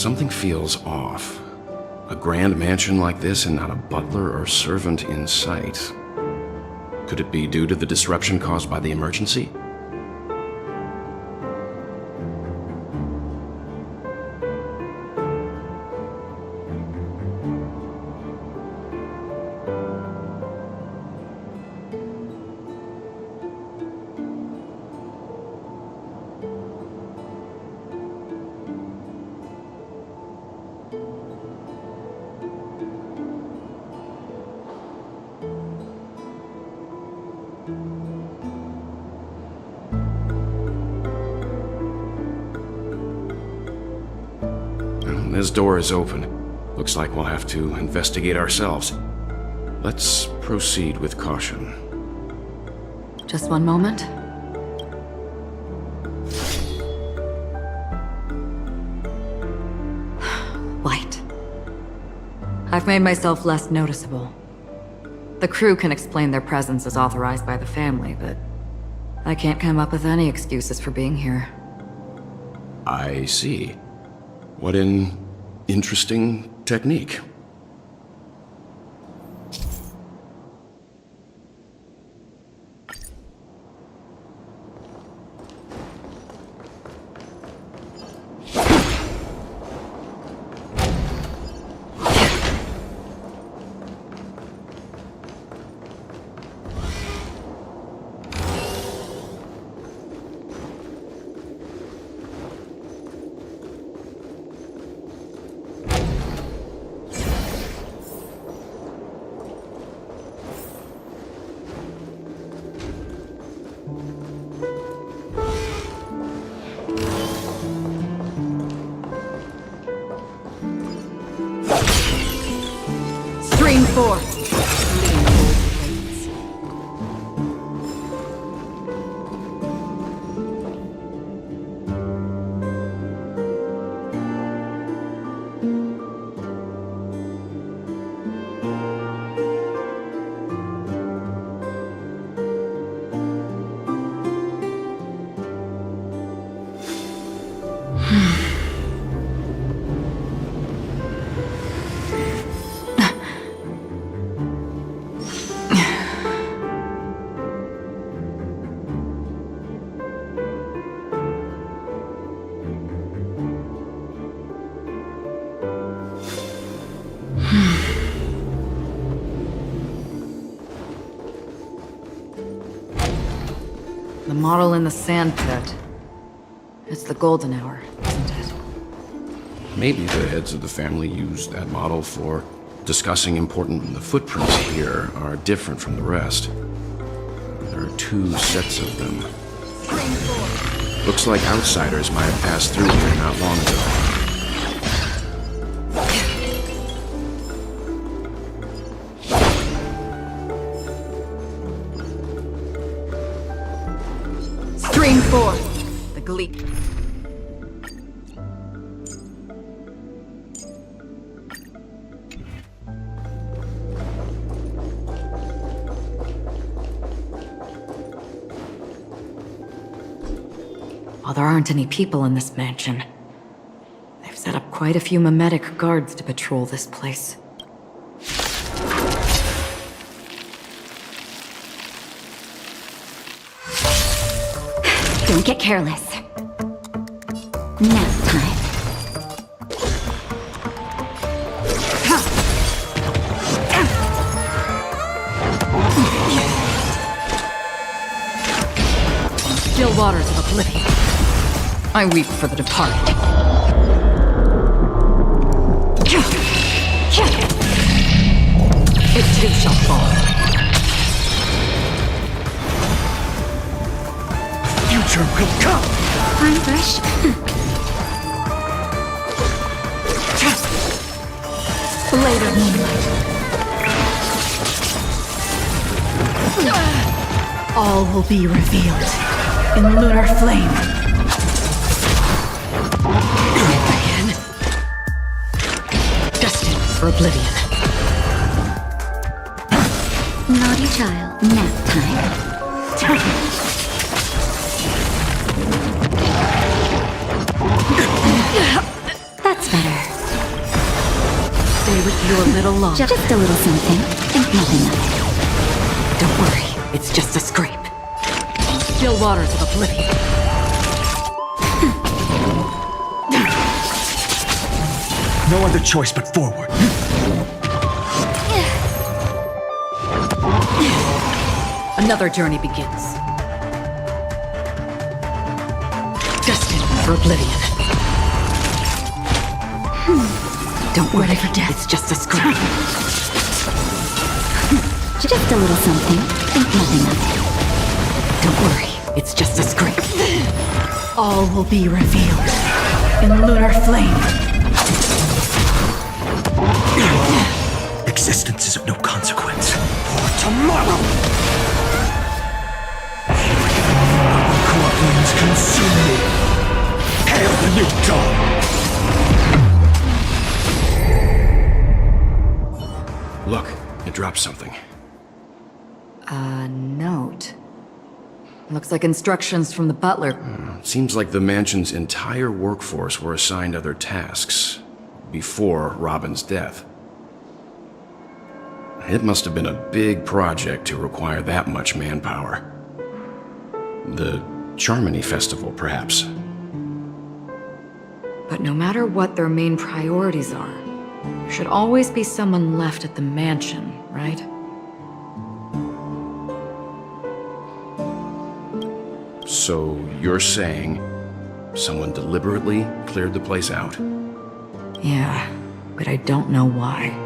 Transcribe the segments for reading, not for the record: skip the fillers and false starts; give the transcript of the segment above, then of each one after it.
Something feels off. A grand mansion like this and not a butler or servant in sight. Could it be due to the disruption caused by the emergency? This door is open. Looks like we'll have to investigate ourselves. Let's proceed with caution. Just one moment. Light. I've made myself less noticeable. The crew can explain their presence as authorized by the family, but I can't come up with any excuses for being here. I see. What an interesting technique. Stream 4. The model in the sand pit. It's the golden hour, isn't it? Maybe the heads of the family used that model for discussing important. The footprints here are different from the rest. There are 2 sets of them. Looks like outsiders might have passed through here not long ago. Stream 4. The Gleek. While there aren't any people in this mansion, they've set up quite a few mimetic guards to patrol this place. Don't get careless. Nap time. Still waters of oblivion. I weep for the departed. It too shall fall. Future will come! I'm fresh. Blade of moonlight. All will be revealed in lunar flame. Again. Destined for oblivion. Naughty child. Nap time. That's better. Stay with you a little longer. Just a little something. Think nothing of it. Don't worry, it's just a scrape. Still waters of oblivion. No other choice but forward. Another journey begins. Destined for oblivion. Don't worry for death. It's just a scrape. Just a little something. Think nothing of it. Don't worry, it's just a scrape. All will be revealed in lunar flame. Existence is of no consequence. For tomorrow! Core flames consume me. Hail the new dawn! Look, it dropped something. A note. Looks like instructions from the butler. Seems like the mansion's entire workforce were assigned other tasks before Robin's death. It must have been a big project to require that much manpower. The Charmony Festival, perhaps. But no matter what their main priorities are, there should always be someone left at the mansion, right? So you're saying someone deliberately cleared the place out? Yeah, but I don't know why.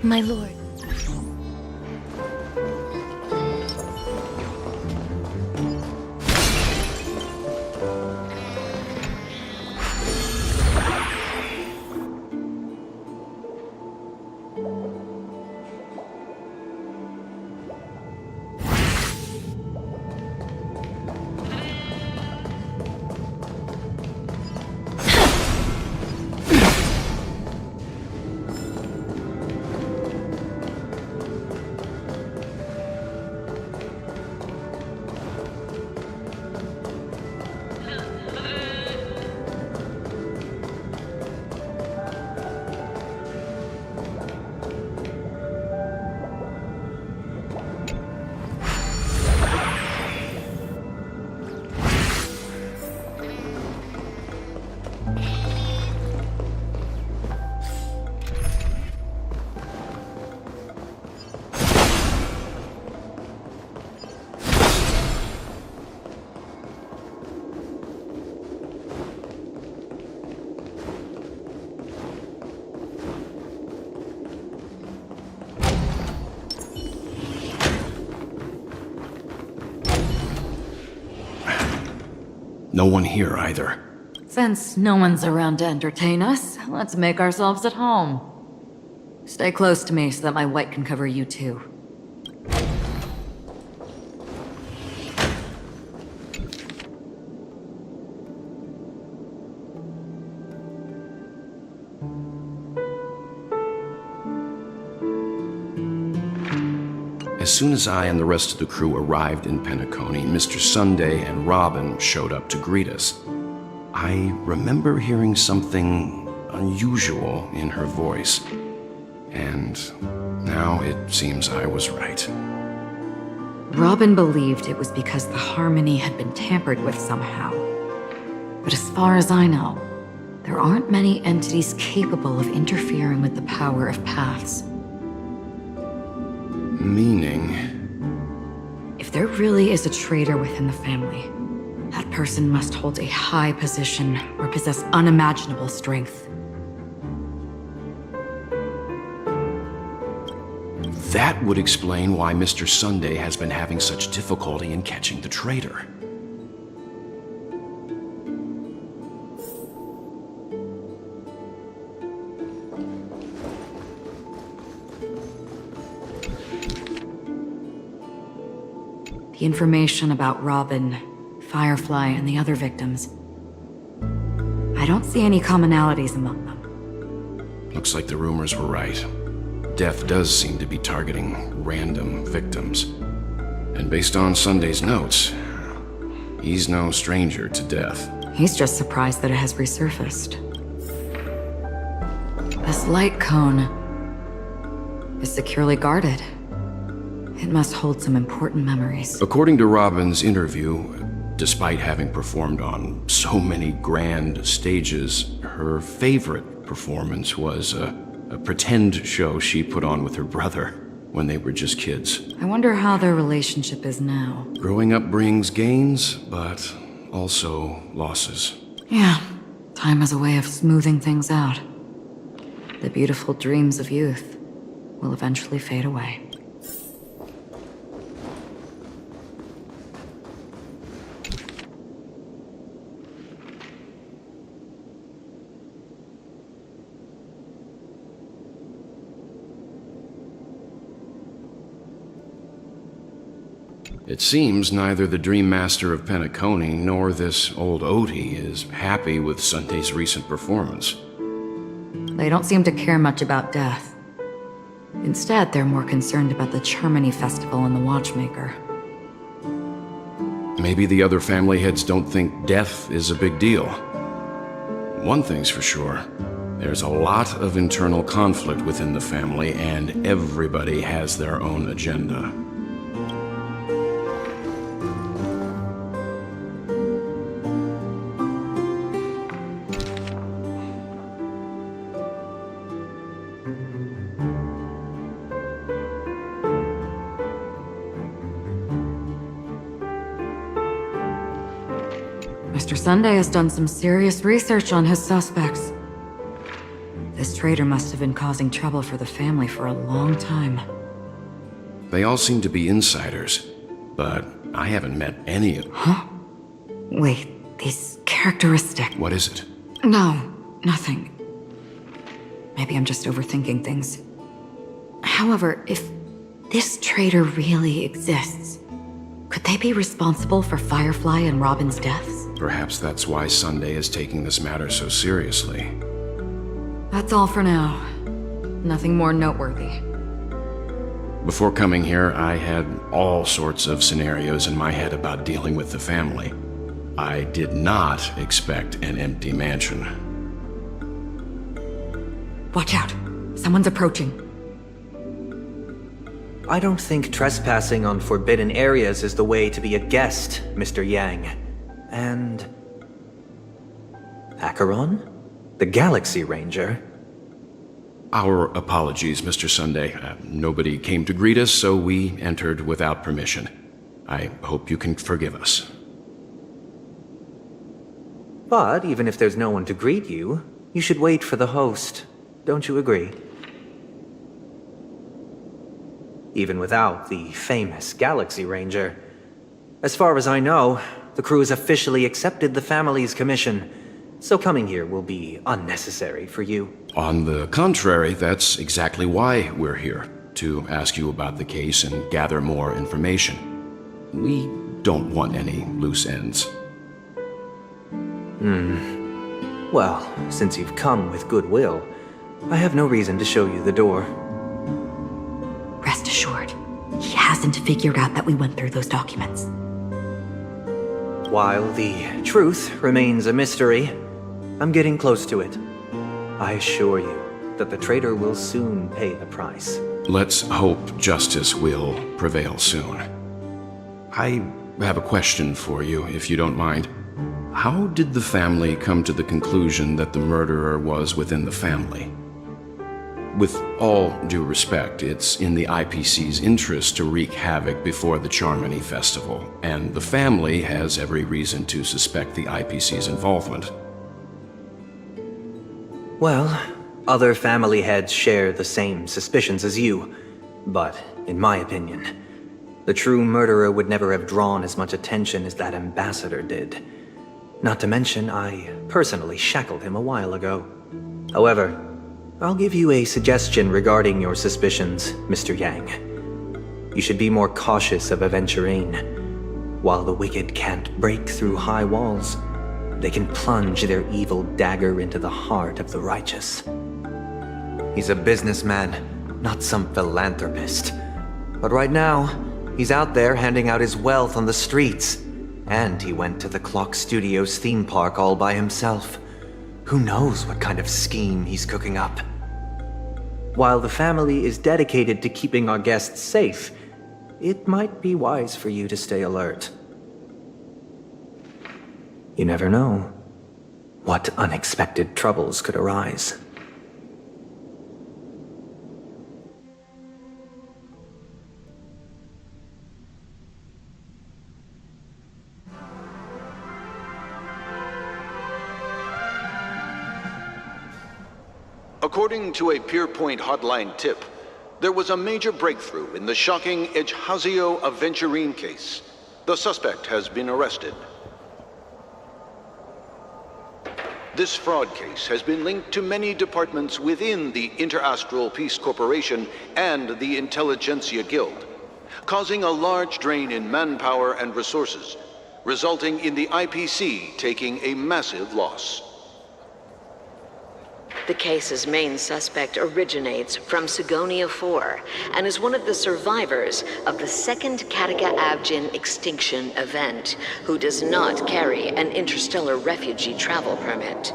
My lord. No one here either. Since no one's around to entertain us, let's make ourselves at home. Stay close to me so that my white can cover you too. As soon as I and the rest of the crew arrived in Penacony, Mr. Sunday and Robin showed up to greet us. I remember hearing something unusual in her voice, and now it seems I was right. Robin believed it was because the harmony had been tampered with somehow. But as far as I know, there aren't many entities capable of interfering with the power of paths. Meaning? If there really is a traitor within the family, that person must hold a high position or possess unimaginable strength. That would explain why Mr. Sunday has been having such difficulty in catching the traitor. The information about Robin, Firefly, and the other victims don't see any commonalities among them. Looks like the rumors were right. Death does seem to be targeting random victims. And based on Sunday's notes, he's no stranger to death. He's just surprised that it has resurfaced. This light cone is securely guarded. It must hold some important memories. According to Robin's interview, despite having performed on so many grand stages, her favorite performance was a pretend show she put on with her brother when they were just kids. I wonder how their relationship is now. Growing up brings gains, but also losses. Yeah, time has a way of smoothing things out. The beautiful dreams of youth will eventually fade away. It seems neither the Dream Master of Penacony nor this old Odie is happy with Sunday's recent performance. They don't seem to care much about death. Instead, they're more concerned about the Charmony Festival and the Watchmaker. Maybe the other family heads don't think death is a big deal. One thing's for sure, there's a lot of internal conflict within the family, and everybody has their own agenda. Mr. Sunday has done some serious research on his suspects. This traitor must have been causing trouble for the family for a long time. They all seem to be insiders, but I haven't met any of them. Huh? Wait, these characteristics... What is it? No, nothing. Maybe I'm just overthinking things. However, if this traitor really exists, could they be responsible for Firefly and Robin's deaths? Perhaps that's why Sunday is taking this matter so seriously. That's all for now. Nothing more noteworthy. Before coming here, I had all sorts of scenarios in my head about dealing with the family. I did not expect an empty mansion. Watch out. Someone's approaching. I don't think trespassing on forbidden areas is the way to be a guest, Mr. Yang. And... Acheron? The Galaxy Ranger? Our apologies, Mr. Sunday. Nobody came to greet us, so we entered without permission. I hope you can forgive us. But even if there's no one to greet you, you should wait for the host. Don't you agree? Even without the famous Galaxy Ranger. As far as I know, the crew has officially accepted the family's commission, so coming here will be unnecessary for you. On the contrary, that's exactly why we're here, to ask you about the case and gather more information. We don't want any loose ends. Well, since you've come with goodwill, I have no reason to show you the door. Rest assured, he hasn't figured out that we went through those documents. While the truth remains a mystery, I'm getting close to it. I assure you that the traitor will soon pay the price. Let's hope justice will prevail soon. I have a question for you, if you don't mind. How did the family come to the conclusion that the murderer was within the family? With all due respect, it's in the IPC's interest to wreak havoc before the Charmony Festival, and the family has every reason to suspect the IPC's involvement. Well, other family heads share the same suspicions as you, but in my opinion, the true murderer would never have drawn as much attention as that ambassador did. Not to mention, I personally shackled him a while ago. However, I'll give you a suggestion regarding your suspicions, Mr. Yang. You should be more cautious of Aventurine. While the wicked can't break through high walls, they can plunge their evil dagger into the heart of the righteous. He's a businessman, not some philanthropist. But right now, he's out there handing out his wealth on the streets. And he went to the Clock Studios theme park all by himself. Who knows what kind of scheme he's cooking up? While the family is dedicated to keeping our guests safe, it might be wise for you to stay alert. You never know what unexpected troubles could arise. According to a Pierpoint hotline tip, there was a major breakthrough in the shocking Ejhazio Aventurine case. The suspect has been arrested. This fraud case has been linked to many departments within the Interastral Peace Corporation and the Intelligentsia Guild, causing a large drain in manpower and resources, resulting in the IPC taking a massive loss. The case's main suspect originates from Sigonia 4 and is one of the survivors of the second Kataka Abjin extinction event, who does not carry an interstellar refugee travel permit.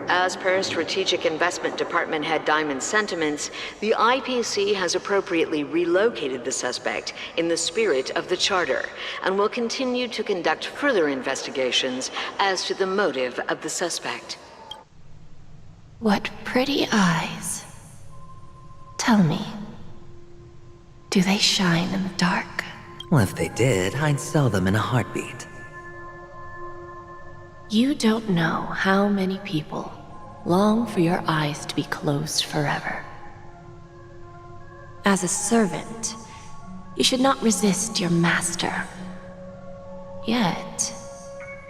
As per Strategic Investment Department Head Diamond's sentiments, the IPC has appropriately relocated the suspect in the spirit of the Charter and will continue to conduct further investigations as to the motive of the suspect. What pretty eyes. Tell me, do they shine in the dark? Well, if they did, I'd sell them in a heartbeat. You don't know how many people long for your eyes to be closed forever. As a servant, you should not resist your master. Yet,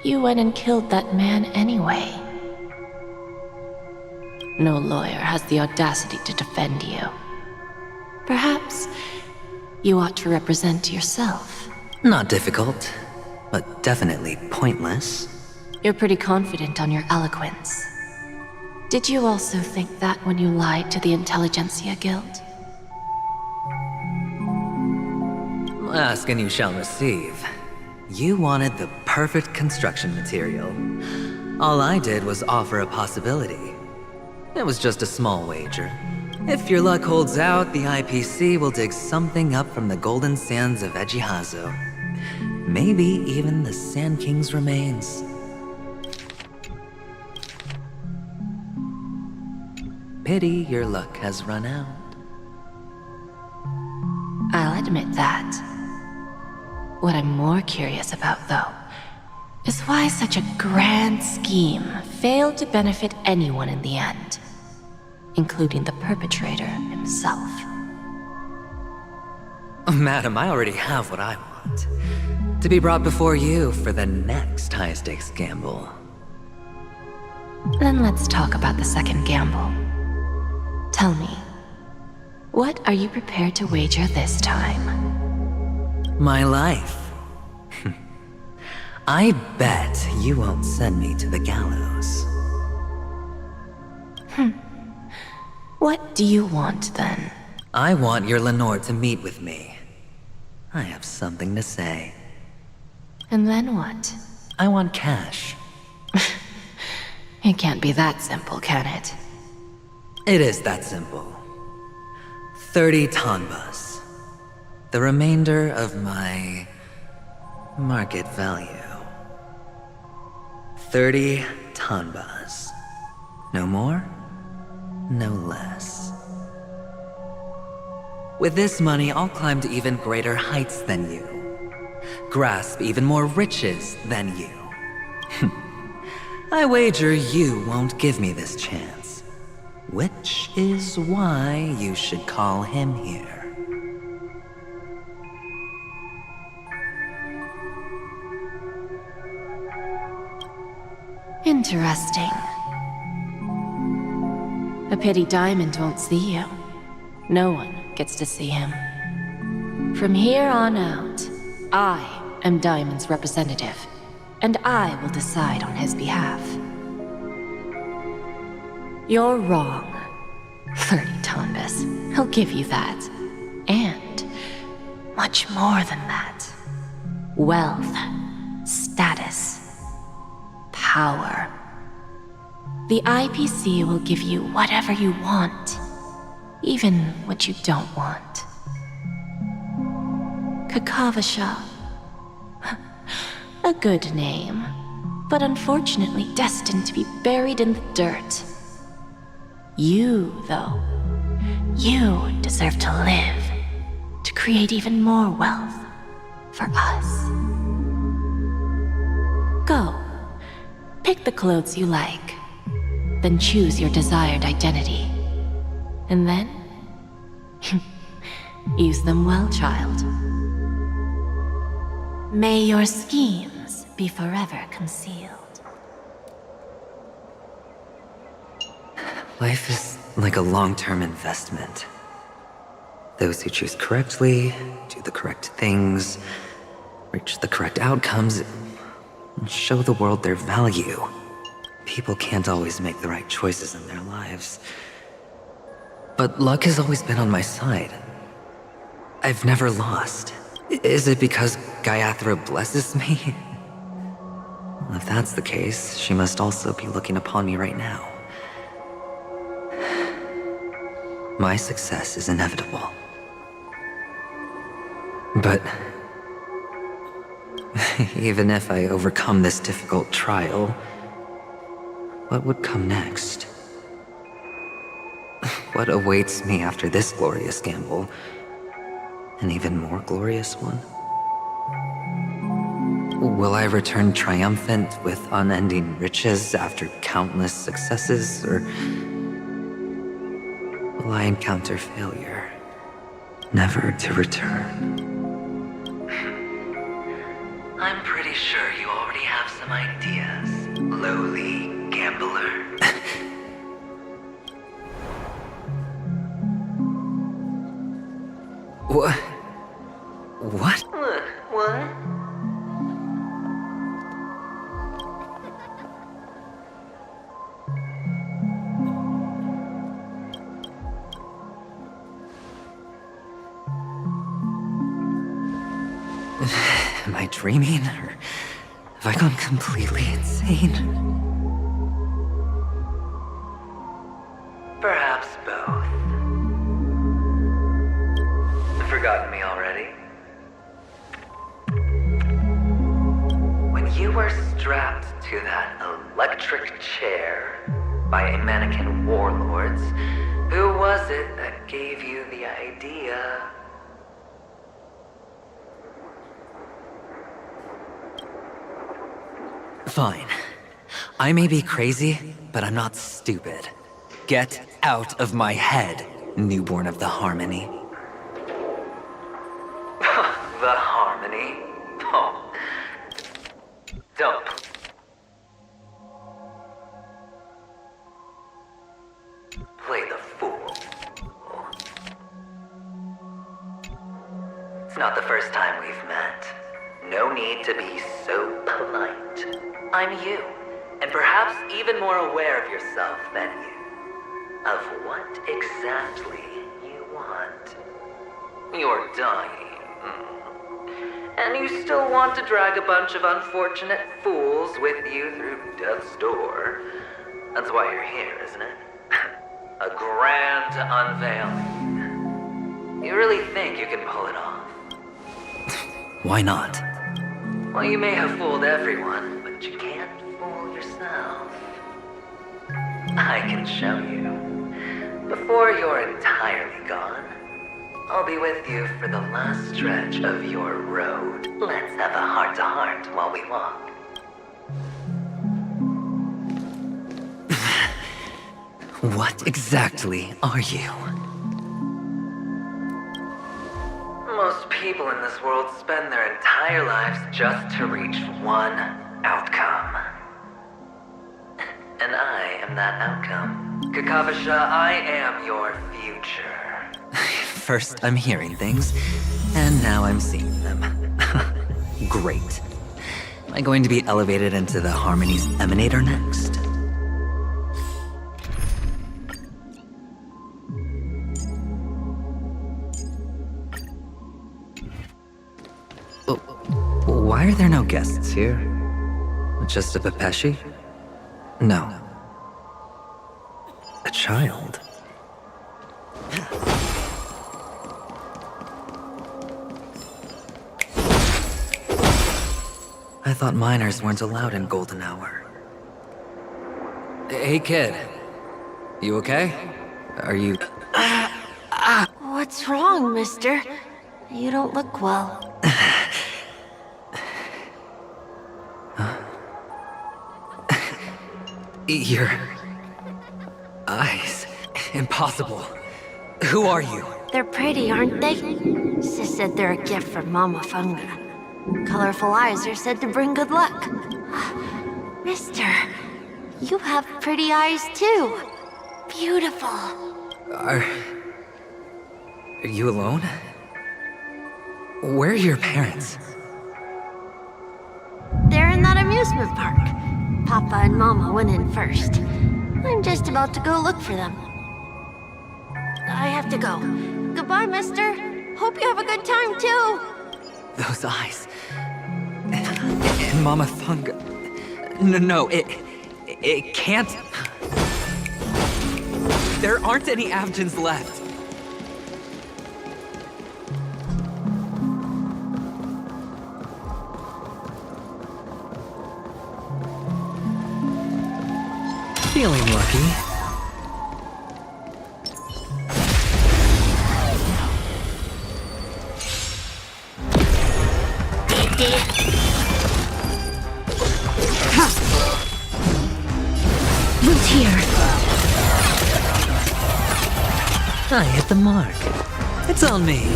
you went and killed that man anyway. No lawyer has the audacity to defend you. Perhaps you ought to represent yourself. Not difficult, but definitely pointless. You're pretty confident on your eloquence. Did you also think that when you lied to the Intelligentsia Guild? Ask and you shall receive. You wanted the perfect construction material. All I did was offer a possibility. It was just a small wager. If your luck holds out, the IPC will dig something up from the golden sands of Ejhazio. Maybe even the Sand King's remains. Pity your luck has run out. I'll admit that. What I'm more curious about, though, is why such a grand scheme failed to benefit anyone in the end, including the perpetrator himself. Madam, I already have what I want. To be brought before you for the next high-stakes gamble. Then let's talk about the second gamble. Tell me, what are you prepared to wager this time? My life. I bet you won't send me to the gallows. What do you want, then? I want your Lenore to meet with me. I have something to say. And then what? I want cash. It can't be that simple, can it? It is that simple. 30 tanbas. The remainder of my market value. 30 tanbas. No more, no less. With this money, I'll climb to even greater heights than you. Grasp even more riches than you. I wager you won't give me this chance. Which is why you should call him here. Interesting. A pity Diamond won't see you. No one gets to see him. From here on out, I am Diamond's representative, and I will decide on his behalf. You're wrong, Flirty Tonbus. He'll give you that. And much more than that. Wealth, status, power. The IPC will give you whatever you want, even what you don't want. Kakavasha. A good name, but unfortunately destined to be buried in the dirt. You, though, you deserve to live, to create even more wealth for us. Go, pick the clothes you like, then choose your desired identity. And then, use them well, child. May your schemes be forever concealed. Life is like a long-term investment. Those who choose correctly, do the correct things, reach the correct outcomes, and show the world their value. People can't always make the right choices in their lives. But luck has always been on my side. I've never lost. Is it because Gayathra blesses me? Well, if that's the case, she must also be looking upon me right now. My success is inevitable. But even if I overcome this difficult trial, what would come next? What awaits me after this glorious gamble? An even more glorious one? Will I return triumphant with unending riches after countless successes, or will I encounter failure, never to return? I'm pretty sure you already have some ideas, lowly gambler. What? What? What? Am I dreaming, or have I gone completely insane? Perhaps both. Forgotten me already? When you were strapped to that electric chair by a mannequin warlords, who was it that gave you the idea? Fine. I may be crazy, but I'm not stupid. Get out of my head, newborn of the Harmony. The Harmony? Oh. Don't. Play the fool. It's not the first time we've met. No need to be so polite. I'm you, and perhaps even more aware of yourself than you. Of what exactly you want. You're dying. And you still want to drag a bunch of unfortunate fools with you through death's door. That's why you're here, isn't it? A grand unveiling. You really think you can pull it off? Why not? Well, you may have fooled everyone, but you can't fool yourself. I can show you. Before you're entirely gone, I'll be with you for the last stretch of your road. Let's have a heart-to-heart while we walk. What exactly are you? Most people in this world spend their entire lives just to reach one outcome. And I am that outcome. Kakavasha, I am your future. First I'm hearing things, and now I'm seeing them. Great. Am I going to be elevated into the Harmony's Emanator next? Oh, why are there no guests here? Just a Pepeshi? No. A child? I thought minors weren't allowed in Golden Hour. Hey kid, you okay? Are you... What's wrong, mister? You don't look well. Your... eyes. Impossible. Who are you? They're pretty, aren't they? Sis said they're a gift from Mama Funga. Colorful eyes are said to bring good luck. Mister, you have pretty eyes too. Beautiful. Are you alone? Where are your parents? They're in that amusement park. Papa and Mama went in first. I'm just about to go look for them. I have to go. Goodbye, mister. Hope you have a good time, too. Those eyes. And Mama Funga. No, it can't. There aren't any Avgens left. Feeling lucky. Root here. I hit the mark. It's on me.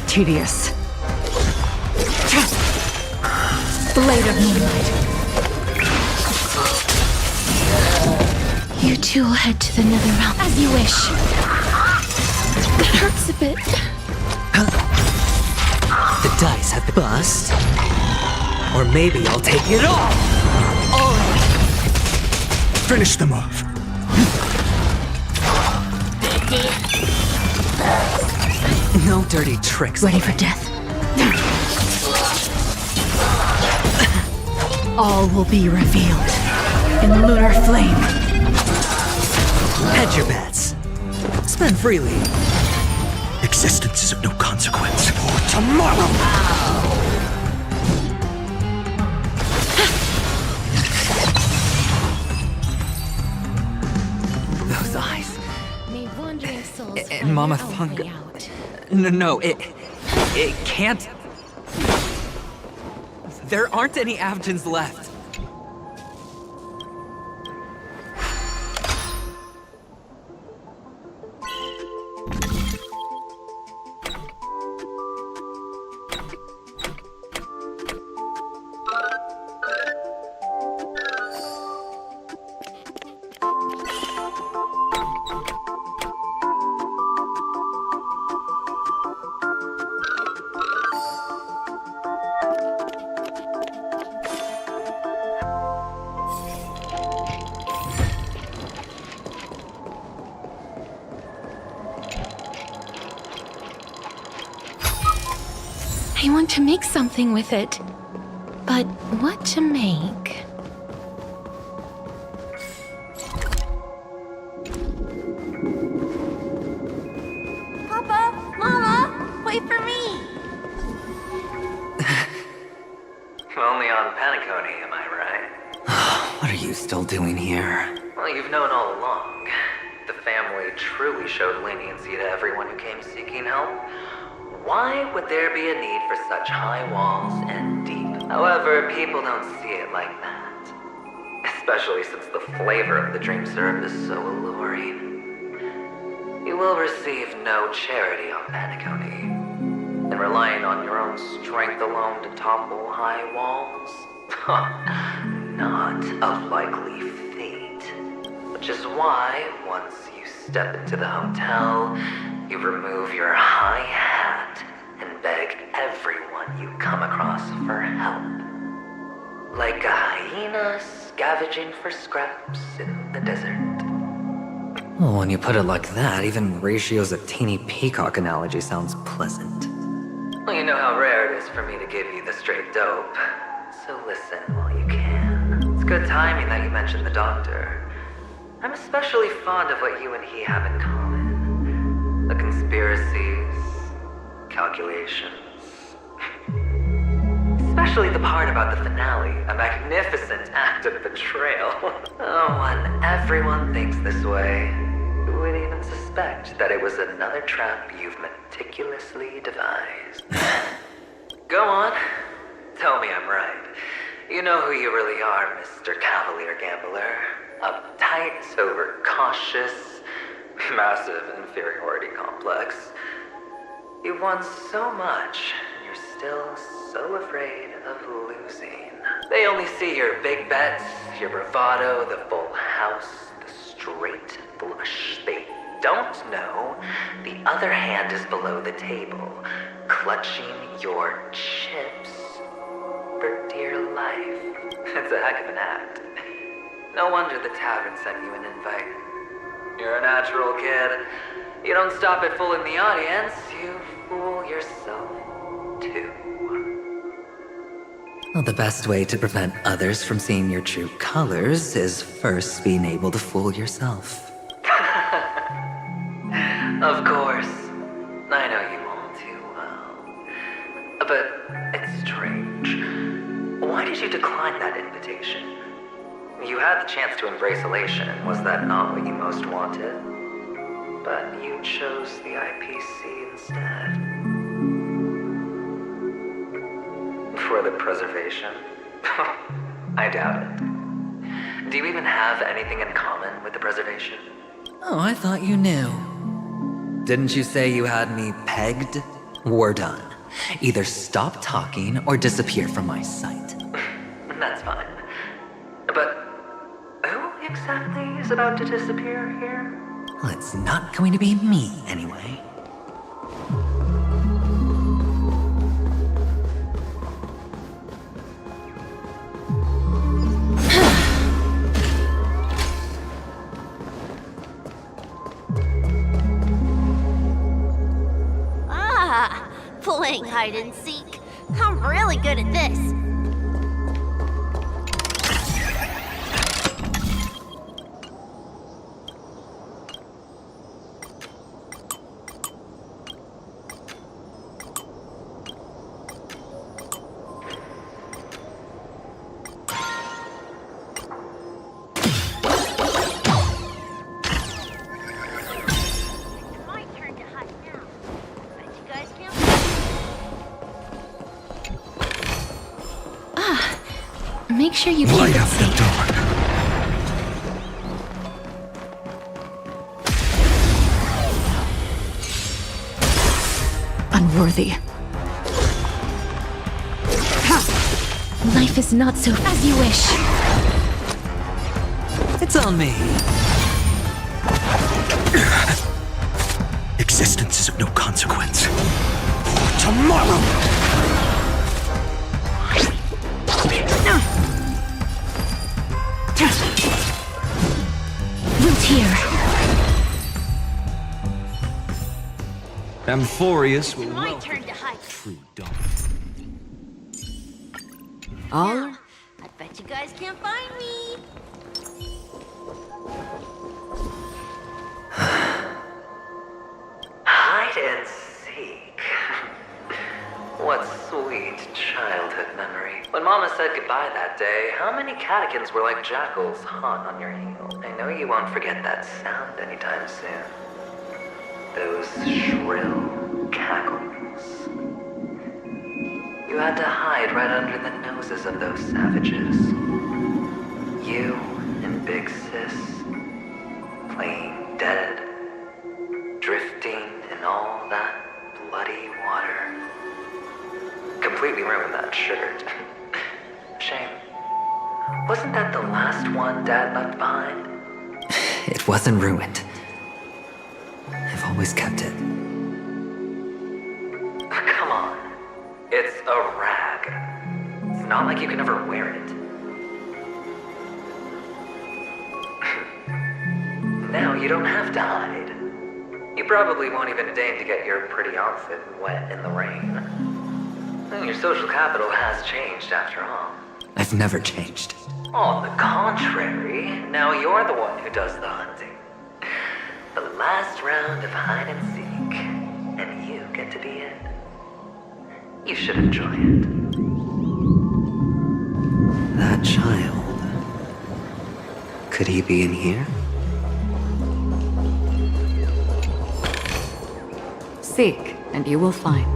Tedious. Blade of moonlight. You two will head to the nether realm as you wish. That hurts a bit. The dice have been bust. Or maybe I'll take it all. Finish them off. No dirty tricks. Ready for death. All will be revealed in the lunar flame. Hedge your bets. Spend freely. Existence is of no consequence. For tomorrow! Those eyes. May wandering souls And Mama Funga. No, it can't. There aren't any Avgens left. I want to make something with it. But what to make? Papa, Mama, wait for me. Only on Paniconi, am I right? What are you still doing here? Well, you've known all along. The family truly showed leniency to everyone who came seeking help. Why would there be a need for such high walls and deep? However, people don't see it like that. Especially since the flavor of the dream syrup is so alluring. You will receive no charity on Paniconi. And relying on your own strength alone to topple high walls? Not a likely fate. Which is why, once you step into the hotel, you remove your high hat and beg everyone you come across for help. Like a hyena scavenging for scraps in the desert. Oh, when you put it like that, even Ratio's a teeny peacock analogy sounds pleasant. Well, you know how rare it is for me to give you the straight dope. So listen while you can. It's good timing that you mentioned the doctor. I'm especially fond of what you and he have in common. The conspiracies, calculations. Especially the part about the finale, a magnificent act of betrayal. Oh, when everyone thinks this way, who would even suspect that it was another trap you've meticulously devised? Go on. Tell me I'm right. You know who you really are, Mr. Cavalier Gambler. Uptight, overcautious, massive inferiority complex. You've won so much, and you're still so afraid of losing. They only see your big bets, your bravado, the full house, the straight flush. They don't know the other hand is below the table, clutching your chips for dear life. It's a heck of an act. No wonder the tavern sent you an invite. You're a natural kid. You don't stop at fooling the audience, you fool yourself too. Well, the best way to prevent others from seeing your true colors is first being able to fool yourself. Of course. I know you all too well. But it's strange. Why did you decline that invitation? You had the chance to embrace elation. Was that not what you most wanted? But you chose the IPC instead. For the preservation? I doubt it. Do you even have anything in common with the preservation? Oh, I thought you knew. Didn't you say you had me pegged? We're done. Either stop talking or disappear from my sight. That's fine. But who exactly is about to disappear here? Well, it's not going to be me, anyway. Playing hide and seek. I'm really good at this. Make sure you keep Light it up the safe. dark. Unworthy. Life is not so as you wish. It's on me. Existence is of no consequence. For tomorrow! Root here. Amphorius will My turn to hide. true dawn. All I bet you guys can't find me. Hide and seek. What sweet childhood memory. When Mama said goodbye that day, how many catechins were like jackals hot on your heel? I know you won't forget that sound anytime soon. Those shrill cackles. You had to hide right under the noses of those savages. You and Big Sis, playing dead, drifting in all that bloody water. Completely ruined that shirt. Shame. Wasn't that the last one Dad left behind? It wasn't ruined. I've always kept it. Come on. a rag. It's not like you can ever wear it. Now you don't have to hide. You probably won't even deign to get your pretty outfit wet in the rain. Your social capital has changed after all. I've never changed. On the contrary, now you're the one who does the hunting. The last round of hide and seek, and you get to be it. You should enjoy it. That child. Could he be in here? Seek, and you will find.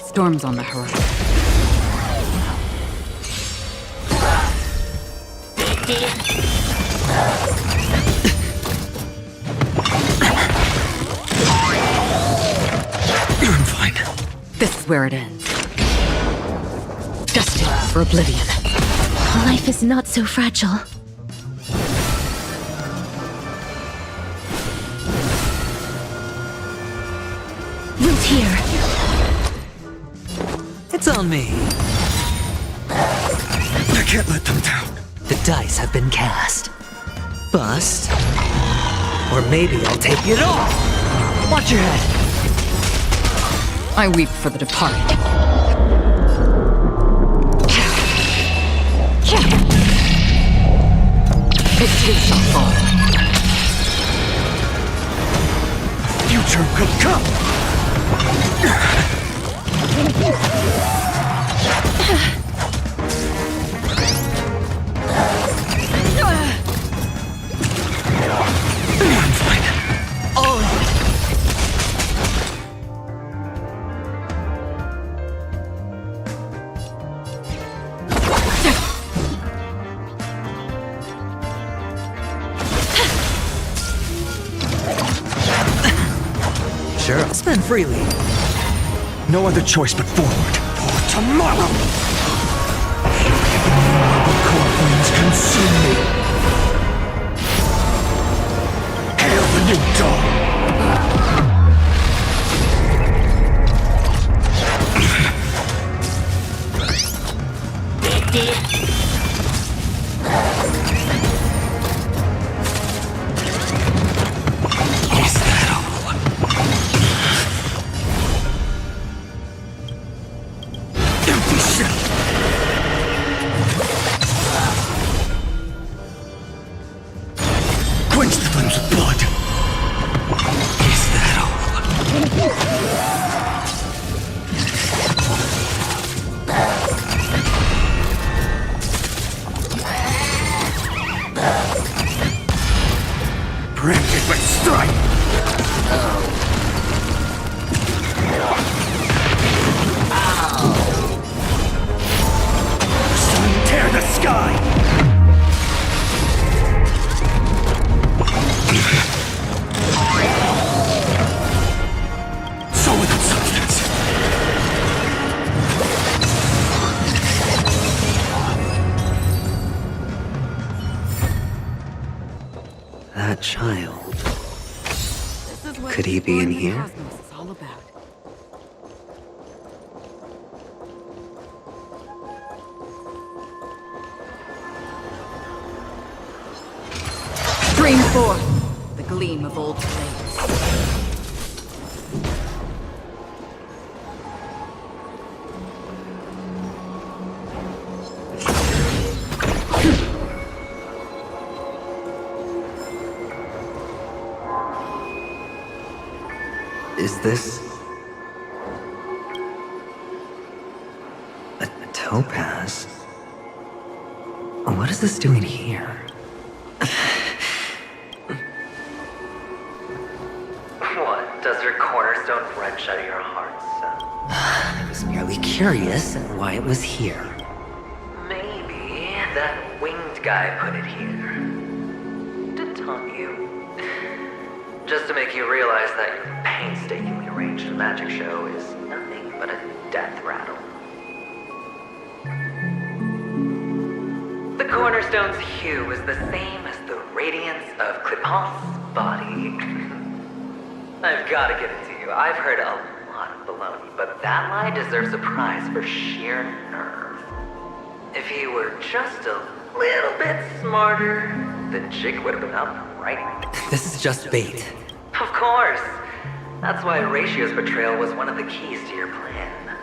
Storm's on the horizon. I'm fine. This is where it ends. Destined for oblivion. Life is not so fragile. Root here. It's on me. I can't let them down. The dice have been cast. Bust. Or maybe I'll take it all. Watch your head. I weep for the departed. It too shall fall. Future could come. I'm fine. All of it. Sure, I'll spend freely. No other choice but forward. For tomorrow! The core flames consume me. Hail the new dawn! Is that all? Empty shell! Quench the flames with blood! he be in here? Cosmos is all about. Stream forth the gleam of old flames. Is this... a topaz? What is this doing here? What? Does your cornerstone wrench out of your heart, son? I was merely curious at why it was here. Maybe that winged guy put it here. To taunt you. Just to make you realize that your painstakingly arranged magic show is nothing but a death rattle. The cornerstone's hue is the same as the radiance of Clipant's body. I've got to give it to you. I've heard a lot of baloney, but that lie deserves a prize for sheer nerve. If he were just a little bit smarter, the jig would have been up right now. This is just bait. Of course. That's why Ratio's betrayal was one of the keys to your plan.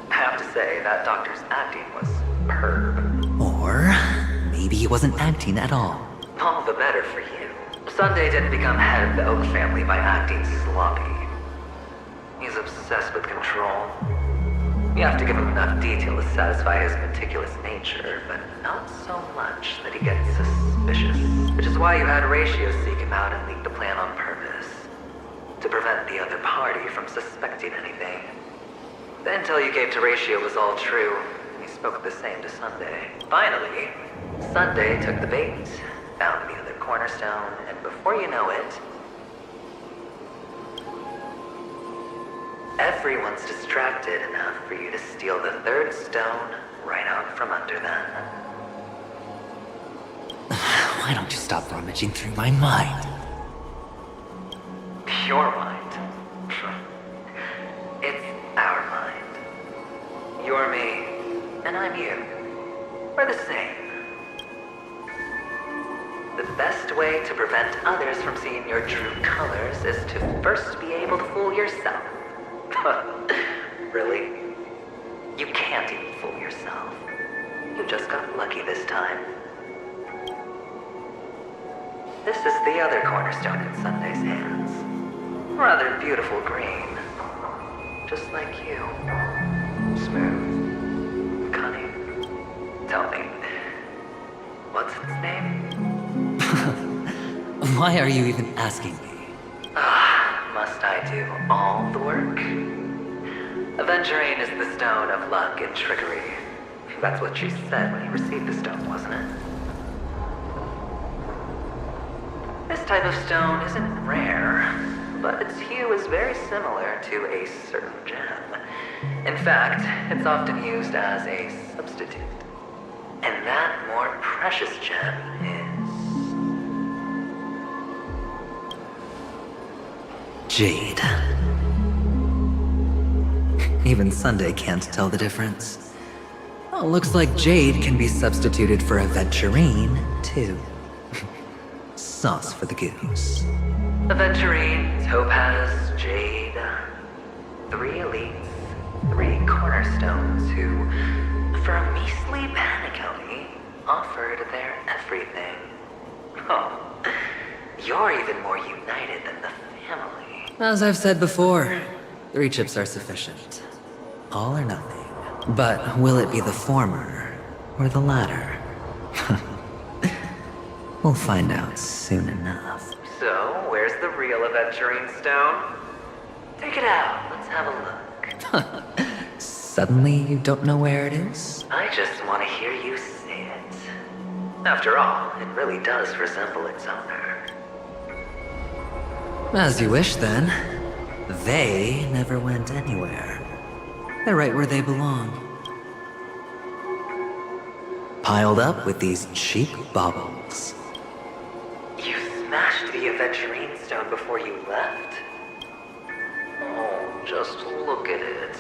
I have to say, that doctor's acting was superb. Or maybe he wasn't acting at all. All the better for you. Sunday didn't become head of the Oak family by acting sloppy. He's obsessed with control. You have to give him enough detail to satisfy his meticulous nature, but not so much that he gets suspicious. Which is why you had Ratio seek him out and leak the plan on purpose. To prevent the other party from suspecting anything. The intel you gave to Ratio was all true, and he spoke the same to Sunday. Finally, Sunday took the bait, found the other cornerstone, and before you know it, everyone's distracted enough for you to steal the third stone right out from under them. Why don't you stop rummaging through my mind? Your mind. It's our mind. You're me, and I'm you. We're the same. The best way to prevent others from seeing your true colors is to first be able to fool yourself. Really? You can't even fool yourself. You just got lucky this time. This is the other cornerstone in Sunday's hands. Rather beautiful green. Just like you. Smooth. Cunning. Tell me, what's its name? Why are you even asking me? Must I do all the work? Aventurine is the stone of luck and trickery. That's what she said when you received the stone, wasn't it? This type of stone isn't rare, but its hue is very similar to a certain gem. In fact, it's often used as a substitute. And that more precious gem is... Jade. Even Sunday can't tell the difference. Oh, looks like Jade can be substituted for Aventurine, too. Sauce for the goose. Aventurine, Topaz, Jade. 3 elites, 3 cornerstones who, for a measly penny, offered their everything. Oh, you're even more united than the family. As I've said before, 3 chips are sufficient. All or nothing. But will it be the former or the latter? We'll find out soon enough. So, where's the real Aventurine stone? Take it out, let's have a look. Suddenly you don't know where it is? I just want to hear you say it. After all, it really does resemble its owner. As you wish, then. They never went anywhere. They're right where they belong. Piled up with these cheap baubles. You smashed the Aventurine stone before you left? Just look at it.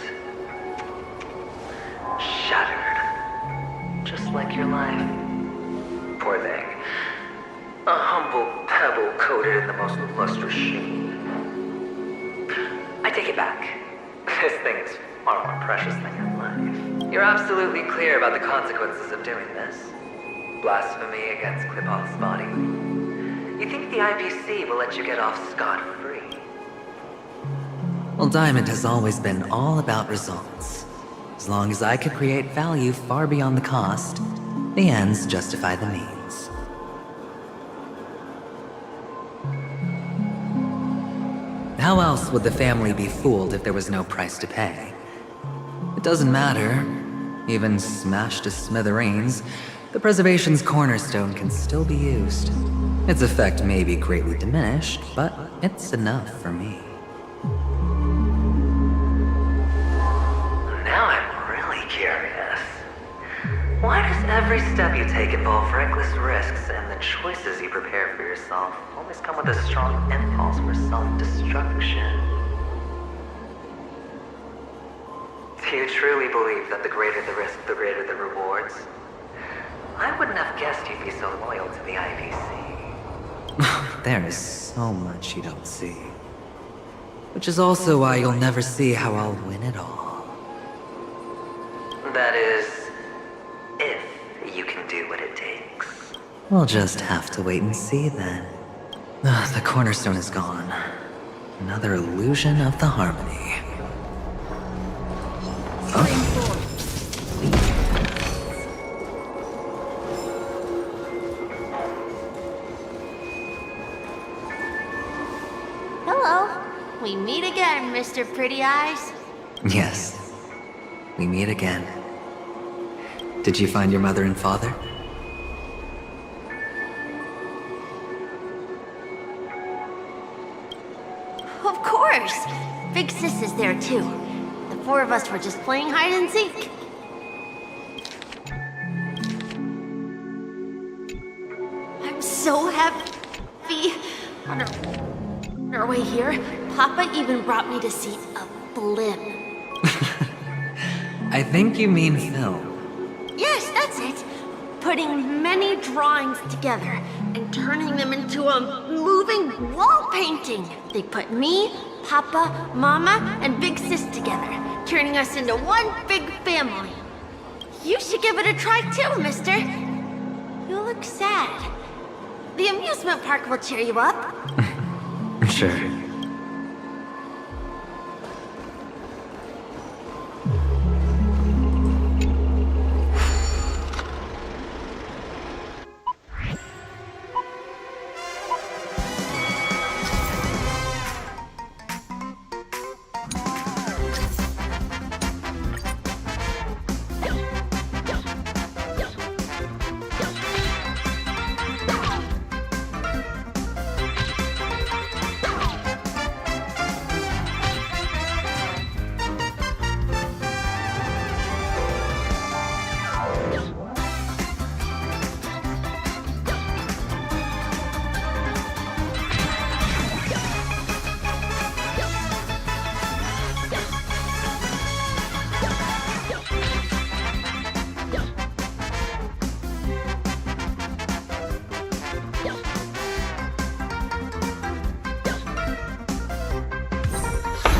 Shattered. Just like your life. Poor thing. A humble pebble coated in the most lustrous sheen. I take it back. This thing is far more precious than your life. You're absolutely clear about the consequences of doing this. Blasphemy against Klipoth's body. You think the IPC will let you get off scot-free? Well, Diamond has always been all about results. As long as I could create value far beyond the cost, the ends justify the means. How else would the family be fooled if there was no price to pay? It doesn't matter. Even smashed to smithereens, the preservation's cornerstone can still be used. Its effect may be greatly diminished, but it's enough for me. Now I'm really curious. Why does every step you take involve reckless risks, and the choices you prepare for yourself always come with a strong impulse for self-destruction? Do you truly believe that the greater the risk, the greater the rewards? I wouldn't have guessed you'd be so loyal to the IPC. There is so much you don't see. Which is also why you'll never see how I'll win it all. That is, if you can do what it takes. We'll just have to wait and see then. The cornerstone is gone. Another illusion of the harmony. Hello. We meet again, Mr. Pretty Eyes. Yes. We meet again. Did you find your mother and father? Of course. Big Sis is there too. The four of us were just playing hide and seek. I'm so happy. On our way here, Papa even brought me to see a blimp. I think you mean film. Yes, that's it. Putting many drawings together and turning them into a moving wall painting. They put me, Papa, Mama, and Big Sis together, turning us into one big family. You should give it a try too, mister. You look sad. The amusement park will cheer you up. Sure.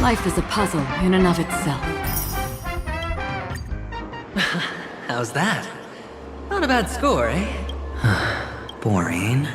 Life is a puzzle in and of itself. How's that? Not a bad score, eh? Boring.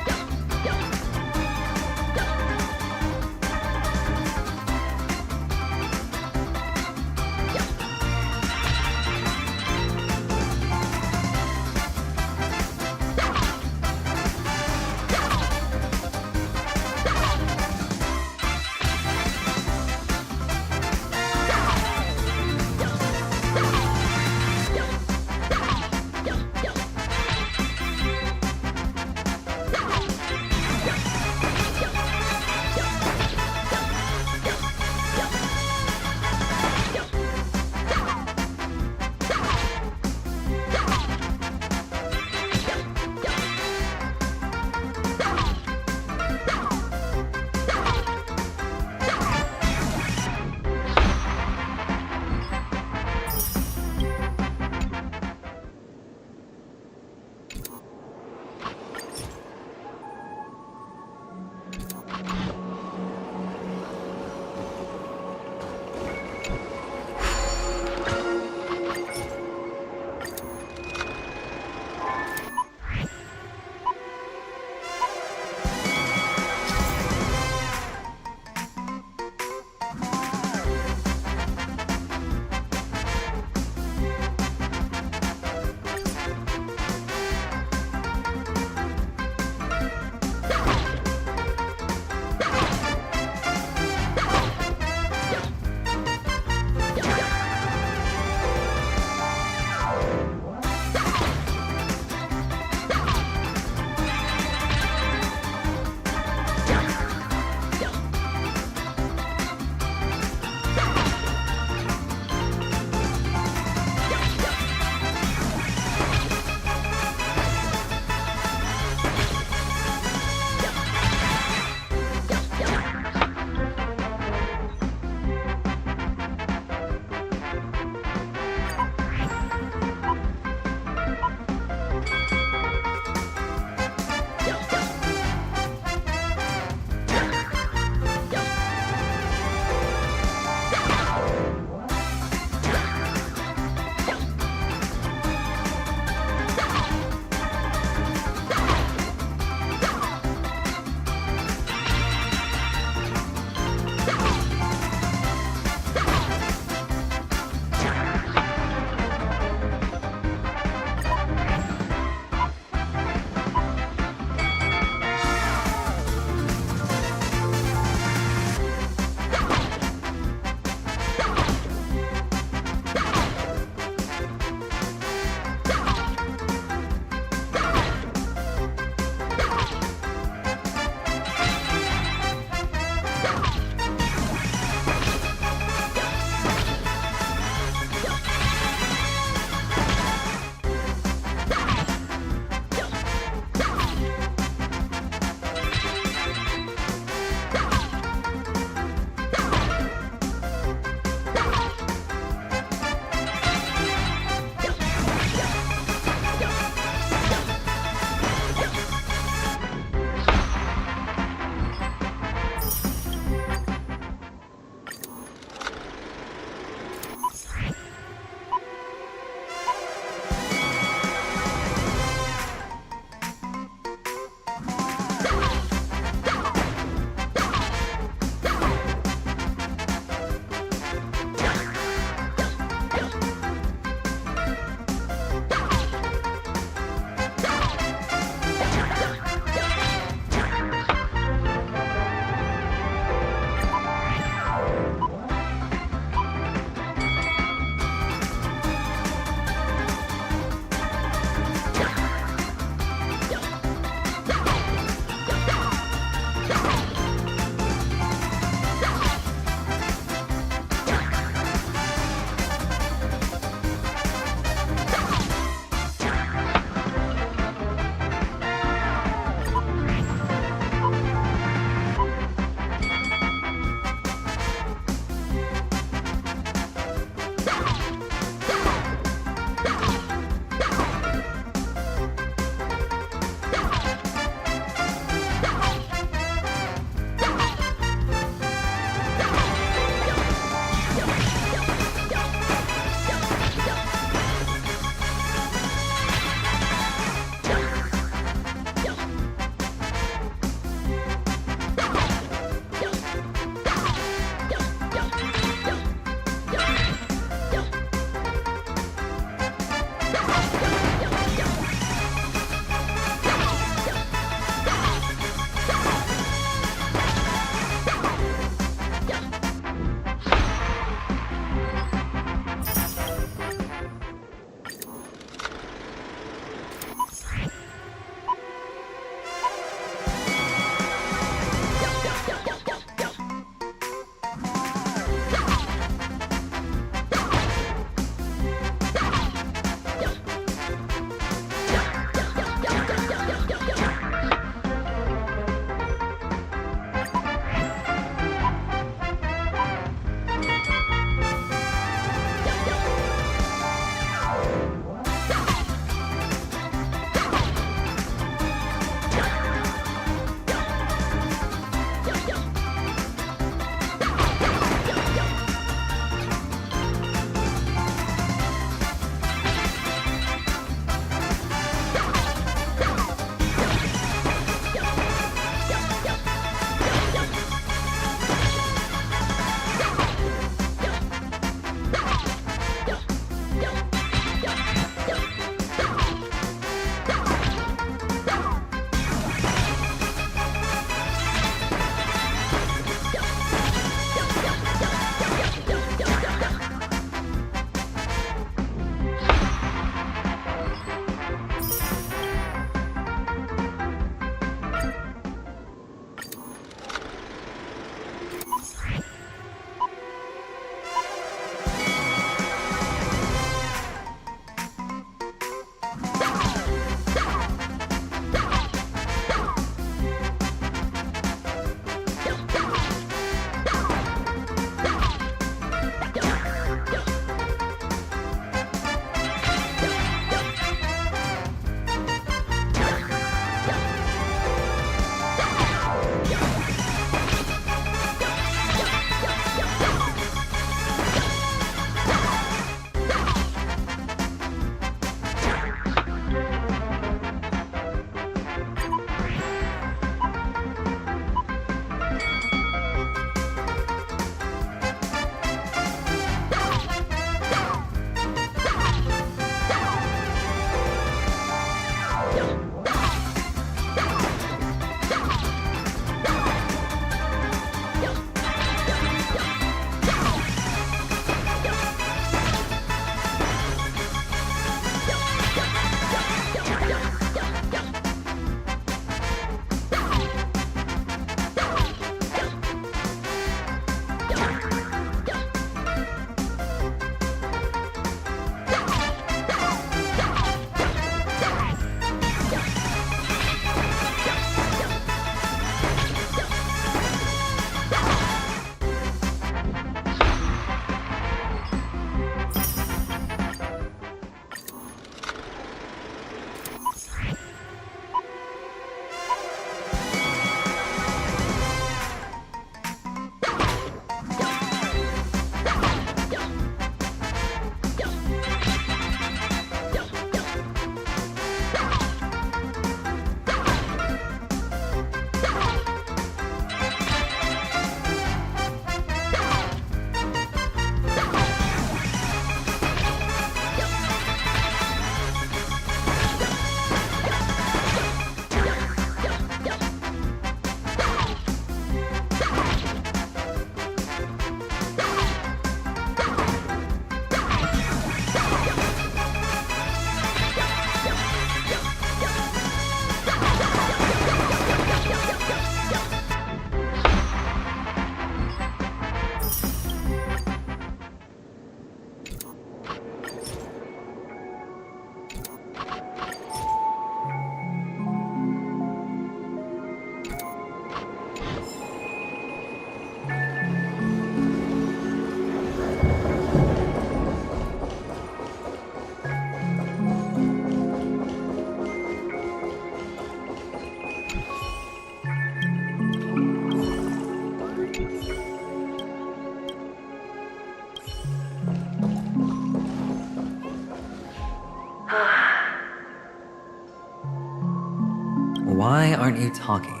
Why aren't you talking?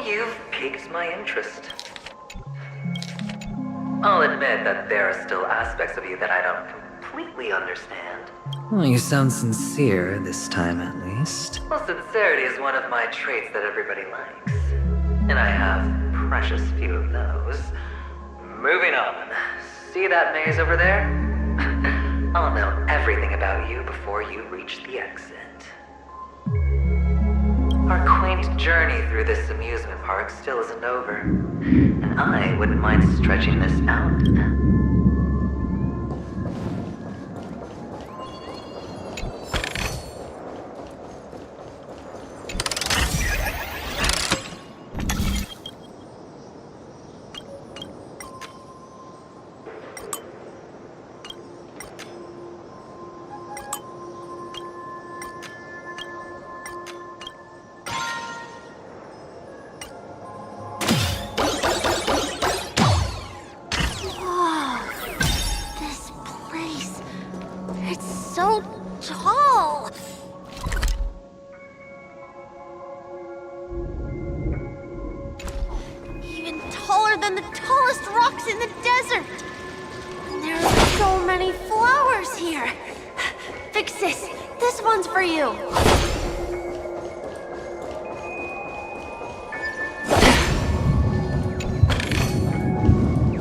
You've piqued my interest. I'll admit that there are still aspects of you that I don't completely understand. Well, you sound sincere, this time at least. Well, sincerity is one of my traits that everybody likes. And I have precious few of those. Moving on. See that maze over there? I'll know everything about you before you reach the exit. Our quaint journey through this amusement park still isn't over. And I wouldn't mind stretching this out. So tall! Even taller than the tallest rocks in the desert! And there are so many flowers here! Fix this! This one's for you!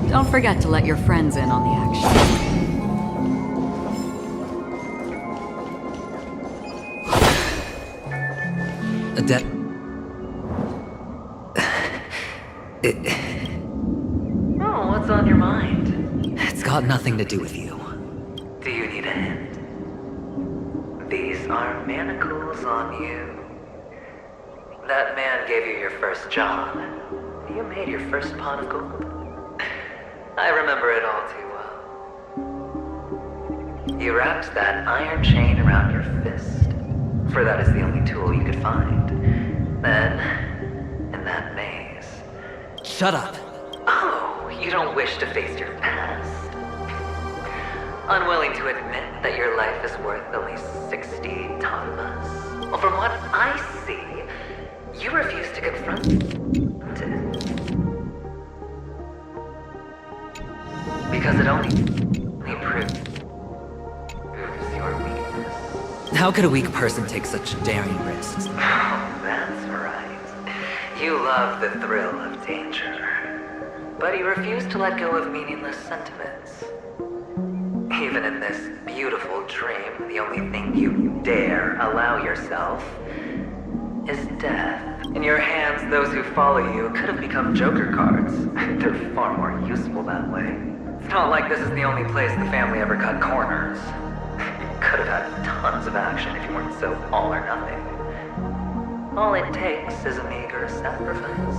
Don't forget to let your friends in on the action. Oh, what's on your mind? It's got nothing to do with you. Do you need a hint? These are manacles on you. That man gave you your first job. You made your first pot of gold. I remember it all too well. You wrapped that iron chain around your fist, for that is the only tool you could find. Then, in that maze... Shut up! Oh, you don't wish to face your past? Unwilling to admit that your life is worth only 60 tamas? Well, from what I see, you refuse to confront it. Because it only proves your weakness. How could a weak person take such daring risks? Oh, that's right. You love the thrill of danger. But you refuse to let go of meaningless sentiments. Even in this beautiful dream, the only thing you dare allow yourself is death. In your hands, those who follow you could have become Joker cards. They're far more useful that way. It's not like this is the only place the family ever cut corners. Could have had tons of action if you weren't so all or nothing. All it takes is a meager sacrifice.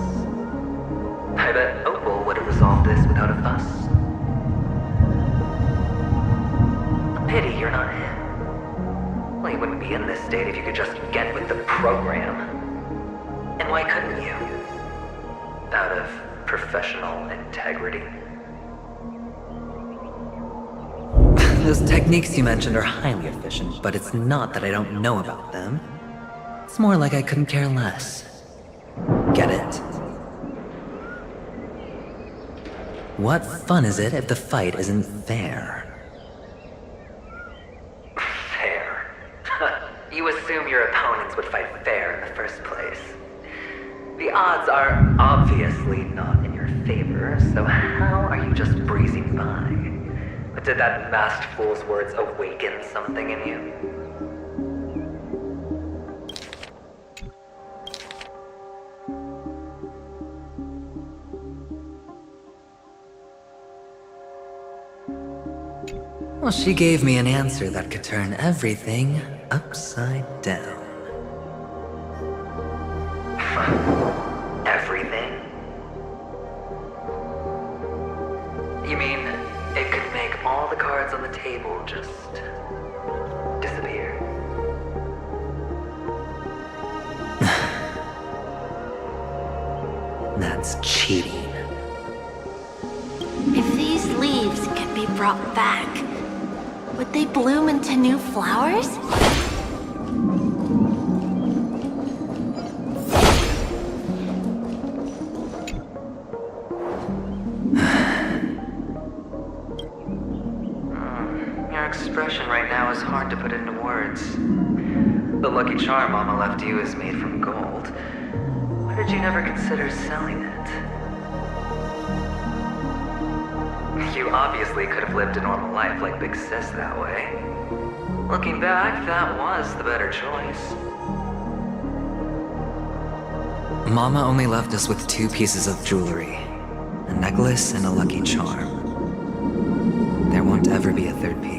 I bet Opal would have resolved this without a fuss. A pity you're not him. Well, you wouldn't be in this state if you could just get with the program. And why couldn't you? Out of professional integrity. Those techniques you mentioned are highly efficient, but it's not that I don't know about them. It's more like I couldn't care less. Get it? What fun is it if the fight isn't fair? Fair? You assume your opponents would fight fair in the first place. The odds are obviously not in your favor, so how are you just breezing by? But did that masked fool's words awaken something in you? Well, she gave me an answer that could turn everything upside down. Everything? You mean it could make all the cards on the table just disappear? That's cheating. If these leaves could be brought back, would they bloom into new flowers? expression right now is hard to put into words. The lucky charm Mama left you is made from gold. Why did you never consider selling it? You obviously could have lived a normal life like Big Sis that way. Looking back, that was the better choice. Mama only left us with 2 pieces of jewelry. A necklace and a lucky charm. There won't ever be a 3rd piece.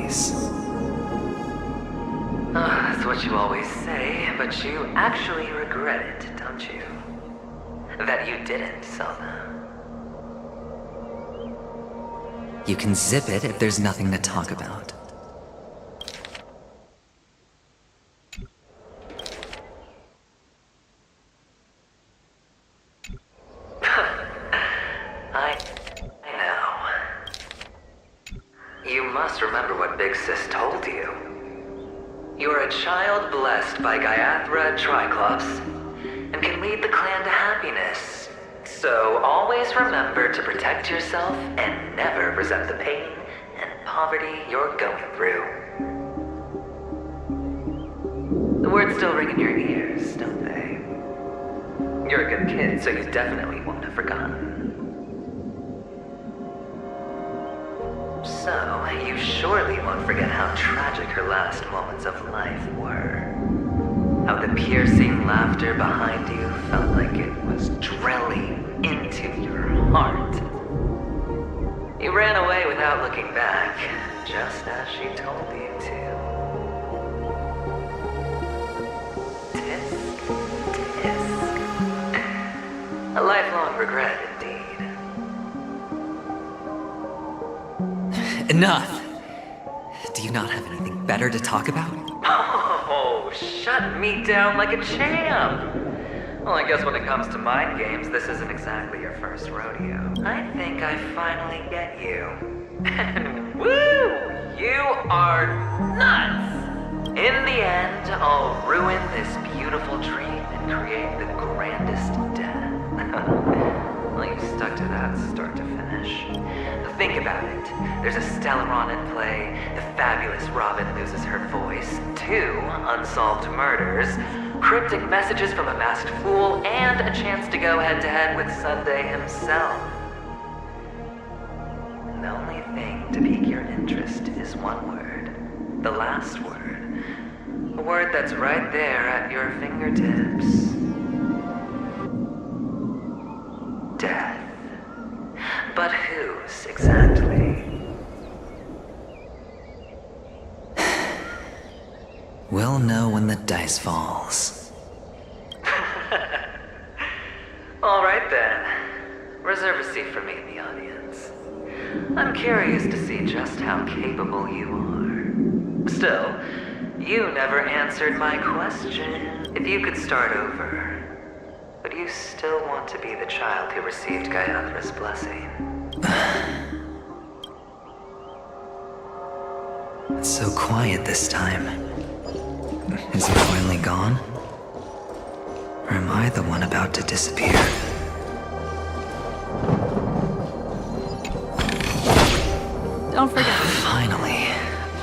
That's what you always say, but you actually regret it, don't you? That you didn't sell them. You can zip it if there's nothing to talk about. I know. You must remember what Big Sis told you. You are a child blessed by Gaiathra Triclops, and can lead the clan to happiness. So always remember to protect yourself and never resent the pain and poverty you're going through. The words still ring in your ears, don't they? You're a good kid, so you definitely won't have forgotten. So, you surely won't forget how tragic her last moments of life were. How the piercing laughter behind you felt like it was drilling into your heart. You ran away without looking back, just as she told you to. Tisk, tisk. A lifelong regret, indeed. Enough! Do you not have anything better to talk about? Oh, shut me down like a champ! Well, I guess when it comes to mind games, this isn't exactly your first rodeo. I think I finally get you. And woo! You are nuts! In the end, I'll ruin this beautiful dream and create the grandest death. Well, you stuck to that start to finish. Think about it. There's a Stellaron in play, the fabulous Robin loses her voice, 2 unsolved murders, cryptic messages from a masked fool, and a chance to go head-to-head with Sunday himself. The only thing to pique your interest is one word. The last word. A word that's right there at your fingertips. Death. But whose, exactly? We'll know when the dice falls. All right then. Reserve a seat for me in the audience. I'm curious to see just how capable you are. Still, you never answered my question. If you could start over, would you still want to be the child who received Gaiathra's blessing? It's so quiet this time. Is he finally gone? Or am I the one about to disappear? Don't forget. Finally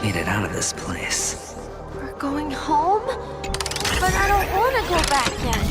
made it out of this place. We're going home? But I don't want to go back yet.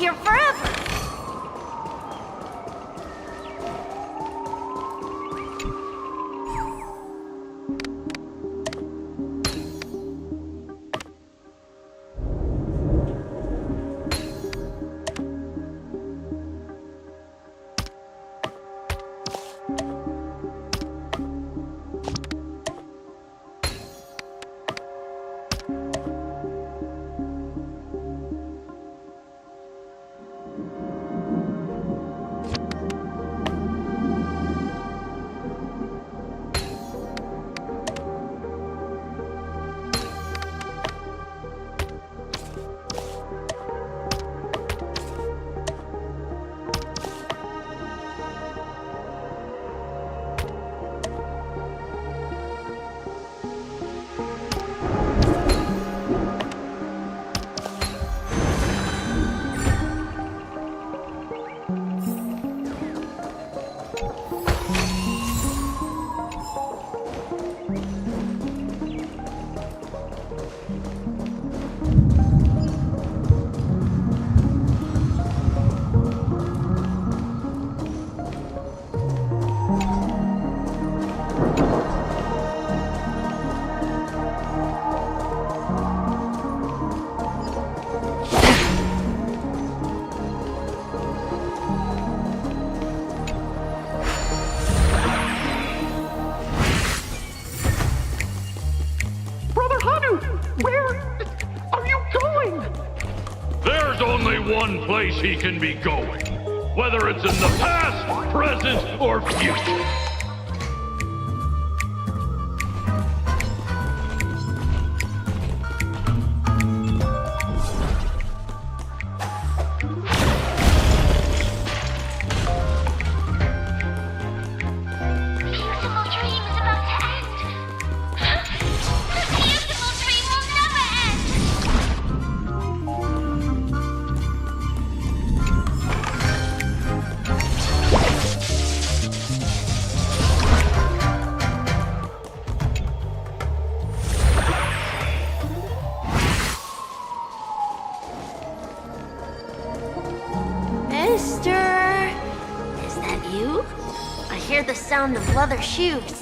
here forever. There's only one place he can be going, whether it's in the past, present, or future. Mister, is that you? I hear the sound of leather shoes.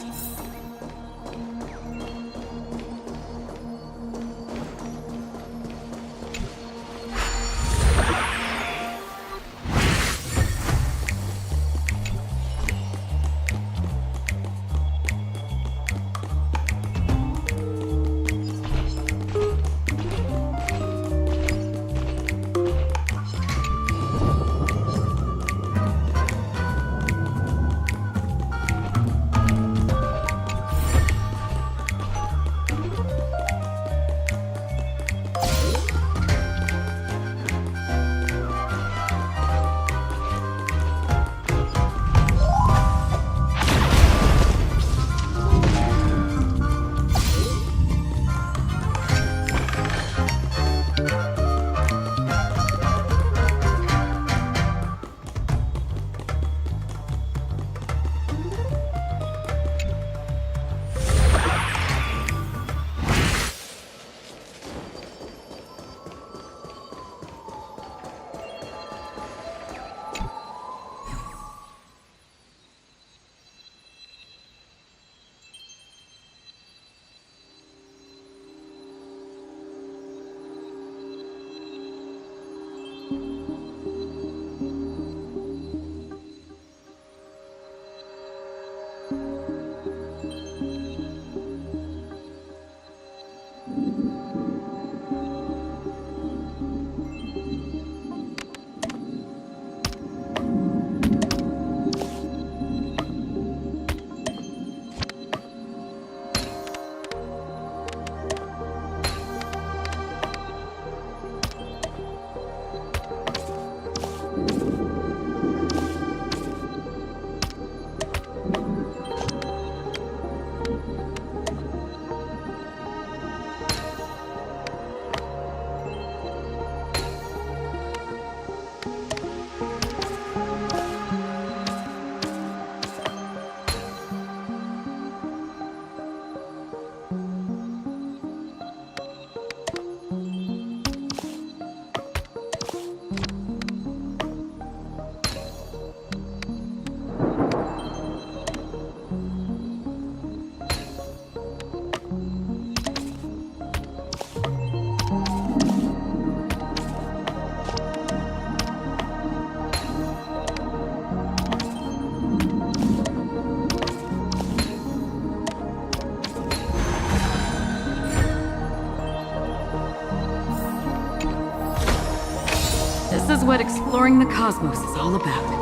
exploring the cosmos is all about.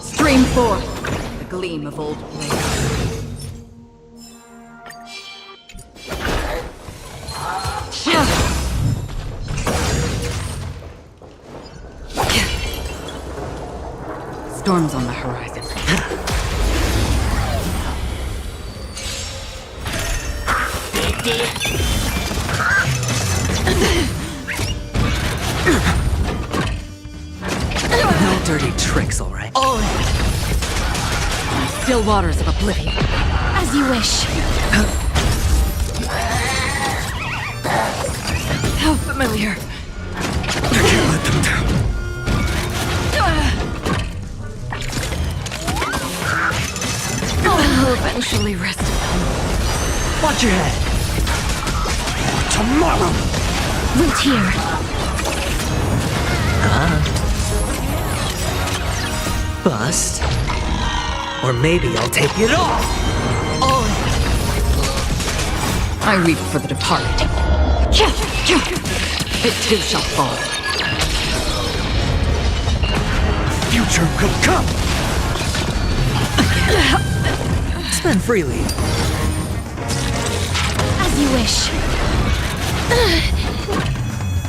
Stream forth the gleam of old blade. Storms on the horizon. No dirty tricks, all right? All in. Still waters of oblivion. As you wish. How familiar. I can't let them down. I'll eventually rest. Watch your head. Tomorrow! Root here. Bust. Or maybe I'll take it all. All in. I weep for the departed. It too shall fall. Future could come! Spend freely. As you wish.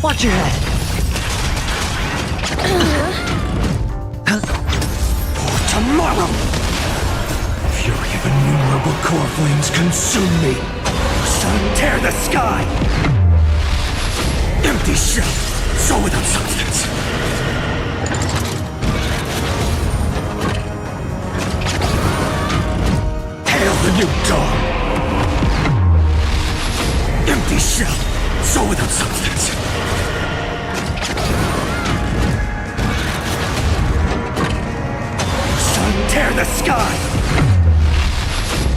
Watch your head. Tomorrow! Fury of a new unstoppable core flames consume me. Sun, tear the sky! Empty shell, soul without substance. Hail the new dawn! Empty shell, soul without substance. Sun, tear the sky!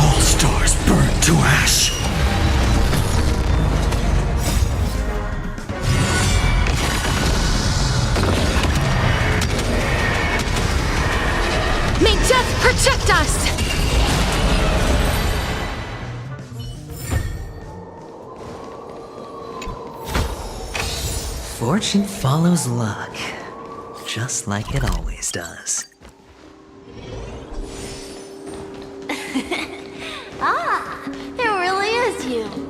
All stars burn to ash. May death protect us! Fortune follows luck, just like it always does. Ah, it really is you.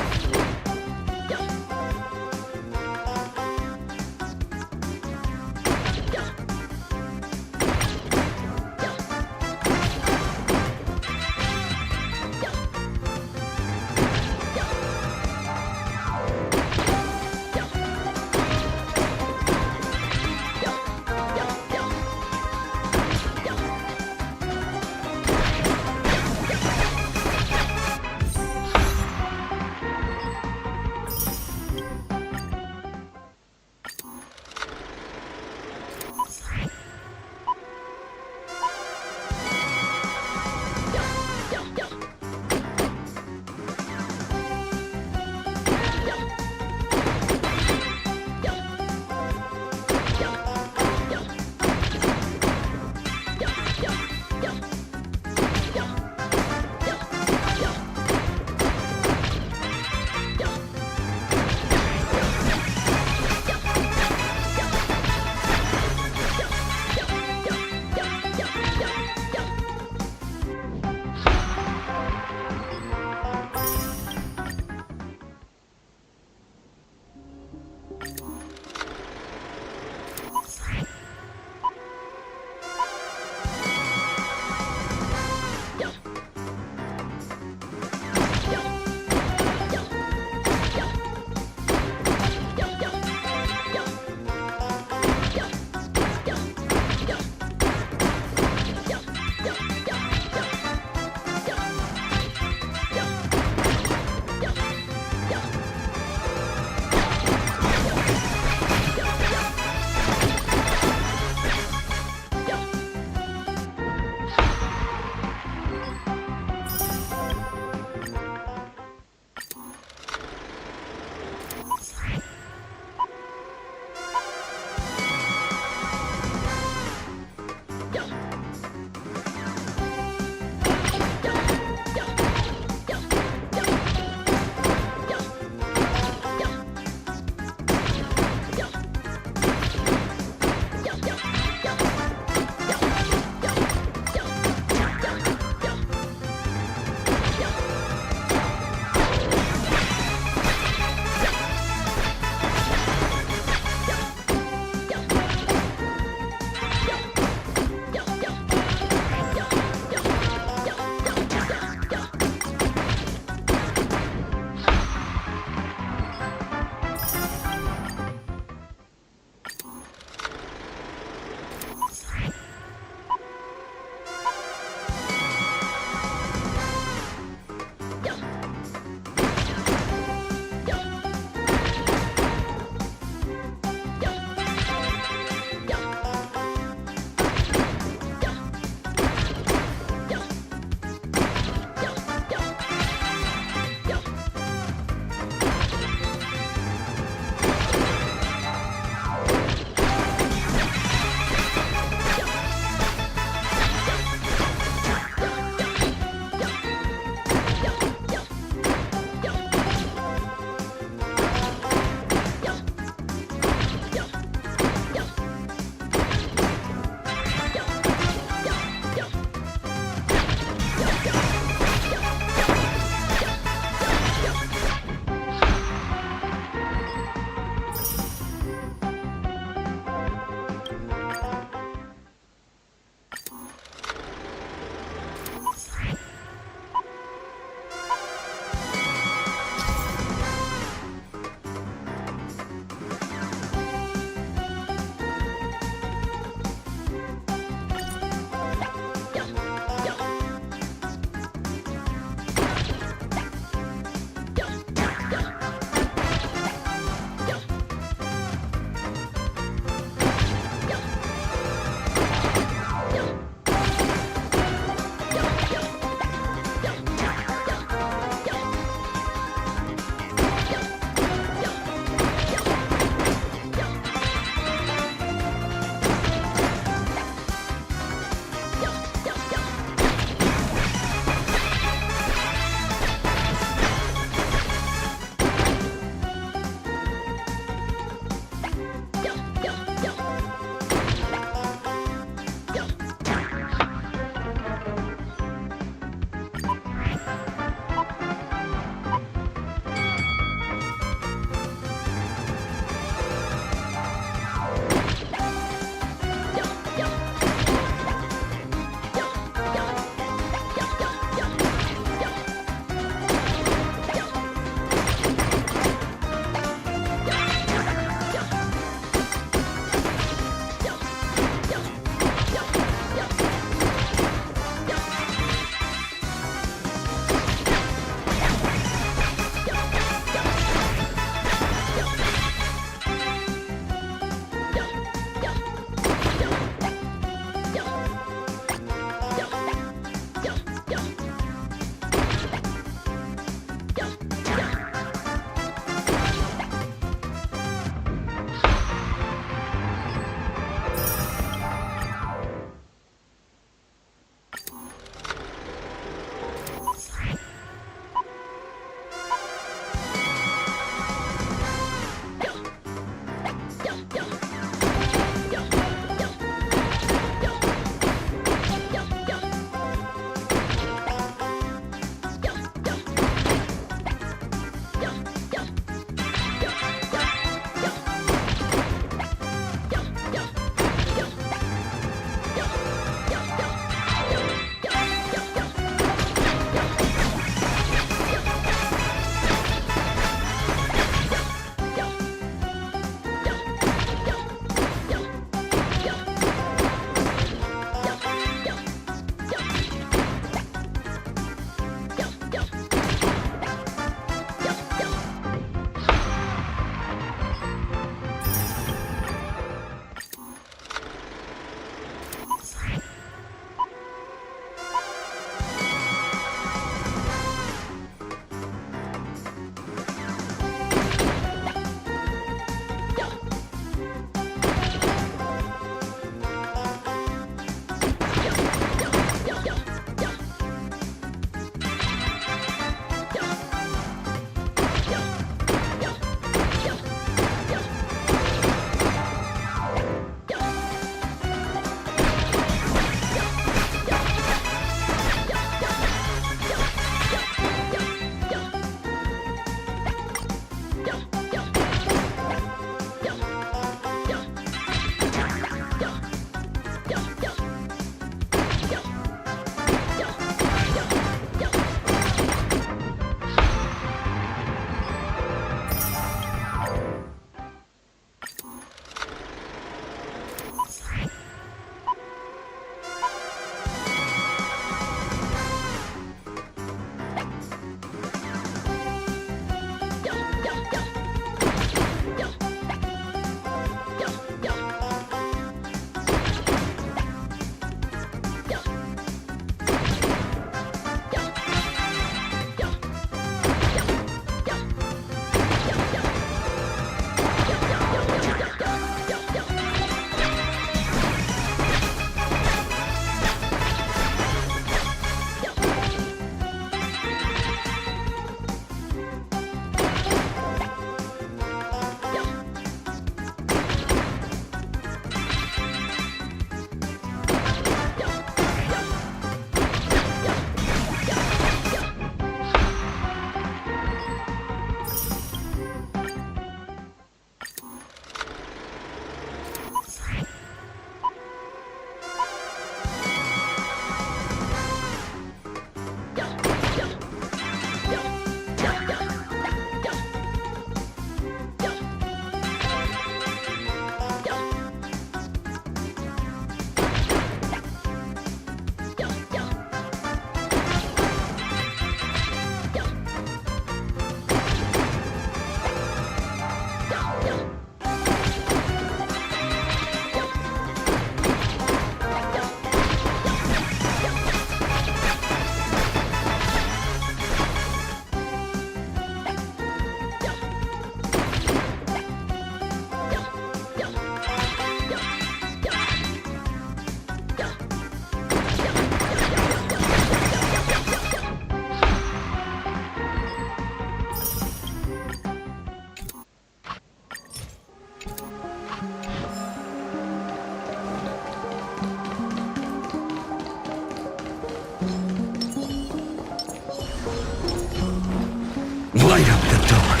Light up the dark.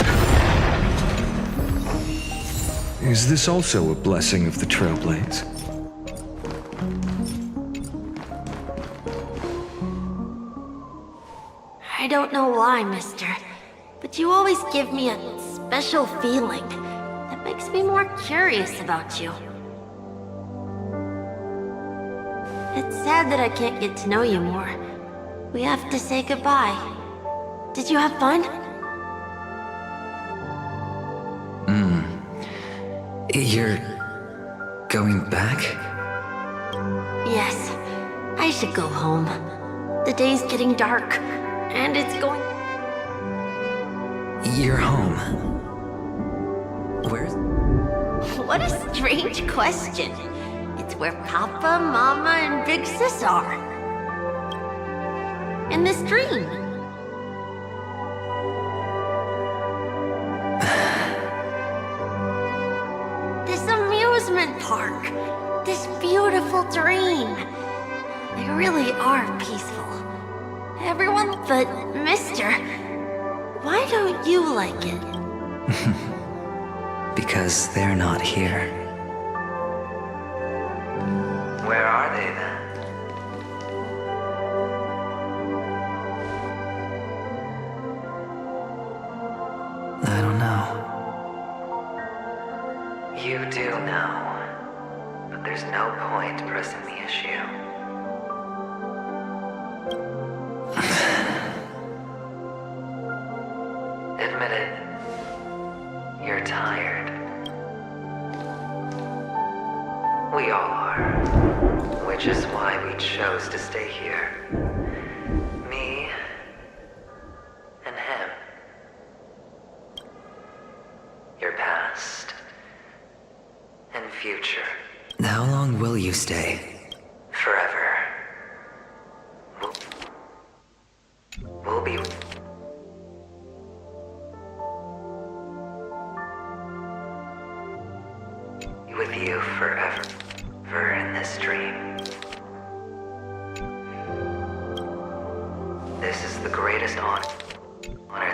Is this also a blessing of the Trailblaze? I don't know why, mister, but you always give me a special feeling that makes me more curious about you. It's sad that I can't get to know you more. We have to say goodbye. Did you have fun? You're going back? Yes. I should go home. The day's getting dark, and it's going... You're home. Where's... What a strange question. It's where Papa, Mama, and Big Sis are. In this dream. This amusement park. This beautiful dream. They really are peaceful. Everyone but Mister. Why don't you like it? Because they're not here. Where are they then? I don't know. You do know. But there's no point pressing the issue. Admit it. You're tired. We all are. Which is why we chose to stay here. Me and him. Your past and future. How long will you stay? Forever. We'll be... with you forever in this dream. This is the greatest honor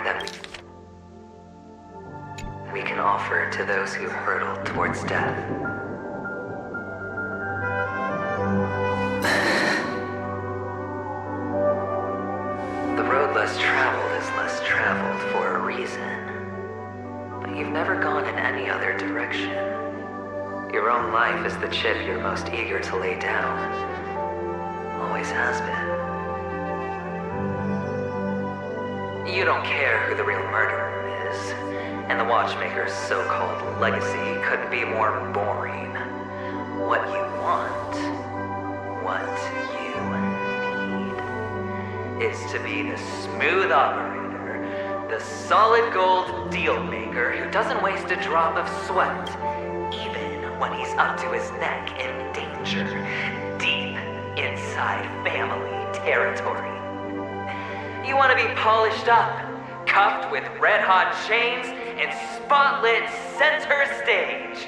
that we can offer to those who hurtle towards death. The road less traveled is less traveled for a reason. But you've never gone in any other direction. Your own life is the chip you're most eager to lay down. Always has been. You don't care who the real murderer is, and the Watchmaker's so-called legacy couldn't be more boring. What you want, what you need, is to be the smooth operator, the solid gold deal maker who doesn't waste a drop of sweat, even when he's up to his neck in danger, deep inside family territory. You want to be polished up, cuffed with red-hot chains, and spotlit center stage.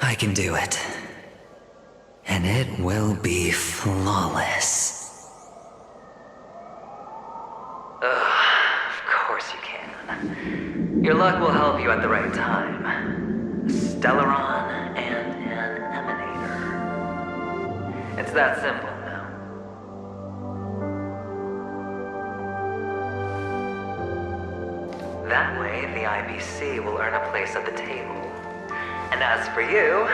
I can do it. And it will be flawless. Of course you can. Your luck will help you at the right time. A Stellaron and an Emanator. It's that simple now. That way, the IBC will earn a place at the table. And as for you,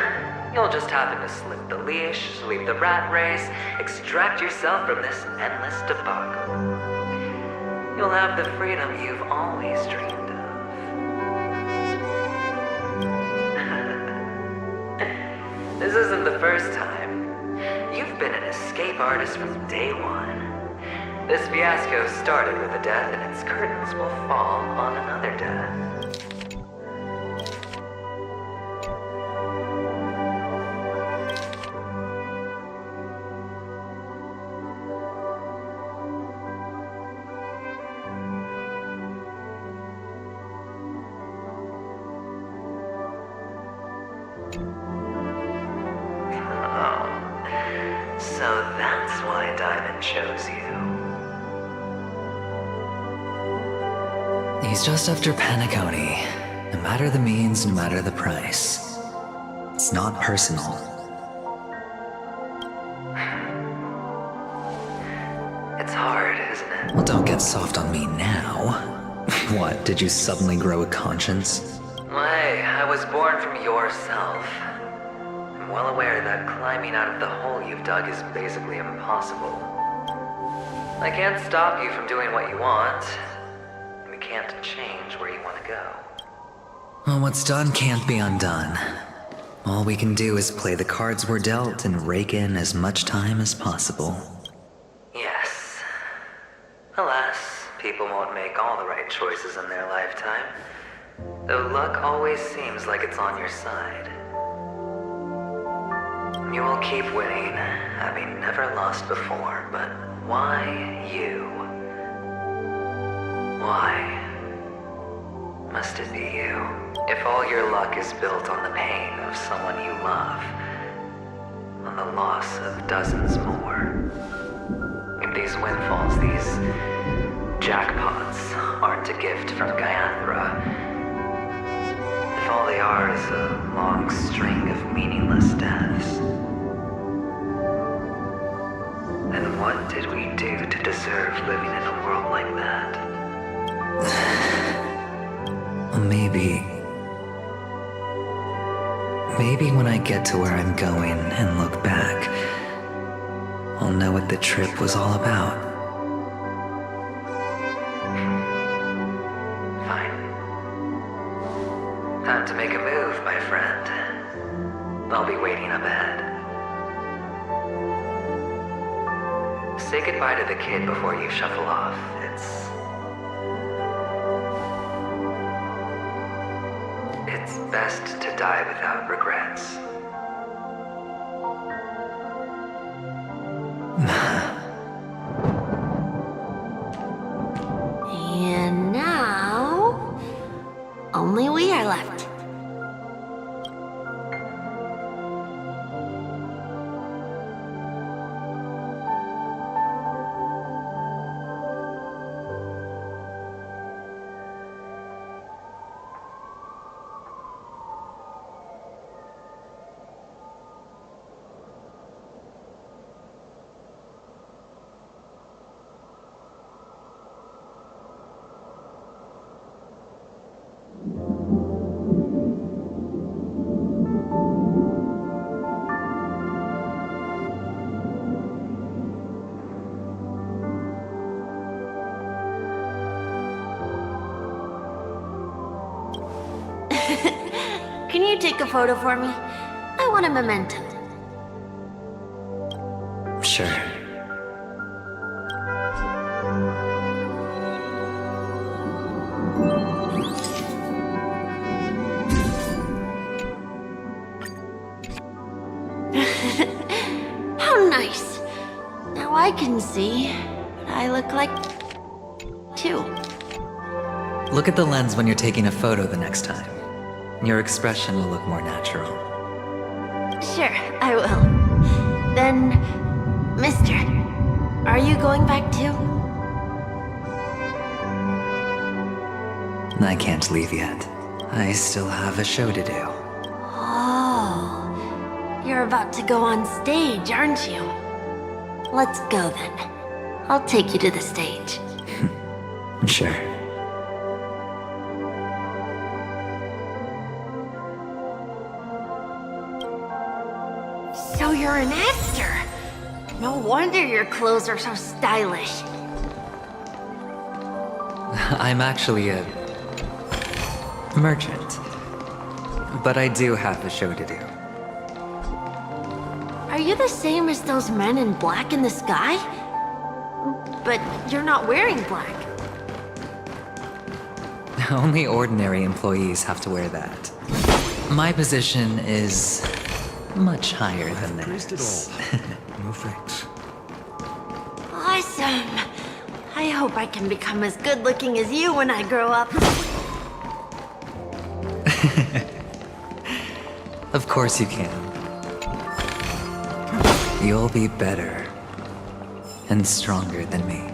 you'll just happen to slip the leash, sweep the rat race, extract yourself from this endless debacle. You'll have the freedom you've always dreamed of. This isn't the first time. You've been an escape artist from day one. This fiasco started with a death, and its curtains will fall on another death. So that's why Diamond chose you. He's just after Penacony. No matter the means, no matter the price. It's not personal. It's hard, isn't it? Well, don't get soft on me now. What, did you suddenly grow a conscience? Hey, I was born from yourself. I'm well aware that climbing out of the hole you've dug is basically impossible. I can't stop you from doing what you want. We can't change where you want to go. Well, what's done can't be undone. All we can do is play the cards we're dealt and rake in as much time as possible. Yes. Alas, people won't make all the right choices in their lifetime. Though luck always seems like it's on your side. You will keep winning, having never lost before, but why you? Why must it be you? If all your luck is built on the pain of someone you love, on the loss of dozens more, if these windfalls, these jackpots, aren't a gift from Gaiathra, if all they are is a long string of meaningless deaths, then what did we do to deserve living in a world like that? Maybe when I get to where I'm going and look back, I'll know what the trip was all about. Fine. Time to make a move, my friend. I'll be waiting up ahead. Say goodbye to the kid before you shuffle off. It's best to die without regrets. And now, only we are left. Can you take a photo for me? I want a memento. Sure. How nice. Now I can see what I look like too. Look at the lens when you're taking a photo the next time. Your expression will look more natural. Sure, I will. Then, Mister, are you going back too? I can't leave yet. I still have a show to do. Oh, you're about to go on stage, aren't you? Let's go then. I'll take you to the stage. Sure. So you're an actor. No wonder your clothes are so stylish. I'm actually a merchant. But I do have a show to do. Are you the same as those men in black in the sky? But you're not wearing black. Only ordinary employees have to wear that. My position is much higher than theirs. No thanks. Awesome. I hope I can become as good looking as you when I grow up. Of course you can. You'll be better and stronger than me.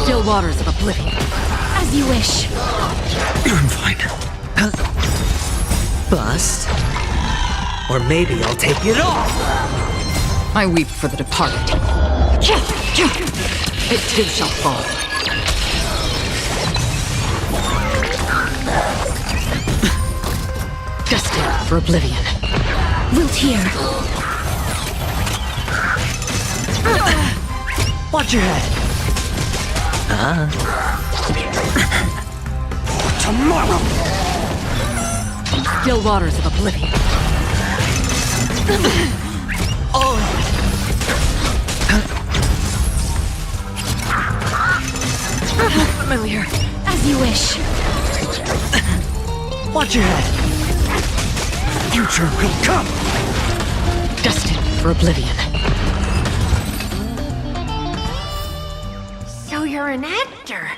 Still waters of oblivion. As you wish. I'm fine. Bust? Or maybe I'll take it off! I weep for the departed. It too shall fall. Destined for oblivion. Wilt hear. Watch your head! Tomorrow! Still waters of oblivion. Familiar. As you wish. Watch your head! Future will come! Destined for oblivion. So you're an actor.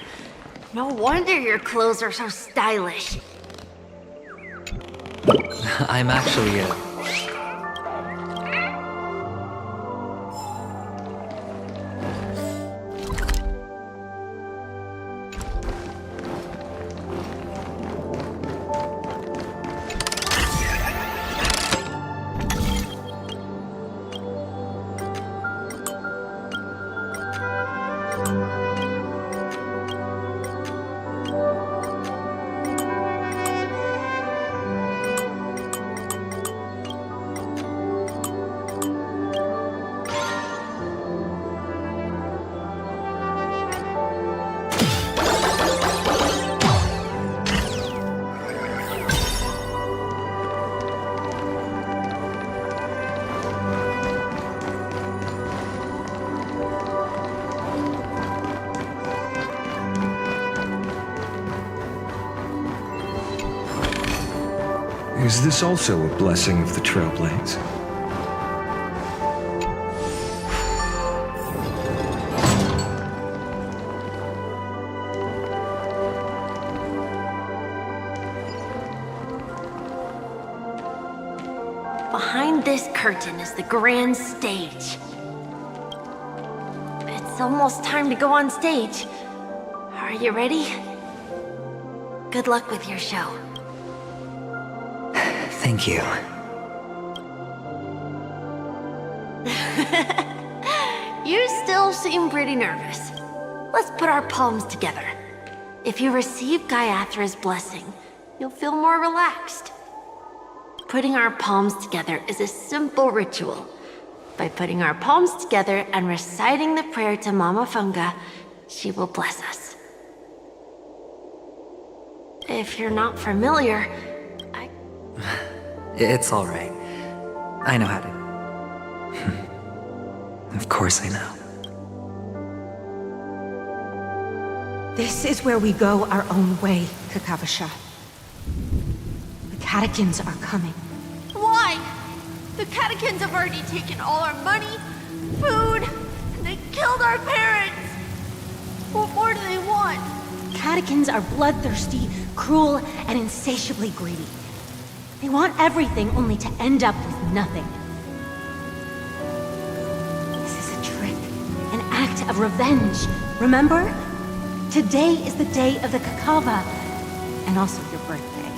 No wonder your clothes are so stylish. I'm actually a... Is this also a blessing of the Trailblades? Behind this curtain is the grand stage. It's almost time to go on stage. Are you ready? Good luck with your show. Thank you. You still seem pretty nervous. Let's put our palms together. If you receive Gaiathra's blessing, you'll feel more relaxed. Putting our palms together is a simple ritual. By putting our palms together and reciting the prayer to Mama Funga, she will bless us. If you're not familiar, It's all right. I know how to... Of course I know. This is where we go our own way, Kakavasha. The catechins are coming. Why? The catechins have already taken all our money, food, and they killed our parents. catechins are bloodthirsty, cruel, and insatiably greedy. They want everything only to end up with nothing. This is a trick, an act of revenge. Remember? Today is the day of the Kakava, and also your birthday.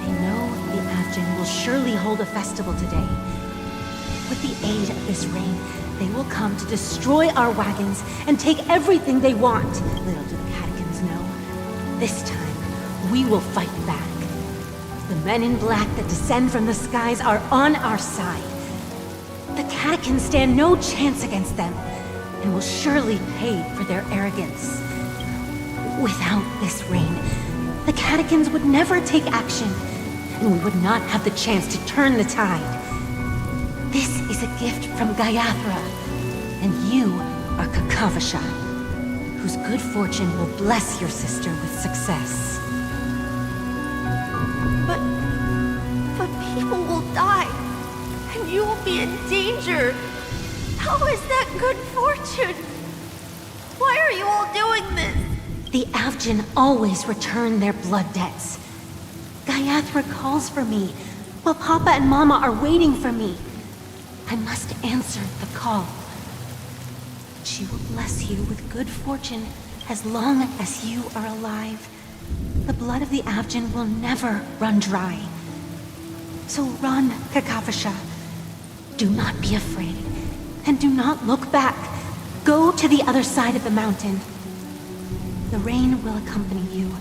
They know the Avgin will surely hold a festival today. With the aid of this rain, they will come to destroy our wagons and take everything they want. Little do the catechins know. This time, we will fight back. The men in black that descend from the skies are on our side. The catechins stand no chance against them, and will surely pay for their arrogance. Without this rain, the catechins would never take action, and we would not have the chance to turn the tide. This is a gift from Gaiathra, and you are Kakavasha, whose good fortune will bless your sister with success. But people will die, and you will be in danger. How is that good fortune? Why are you all doing this? The Avgin always return their blood debts. Gaiathra calls for me, while Papa and Mama are waiting for me. I must answer the call. She will bless you with good fortune as long as you are alive. The blood of the Avgin will never run dry. So run, Kakavasha. Do not be afraid, and do not look back. Go to the other side of the mountain. The rain will accompany you,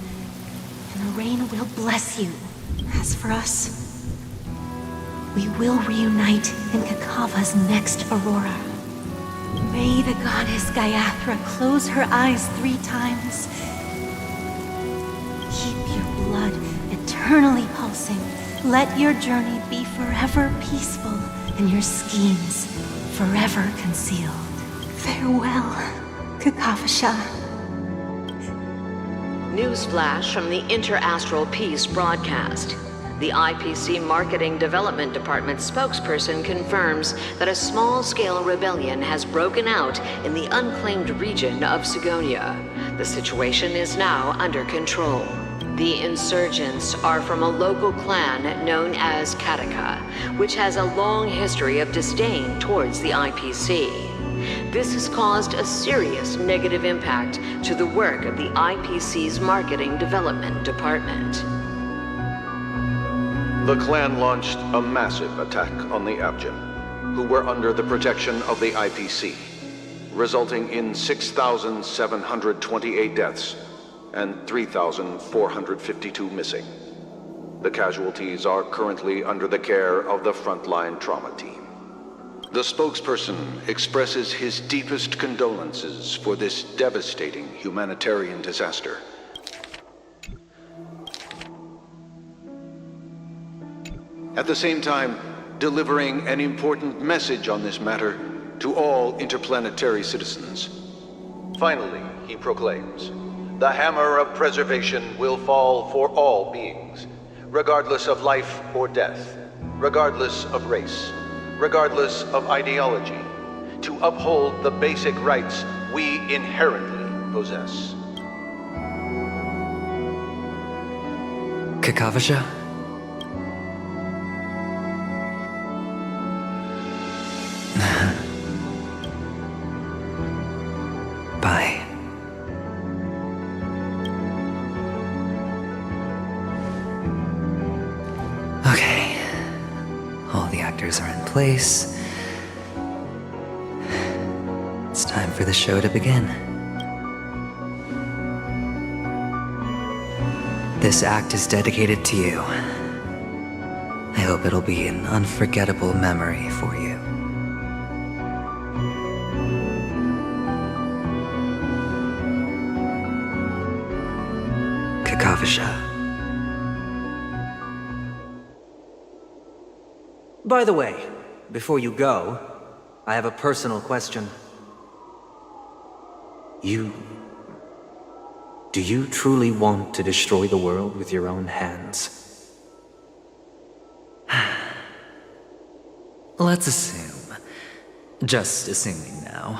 and the rain will bless you. As for us, we will reunite in Kakava's next aurora. May the goddess Gaiathra close her eyes 3 times. Keep your blood eternally pulsing. Let your journey be forever peaceful, and your schemes forever concealed. Farewell, Kakavasha. Newsflash from the Inter-Astral Peace broadcast. The IPC Marketing Development Department spokesperson confirms that a small-scale rebellion has broken out in the unclaimed region of Sigonia. The situation is now under control. The insurgents are from a local clan known as Kataka, which has a long history of disdain towards the IPC. This has caused a serious negative impact to the work of the IPC's Marketing Development Department. The clan launched a massive attack on the Avgin, who were under the protection of the IPC, resulting in 6,728 deaths and 3,452 missing. The casualties are currently under the care of the frontline trauma team. The spokesperson expresses his deepest condolences for this devastating humanitarian disaster. At the same time, delivering an important message on this matter to all interplanetary citizens. Finally, he proclaims, the hammer of preservation will fall for all beings, regardless of life or death, regardless of race, regardless of ideology, to uphold the basic rights we inherently possess. Kakavasha? Bye. Okay. All the actors are in place. It's time for the show to begin. This act is dedicated to you. I hope it'll be an unforgettable memory for you. Kakavasha. By the way, before you go, I have a personal question. Do you truly want to destroy the world with your own hands? Let's assume, just assuming now,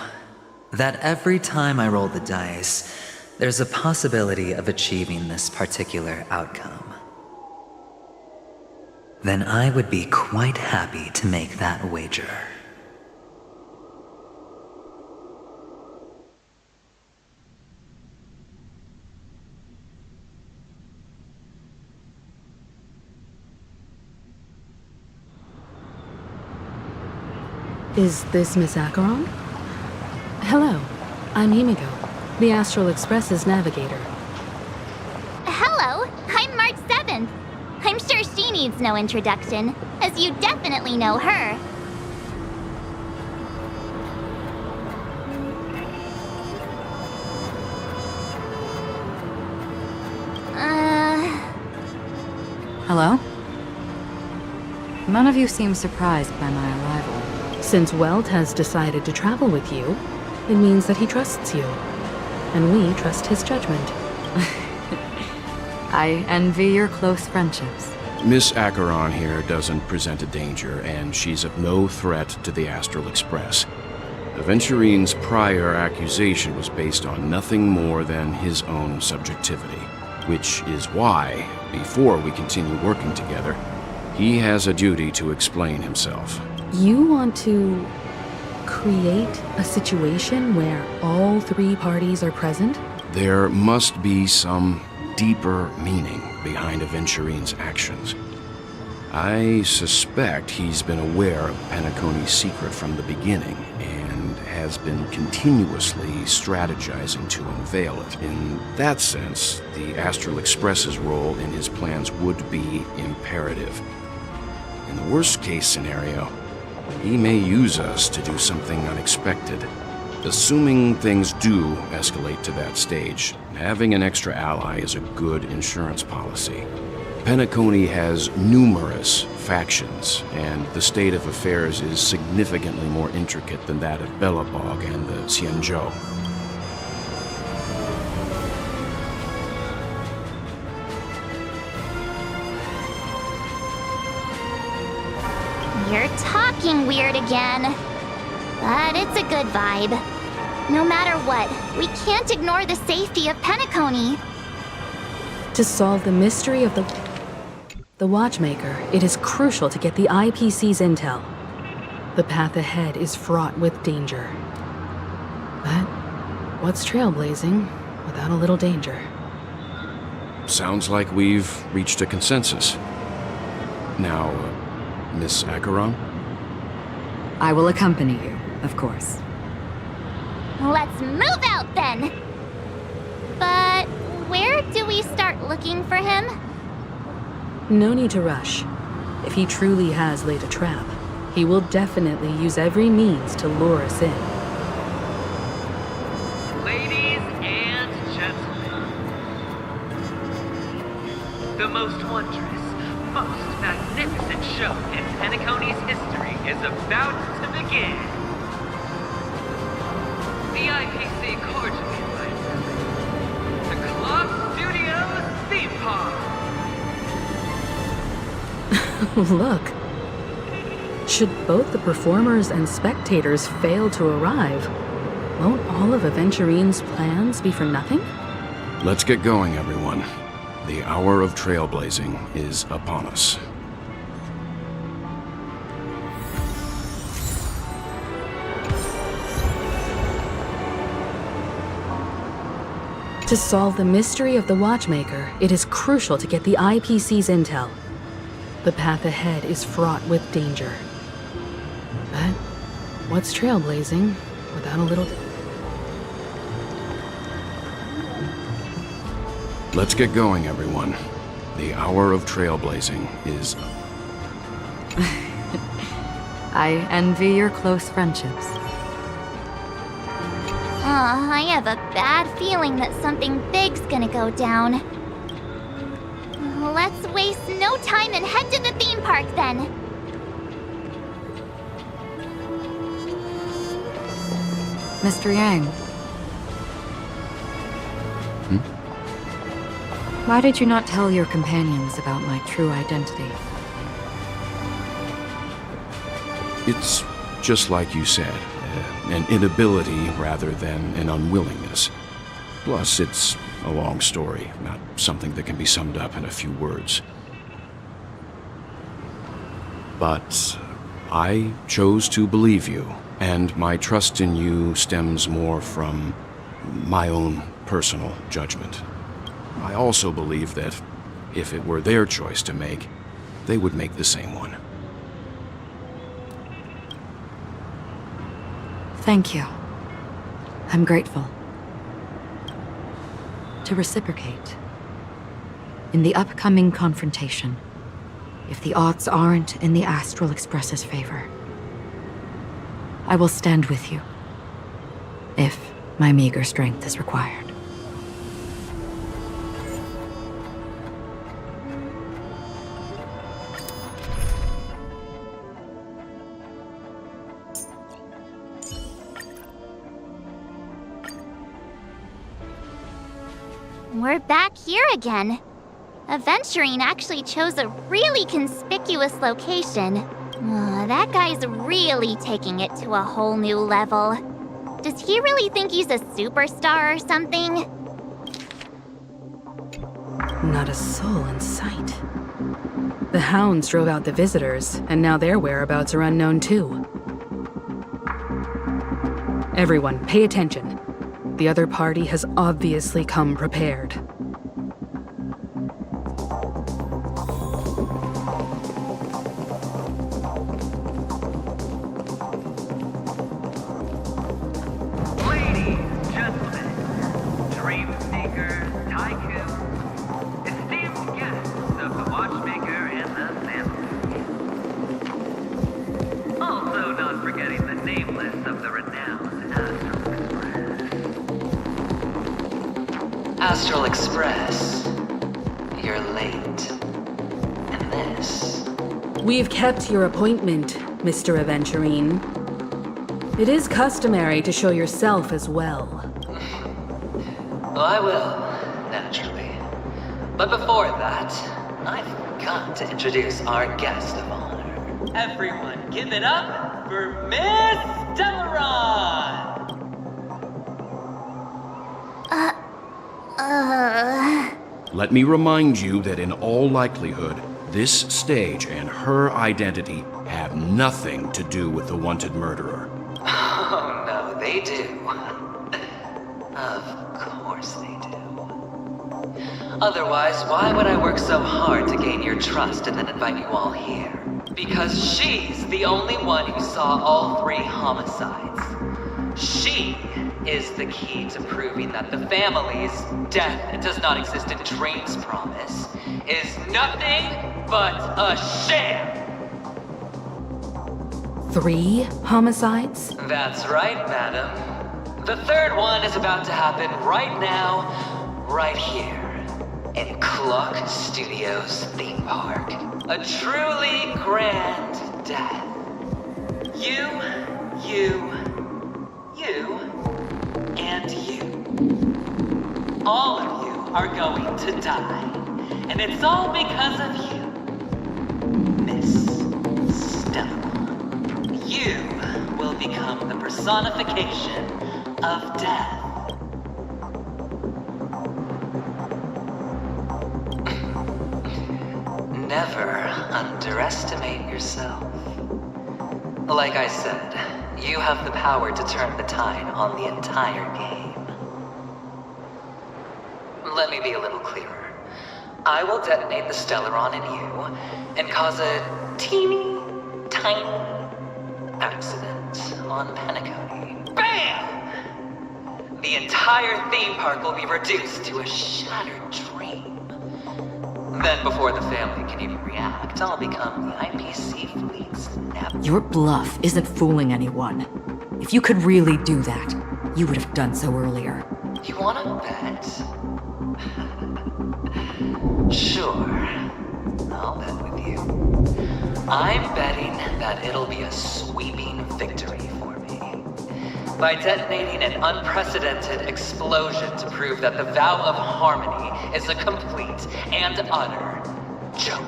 that every time I roll the dice, There's a possibility of achieving this particular outcome. Then I would be quite happy to make that wager. Is this Miss Acheron? Hello, I'm Himiko, the Astral Express's navigator. Hello, I'm March 7th. I'm sure she needs no introduction, as you definitely know her. Hello? None of you seem surprised by my arrival. Since Welt has decided to travel with you, it means that he trusts you. And we trust his judgment. I envy your close friendships. Miss Acheron here doesn't present a danger, and she's of no threat to the Astral Express. Aventurine's prior accusation was based on nothing more than his own subjectivity, which is why, before we continue working together, he has a duty to explain himself. You want to create a situation where all three parties are present? There must be some deeper meaning behind Aventurine's actions. I suspect he's been aware of Penacony's secret from the beginning and has been continuously strategizing to unveil it. In that sense, the Astral Express's role in his plans would be imperative. In the worst-case scenario, he may use us to do something unexpected. Assuming things do escalate to that stage, having an extra ally is a good insurance policy. Penacony has numerous factions, and the state of affairs is significantly more intricate than that of Belobog and the Xianzhou. You're talking weird again. But it's a good vibe. No matter what, we can't ignore the safety of Penacony. To solve the mystery of the Watchmaker, it is crucial to get the IPC's intel. The path ahead is fraught with danger. But what's trailblazing without a little danger? Sounds like we've reached a consensus. Now, Miss Acheron? I will accompany you, of course. Let's move out then! But where do we start looking for him? No need to rush. If he truly has laid a trap, he will definitely use every means to lure us in. Ladies and gentlemen, the most wondrous, most magnificent show in Penacony's history is about to begin. The IPC cordially invites everyone to Clock Studios Theme Park. Look. Should both the performers and spectators fail to arrive, won't all of Aventurine's plans be for nothing? Let's get going, everyone. The hour of trailblazing is upon us. To solve the mystery of the Watchmaker, it is crucial to get the IPC's intel. The path ahead is fraught with danger. But what's trailblazing without a little... Let's get going, everyone. The hour of trailblazing is... I envy your close friendships. I have a bad feeling that something big's gonna go down. Let's waste no time and head to the theme park then. Mr. Yang. Why did you not tell your companions about my true identity? It's just like you said, an inability rather than an unwillingness. Plus, it's a long story, not something that can be summed up in a few words. But I chose to believe you, and my trust in you stems more from my own personal judgment. I also believe that if it were their choice to make, they would make the same one. Thank you. I'm grateful. To reciprocate, in the upcoming confrontation, if the odds aren't in the Astral Express's favor, I will stand with you, if my meager strength is required. We're back here again. Aventurine actually chose a really conspicuous location. That guy's really taking it to a whole new level. Does he really think he's a superstar or something? Not a soul in sight. The hounds drove out the visitors, and now their whereabouts are unknown too. Everyone, pay attention. The other party has obviously come prepared. Ladies, gentlemen, dream seekers, tycoons, esteemed guests of the Watchmaker and the family. Also not forgetting the nameless of the renowned Astral Express. You're late. And this? We've kept your appointment, Mr. Aventurine. It is customary to show yourself as well. Well, I will, naturally. But before that, I've got to introduce our guest of honor. Everyone, give it up for Miss Delaron! Let me remind you that in all likelihood, this stage and her identity have nothing to do with the wanted murderer. Oh, no, they do. Of course they do. Otherwise, why would I work so hard to gain your trust and then invite you all here? Because she's the only one who saw all 3 homicides. She is the key to proving that the family's death does not exist in Dream's promise is nothing but a sham! 3 homicides? That's right, madam. The 3rd one is about to happen right now, right here, in Clock Studios theme park. A truly grand death. You, and you. All of you are going to die. And it's all because of you, Miss Stella. You will become the personification of death. Never underestimate yourself. Like I said, you have the power to turn the tide on the entire game. Let me be a little clearer. I will detonate the Stellaron in you and cause a teeny, tiny accident on Penacony. BAM! The entire theme park will be reduced to a shattered dream. Then before the family can even react, I'll become the IPC fleet's nap. Your bluff isn't fooling anyone. If you could really do that, you would have done so earlier. You wanna bet? Sure. I'll bet with you. I'm betting that it'll be a sweeping victory for me. By detonating an unprecedented explosion to prove that the vow of harmony is a complete and utter joke.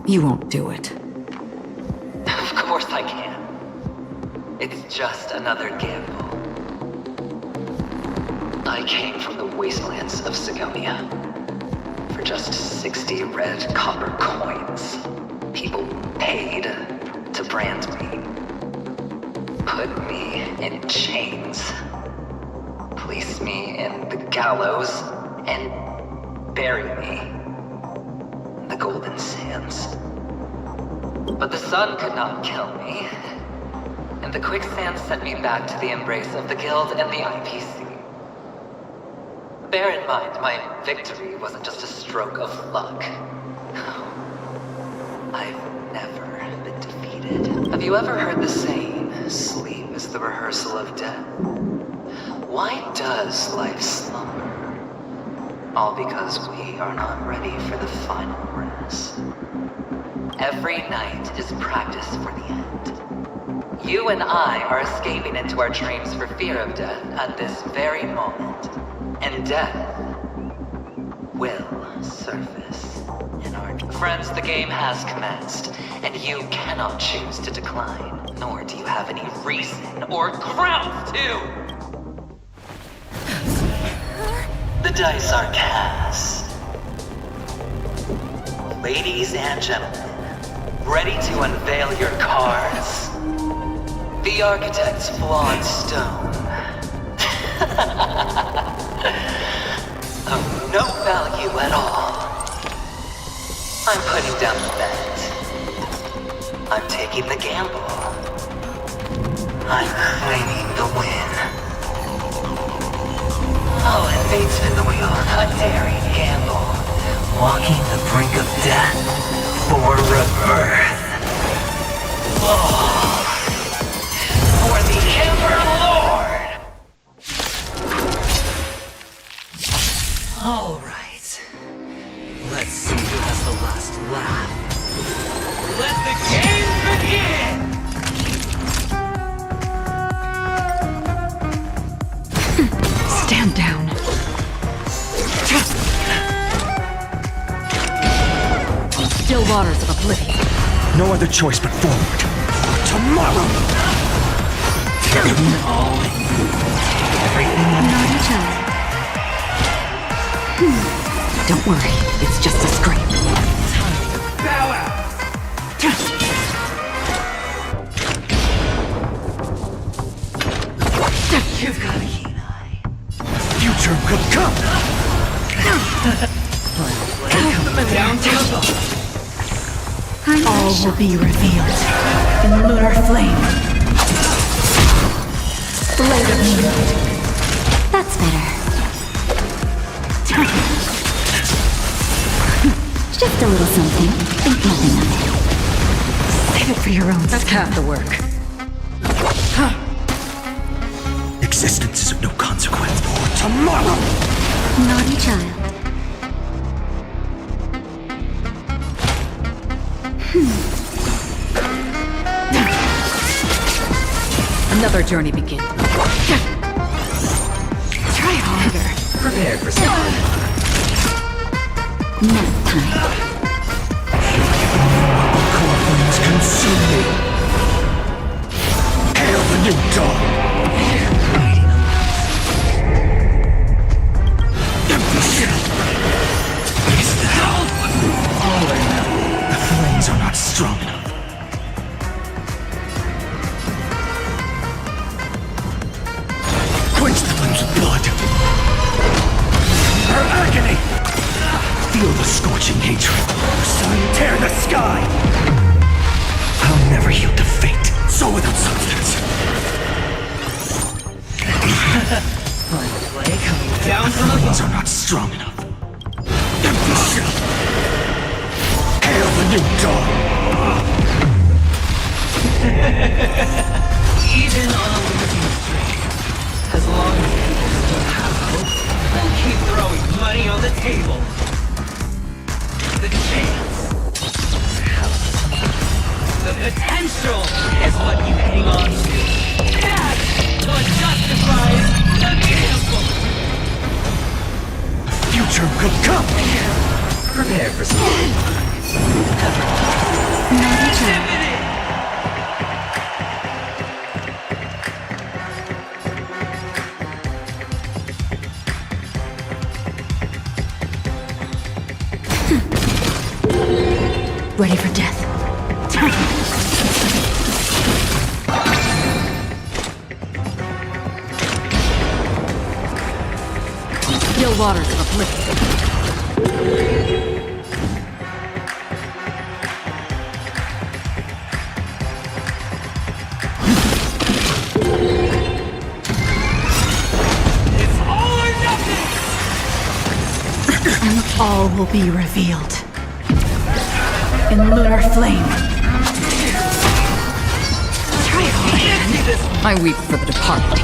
You won't do it. Of course I can. It's just another gamble. I came from the wastelands of Sigonia. For just 60 red copper coins, people paid to brand me. Put me in chains. Place me in the gallows and bury me in the golden sands. But the sun could not kill me, and the quicksand sent me back to the embrace of the Guild and the IPC. Bear in mind, my victory wasn't just a stroke of luck. I've never been defeated. Have you ever heard the saying, sleep is the rehearsal of death? Why does life slumber? All because we are not ready for the final rest. Every night is practice for the end. You and I are escaping into our dreams for fear of death at this very moment. And death will surface in our... Friends, the game has commenced, and you cannot choose to decline, nor do you have any reason or grounds to! The dice are cast. Ladies and gentlemen, ready to unveil your cards? The Architect's flawed stone. Of no value at all. I'm putting down the bet. I'm taking the gamble. I'm claiming the win. I'll invade spin the wheel, a daring gamble. Walking the brink of death for rebirth. Oh. For the Ember Lord! All right. Let's see who has the last laugh. Let the game begin! Stand down. Still waters of oblivion. No other choice but forward. Tomorrow! All everything naughty child. Don't worry, it's just a scrape. Bow out! You've got a keen eye. Future could come! Down to the bottom. All will be revealed in lunar flame. Blade of moonlight. That's better. Just a little something. Think nothing of it. Save it for your own. That's half the work. Existence is of no consequence. Tomorrow! Naughty child. Another journey begins. Try harder. Prepare for something. Nap time. Core flames consume me. Hail the new dawn! Empty shell! Is the hell? All or nothing. The flames are not strong enough. Quench the flames with blood. Her agony! Feel the scorching hatred. Sun tear the sky! I'll never yield to fate. So without substance. Fun play coming down from The flames above. are not strong enough. Empty shell! Hail the new dawn! Even on a losing streak, as long as people still have hope, we'll keep throwing money on the table. The chance, the potential is what you hang on to. That's what justifies the gamble. Future could come! Prepare for something. Naughty child. Ready for death. Still waters of uplifted. And all will be revealed. In lunar flame. I weep for the departed.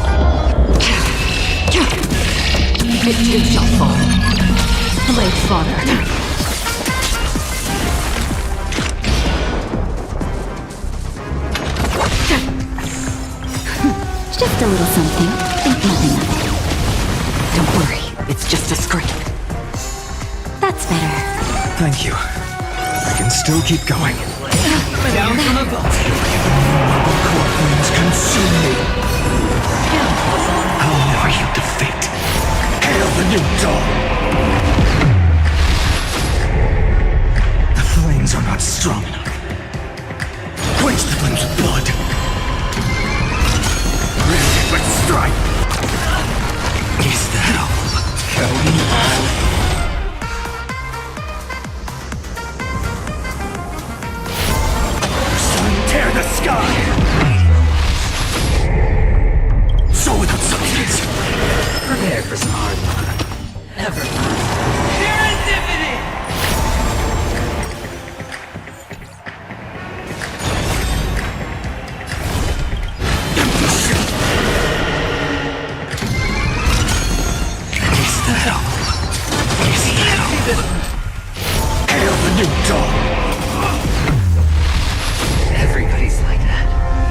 It too shall fall. Late father. Just a little something. Think nothing of it. Don't worry, it's just a scream. That's better. Thank you. I can still keep going. Down from above. Core flames consume me. I'll never yield to fate. Hail the new dawn! The flames are not strong enough. Quench the flames with blood. Rend it with strife. Is that all? Going on? Tear the sky! So without substance. Prepare for some hard luck. Never mind. Serendipity! Is that all? Is that all? Hail the new dawn! Everybody's like that.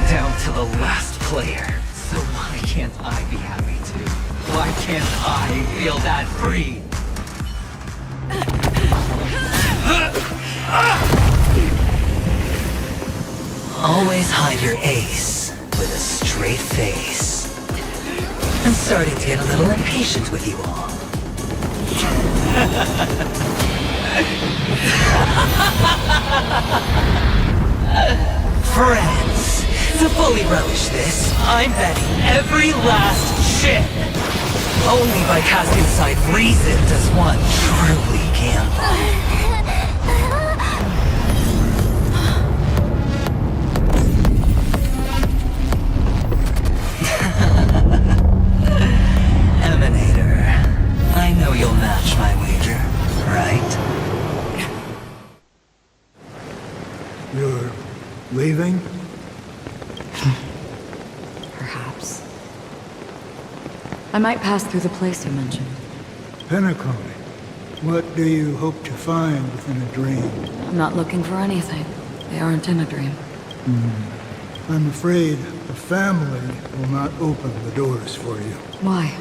Down to the last player. So why can't I be happy too? Why can't I feel that free? Always hide your ace with a straight face. I'm starting to get a little impatient with you all. Friends, to fully relish this, I'm betting every last chip. Only by casting aside reason does one truly gamble. Emanator, I know you'll match my wager, right? You're leaving? Perhaps. I might pass through the place you mentioned. Penacony. What do you hope to find within a dream? I'm not looking for anything. They aren't in a dream. I'm afraid the family will not open the doors for you. Why?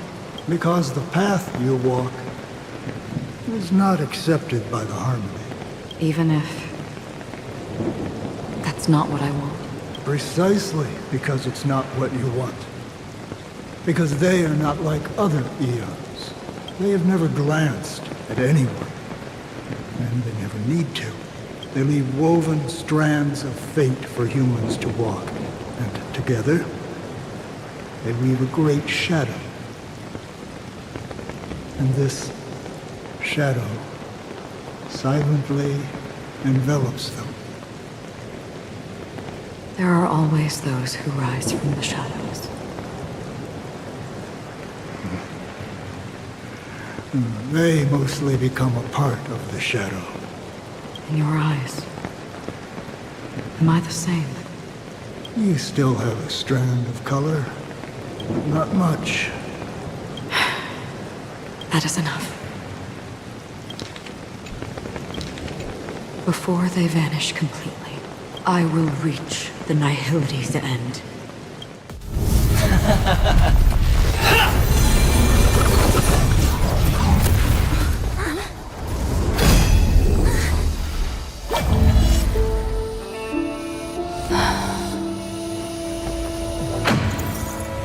Because the path you walk is not accepted by the Harmony. Even if... that's not what I want. Precisely because it's not what you want. Because they are not like other eons. They have never glanced at anyone. And they never need to. They leave woven strands of fate for humans to walk. And together, they weave a great shadow. And this shadow silently envelops them. There are always those who rise from the shadows. They mostly become a part of the shadow. In your eyes, am I the same? You still have a strand of color. Not much. That is enough. Before they vanish completely, I will reach the nihility's end.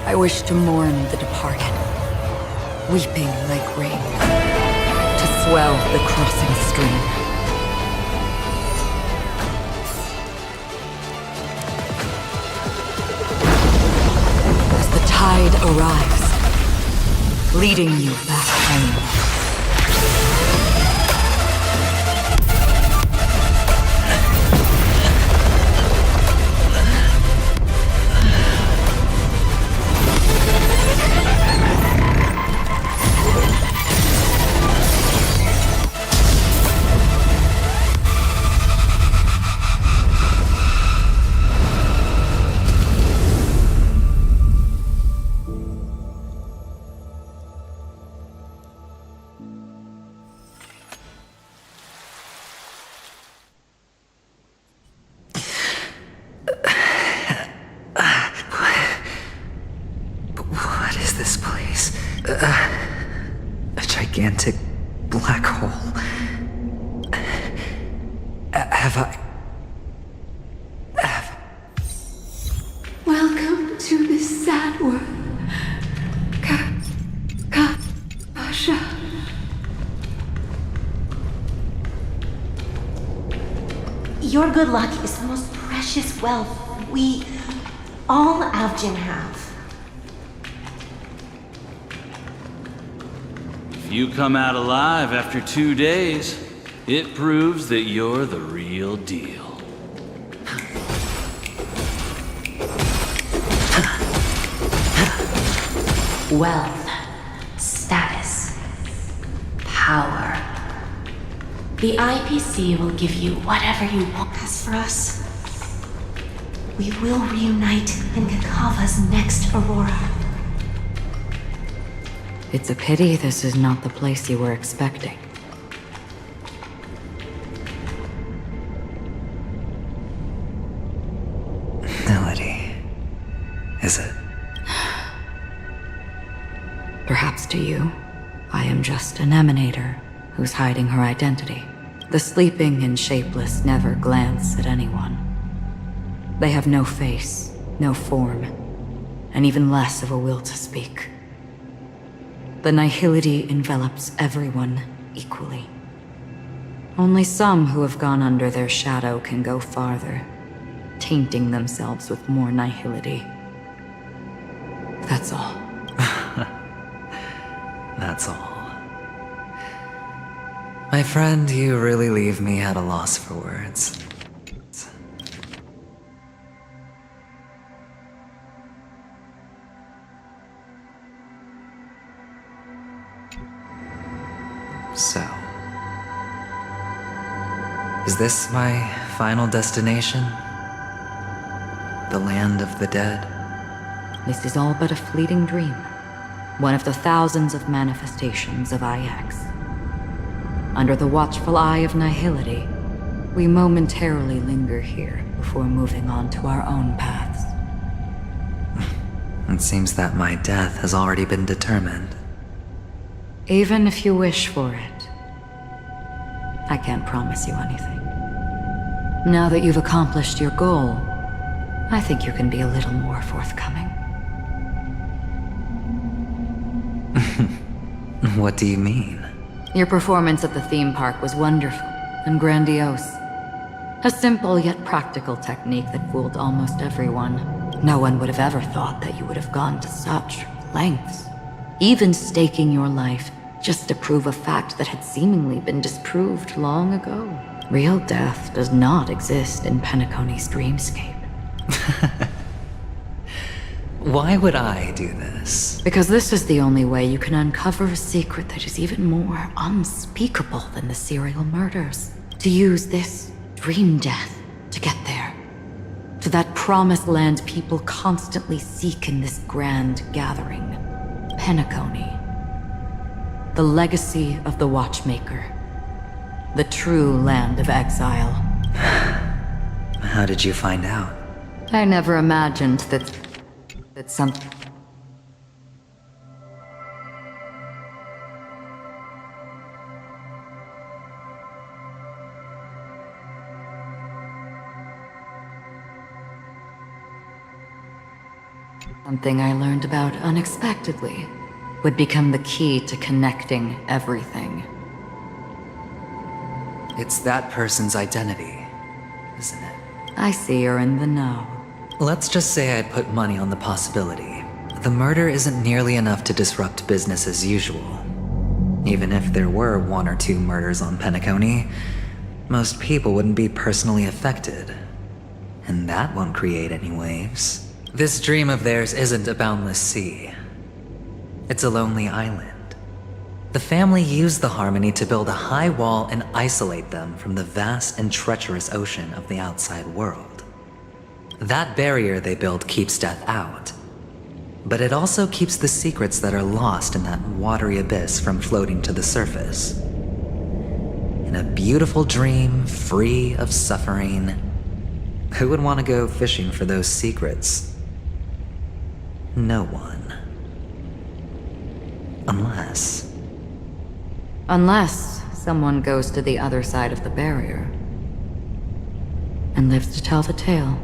I wish to mourn the departed, weeping like rain, to swell the crossing stream. arrives, leading you back home. What is this place? A gigantic black hole. Welcome to this sad world. Pasha. Your good luck is the most precious wealth we, all Avgin, have. If you come out alive after 2 days, it proves that you're the real deal. Wealth, status, power. The IPC will give you whatever you want. As for us, we will reunite in Kakava's next Aurora. It's a pity this is not the place you were expecting. Melody. Is it? Perhaps to you, I am just an emanator who's hiding her identity. The sleeping and shapeless never glance at anyone. They have no face, no form, and even less of a will to speak. The nihility envelops everyone equally. Only some who have gone under their shadow can go farther, tainting themselves with more nihility. That's all. That's all. My friend, you really leave me at a loss for words. So, is this my final destination? The land of the dead? This is all but a fleeting dream. One of the thousands of manifestations of IX. Under the watchful eye of nihility, we momentarily linger here before moving on to our own paths. It seems that my death has already been determined. Even if you wish for it, I can't promise you anything. Now that you've accomplished your goal, I think you can be a little more forthcoming. What do you mean? Your performance at the theme park was wonderful and grandiose. A simple yet practical technique that fooled almost everyone. No one would have ever thought that you would have gone to such lengths. Even staking your life just to prove a fact that had seemingly been disproved long ago. Real death does not exist in Penacony's dreamscape. Why would I do this? Because this is the only way you can uncover a secret that is even more unspeakable than the serial murders. To use this dream death to get there. To that promised land people constantly seek in this grand gathering. Penacony. The legacy of the Watchmaker. The true land of exile. How did you find out? I never imagined that something I learned about unexpectedly would become the key to connecting everything. It's that person's identity, isn't it? I see you're in the know. Let's just say I'd put money on the possibility the murder isn't nearly enough to disrupt business as usual. Even if there were 1 or 2 murders on Penacony, most people wouldn't be personally affected. And that won't create any waves. This dream of theirs isn't a boundless sea. It's a lonely island. The family used the Harmony to build a high wall and isolate them from the vast and treacherous ocean of the outside world. That barrier they built keeps death out, but it also keeps the secrets that are lost in that watery abyss from floating to the surface. In a beautiful dream, free of suffering, who would want to go fishing for those secrets? No one. Unless someone goes to the other side of the barrier and lives to tell the tale.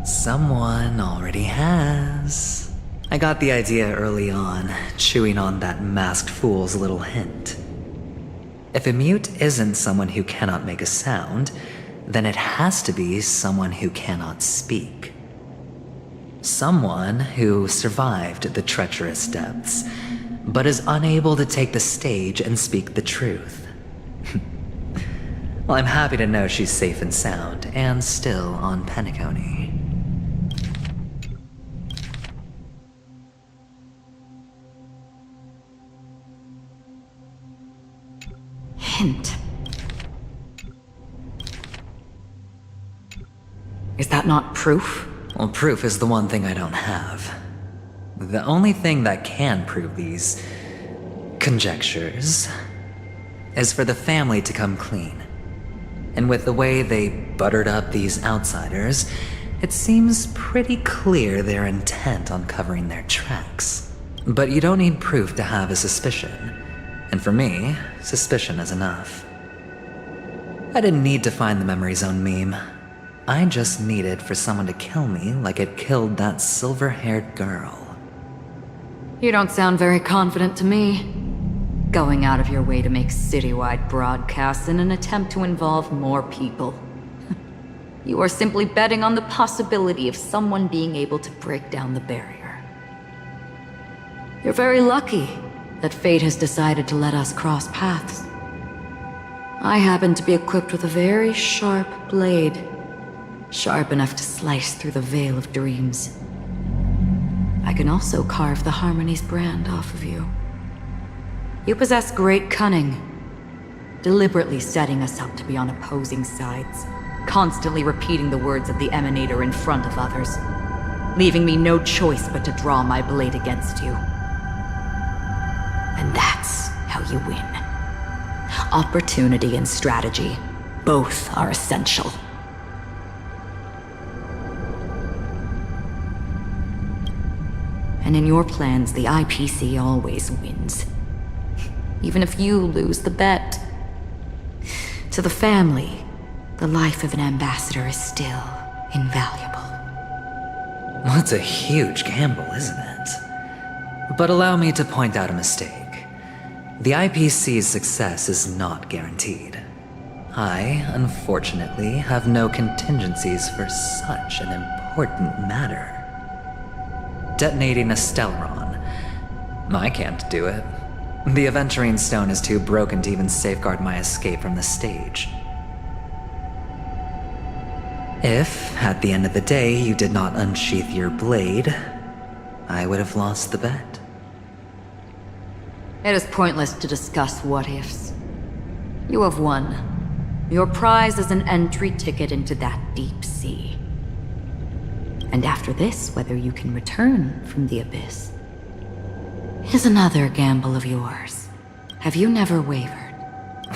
Someone already has. I got the idea early on, chewing on that masked fool's little hint. If a mute isn't someone who cannot make a sound, then it has to be someone who cannot speak. Someone who survived the treacherous depths, but is unable to take the stage and speak the truth. Well, I'm happy to know she's safe and sound, and still on Penacony. Hint. Is that not proof? Well, proof is the one thing I don't have. The only thing that can prove these conjectures is for the family to come clean. And with the way they buttered up these outsiders, it seems pretty clear they're intent on covering their tracks. But you don't need proof to have a suspicion. And for me, suspicion is enough. I didn't need to find the Memory Zone meme. I just needed for someone to kill me like it killed that silver-haired girl. You don't sound very confident to me. Going out of your way to make citywide broadcasts in an attempt to involve more people. You are simply betting on the possibility of someone being able to break down the barrier. You're very lucky that fate has decided to let us cross paths. I happen to be equipped with a very sharp blade, sharp enough to slice through the veil of dreams. I can also carve the Harmony's brand off of you. You possess great cunning, deliberately setting us up to be on opposing sides, constantly repeating the words of the Emanator in front of others, leaving me no choice but to draw my blade against you. And that's how you win. Opportunity and strategy, both are essential. And in your plans, the IPC always wins. Even if you lose the bet. To the family, the life of an ambassador is still invaluable. That's a huge gamble, isn't it? But allow me to point out a mistake. The IPC's success is not guaranteed. I, unfortunately, have no contingencies for such an important matter. Detonating a Stellaron. I can't do it. The Aventurine Stone is too broken to even safeguard my escape from the stage. If, at the end of the day, you did not unsheath your blade, I would have lost the bet. It is pointless to discuss what-ifs. You have won. Your prize is an entry ticket into that deep sea. And after this, whether you can return from the abyss is another gamble of yours. Have you never wavered?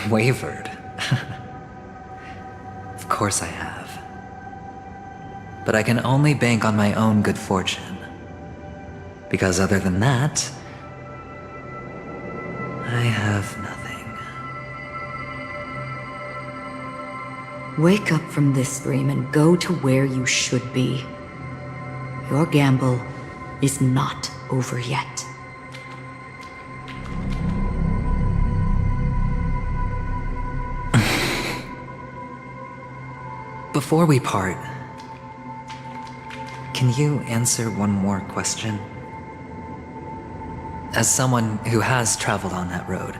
Wavered? Of course I have. But I can only bank on my own good fortune. Because other than that, I have nothing. Wake up from this dream and go to where you should be. Your gamble is not over yet. Before we part, can you answer one more question? As someone who has traveled on that road,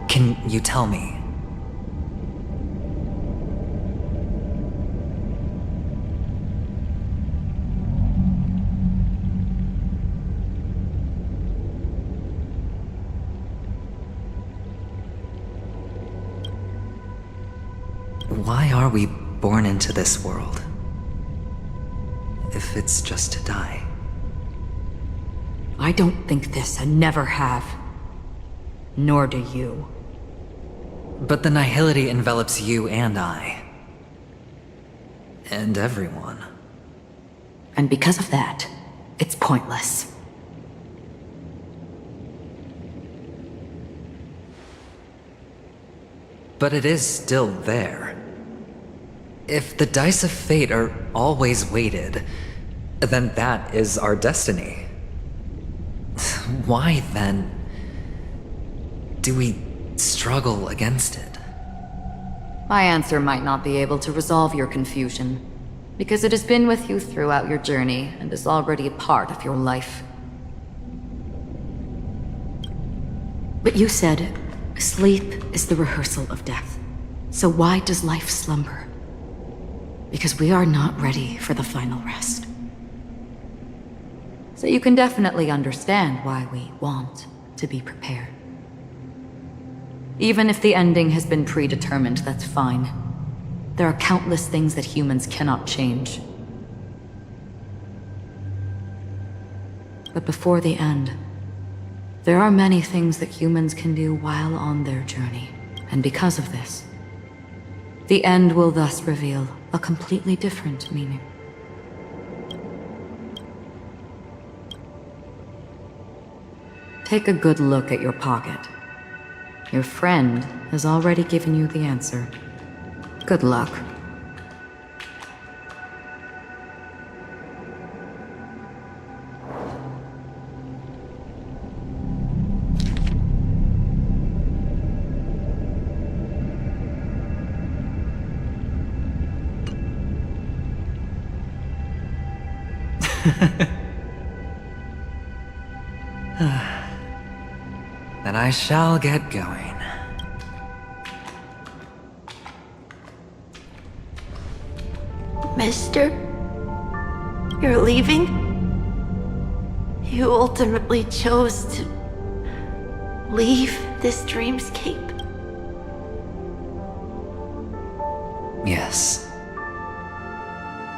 can you tell me? Why are we born into this world? If it's just to die. I don't think this and never have. Nor do you. But the nihility envelops you and I. And everyone. And because of that, it's pointless. But it is still there. If the dice of fate are always weighted, then that is our destiny. Why, then, do we struggle against it? My answer might not be able to resolve your confusion, because it has been with you throughout your journey and is already a part of your life. But you said, sleep is the rehearsal of death. So why does life slumber? Because we are not ready for the final rest. So you can definitely understand why we want to be prepared. Even if the ending has been predetermined, that's fine. There are countless things that humans cannot change. But before the end, there are many things that humans can do while on their journey. And because of this, the end will thus reveal a completely different meaning. Take a good look at your pocket. Your friend has already given you the answer. Good luck. Then I shall get going. Mister? You're leaving? You ultimately chose to leave this dreamscape? Yes.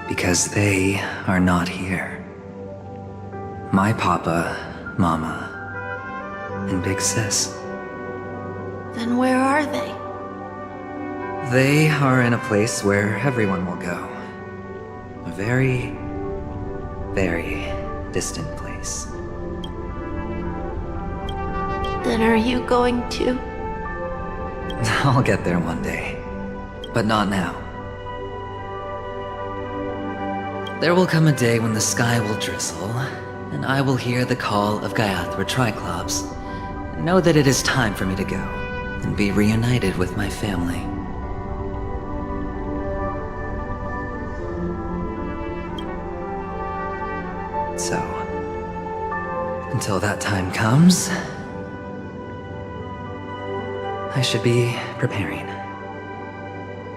Because they are not here. My papa, mama, and big sis. Then where are they? They are in a place where everyone will go. A very, very distant place. Then are you going too? I'll get there one day, but not now. There will come a day when the sky will drizzle, and I will hear the call of Gaiathra Triclops, and know that it is time for me to go, and be reunited with my family. So, until that time comes, I should be preparing.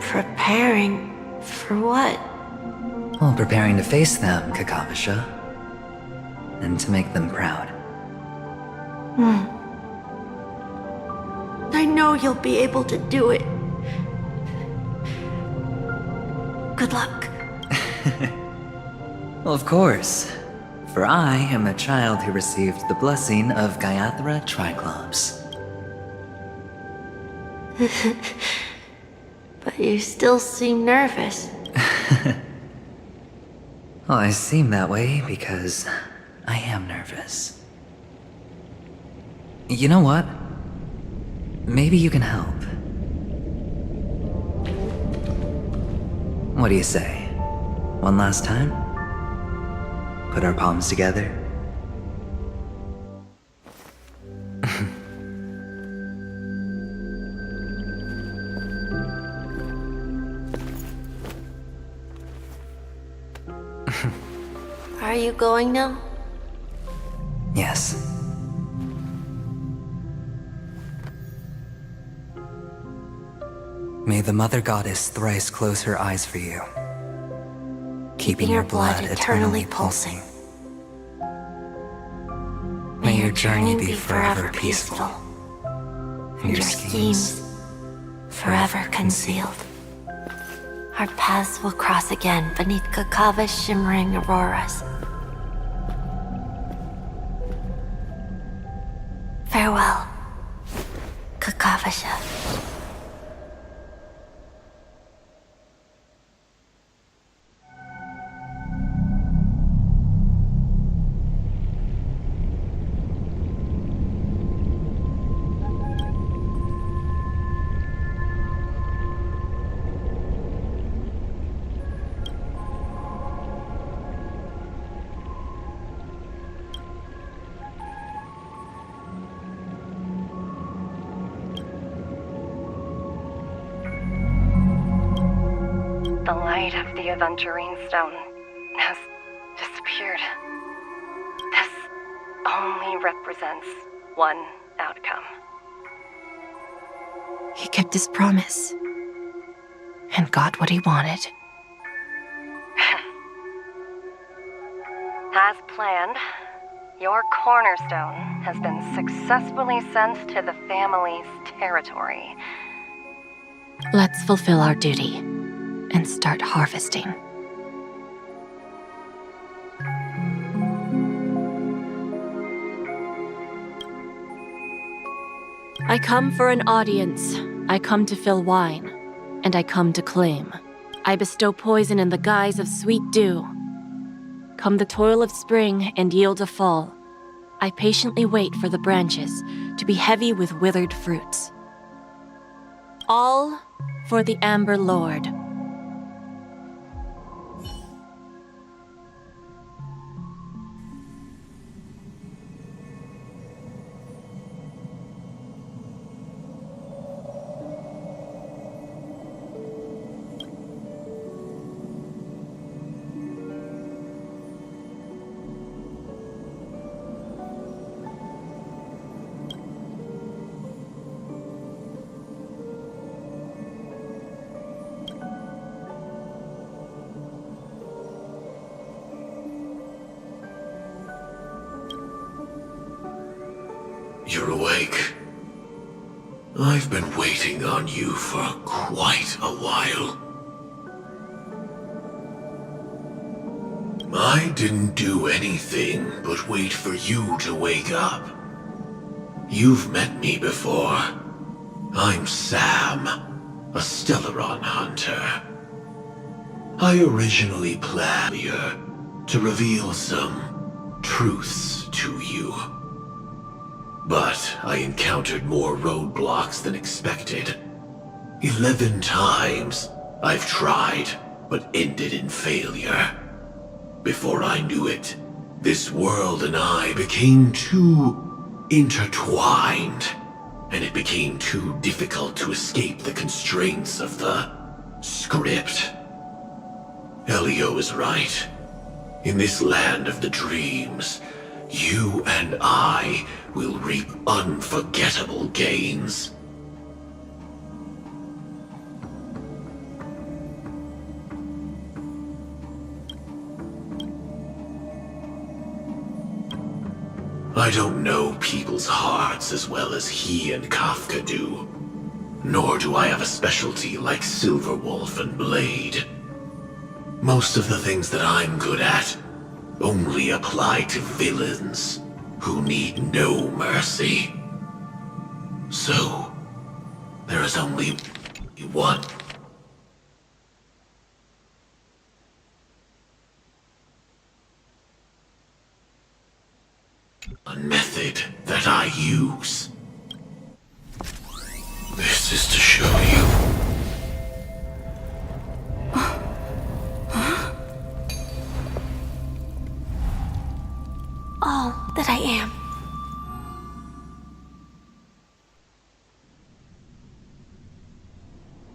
Preparing for what? Well, preparing to face them, Kakavasha. And to make them proud. I know you'll be able to do it. Good luck. Well, of course. For I am the child who received the blessing of Gaiathra Triclops. But you still seem nervous. Well, I seem that way because I am nervous. You know what? Maybe you can help. What do you say? One last time? Put our palms together? you going now? Yes. May the Mother Goddess thrice close her eyes for you, keeping your blood eternally pulsing. May your journey be forever peaceful, and your schemes forever concealed. Our paths will cross again beneath Kakava's shimmering auroras. Farewell, Kakavasha. The light of the Aventurine Stone has disappeared. This only represents one outcome. He kept his promise. And got what he wanted. As planned, your cornerstone has been successfully sent to the family's territory. Let's fulfill our duty and start harvesting. I come for an audience. I come to fill wine, and I come to claim. I bestow poison in the guise of sweet dew. Come the toil of spring and yield a fall. I patiently wait for the branches to be heavy with withered fruits. All for the Amber Lord. You're awake. I've been waiting on you for quite a while. I didn't do anything but wait for you to wake up. You've met me before. I'm Sam, a Stellaron hunter. I originally planned here to reveal some truths to you. But I encountered more roadblocks than expected. 11 times I've tried, but ended in failure. Before I knew it, this world and I became too intertwined, and it became too difficult to escape the constraints of the script. Elio is right. In this land of the dreams, you and I will reap unforgettable gains. I don't know people's hearts as well as he and Kafka do. Nor do I have a specialty like Silverwolf and Blade. Most of the things that I'm good at only apply to villains who need no mercy. So, there is only one. A method that I use. This is to show you. All that I am.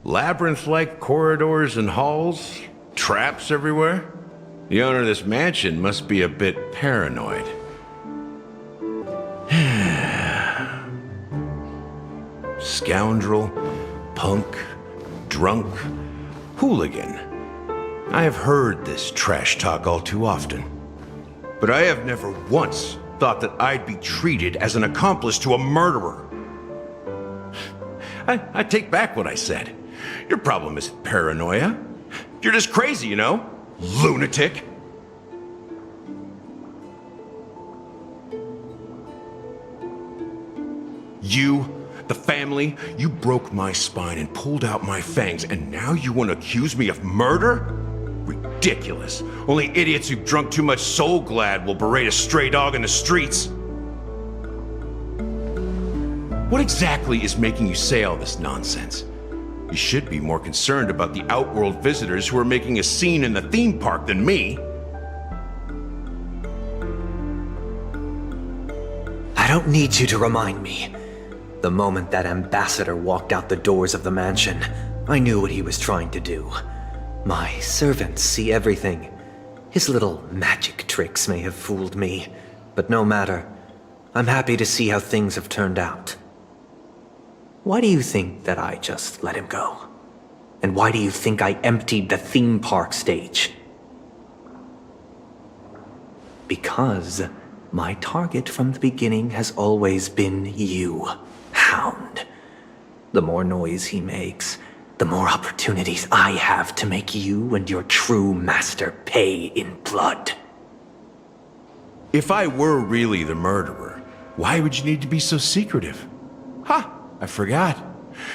Labyrinth-like corridors and halls? Traps everywhere? The owner of this mansion must be a bit paranoid. Scoundrel, punk, drunk, hooligan. I have heard this trash talk all too often. But I have never once thought that I'd be treated as an accomplice to a murderer. I take back what I said. Your problem isn't paranoia. You're just crazy, you know? Lunatic. You, the family, you broke my spine and pulled out my fangs, and now you want to accuse me of murder? Ridiculous. Only idiots who've drunk too much Soul Glad will berate a stray dog in the streets. What exactly is making you say all this nonsense? You should be more concerned about the Outworld visitors who are making a scene in the theme park than me. I don't need you to remind me. The moment that ambassador walked out the doors of the mansion, I knew what he was trying to do. My servants see everything. His little magic tricks may have fooled me, but no matter. I'm happy to see how things have turned out. Why do you think that I just let him go? And why do you think I emptied the theme park stage? Because my target from the beginning has always been you, Hound. The more noise he makes, the more opportunities I have to make you and your true master pay in blood. If I were really the murderer, why would you need to be so secretive? Ha! I forgot.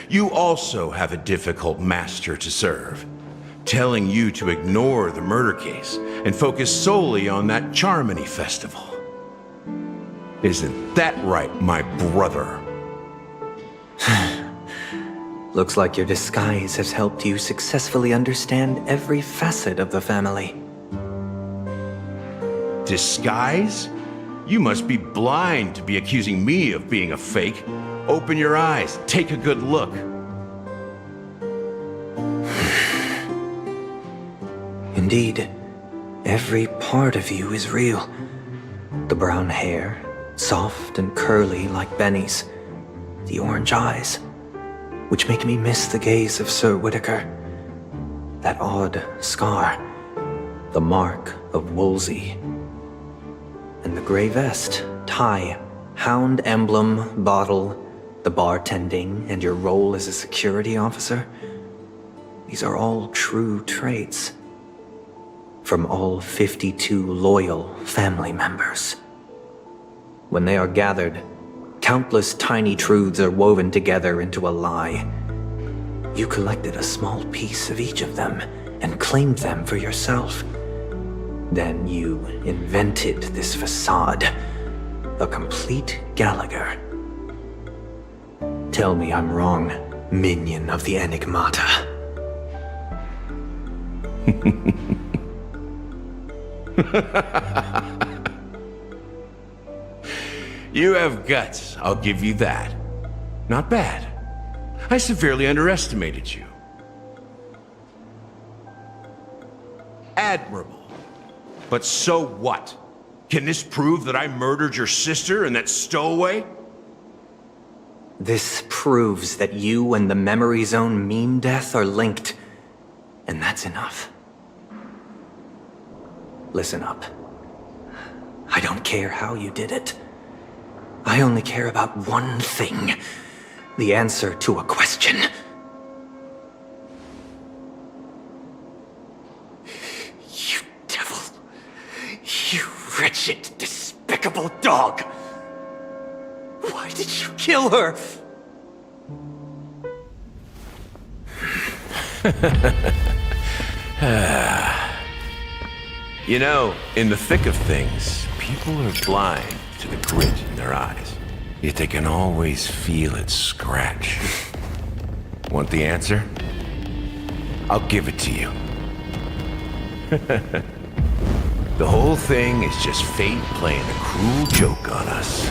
You also have a difficult master to serve, telling you to ignore the murder case and focus solely on that Charmony festival. Isn't that right, my brother? Looks like your disguise has helped you successfully understand every facet of the family. Disguise? You must be blind to be accusing me of being a fake. Open your eyes, take a good look. Indeed, every part of you is real. The brown hair, soft and curly like Benny's. The orange eyes, which make me miss the gaze of Sir Whitaker. That odd scar, the mark of Wolsey. And the gray vest, tie, hound emblem, bottle, the bartending, and your role as a security officer. These are all true traits. From all 52 loyal family members. When they are gathered, countless tiny truths are woven together into a lie. You collected a small piece of each of them and claimed them for yourself. Then you invented this facade, a complete Gallagher. Tell me I'm wrong, minion of the Enigmata. You have guts, I'll give you that. Not bad. I severely underestimated you. Admirable. But so what? Can this prove that I murdered your sister and that stowaway? This proves that you and the Memory Zone meme death are linked, and that's enough. Listen up. I don't care how you did it. I only care about one thing. The answer to a question. You devil. You wretched, despicable dog. Why did you kill her? You know, in the thick of things, people are blind to the grit in their eyes. Yet they can always feel it scratch. Want the answer? I'll give it to you. The whole thing is just fate playing a cruel joke on us.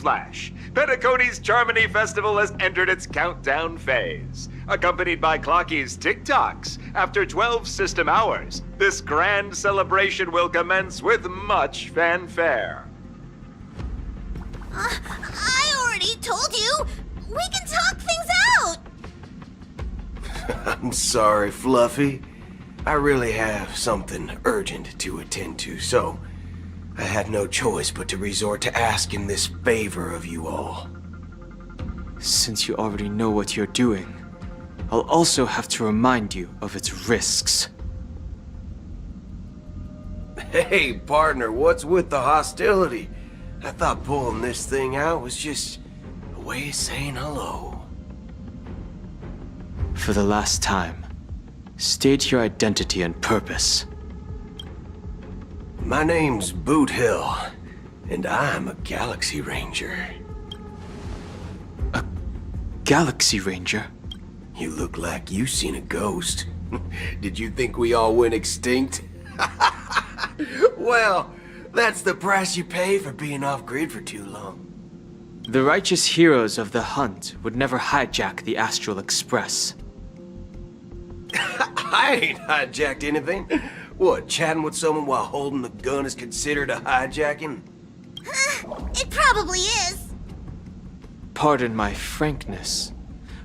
Newsflash! Penacony's Charmony Festival has entered its countdown phase. Accompanied by Clocky's TikToks, after 12 system hours, this grand celebration will commence with much fanfare. I already told you! We can talk things out! I'm sorry, Fluffy. I really have something urgent to attend to, so I had no choice but to resort to asking this favor of you all. Since you already know what you're doing, I'll also have to remind you of its risks. Hey, partner, what's with the hostility? I thought pulling this thing out was just a way of saying hello. For the last time, state your identity and purpose. My name's Boot Hill, and I'm a Galaxy Ranger. A Galaxy Ranger? You look like you seen a ghost. Did you think we all went extinct? Well, that's the price you pay for being off-grid for too long. The righteous heroes of the hunt would never hijack the Astral Express. I ain't hijacked anything. What, chatting with someone while holding the gun is considered a hijacking? It probably is. Pardon my frankness,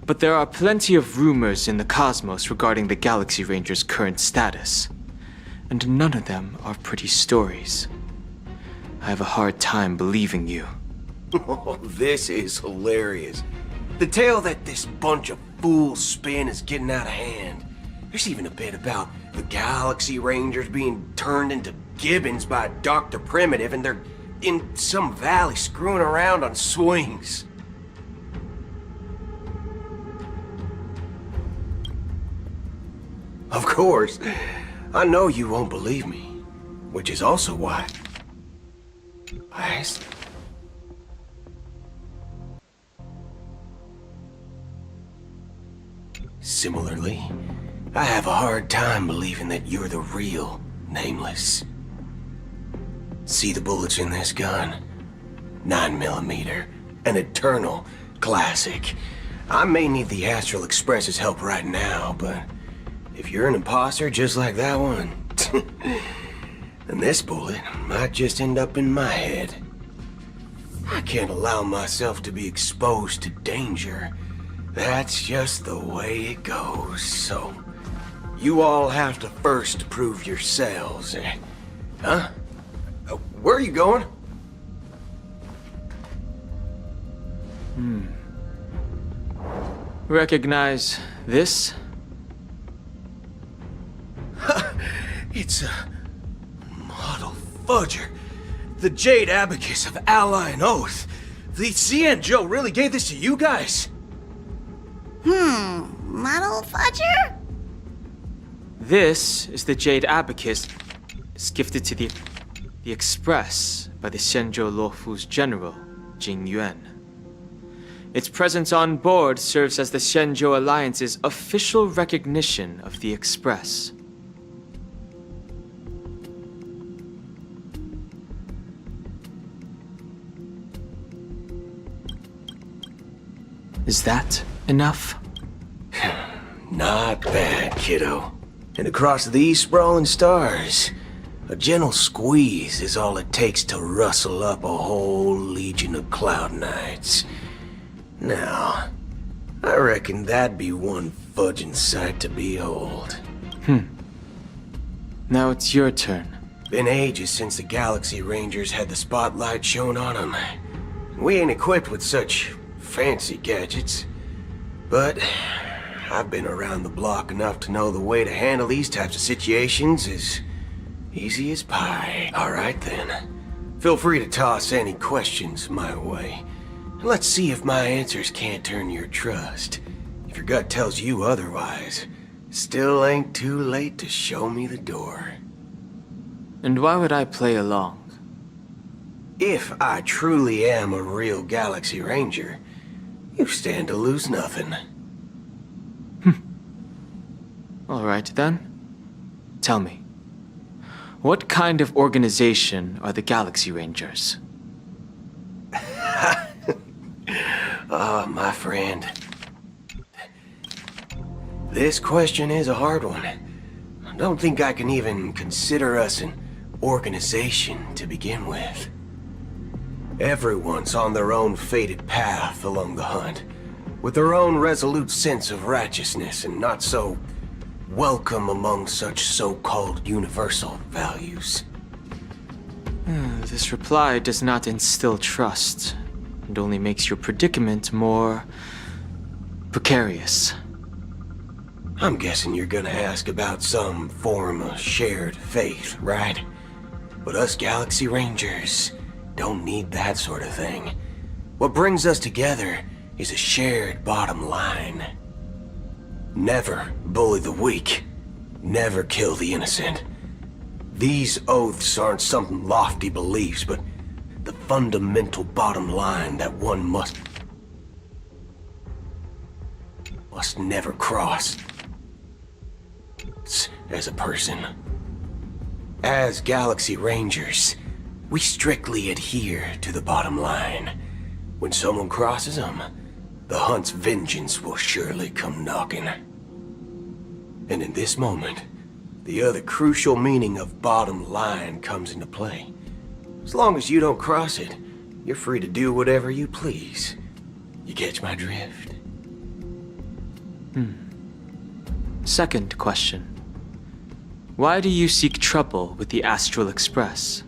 but there are plenty of rumors in the cosmos regarding the Galaxy Ranger's current status, and none of them are pretty stories. I have a hard time believing you. Oh, this is hilarious. The tale that this bunch of fools spin is getting out of hand. There's even a bit about the Galaxy Rangers being turned into gibbons by Dr. Primitive, and they're in some valley screwing around on swings. Of course, I know you won't believe me, which is also why I asked. Similarly, I have a hard time believing that you're the real Nameless. See the bullets in this gun? 9mm, an eternal classic. I may need the Astral Express's help right now, but if you're an imposter just like that one, then this bullet might just end up in my head. I can't allow myself to be exposed to danger. That's just the way it goes, so you all have to first prove yourselves. Huh? Where are you going? Recognize this? It's a model fudger. The Jade Abacus of Ally and Oath. The CN Joe really gave this to you guys? Model fudger? This is the Jade Abacus. It's gifted to the Express by the Shenzhou Luofu's general, Jing Yuan. Its presence on board serves as the Shenzhou Alliance's official recognition of the Express. Is that enough? Not bad, kiddo. And across these sprawling stars, a gentle squeeze is all it takes to rustle up a whole legion of Cloud Knights. Now, I reckon that'd be one fudging sight to behold. Now it's your turn. Been ages since the Galaxy Rangers had the spotlight shown on them. We ain't equipped with such fancy gadgets. But I've been around the block enough to know the way to handle these types of situations is easy as pie. All right then. Feel free to toss any questions my way. Let's see if my answers can't turn your trust. If your gut tells you otherwise, still ain't too late to show me the door. And why would I play along? If I truly am a real Galaxy Ranger, you stand to lose nothing. All right then. Tell me, what kind of organization are the Galaxy Rangers? My friend. This question is a hard one. I don't think I can even consider us an organization to begin with. Everyone's on their own fated path along the hunt, with their own resolute sense of righteousness and not so welcome among such so-called universal values. This reply does not instill trust. It only makes your predicament more precarious. I'm guessing you're gonna ask about some form of shared faith, right? But us Galaxy Rangers don't need that sort of thing. What brings us together is a shared bottom line. Never bully the weak. Never kill the innocent. These oaths aren't some lofty beliefs, but the fundamental bottom line that one must never cross as a person. As Galaxy Rangers, we strictly adhere to the bottom line. When someone crosses them, the hunt's vengeance will surely come knocking. And in this moment, the other crucial meaning of bottom line comes into play. As long as you don't cross it, you're free to do whatever you please. You catch my drift? Second question. Why do you seek trouble with the Astral Express?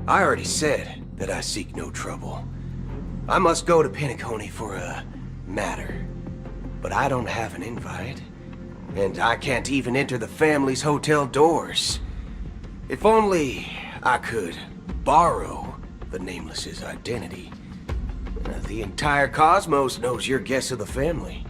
I already said that I seek no trouble. I must go to Penacony for a matter. But I don't have an invite. And I can't even enter the family's hotel doors. If only I could borrow the Nameless's identity. The entire cosmos knows you're guests of the family.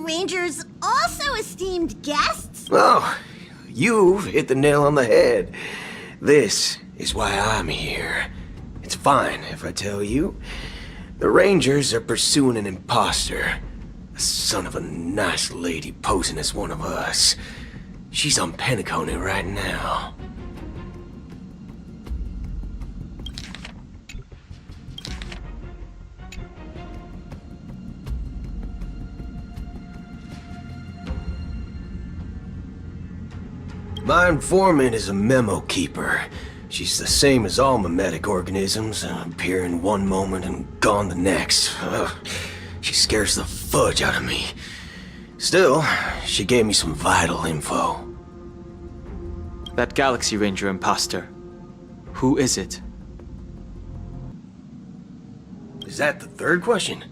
Rangers also esteemed guests? Oh, you've hit the nail on the head. This is why I'm here. It's fine if I tell you. The Rangers are pursuing an imposter. A son of a nice lady posing as one of us. She's on Penacony right now. My informant is a memo keeper. She's the same as all mimetic organisms, appearing one moment and gone the next. Ugh, she scares the fudge out of me. Still, she gave me some vital info. That Galaxy Ranger imposter. Who is it? Is that the third question?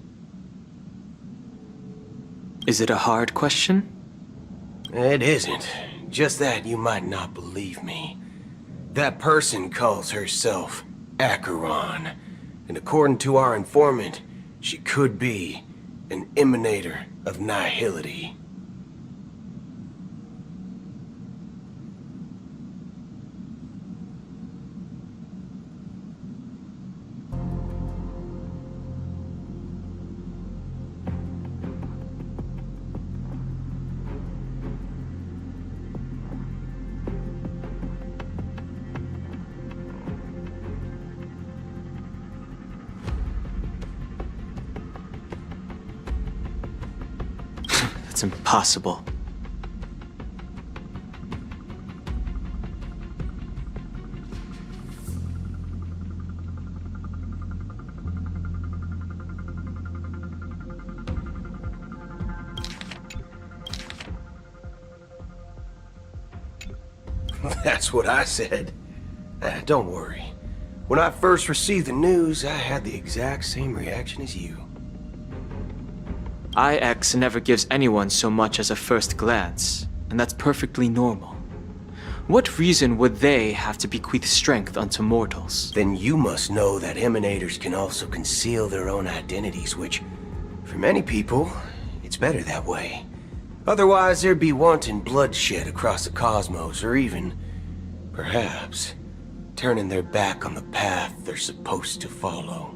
Is it a hard question? It isn't. Just that you might not believe me. That person calls herself Acheron, and according to our informant, she could be an emanator of nihility. It's impossible. That's what I said. Don't worry. When I first received the news, I had the exact same reaction as you. IX never gives anyone so much as a first glance, and that's perfectly normal. What reason would they have to bequeath strength unto mortals? Then you must know that emanators can also conceal their own identities, which, for many people, it's better that way. Otherwise, there'd be wanton bloodshed across the cosmos, or even, perhaps, turning their back on the path they're supposed to follow.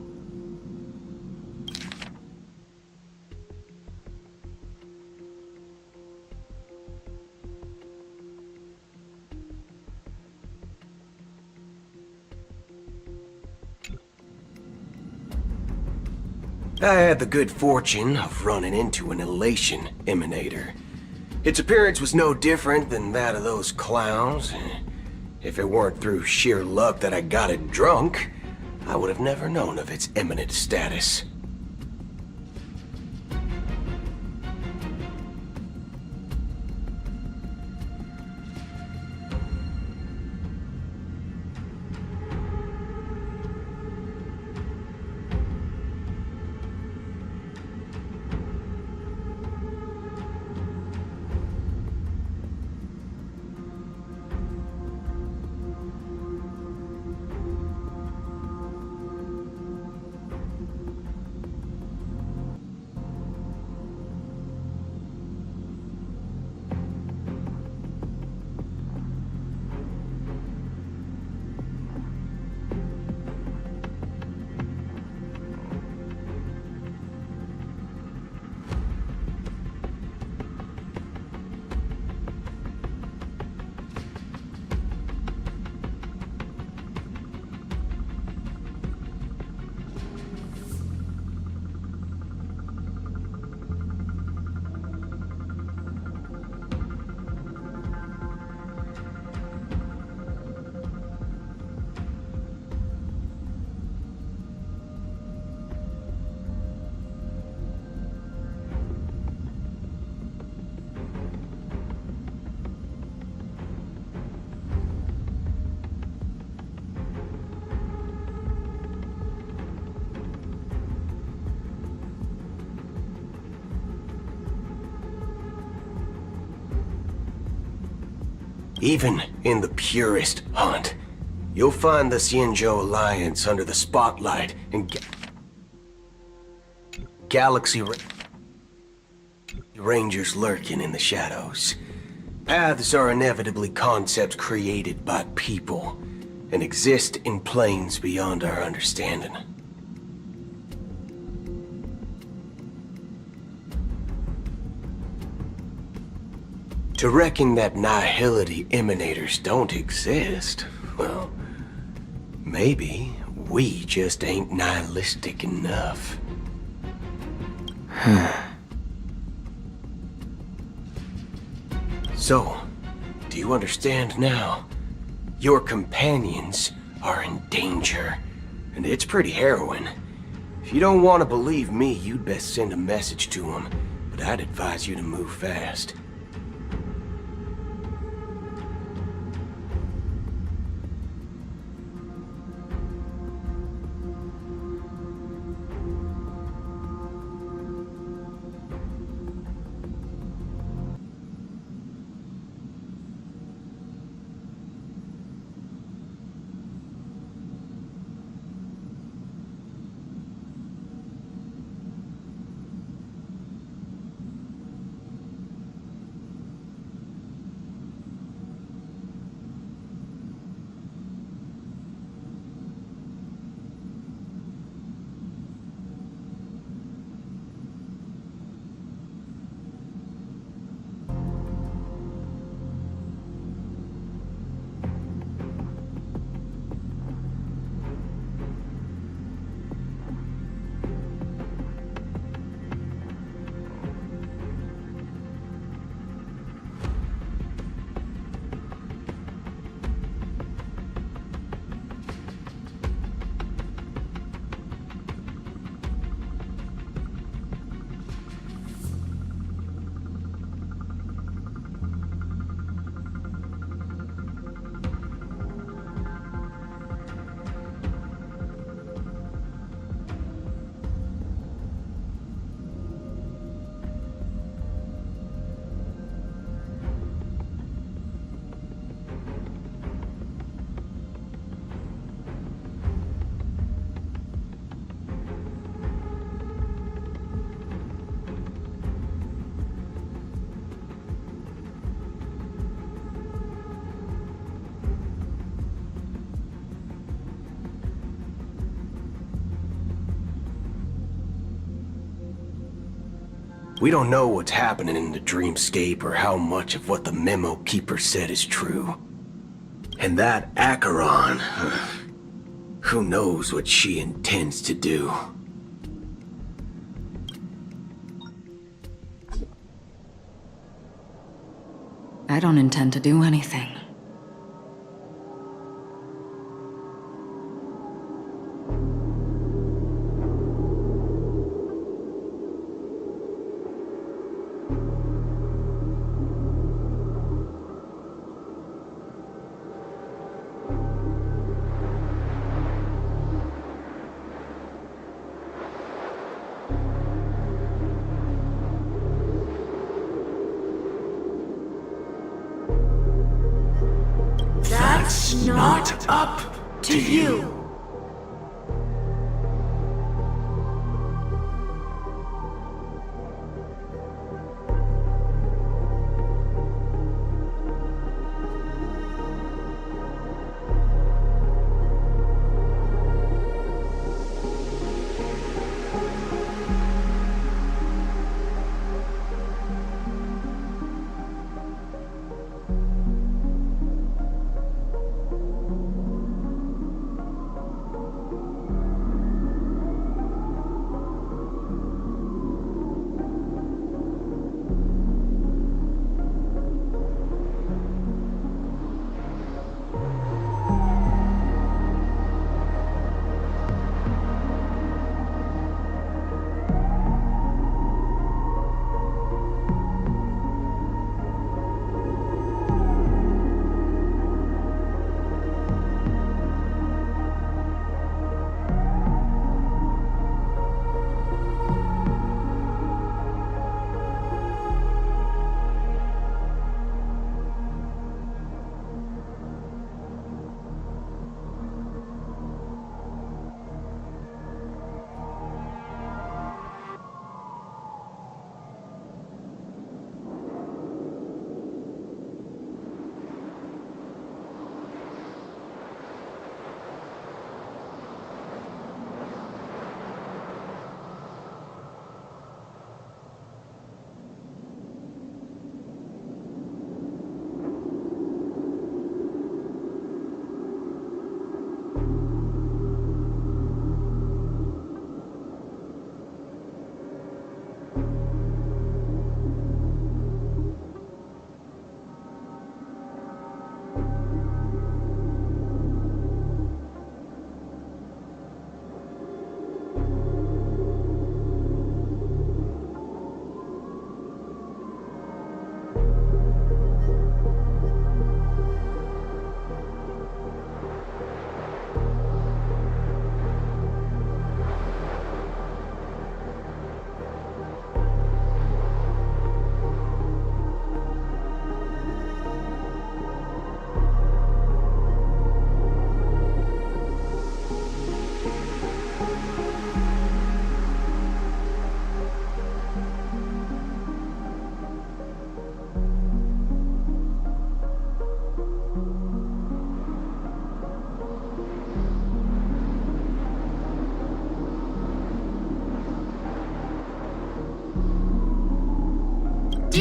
I had the good fortune of running into an elation emanator. Its appearance was no different than that of those clowns. If it weren't through sheer luck that I got it drunk, I would have never known of its eminent status. Even in the purest hunt, you'll find the Xianzhou Alliance under the spotlight and Galaxy Rangers lurking in the shadows. Paths are inevitably concepts created by people and exist in planes beyond our understanding. To reckon that nihility emanators don't exist, well, maybe we just ain't nihilistic enough. So, do you understand now? Your companions are in danger, and it's pretty harrowing. If you don't want to believe me, you'd best send a message to them, but I'd advise you to move fast. We don't know what's happening in the dreamscape or how much of what the memo keeper said is true. And that Acheron, who knows what she intends to do. I don't intend to do anything. That's not up to you.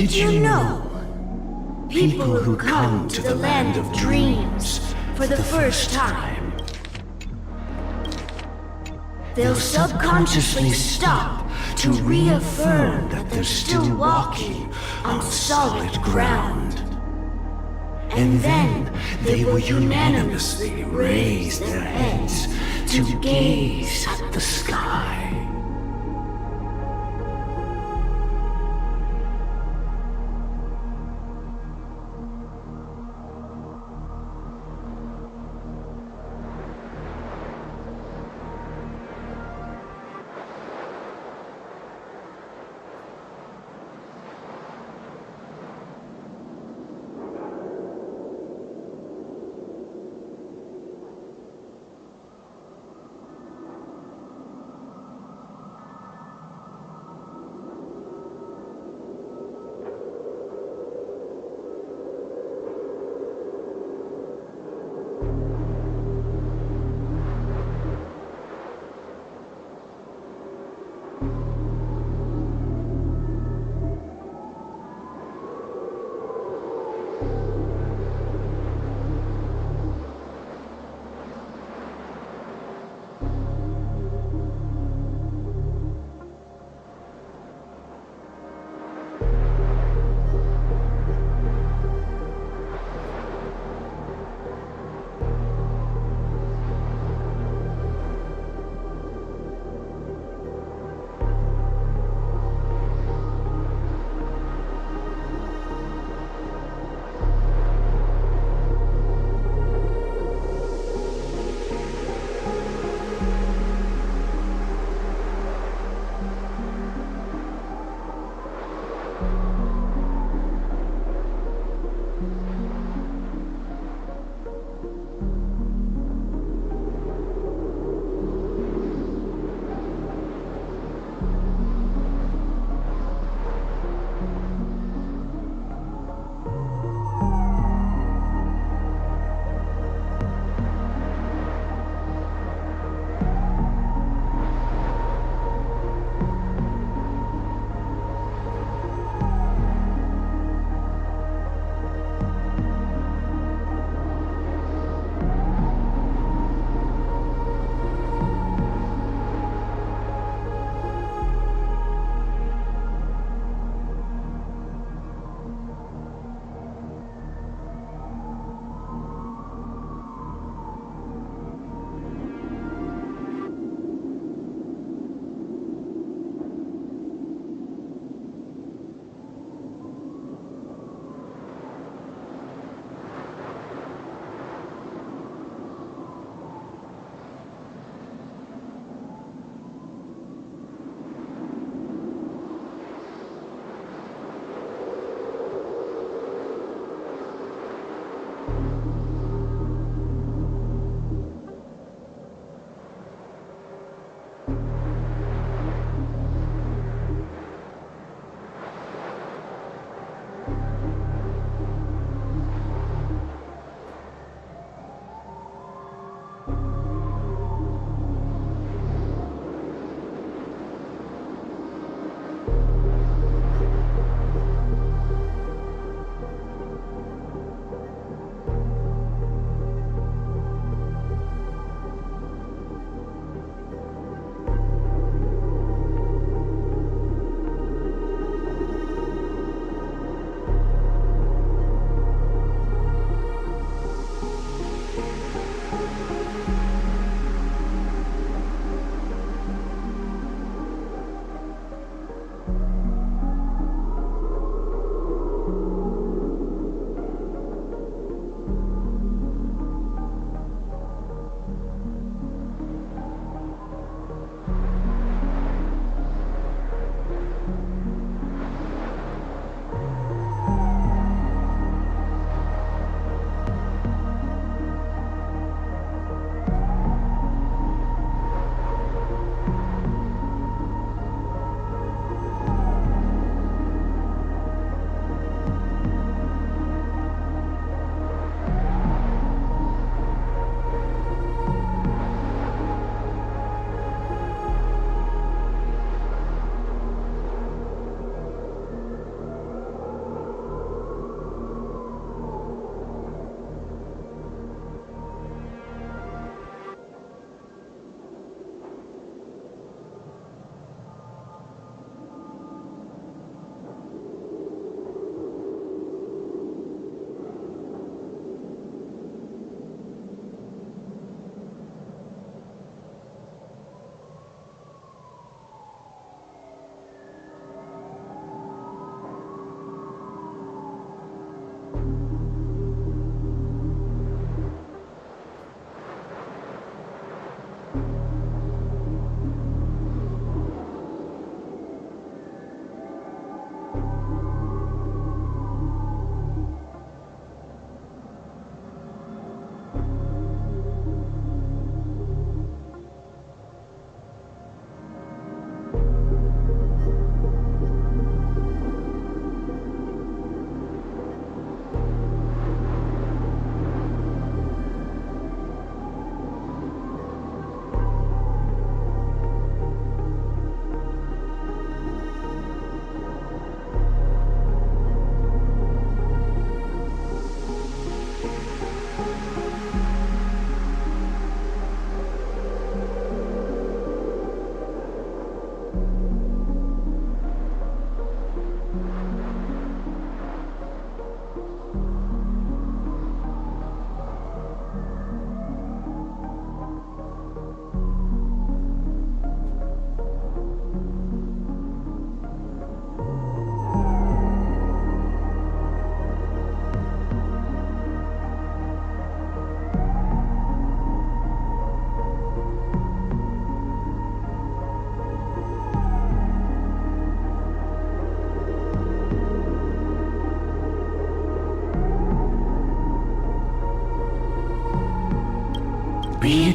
Did you know? People who come to the land of dreams for the first time, they'll subconsciously stop to reaffirm that they're still walking on solid ground. And then they will unanimously raise their heads to gaze at the sky.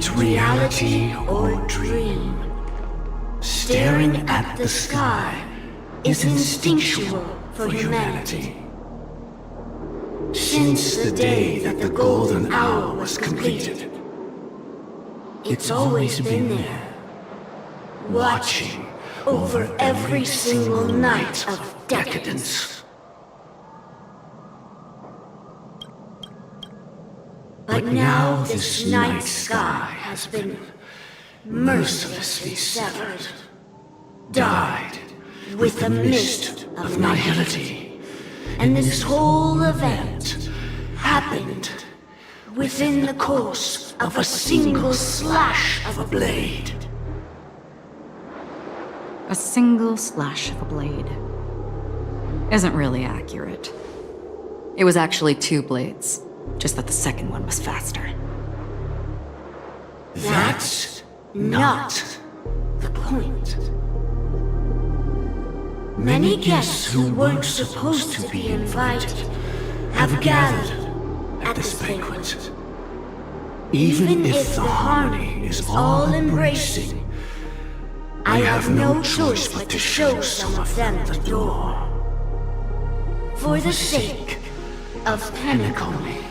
it reality or dream? Staring at the sky is instinctual for humanity. Since the day that the golden hour was completed, it's always been there, watching over every single night of decadence. But now this night sky has been mercilessly severed, dyed with the mist of nihility, and this whole event happened within the course of a single slash of a blade. A single slash of a blade isn't really accurate. It was actually 2 blades, just that the second one was faster. That's not the point. Many guests who weren't supposed to be invited have gathered at this banquet. Even if the harmony is all-embracing, I have no choice but to show some of them the door. For the sake of Penacony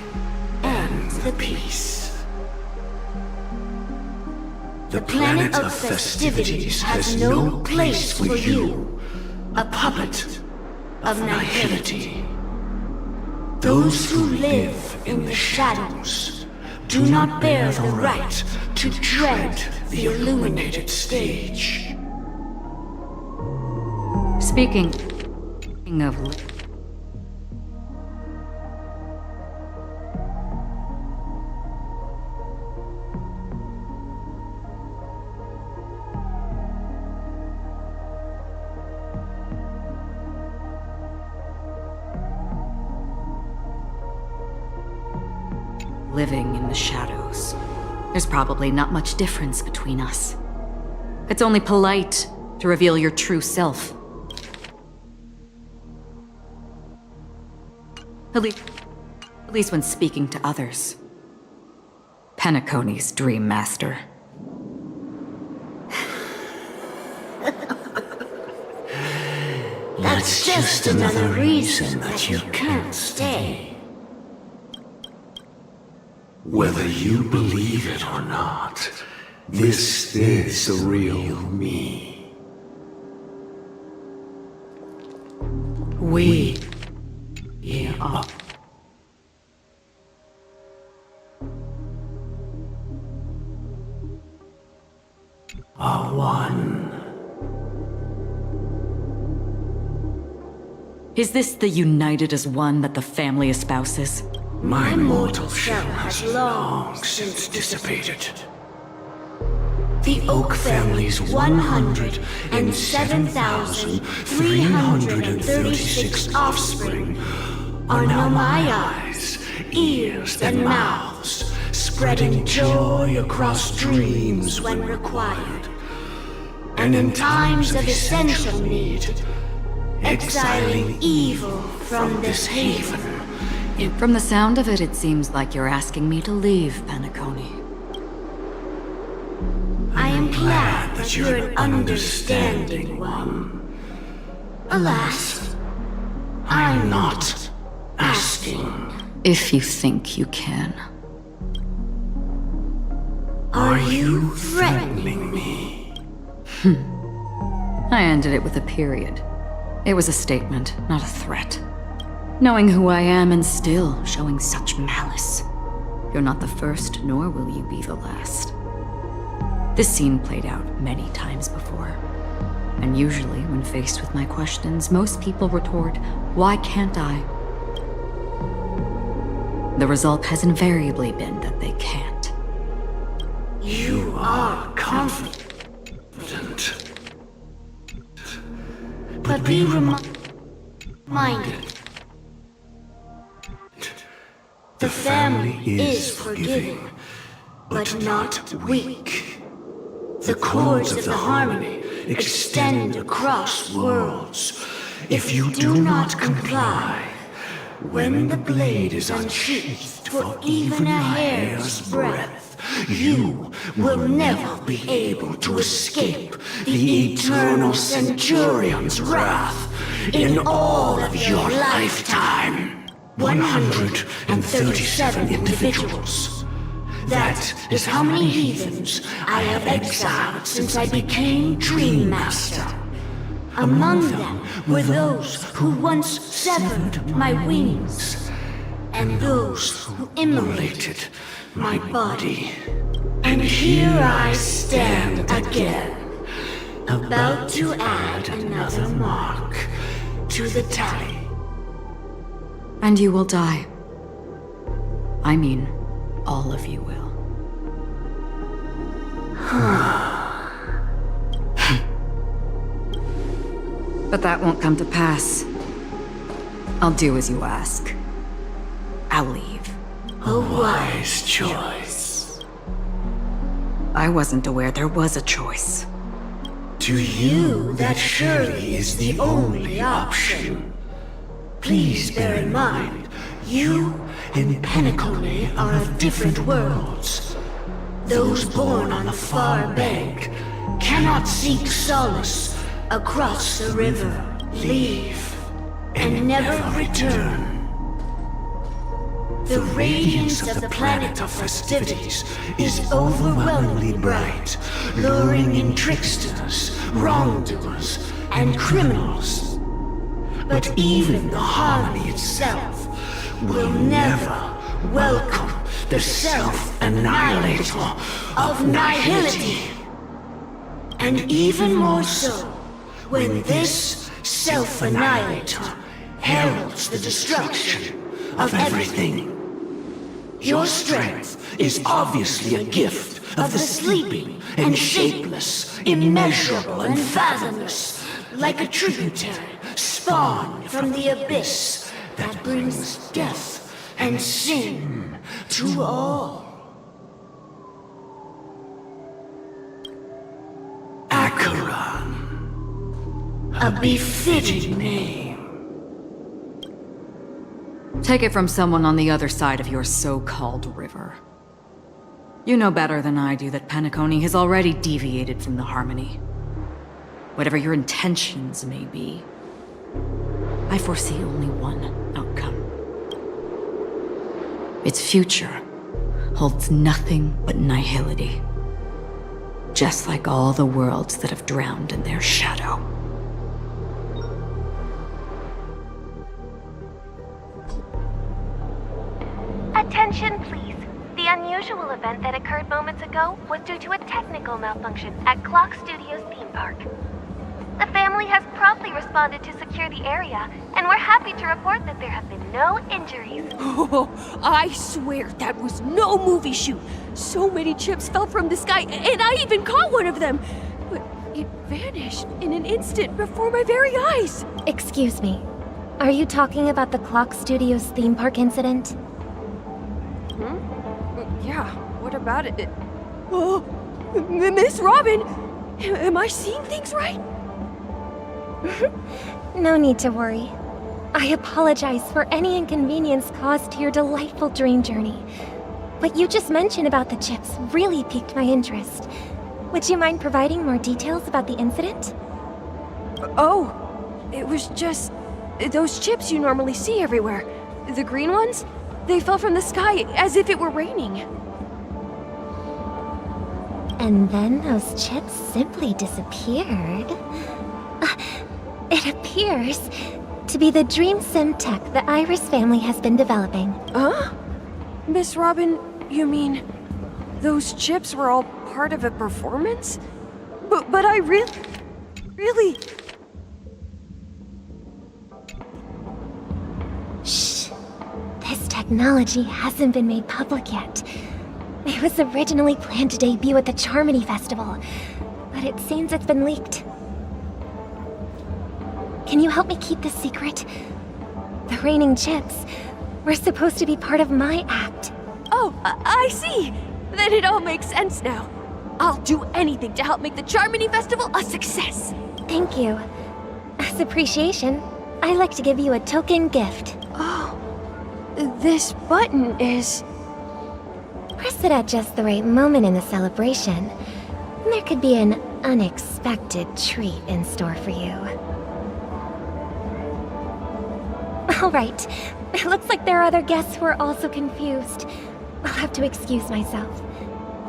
and the peace. The planet of festivities has no place for you, a puppet of nihility. Those who live in the shadows do not bear the right to tread the illuminated stage. Speaking of living in the shadows, there's probably not much difference between us. It's only polite to reveal your true self. At least when speaking to others. Penacony's Dream Master. That's just another reason that you can't stay. Whether you believe it or not, this is the real me. We are one. Is this the united as one that the family espouses? My mortal shell has long since dissipated. The Oak family's 107,336 offspring are now my eyes, ears, and mouths, spreading joy across dreams when required, and in times of essential need, exiling evil from this haven. From the sound of it, it seems like you're asking me to leave Penacony. I am glad that you're an understanding one. Alas, I'm not asking. If you think you can. Are you threatening me? I ended it with a period. It was a statement, not a threat. Knowing who I am and still showing such malice. You're not the first, nor will you be the last. This scene played out many times before. And usually, when faced with my questions, most people retort, "Why can't I?" The result has invariably been that they can't. You are confident. But be reminded. The family is forgiving, but not weak. The cords of the harmony extend across worlds. If you do not comply, when the blade is unsheathed for even a hair's breadth, you will never be able to escape the eternal Centurion's wrath in all of your lifetime. 137 individuals. That is how many heathens I have exiled since I became Dream Master. Among them were those who once severed my wings, and those who immolated my body. And here I stand again, about to add another mark to the tally. And you will die. I mean, all of you will. But that won't come to pass. I'll do as you ask. I'll leave. A wise choice. I wasn't aware there was a choice. To you, that surely is the only option. Please bear in mind, you and Penacony are of different worlds. Those born on the far bank cannot seek solace across the river, leave, and never return. The radiance of the planet of festivities is overwhelmingly bright, luring in tricksters, wrongdoers, and criminals. But even the harmony itself will never welcome the self-annihilator of nihility. And even more so, when this self-annihilator heralds the destruction of everything. Your strength is obviously a gift of the sleeping and shapeless, immeasurable and fathomless, like a tributary spawned from the abyss that brings death and sin to all. Acheron. A befitting name. Take it from someone on the other side of your so-called river. You know better than I do that Penacony has already deviated from the harmony. Whatever your intentions may be, I foresee only one outcome. Its future holds nothing but nihility. Just like all the worlds that have drowned in their shadow. Attention, please. The unusual event that occurred moments ago was due to a technical malfunction at Clock Studios theme park. The family has promptly responded to secure the area, and we're happy to report that there have been no injuries. Oh, I swear that was no movie shoot. So many chips fell from the sky, and I even caught one of them. But it vanished in an instant before my very eyes. Excuse me. Are you talking about the Clock Studios theme park incident? Yeah, what about it? Oh, Miss Robin! Am I seeing things right? No need to worry. I apologize for any inconvenience caused to your delightful dream journey. What you just mentioned about the chips really piqued my interest. Would you mind providing more details about the incident? Oh, it was just those chips you normally see everywhere. The green ones? They fell from the sky as if it were raining. And then those chips simply disappeared. It appears to be the dream sim tech the Iris family has been developing. Huh? Miss Robin, you mean those chips were all part of a performance? But I really... Shh. This technology hasn't been made public yet. It was originally planned to debut at the Charmony Festival, but it seems it's been leaked. Can you help me keep this secret? The raining chips were supposed to be part of my act. Oh, I see! Then it all makes sense now. I'll do anything to help make the Charmony Festival a success! Thank you. As appreciation, I'd like to give you a token gift. Oh, this button is... Press guess that at just the right moment in the celebration, there could be an unexpected treat in store for you. All right. It looks like there are other guests who are also confused. I'll have to excuse myself.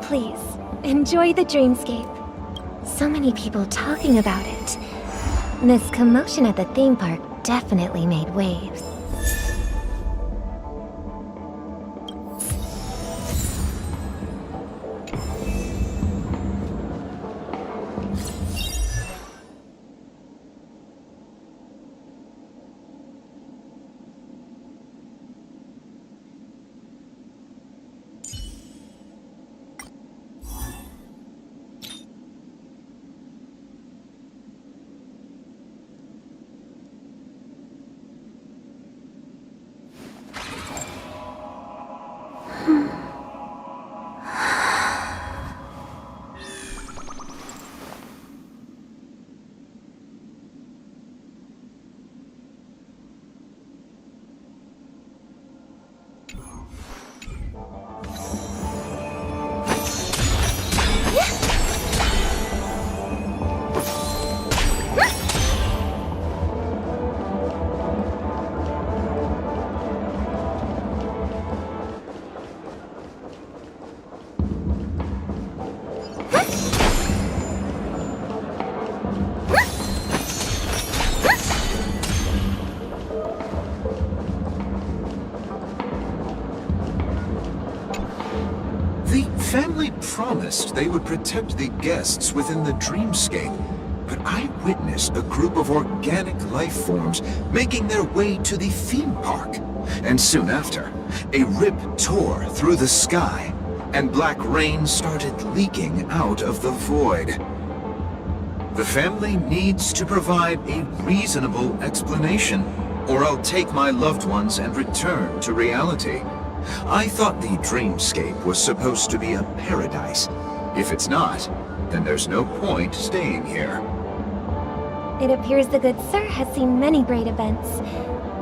Please, enjoy the dreamscape. So many people talking about it. This commotion at the theme park definitely made waves. The family promised they would protect the guests within the dreamscape, but I witnessed a group of organic life forms making their way to the theme park. And soon after, a rip tore through the sky, and black rain started leaking out of the void. The family needs to provide a reasonable explanation, or I'll take my loved ones and return to reality. I thought the dreamscape was supposed to be a paradise. If it's not, then there's no point staying here. It appears the good sir has seen many great events.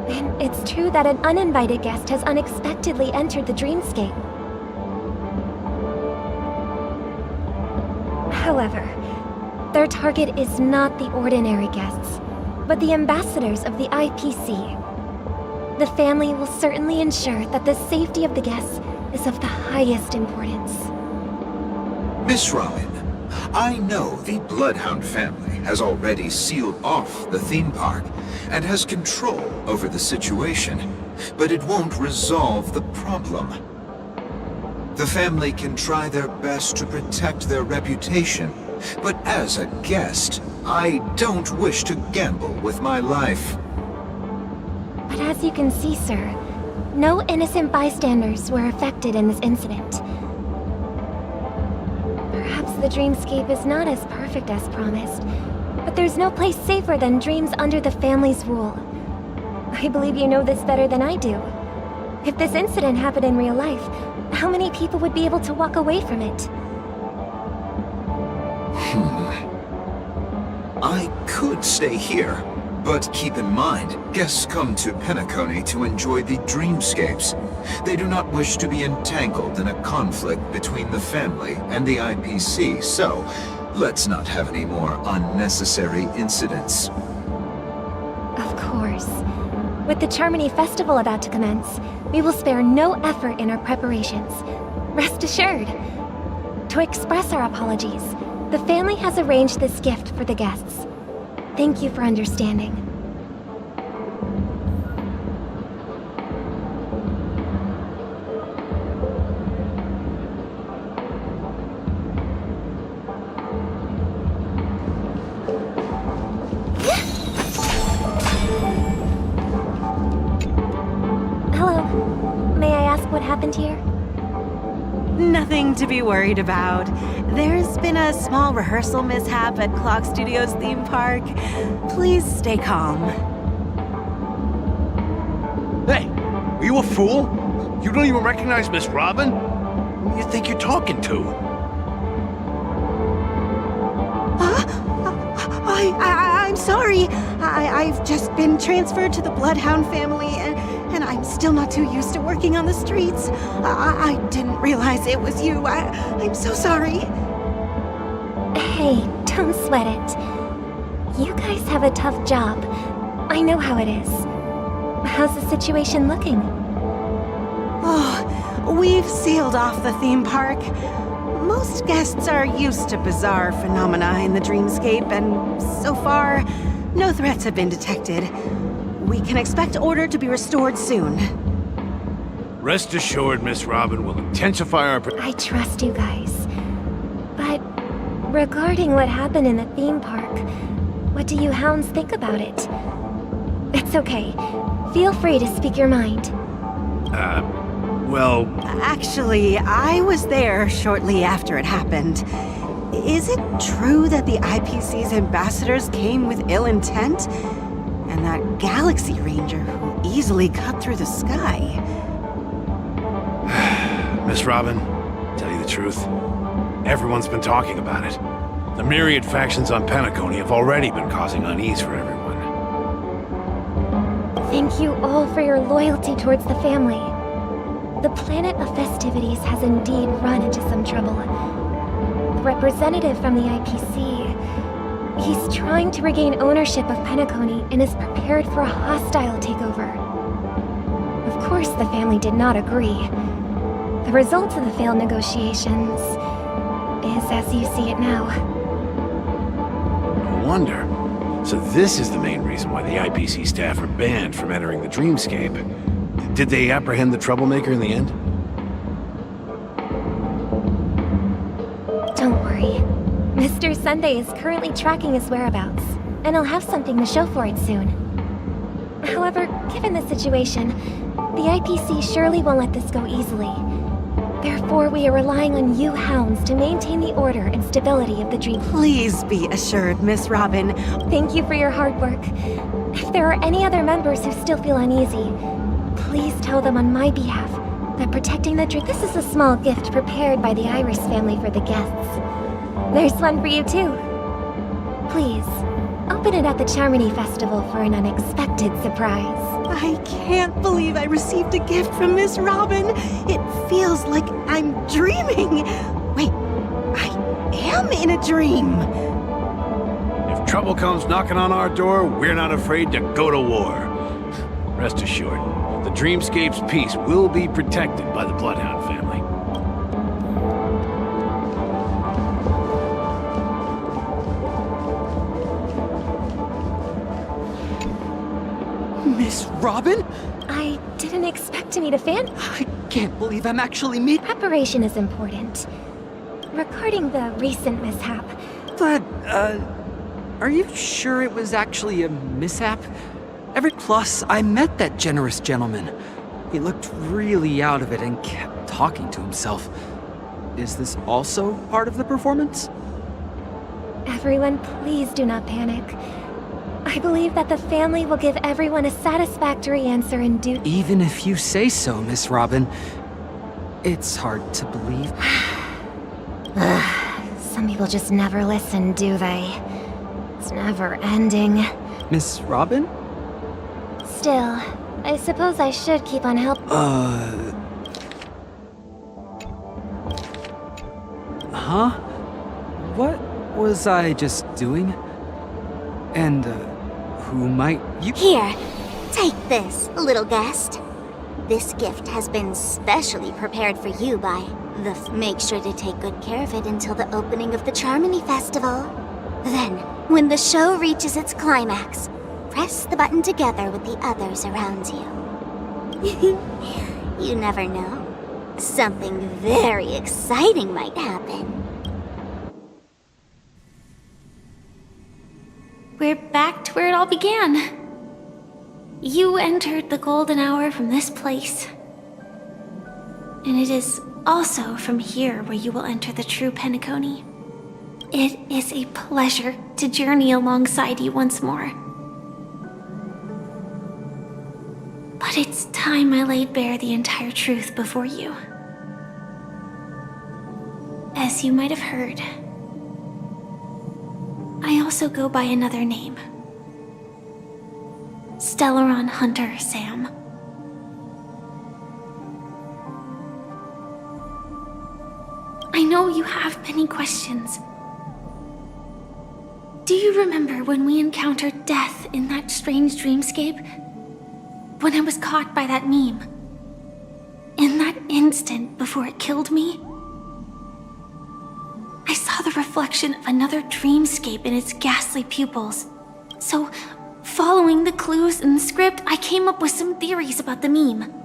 And it's true that an uninvited guest has unexpectedly entered the dreamscape. However, their target is not the ordinary guests, but the ambassadors of the IPC. The family will certainly ensure that the safety of the guests is of the highest importance. Miss Robin, I know the Bloodhound family has already sealed off the theme park and has control over the situation, but it won't resolve the problem. The family can try their best to protect their reputation, but as a guest, I don't wish to gamble with my life. But as you can see, sir, no innocent bystanders were affected in this incident. Perhaps the dreamscape is not as perfect as promised, but there's no place safer than dreams under the family's rule. I believe you know this better than I do. If this incident happened in real life, how many people would be able to walk away from it? I could stay here, but keep in mind, guests come to Penacony to enjoy the dreamscapes. They do not wish to be entangled in a conflict between the family and the IPC, so let's not have any more unnecessary incidents. Of course. With the Charmony Festival about to commence, we will spare no effort in our preparations. Rest assured. To express our apologies, the family has arranged this gift for the guests. Thank you for understanding. Hello. May I ask what happened here? Nothing to be worried about. There's been a small rehearsal mishap at Clock Studios theme park. Please stay calm. Hey, are you a fool? You don't even recognize Miss Robin? Who do you think you're talking to? I'm sorry. I've just been transferred to the Bloodhound family, and I'm still not too used to working on the streets. I didn't realize it was you. I'm so sorry. Hey, don't sweat it. You guys have a tough job. I know how it is. How's the situation looking? Oh, we've sealed off the theme park. Most guests are used to bizarre phenomena in the dreamscape, and so far, no threats have been detected. We can expect order to be restored soon. Rest assured, Miss Robin will intensify our... I trust you guys. But regarding what happened in the theme park, what do you hounds think about it? It's okay. Feel free to speak your mind. Well... Actually, I was there shortly after it happened. Is it true that the IPC's ambassadors came with ill intent? And that Galaxy Ranger who easily cut through the sky? Miss Robin, tell you the truth, everyone's been talking about it. The myriad factions on Penacony have already been causing unease for everyone. Thank you all for your loyalty towards the family. The planet of festivities has indeed run into some trouble. The representative from the IPC, he's trying to regain ownership of Penacony and is prepared for a hostile takeover. Of course, the family did not agree. The result of the failed negotiations is as you see it now. No wonder. So this is the main reason why the IPC staff are banned from entering the dreamscape. Did they apprehend the troublemaker in the end? Don't worry. Mr. Sunday is currently tracking his whereabouts, and I'll have something to show for it soon. However, given the situation, the IPC surely won't let this go easily. Therefore, we are relying on you hounds to maintain the order and stability of the dream. Please be assured, Miss Robin. Thank you for your hard work. If there are any other members who still feel uneasy, please tell them on my behalf that protecting the dream... This is a small gift prepared by the Iris family for the guests. There's one for you too. Please, open it at the Charmony Festival for an unexpected surprise. I can't believe I received a gift from Miss Robin. It feels like I'm dreaming. Wait, I am in a dream. If trouble comes knocking on our door, we're not afraid to go to war. Rest assured, the Dreamscape's peace will be protected by the Bloodhound family. Miss Robin? I didn't expect to meet a fan. I can't believe I'm actually meeting... Preparation is important. Regarding the recent mishap... But, are you sure it was actually a mishap? Plus, I met that generous gentleman. He looked really out of it and kept talking to himself. Is this also part of the performance? Everyone, please do not panic. I believe that the family will give everyone a satisfactory answer in due... Even if you say so, Miss Robin. It's hard to believe. Some people just never listen, do they? It's never ending. Miss Robin? Still, I suppose I should keep on helping. Huh? What was I just doing? And, who might you... Here, take this, little guest. This gift has been specially prepared for you by the... Make sure to take good care of it until the opening of the Charmony Festival. Then, when the show reaches its climax, press the button together with the others around you. You never know. Something very exciting might happen. We're back to where it all began. You entered the golden hour from this place. And it is also from here where you will enter the true Penacony. It is a pleasure to journey alongside you once more. But it's time I laid bare the entire truth before you. As you might have heard, I also go by another name. Stellaron Hunter Sam. know you have many questions. Do you remember when we encountered death in that strange dreamscape? When I was caught by that meme? In that instant before it killed me? I saw the reflection of another dreamscape in its ghastly pupils. So, following the clues in the script, I came up with some theories about the meme.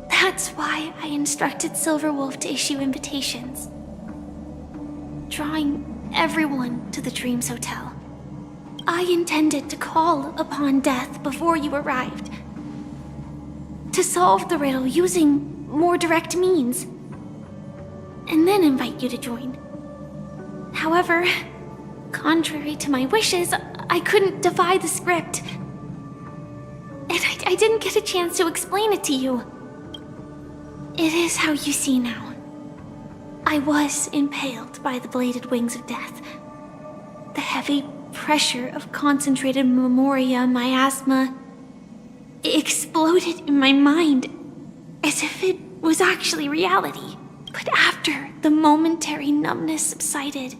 That's why I instructed Silverwolf to issue invitations, drawing everyone to the Dreams Hotel. I intended to call upon death before you arrived, to solve the riddle using more direct means, and then invite you to join. However, contrary to my wishes, I couldn't defy the script, and I didn't get a chance to explain it to you. It is how you see now. I was impaled by the bladed wings of death. The heavy pressure of concentrated memoria miasma exploded in my mind as if it was actually reality. But after the momentary numbness subsided,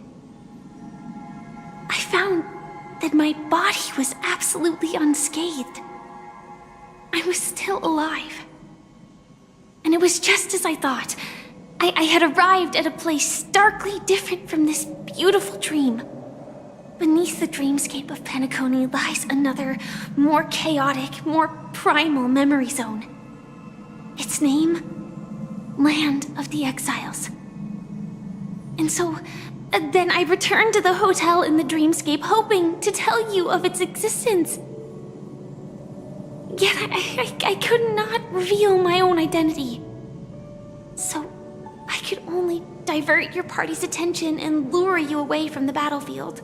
I found that my body was absolutely unscathed. I was still alive. And it was just as I thought. I had arrived at a place starkly different from this beautiful dream. Beneath the dreamscape of Penacony lies another, more chaotic, more primal memory zone. Its name? Land of the Exiles. And so, then I returned to the hotel in the dreamscape, hoping to tell you of its existence. Yet I could not reveal my own identity. So, I could only divert your party's attention and lure you away from the battlefield.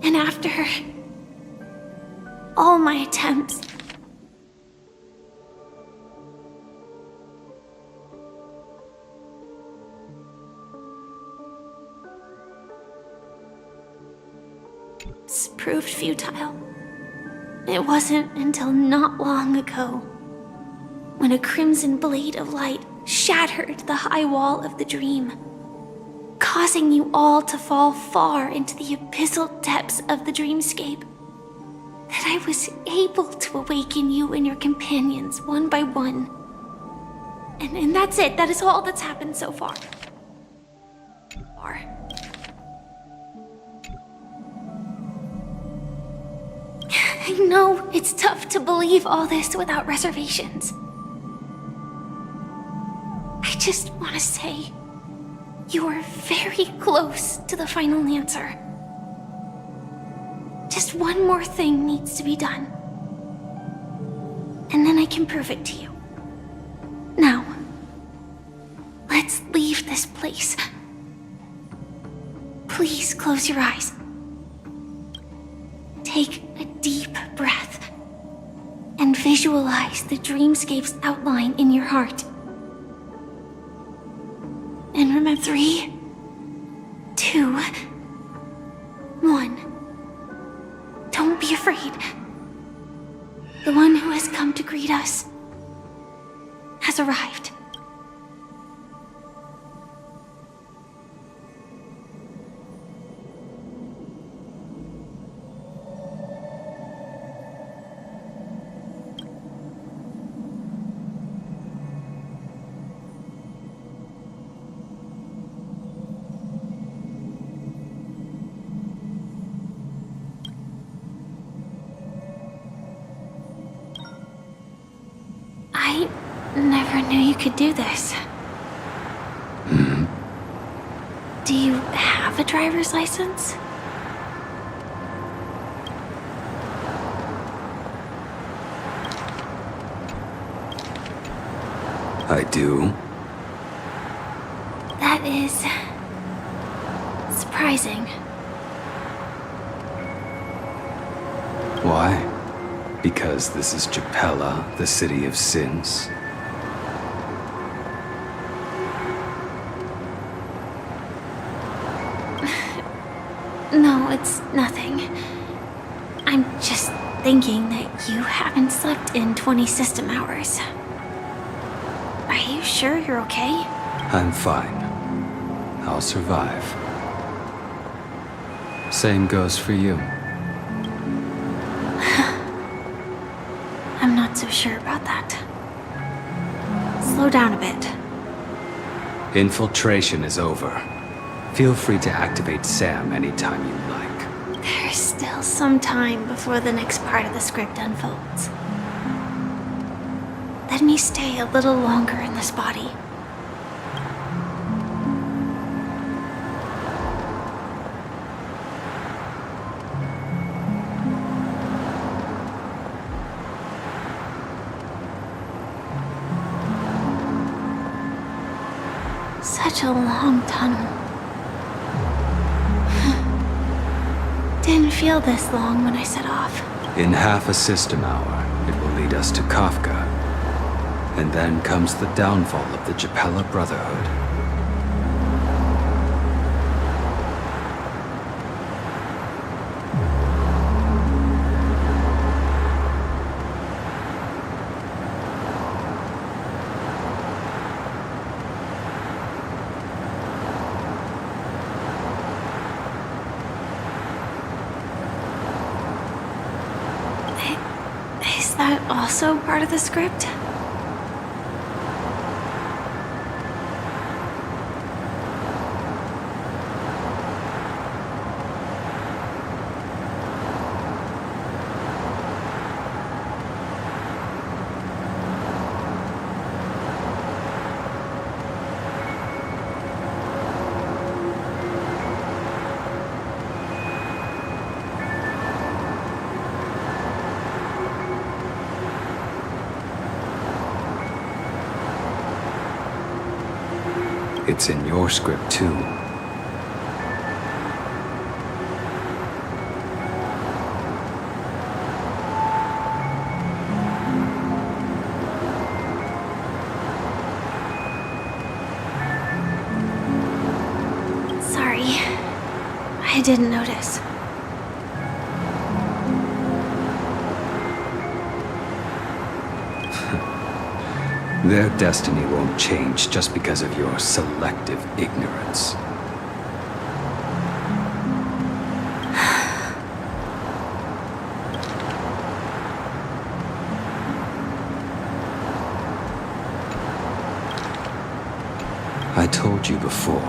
And after all my attempts, it's proved futile. It wasn't until not long ago, when a crimson blade of light shattered the high wall of the dream, causing you all to fall far into the abyssal depths of the dreamscape, that I was able to awaken you and your companions one by one. And that's it. That is all that's happened so far. I know it's tough to believe all this without reservations. I just want to say, you are very close to the final answer. Just one more thing needs to be done. And then I can prove it to you. Now, let's leave this place. Please close your eyes. Take a deep breath and visualize the dreamscape's outline in your heart. And remember 3, 2, 1. Don't be afraid. The one who has come to greet us has arrived. I never knew you could do this. Do you have a driver's license? I do. That is surprising. Why? Because this is Japella, the city of sins. No, it's nothing. I'm just thinking that You haven't slept in 20 system hours. Are you sure you're okay? I'm fine. I'll survive. Same goes for you. I'm not so sure about that. Slow down a bit. Infiltration is over. Feel free to activate Sam anytime you like. There's still some time before the next part of the script unfolds. Let me stay a little longer in this body. Such a long tunnel. Didn't feel this long when I set off. In half a system hour, it will lead us to Kafka. And then comes the downfall of the Japella Brotherhood. Is that also part of the script? It's in your script, too. Sorry. I didn't notice. Their destiny won't change just because of your selective ignorance. I told you before,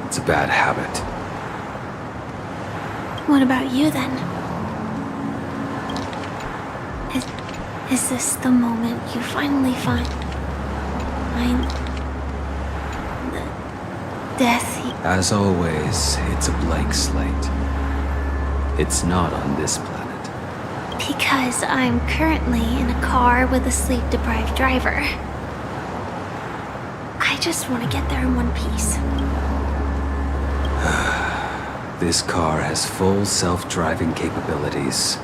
it's a bad habit. What about you then? Is this the moment you finally find the death? As always, it's a blank slate. It's not on this planet. Because I'm currently in a car with a sleep-deprived driver. I just want to get there in one piece. This car has full self-driving capabilities.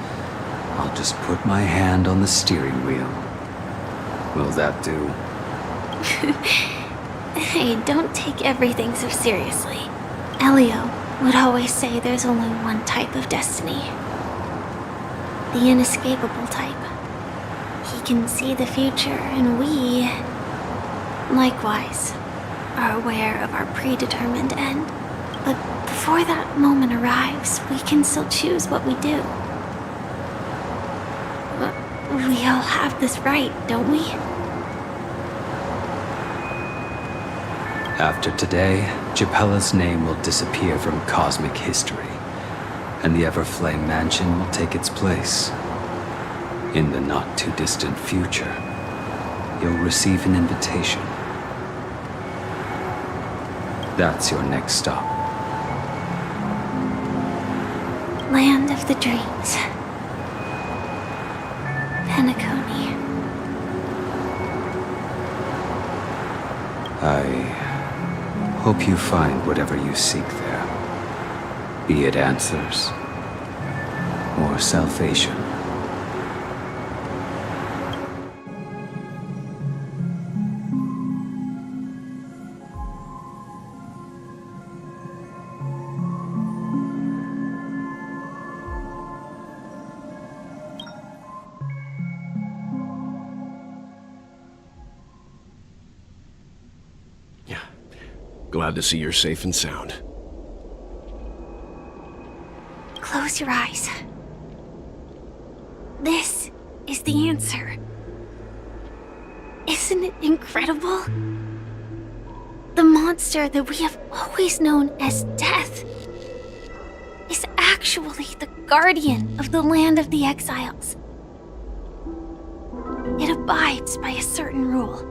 I'll just put my hand on the steering wheel. Will that do? Hey, don't take everything so seriously. Elio would always say there's only one type of destiny. The inescapable type. He can see the future, and we, likewise, are aware of our predetermined end. But before that moment arrives, we can still choose what we do. We all have this right, don't we? After today, Japella's name will disappear from cosmic history, and the Everflame Mansion will take its place. In the not-too-distant future, you'll receive an invitation. That's your next stop. Land of the Dreams. Penacony. I hope you find whatever you seek there. Be it answers or salvation. Glad to see you're safe and sound. Close your eyes. This is the answer. Isn't it incredible? The monster that we have always known as Death is actually the guardian of the land of the exiles. It abides by a certain rule,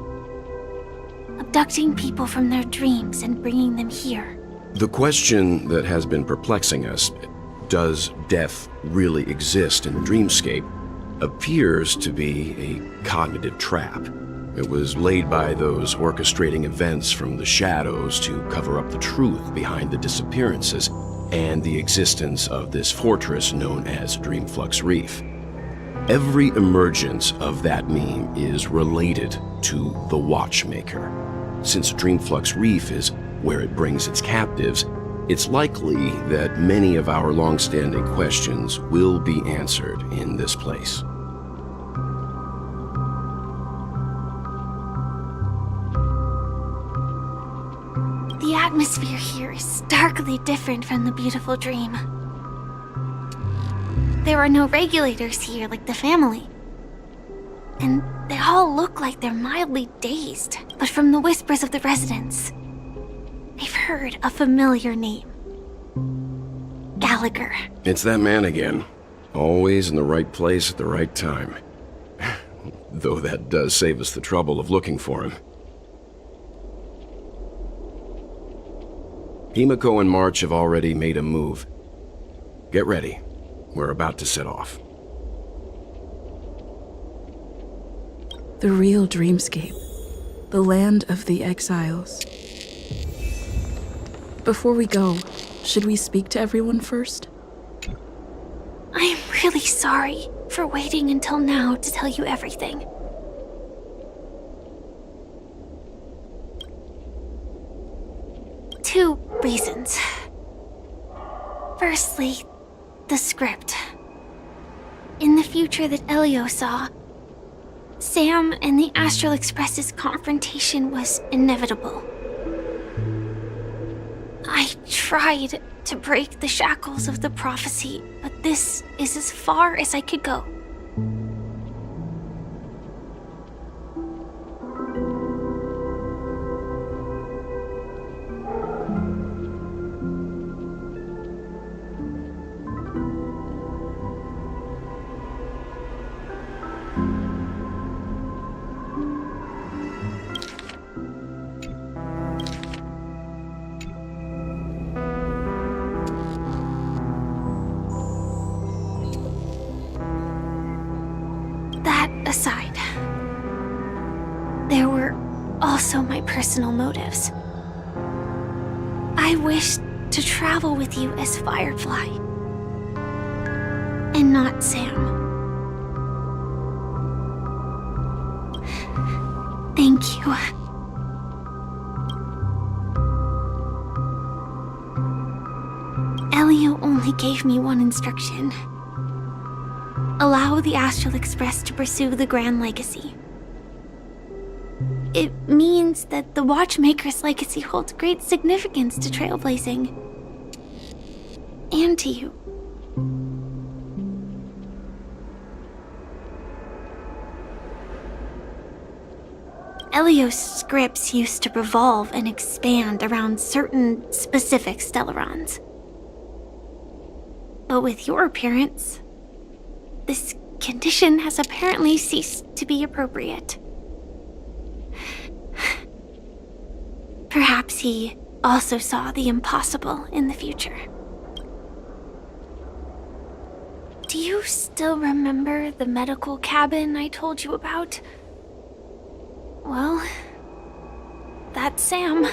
abducting people from their dreams and bringing them here. The question that has been perplexing us, does death really exist in the dreamscape, appears to be a cognitive trap. It was laid by those orchestrating events from the shadows to cover up the truth behind the disappearances and the existence of this fortress known as Dreamflux Reef. Every emergence of that meme is related to the Watchmaker. Since Dreamflux Reef is where it brings its captives, it's likely that many of our long-standing questions will be answered in this place. The atmosphere here is starkly different from the beautiful dream. There are no regulators here like the family. And they all look like they're mildly dazed. But from the whispers of the residents, they've heard a familiar name. Gallagher. It's that man again. Always in the right place at the right time. Though that does save us the trouble of looking for him. Himiko and March have already made a move. Get ready. We're about to set off. The real dreamscape. The land of the exiles. Before we go, should we speak to everyone first? I'm really sorry for waiting until now to tell you everything. Two reasons. Firstly, the script. In the future that Elio saw, Sam and the Astral Express's confrontation was inevitable. I tried to break the shackles of the prophecy, but this is as far as I could go. Aside, there were also my personal motives. I wished to travel with you as Firefly, and not Sam. Thank you. Elio only gave me one instruction. Allow the Astral Express to pursue the Grand Legacy. It means that the Watchmaker's legacy holds great significance to trailblazing. And to you. Elio's scripts used to revolve and expand around certain specific Stellarons. But with your appearance, this condition has apparently ceased to be appropriate. Perhaps he also saw the impossible in the future. Do you still remember the medical cabin I told you about? Well, that's Sam.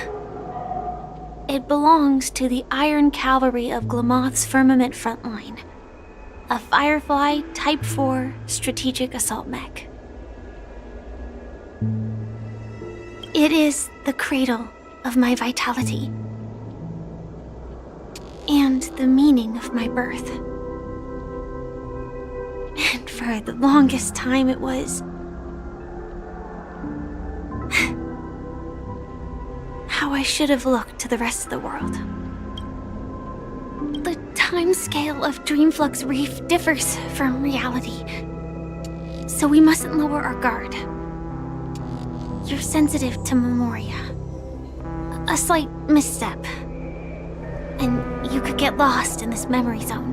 It belongs to the Iron Cavalry of Glamoth's Firmament Frontline. A Firefly Type 4 strategic assault mech. It is the cradle of my vitality. And the meaning of my birth. And for the longest time it was... how how I should have looked to the rest of the world. The timescale of Dreamflux Reef differs from reality, so we mustn't lower our guard. You're sensitive to Memoria. A slight misstep, and you could get lost in this memory zone.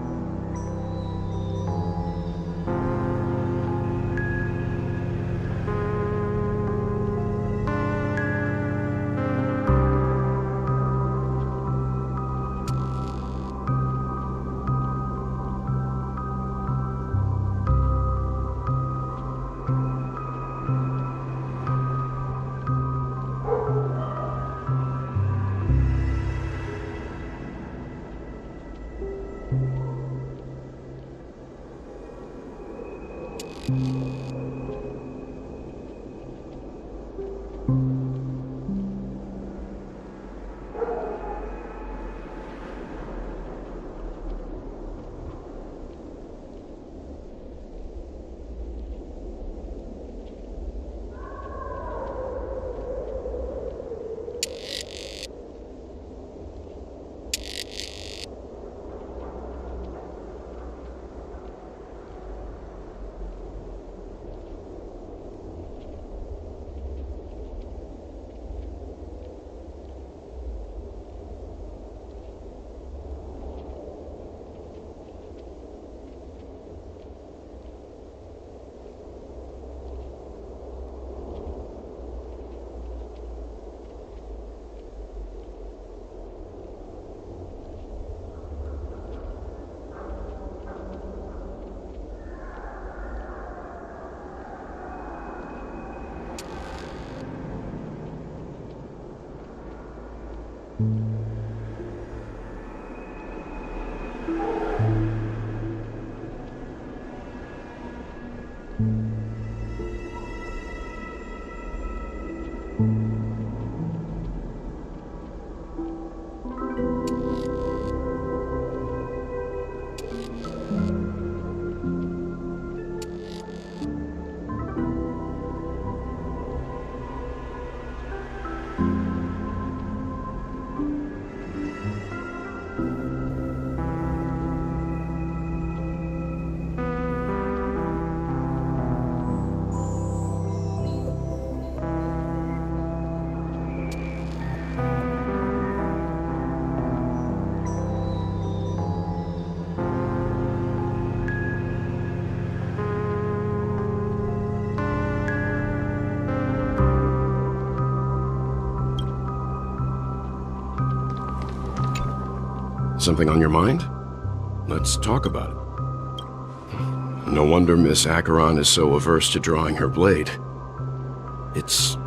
Something on your mind? Let's talk about it. No wonder Miss Acheron is so averse to drawing her blade. It's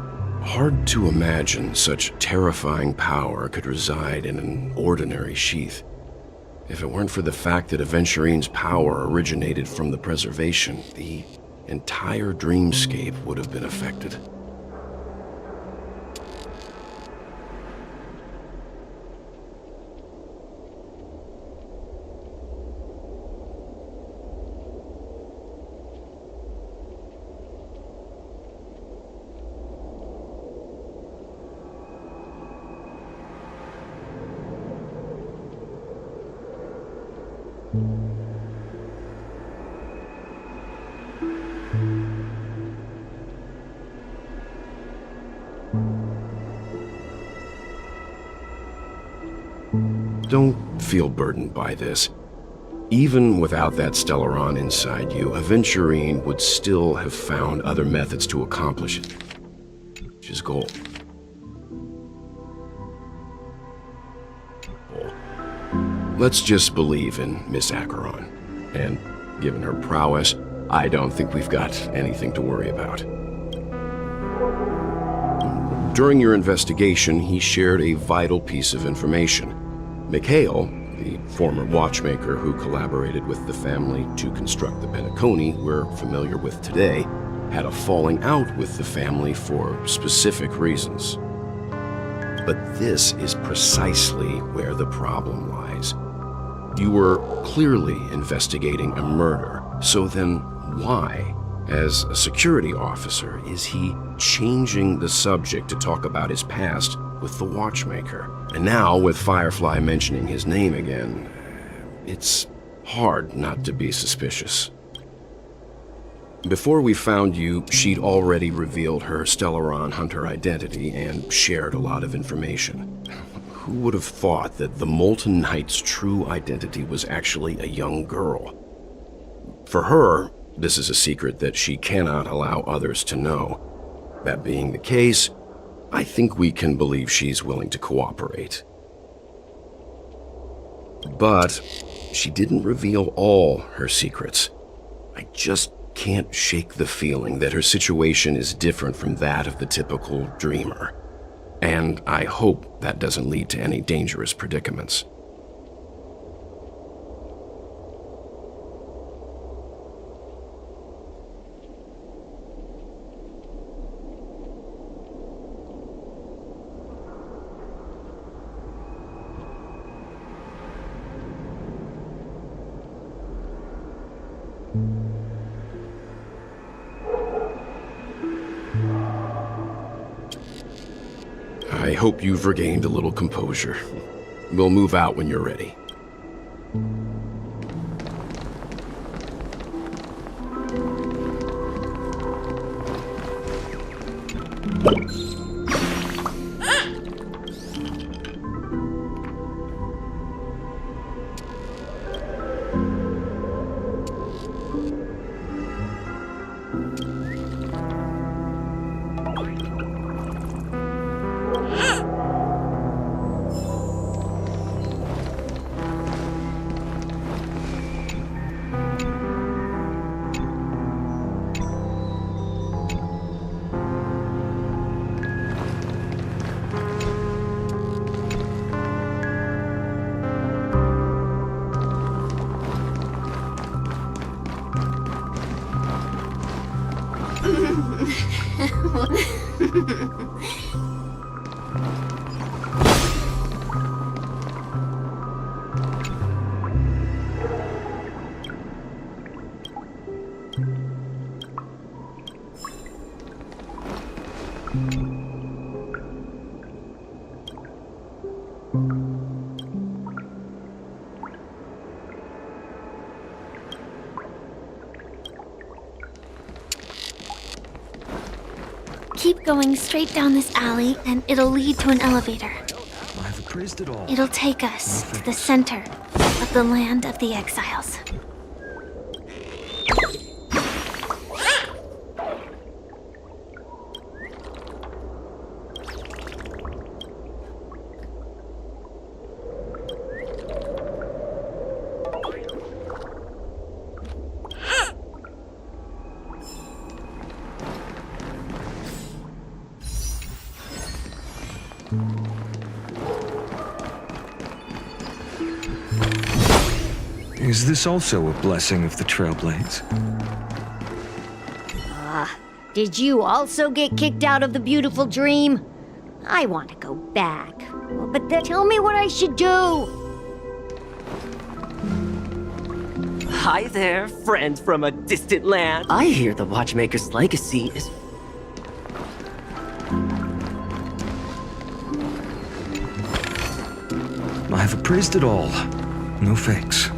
hard to imagine such terrifying power could reside in an ordinary sheath. If it weren't for the fact that Aventurine's power originated from the preservation, the entire dreamscape would have been affected. Don't feel burdened by this. Even without that Stellaron inside you, Aventurine would still have found other methods to accomplish it. His goal. Let's just believe in Miss Acheron. And given her prowess, I don't think we've got anything to worry about. During your investigation, he shared a vital piece of information. Mikhail, the former watchmaker who collaborated with the family to construct the Penacony we're familiar with today, had a falling out with the family for specific reasons. But this is precisely where the problem lies. You were clearly investigating a murder, so then why As a security officer, is he changing the subject to talk about his past with the watchmaker? And now, with Firefly mentioning his name again, it's hard not to be suspicious. Before we found you, she'd already revealed her Stellaron Hunter identity and shared a lot of information. Who would have thought that the Molten Knight's true identity was actually a young girl? For her, this is a secret that she cannot allow others to know. That being the case, I think we can believe she's willing to cooperate. But she didn't reveal all her secrets. I just can't shake the feeling that her situation is different from that of the typical dreamer. And I hope that doesn't lead to any dangerous predicaments. I hope you've regained a little composure. We'll move out when you're ready. Keep going straight down this alley, and it'll lead to an elevator. I've appraised it all. It'll take us to the center of the land of the exiles. Is this also a blessing of the Trailblades? Did you also get kicked out of the beautiful dream? I want to go back, but then tell me what I should do. Hi there, friends from a distant land. I hear the Watchmaker's legacy is... I've appraised it all. No fakes.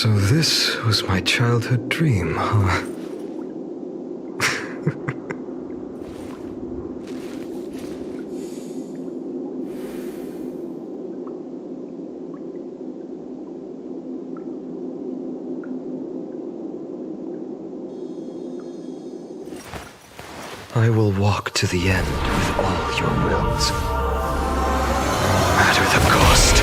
So this was my childhood dream, huh? I will walk to the end with all your wills, no matter the cost.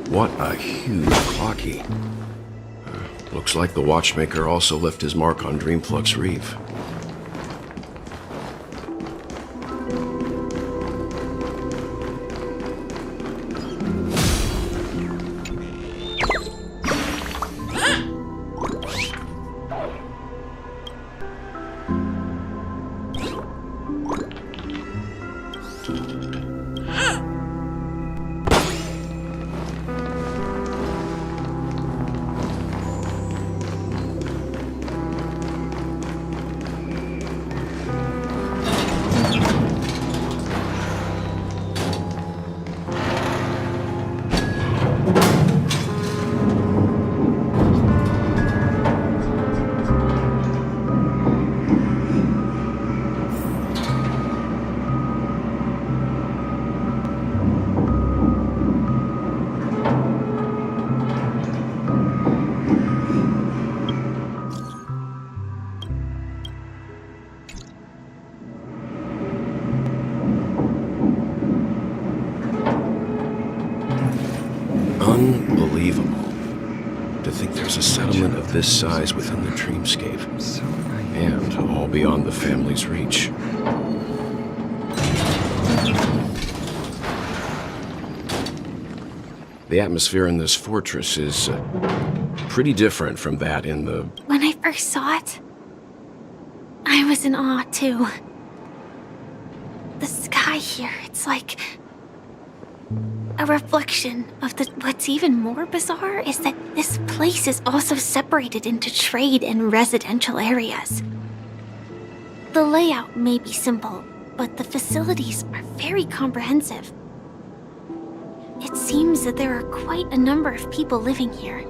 What a huge clocky. Looks like the watchmaker also left his mark on Dreamflux Reef. Unbelievable. To think there's a settlement of this size within the dreamscape. And all beyond the family's reach. The atmosphere in this fortress is pretty different from that in the... When I first saw it, I was in awe too. The sky here, it's like a reflection of the... What's even more bizarre is that this place is also separated into trade and residential areas. The layout may be simple, but the facilities are very comprehensive. It seems that there are quite a number of people living here.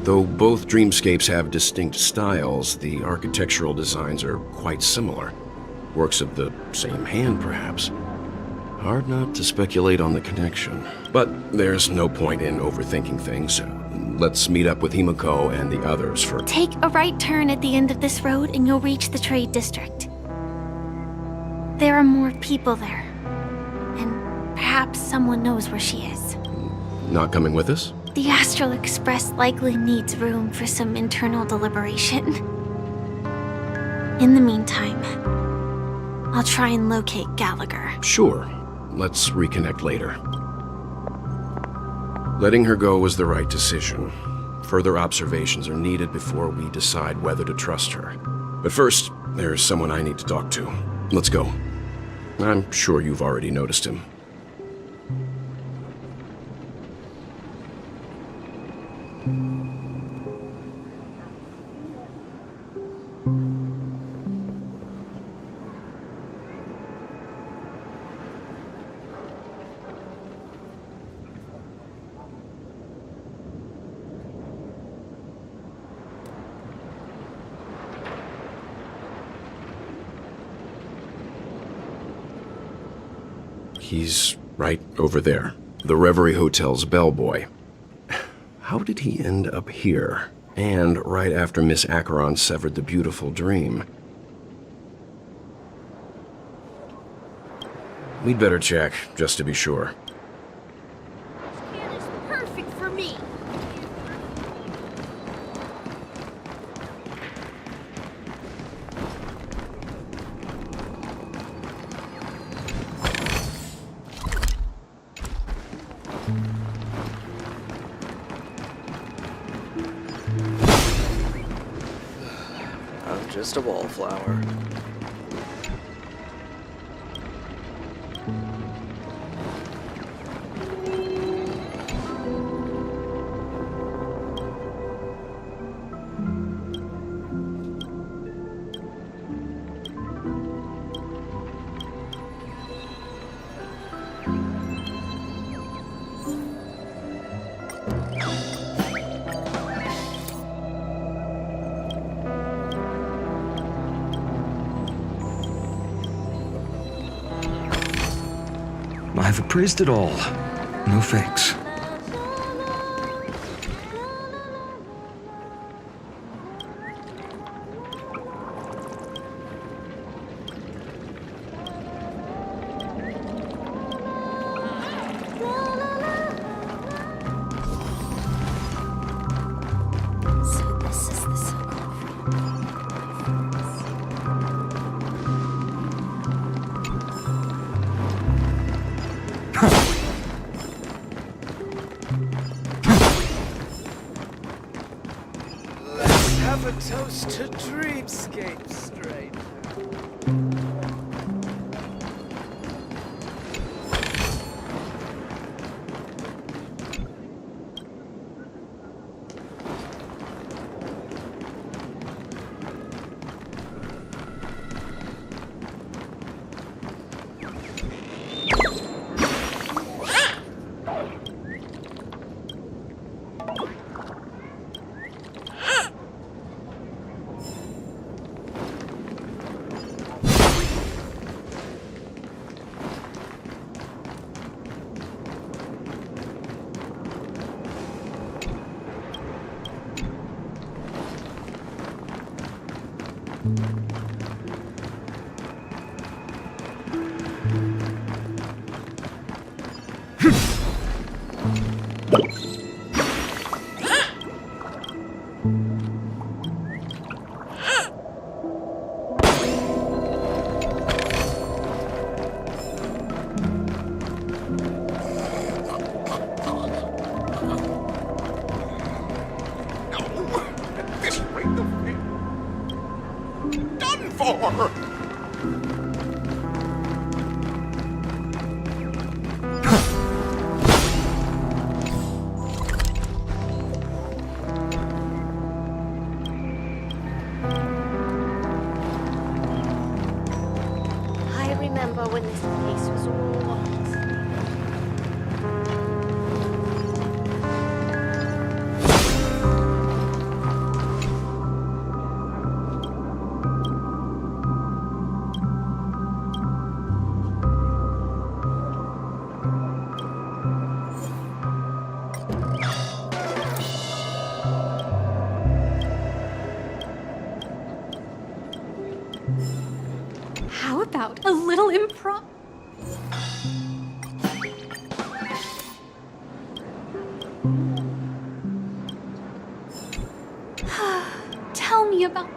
Though both dreamscapes have distinct styles, the architectural designs are quite similar. Works of the same hand, perhaps. Hard not to speculate on the connection. But there's no point in overthinking things. Let's meet up with Himiko and the others for... Take a right turn at the end of this road and you'll reach the trade district. There are more people there. And perhaps someone knows where she is. Not coming with us? The Astral Express likely needs room for some internal deliberation. In the meantime, I'll try and locate Gallagher. Sure. Let's reconnect later. Letting her go was the right decision. Further observations are needed before we decide whether to trust her. But first, there's someone I need to talk to. Let's go. I'm sure you've already noticed him. He's right over there. The Reverie Hotel's bellboy. How did he end up here? And right after Miss Acheron severed the beautiful dream. We'd better check, just to be sure. Perfect for me. I'm just a wallflower. I've appraised it all. No fakes. Have a toast to dreamscape, stranger. I remember when this place was all lost. How about a little improv? Tell me about...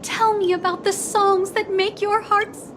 Tell me about the songs that make your hearts...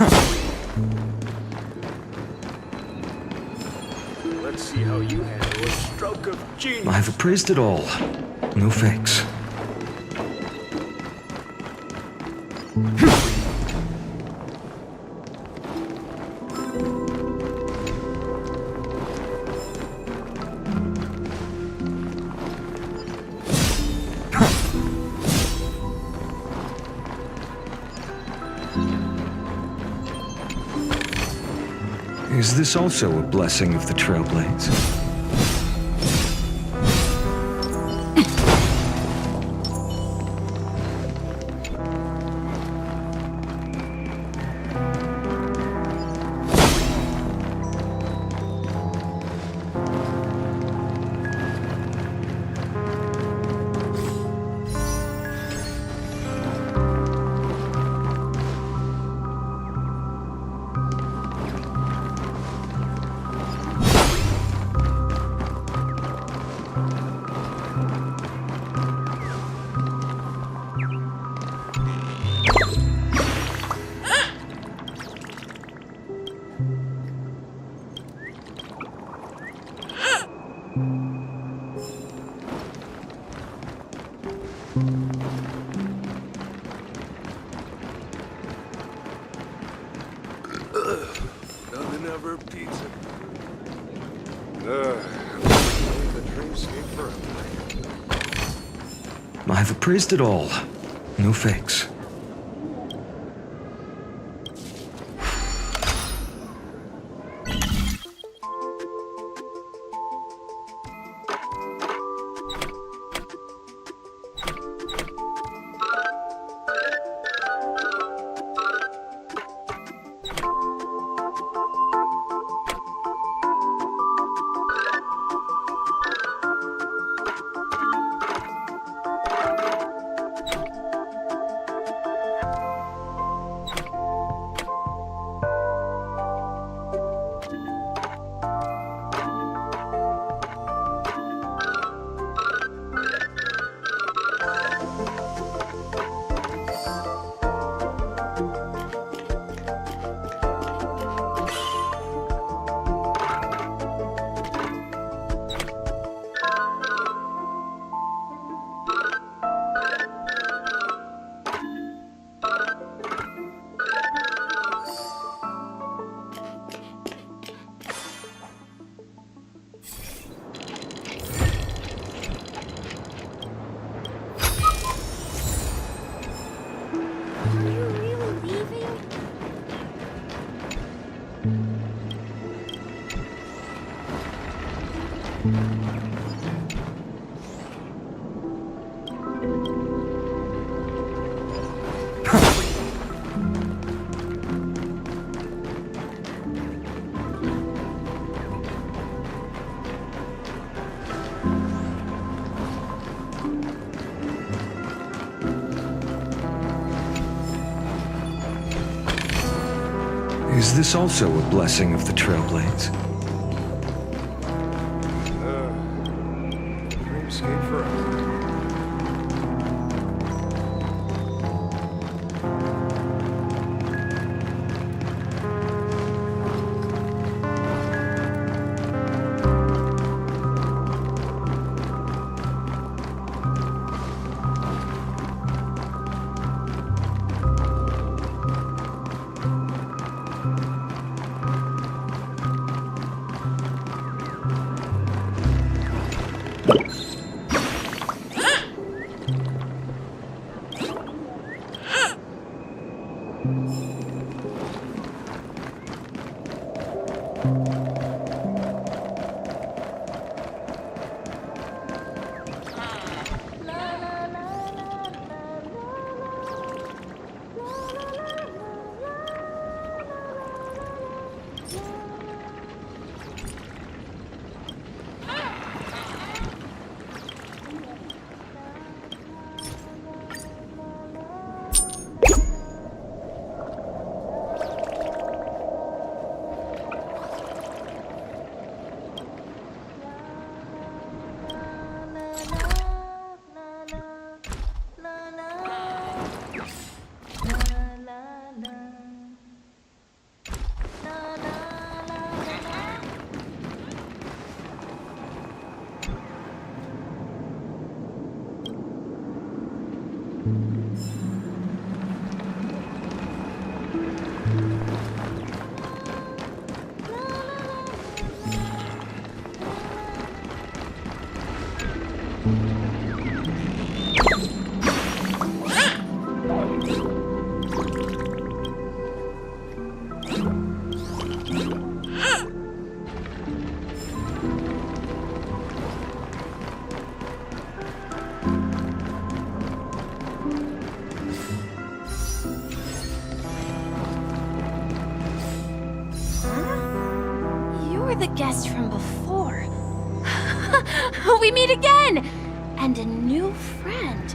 Let's see how you handle a stroke of genius. I've appraised it all. No fakes. Is this also a blessing of the Trailblades? Nothing ever beats it. The dreamscape forever. I've appraised it all. No fakes. Is this also a blessing of the Trailblades? Dreamscape forever. before. We meet again! And a new friend.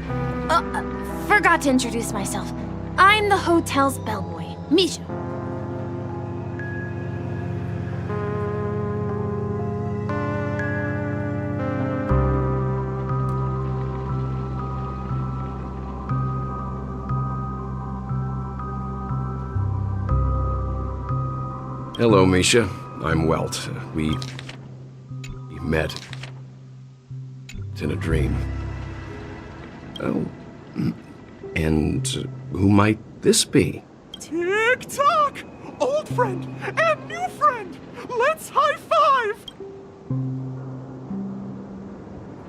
Forgot to introduce myself. I'm the hotel's bellboy, Misha. Hello, Misha. I'm Welt. We met in a dream. Oh, and who might this be? Tick-tock! Old friend and new friend! Let's high-five!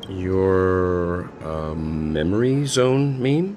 Your, memory zone meme?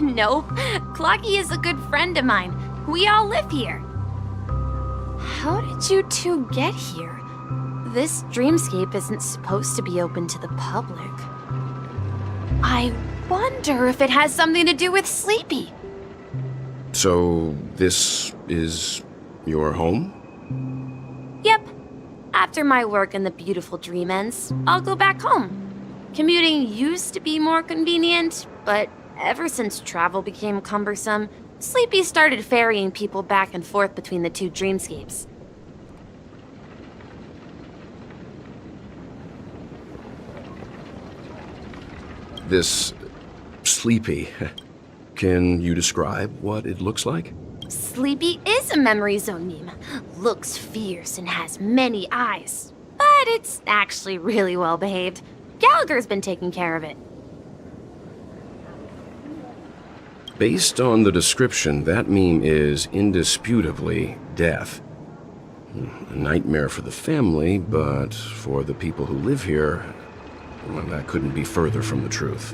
Nope. Clocky is a good friend of mine. We all live here. How did you two get here? This dreamscape isn't supposed to be open to the public. I wonder if it has something to do with Sleepy. So, this is your home? Yep. After my work in the beautiful dream ends, I'll go back home. Commuting used to be more convenient, but ever since travel became cumbersome, Sleepy started ferrying people back and forth between the two dreamscapes. This Sleepy. Can you describe what it looks like? Sleepy is a memory zone meme. Looks fierce and has many eyes. But it's actually really well behaved. Gallagher's been taking care of it. Based on the description, that meme is indisputably death. A nightmare for the family, but for the people who live here, well, that couldn't be further from the truth.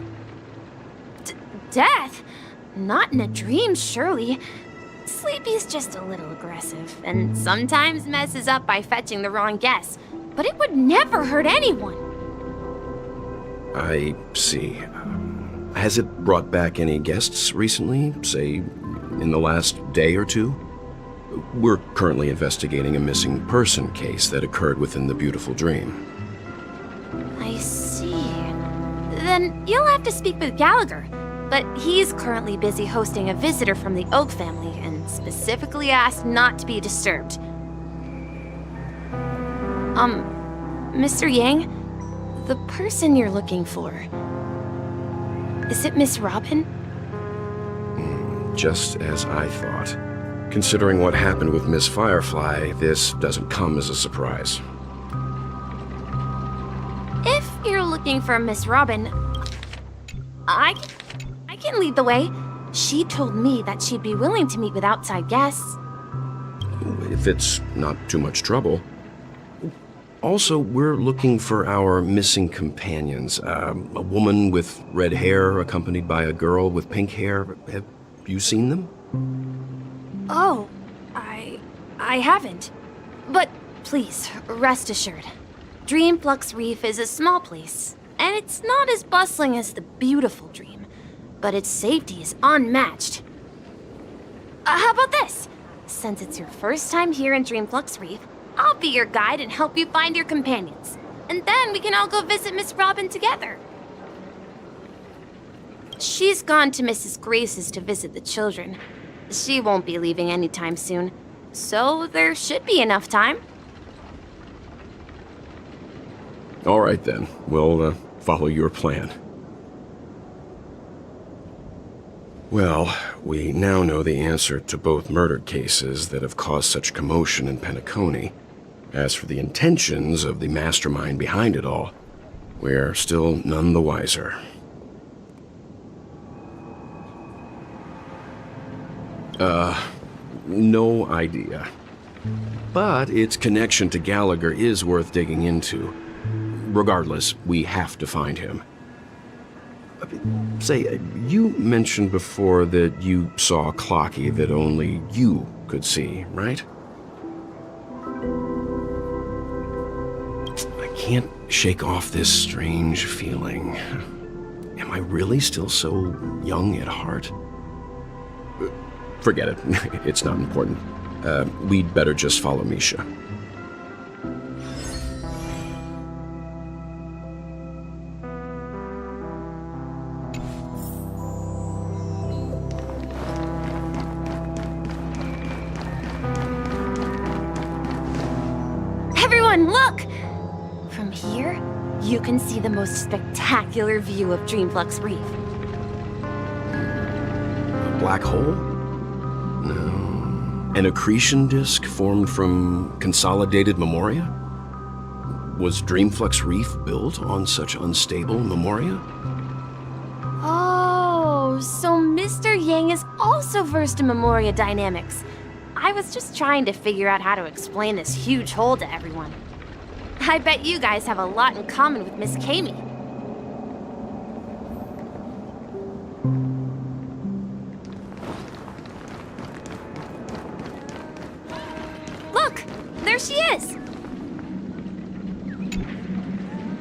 Death? Not in a dream, surely. Sleepy's just a little aggressive, and sometimes messes up by fetching the wrong guess. But it would never hurt anyone. I see. Has it brought back any guests recently, say, in the last day or two? We're currently investigating a missing person case that occurred within the beautiful dream. I see. Then you'll have to speak with Gallagher. But he's currently busy hosting a visitor from the Oak family and specifically asked not to be disturbed. Mr. Yang, the person you're looking for, is it Miss Robin? Just as I thought. Considering what happened with Miss Firefly, this doesn't come as a surprise. If you're looking for Miss Robin, I can lead the way. She told me that she'd be willing to meet with outside guests. If it's not too much trouble. Also, we're looking for our missing companions. A woman with red hair accompanied by a girl with pink hair. Have you seen them? Oh, I haven't. But please, rest assured. Dreamflux Reef is a small place, and it's not as bustling as the beautiful dream, but its safety is unmatched. How about this? Since it's your first time here in Dreamflux Reef, I'll be your guide and help you find your companions. And then we can all go visit Miss Robin together. She's gone to Mrs. Grace's to visit the children, She won't be leaving anytime soon, so there should be enough time. All right then, we'll follow your plan. Well, we now know the answer to both murder cases that have caused such commotion in Penacony. As for the intentions of the mastermind behind it all, we're still none the wiser. No idea. But its connection to Gallagher is worth digging into. Regardless, we have to find him. Say, you mentioned before that you saw Clocky that only you could see, right? I can't shake off this strange feeling. Am I really still so young at heart? Forget it. It's not important. We'd better just follow Misha. Everyone, look! From here, you can see the most spectacular view of Dreamflux Reef. A black hole? No. An accretion disk formed from consolidated memoria? Was Dreamflux Reef built on such unstable memoria? Oh, so Mr. Yang is also versed in memoria dynamics. I was just trying to figure out how to explain this huge hole to everyone. I bet you guys have a lot in common with Miss Kami. Look! There she is!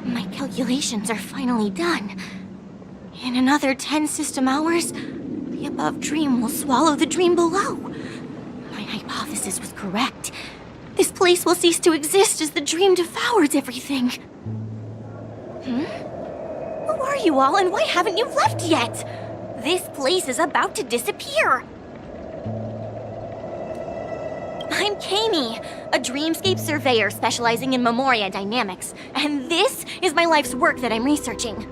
My calculations are finally done. In another 10 system hours, the above dream will swallow the dream below. My hypothesis was correct. This place will cease to exist as the dream devours everything. Who are you all, and why haven't you left yet? This place is about to disappear. I'm Kami, a dreamscape surveyor specializing in memoria dynamics, and this is my life's work that I'm researching.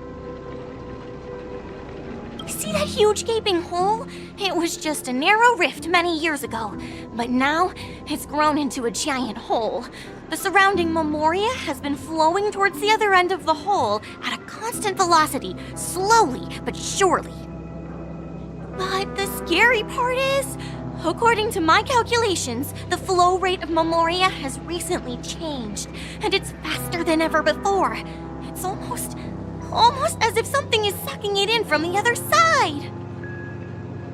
See that huge gaping hole? It was just a narrow rift many years ago, but now it's grown into a giant hole. The surrounding memoria has been flowing towards the other end of the hole at a constant velocity, slowly but surely. But the scary part is, according to my calculations, the flow rate of memoria has recently changed, and it's faster than ever before. It's almost as if something is sucking it in from the other side.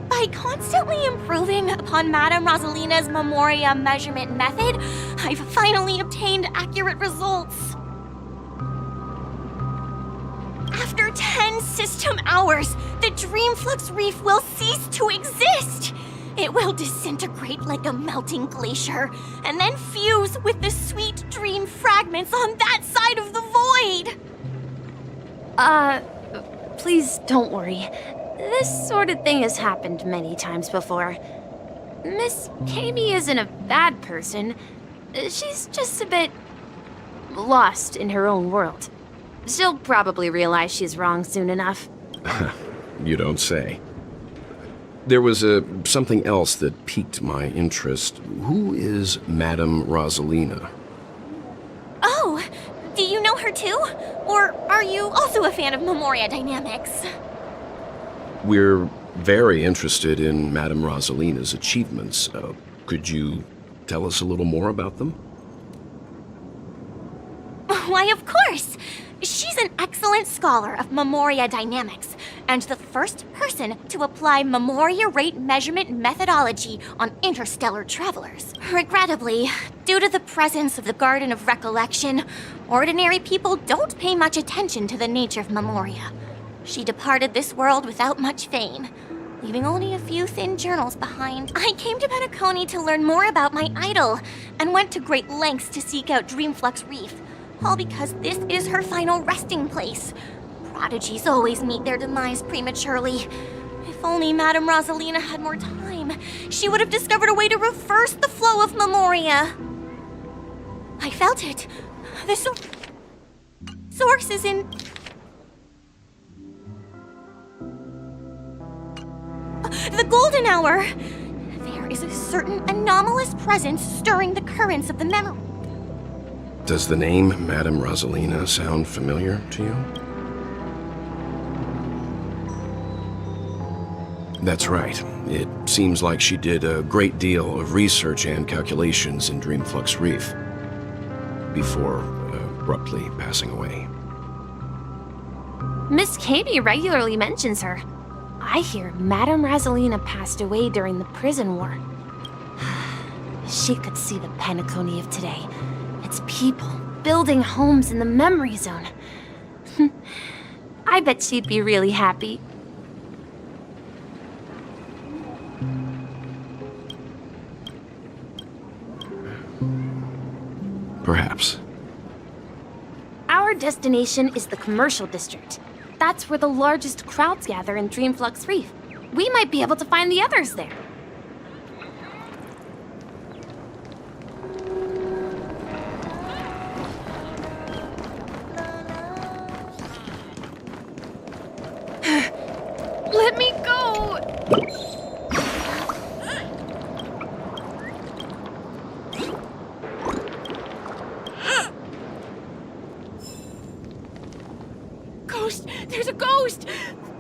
By constantly improving upon Madame Rosalina's memoria measurement method, I've finally obtained accurate results. After 10 system hours, the Dreamflux Reef will cease to exist. It will disintegrate like a melting glacier, and then fuse with the sweet dream fragments on that side of the void. Please don't worry. This sort of thing has happened many times before. Miss Kami isn't a bad person. She's just a bit lost in her own world. She'll probably realize she's wrong soon enough. You don't say. There was something else that piqued my interest. Who is Madame Rosalina? Oh, do you know her too? Or are you also a fan of memoria dynamics? We're very interested in Madame Rosalina's achievements. Could you tell us a little more about them? Why, of course! She's an excellent scholar of memoria dynamics, and the first person to apply memoria rate measurement methodology on interstellar travelers. Regrettably, due to the presence of the Garden of Recollection, ordinary people don't pay much attention to the nature of memoria. She departed this world without much fame, leaving only a few thin journals behind. I came to Penacony to learn more about my idol, and went to great lengths to seek out Dreamflux Reef, all because this is her final resting place. Prodigies always meet their demise prematurely. If only Madame Rosalina had more time. dream, she would have discovered a way to reverse the flow of Memoria. I felt it. The source is in... the golden hour. There is a certain anomalous presence stirring the currents of the memory. Does the name Madame Rosalina sound familiar to you? That's right. It seems like she did a great deal of research and calculations in Dreamflux Reef before abruptly passing away. Miss Katie regularly mentions her. I hear Madame Rosalina passed away during the prison war. She could see the Penacony of today. Its people building homes in the memory zone. I bet she'd be really happy. Perhaps. Our destination is the commercial district. That's where the largest crowds gather in Dreamflux Reef. We might be able to find the others there. Let me go! Ghost! There's a ghost!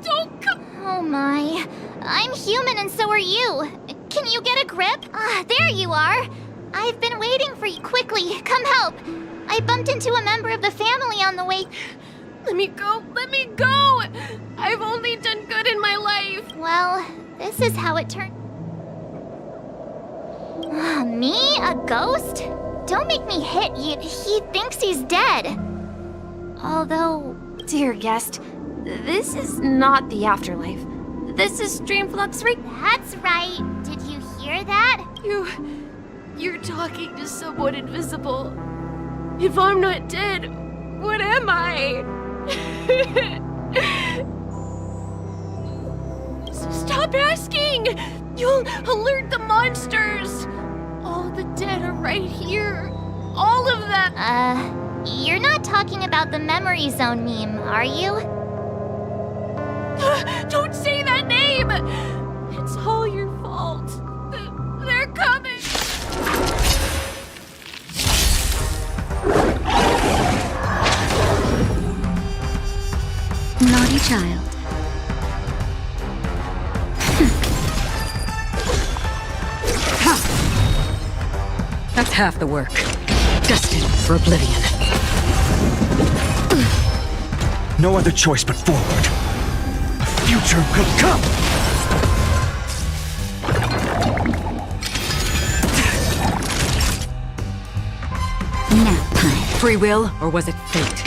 Don't come! Oh my. I'm human and so are you. Can you get a grip? There you are. I've been waiting for you. Quickly, come help. I bumped into a member of the family on the way. Let me go! Let me go! I've only done good in my life! Well, this is how it turned. Me? A ghost? Don't make me hit you. He thinks he's dead. Although... Dear guest, this is not the afterlife. This is Dreamflux Reef. That's right. Did you hear that? You're talking to someone invisible. If I'm not dead, what am I? Stop asking! You'll alert the monsters! All the dead are right here. All of them! You're not talking about the memory zone meme, are you? Don't say that name! It's all your fault. They're coming! Naughty child. That's half the work. Destined for oblivion. No other choice but forward. A future will come! Nap time. Free will, or was it fate?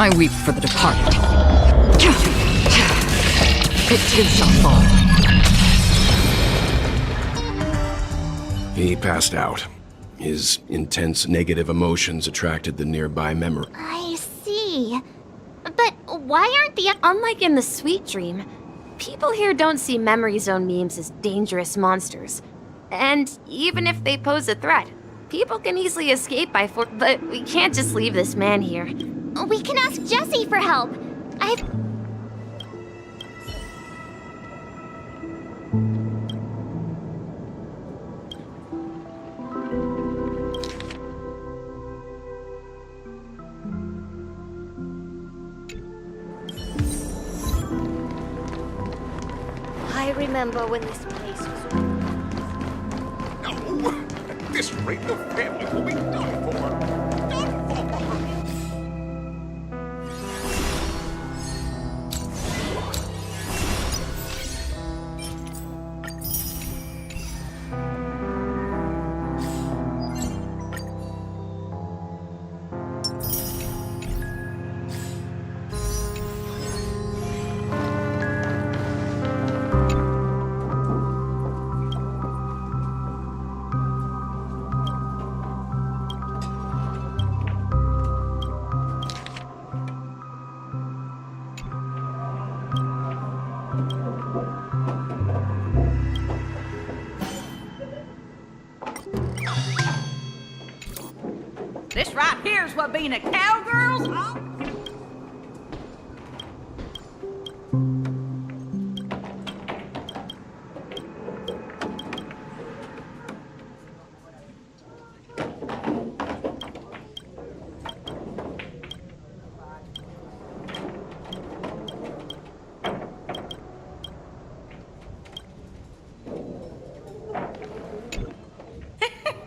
I weep for the departed. It too shall fall. He passed out. His intense negative emotions attracted the nearby memory. I see. But why aren't the... Unlike in the Sweet Dream, people here don't see memory zone memes as dangerous monsters. And even if they pose a threat, people can easily escape by force. But we can't just leave this man here. We can ask Jessie for help. I remember when this place was... No! At this rate, the family will be done for! Done for! here's what being a cowgirl's all...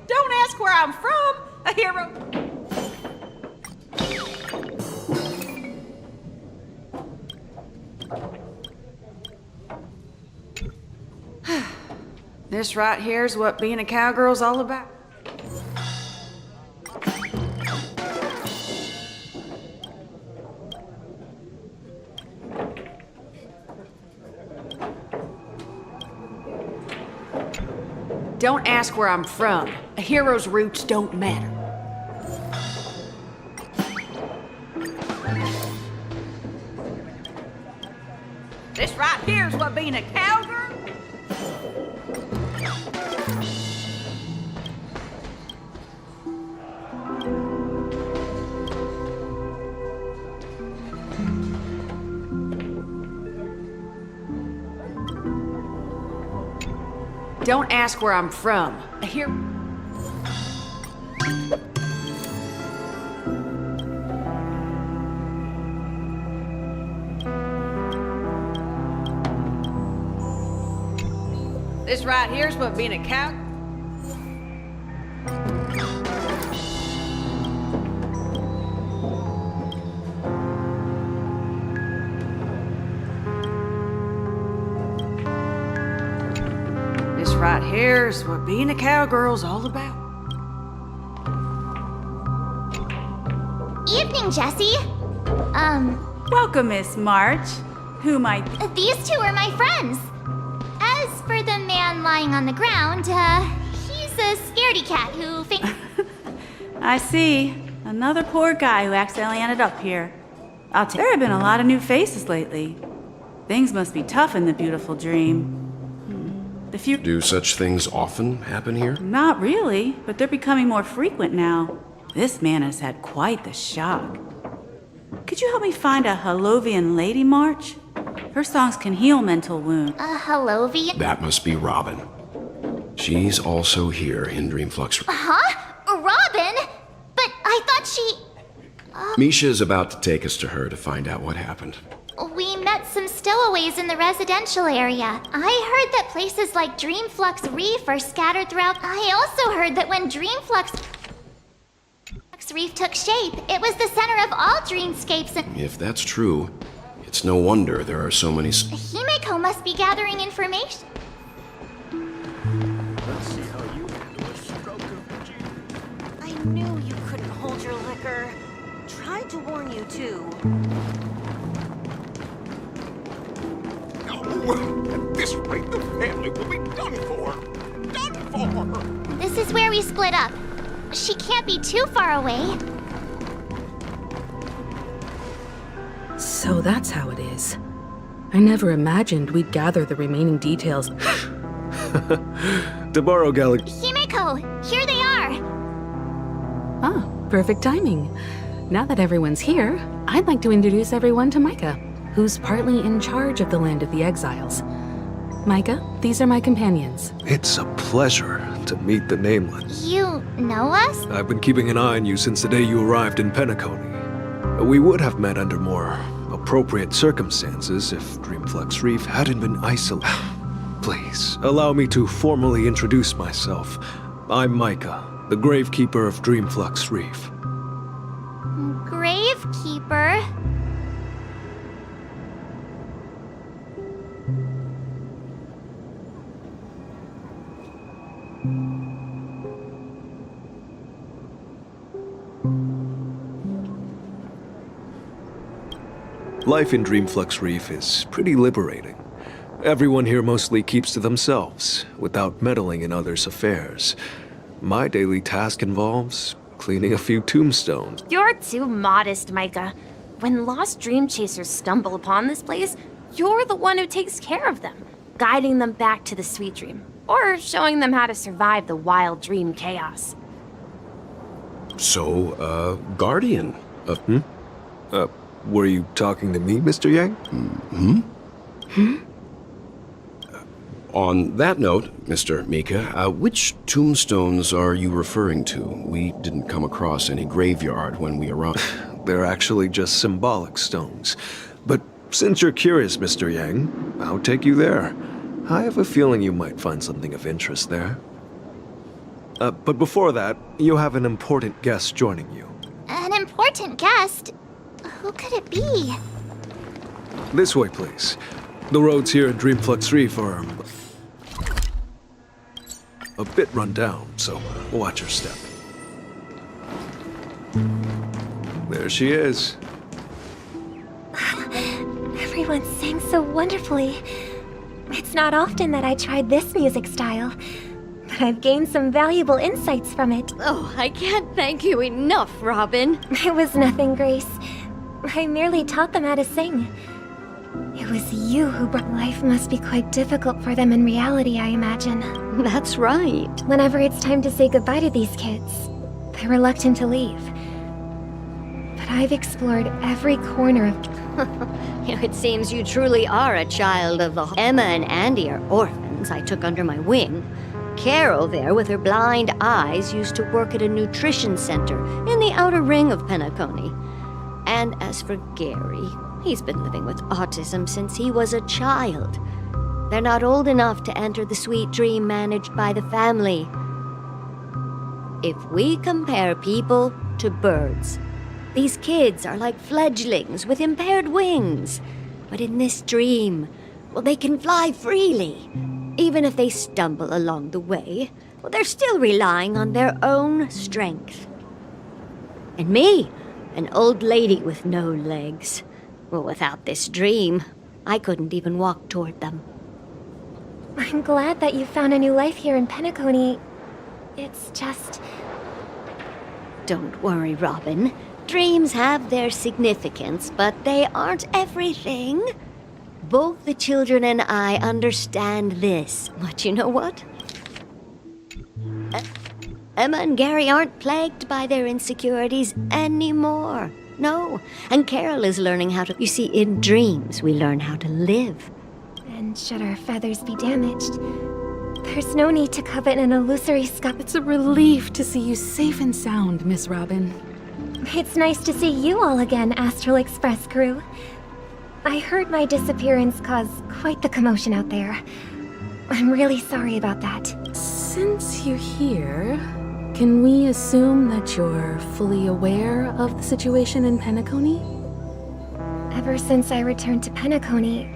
Don't ask where I'm from, a hero. This right here's what being a cowgirl's all about. Don't ask where I'm from. A hero's roots don't matter. This right here's what being a cowgirl... Don't ask where I'm from. A hero... This right here's what being a cow... This right here's what being a cowgirl's all about. Evening, Jessie. Welcome, Miss March. Who might... These two are my friends. As for the man lying on the ground, he's a scaredy cat who thinks... I see. Another poor guy who accidentally ended up here. There have been a lot of new faces lately. Things must be tough in the beautiful dream. Do such things often happen here? Not really, but they're becoming more frequent now. This man has had quite the shock. Could you help me find a Halovian lady, March? Her songs can heal mental wounds. A Halovian? That must be Robin. She's also here in Dreamflux. Huh? Robin? But I thought she... Misha's about to take us to her to find out what happened. We met some stowaways in the residential area. I heard that places like Dreamflux Reef are scattered throughout... I also heard that when Dreamflux Reef took shape, it was the center of all dreamscapes and... If that's true, it's no wonder there are so many... Himeko must be gathering information. Let's see how you handle a stroke of... I knew you couldn't hold your liquor. Tried to warn you, too. At this rate, the family will be done for. Done for! This is where we split up. She can't be too far away. So that's how it is. I never imagined we'd gather the remaining details. Debarro Galaxy. Himeko, here they are. Ah, perfect timing. Now that everyone's here, I'd like to introduce everyone to Micah, who's partly in charge of the Land of the Exiles. Micah, these are my companions. It's a pleasure to meet the Nameless. You know us? I've been keeping an eye on you since the day you arrived in Penacony. We would have met under more appropriate circumstances if Dreamflux Reef hadn't been isolated. Please, allow me to formally introduce myself. I'm Micah, the Gravekeeper of Dreamflux Reef. Gravekeeper? Life in Dreamflux Reef is pretty liberating. Everyone here mostly keeps to themselves, without meddling in others' affairs. My daily task involves cleaning a few tombstones. You're too modest, Micah. When lost dream chasers stumble upon this place, you're the one who takes care of them, guiding them back to the sweet dream, or showing them how to survive the wild dream chaos. Guardian of... Were you talking to me, Mr. Yang? On that note, Mr. Mika, which tombstones are you referring to? We didn't come across any graveyard when we arrived. They're actually just symbolic stones. But since you're curious, Mr. Yang, I'll take you there. I have a feeling you might find something of interest there. But before that, you have an important guest joining you. An important guest? Who could it be? This way, please. The roads here in Dreamflux Reef are a bit run down, so watch your step. There she is. Everyone sang so wonderfully. It's not often that I tried this music style, but I've gained some valuable insights from it. Oh, I can't thank you enough, Robin. It was nothing, Grace. I merely taught them how to sing. It was you who brought... Life must be quite difficult for them in reality, I imagine. That's right. Whenever it's time to say goodbye to these kids, they're reluctant to leave. But I've explored every corner of... It seems you truly are a child of the... Emma and Andy are orphans I took under my wing. Carol there, with her blind eyes, used to work at a nutrition center in the outer ring of Penacony. And as for Gary, he's been living with autism since he was a child. They're not old enough to enter the sweet dream managed by the family. If we compare people to birds, these kids are like fledglings with impaired wings. But in this dream, well, they can fly freely. Even if they stumble along the way, well, they're still relying on their own strength. And me, an old lady with no legs. Well, without this dream, I couldn't even walk toward them. I'm glad that you found a new life here in Penacony. It's just... Don't worry, Robin. Dreams have their significance, but they aren't everything. Both the children and I understand this. But you know what? Emma and Gary aren't plagued by their insecurities anymore. No. And Carol is learning how to... You see, in dreams, we learn how to live. And should our feathers be damaged, there's no need to covet an illusory scup. It's a relief to see you safe and sound, Miss Robin. It's nice to see you all again, Astral Express crew. I heard my disappearance caused quite the commotion out there. I'm really sorry about that. Since you're here, can we assume that you're fully aware of the situation in Penacony? Ever since I returned to Penacony,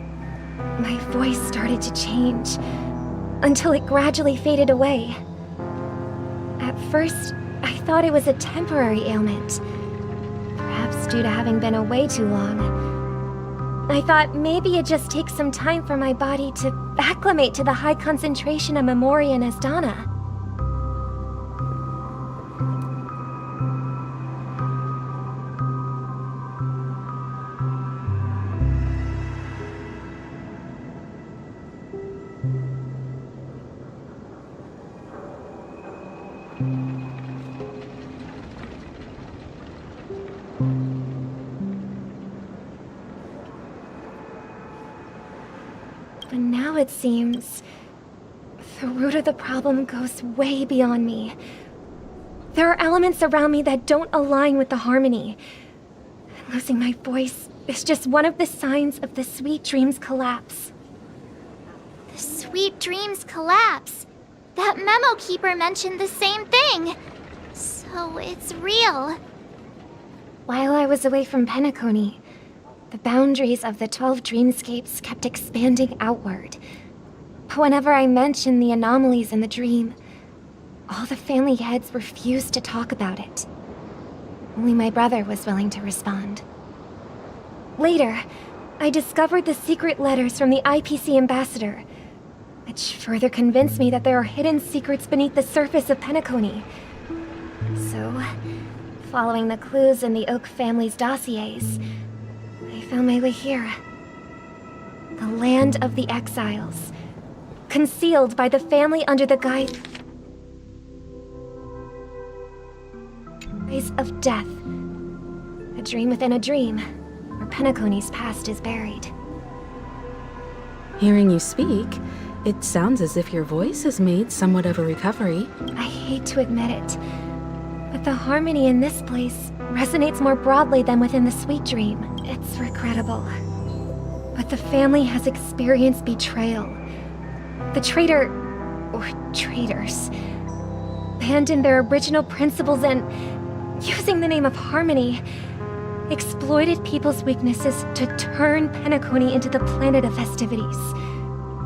my voice started to change, until it gradually faded away. At first, I thought it was a temporary ailment, perhaps due to having been away too long. I thought maybe it just takes some time for my body to acclimate to the high concentration of Memoria and Asdana. But now it seems the root of the problem goes way beyond me. There are elements around me that don't align with the harmony. Losing my voice is just one of the signs of the Sweet Dreams collapse. The Sweet Dreams collapse. That memo keeper mentioned the same thing. So it's real. While I was away from Penacony, the boundaries of the 12 dreamscapes kept expanding outward. But whenever I mentioned the anomalies in the dream, all the family heads refused to talk about it. Only my brother was willing to respond. Later, I discovered the secret letters from the IPC ambassador, which further convinced me that there are hidden secrets beneath the surface of Penacony. So, following the clues in the Oak family's dossiers, I found my way here. The land of the exiles, concealed by the family under the guise Rise of Death. A dream within a dream, where Penacony's past is buried. Hearing you speak, it sounds as if your voice has made somewhat of a recovery. I hate to admit it, but the harmony in this place resonates more broadly than within the Sweet Dream. It's regrettable, but the family has experienced betrayal. The traitor, or traitors, abandoned their original principles and, using the name of harmony, exploited people's weaknesses to turn Penacony into the planet of festivities,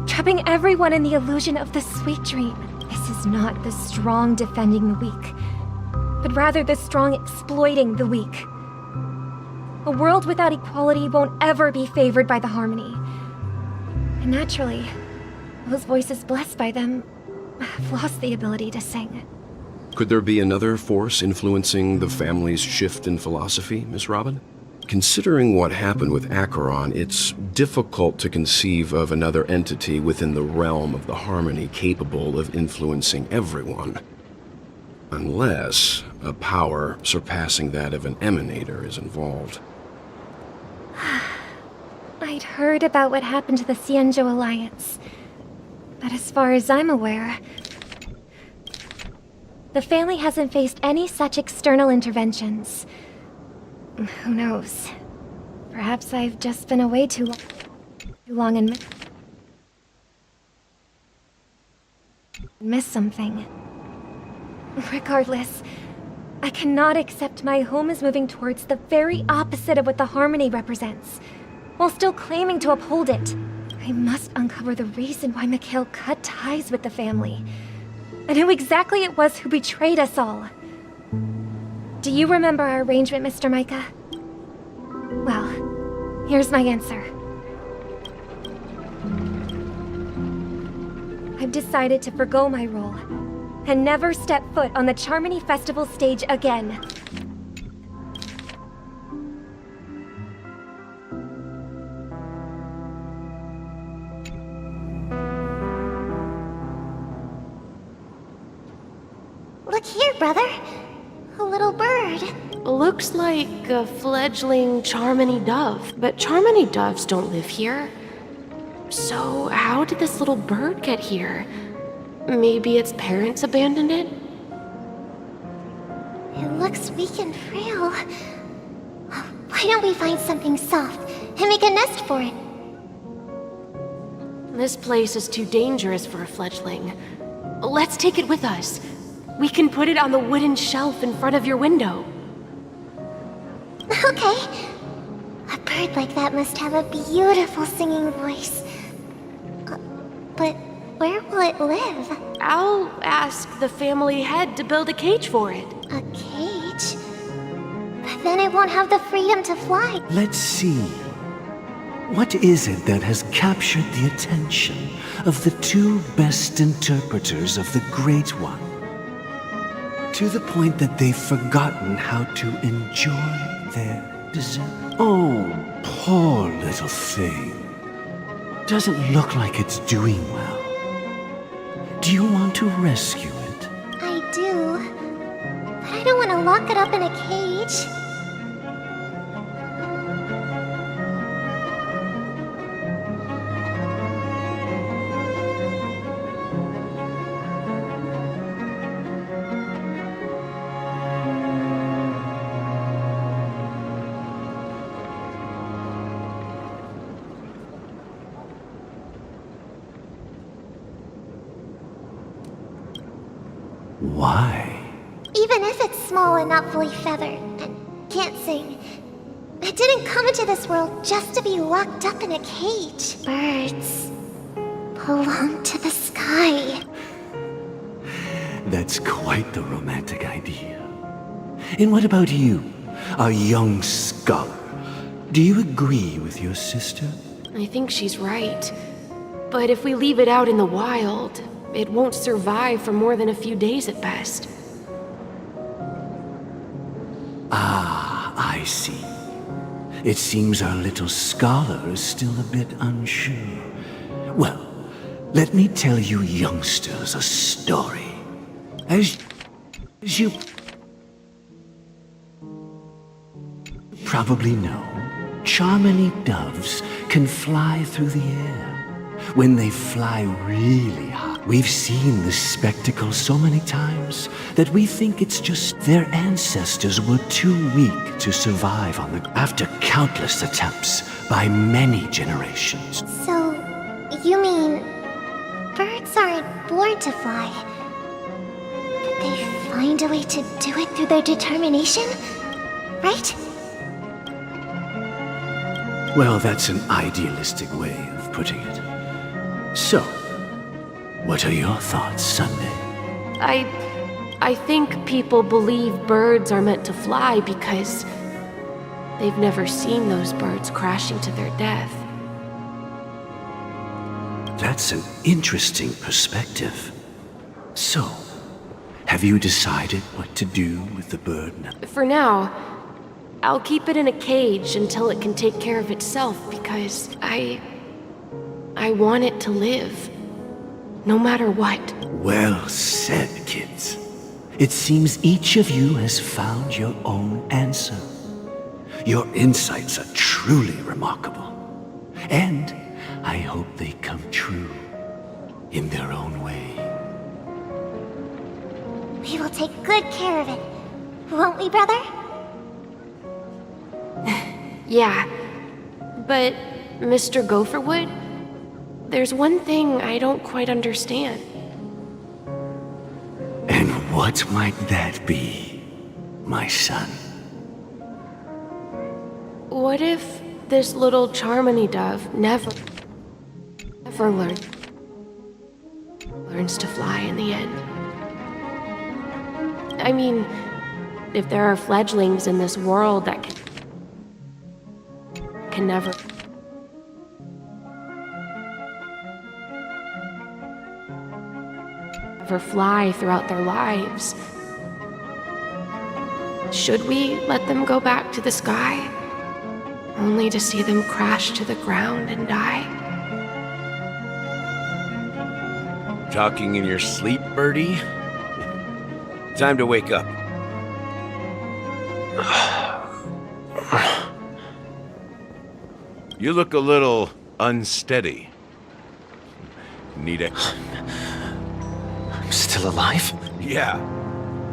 trapping everyone in the illusion of the Sweet Dream. This is not the strong defending the weak, but rather the strong exploiting the weak. A world without equality won't ever be favored by the harmony. And naturally, those voices blessed by them have lost the ability to sing. Could there be another force influencing the family's shift in philosophy, Miss Robin? Considering what happened with Acheron, it's difficult to conceive of another entity within the realm of the harmony capable of influencing everyone. Unless a power surpassing that of an emanator is involved. I'd heard about what happened to the Xianzhou Alliance, but as far as I'm aware, the family hasn't faced any such external interventions. Who knows? Perhaps I've just been away too long and missed something. Regardless, I cannot accept my home is moving towards the very opposite of what the harmony represents, while still claiming to uphold it. I must uncover the reason why Mikhail cut ties with the family, and who exactly it was who betrayed us all. Do you remember our arrangement, Mr. Micah? Well, here's my answer. I've decided to forgo my role, and never step foot on the Charmony Festival stage again. Look here, brother. A little bird. Looks like a fledgling Charmony dove, but Charmony doves don't live here. So how did this little bird get here? Maybe its parents abandoned it? It looks weak and frail. Why don't we find something soft and make a nest for it? This place is too dangerous for a fledgling. Let's take it with us. We can put it on the wooden shelf in front of your window. Okay. A bird like that must have a beautiful singing voice. But where will it live? I'll ask the family head to build a cage for it. A cage? But then it won't have the freedom to fly. Let's see. What is it that has captured the attention of the two best interpreters of the Great One? To the point that they've forgotten how to enjoy their dessert. Oh, poor little thing. Doesn't look like it's doing well. Do you want to rescue it? I do. But I don't want to lock it up in a cage. Why? Even if it's small and not fully feathered and can't sing, it didn't come into this world just to be locked up in a cage. Birds belong to the sky. That's quite the romantic idea. And what about you, a young scholar? Do you agree with your sister? I think she's right. But if we leave it out in the wild, it won't survive for more than a few days at best. Ah, I see. It seems our little scholar is still a bit unsure. Well, let me tell you youngsters a story. As you probably know, Charmony doves can fly through the air. When they fly really high, we've seen this spectacle so many times that we think it's just their ancestors were too weak to survive on the after countless attempts by many generations. So, you mean birds aren't born to fly, but they find a way to do it through their determination, right? Well, that's an idealistic way of putting it. So, what are your thoughts, Sunday? I think people believe birds are meant to fly because they've never seen those birds crashing to their death. That's an interesting perspective. So, have you decided what to do with the bird now? For now, I'll keep it in a cage until it can take care of itself because I want it to live. No matter what. Well said, kids. It seems each of you has found your own answer. Your insights are truly remarkable. And I hope they come true in their own way. We will take good care of it, won't we, brother? Yeah. But, Mr. Gopherwood, there's one thing I don't quite understand. And what might that be, my son? What if this little Charmony dove never learns to fly in the end? I mean, if there are fledglings in this world that can never fly throughout their lives, should we let them go back to the sky, only to see them crash to the ground and die? Talking in your sleep, Birdie? Time to wake up. You look a little unsteady. Need a... I'm still alive? Yeah.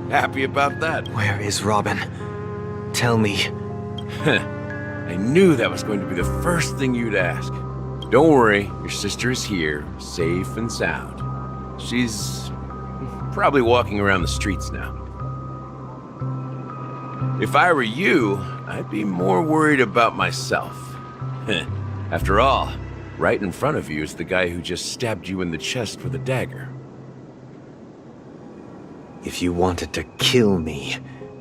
Happy about that. Where is Robin? Tell me. I knew that was going to be the first thing you'd ask. Don't worry, your sister is here, safe and sound. She's probably walking around the streets now. If I were you, I'd be more worried about myself. After all, right in front of you is the guy who just stabbed you in the chest with a dagger. If you wanted to kill me,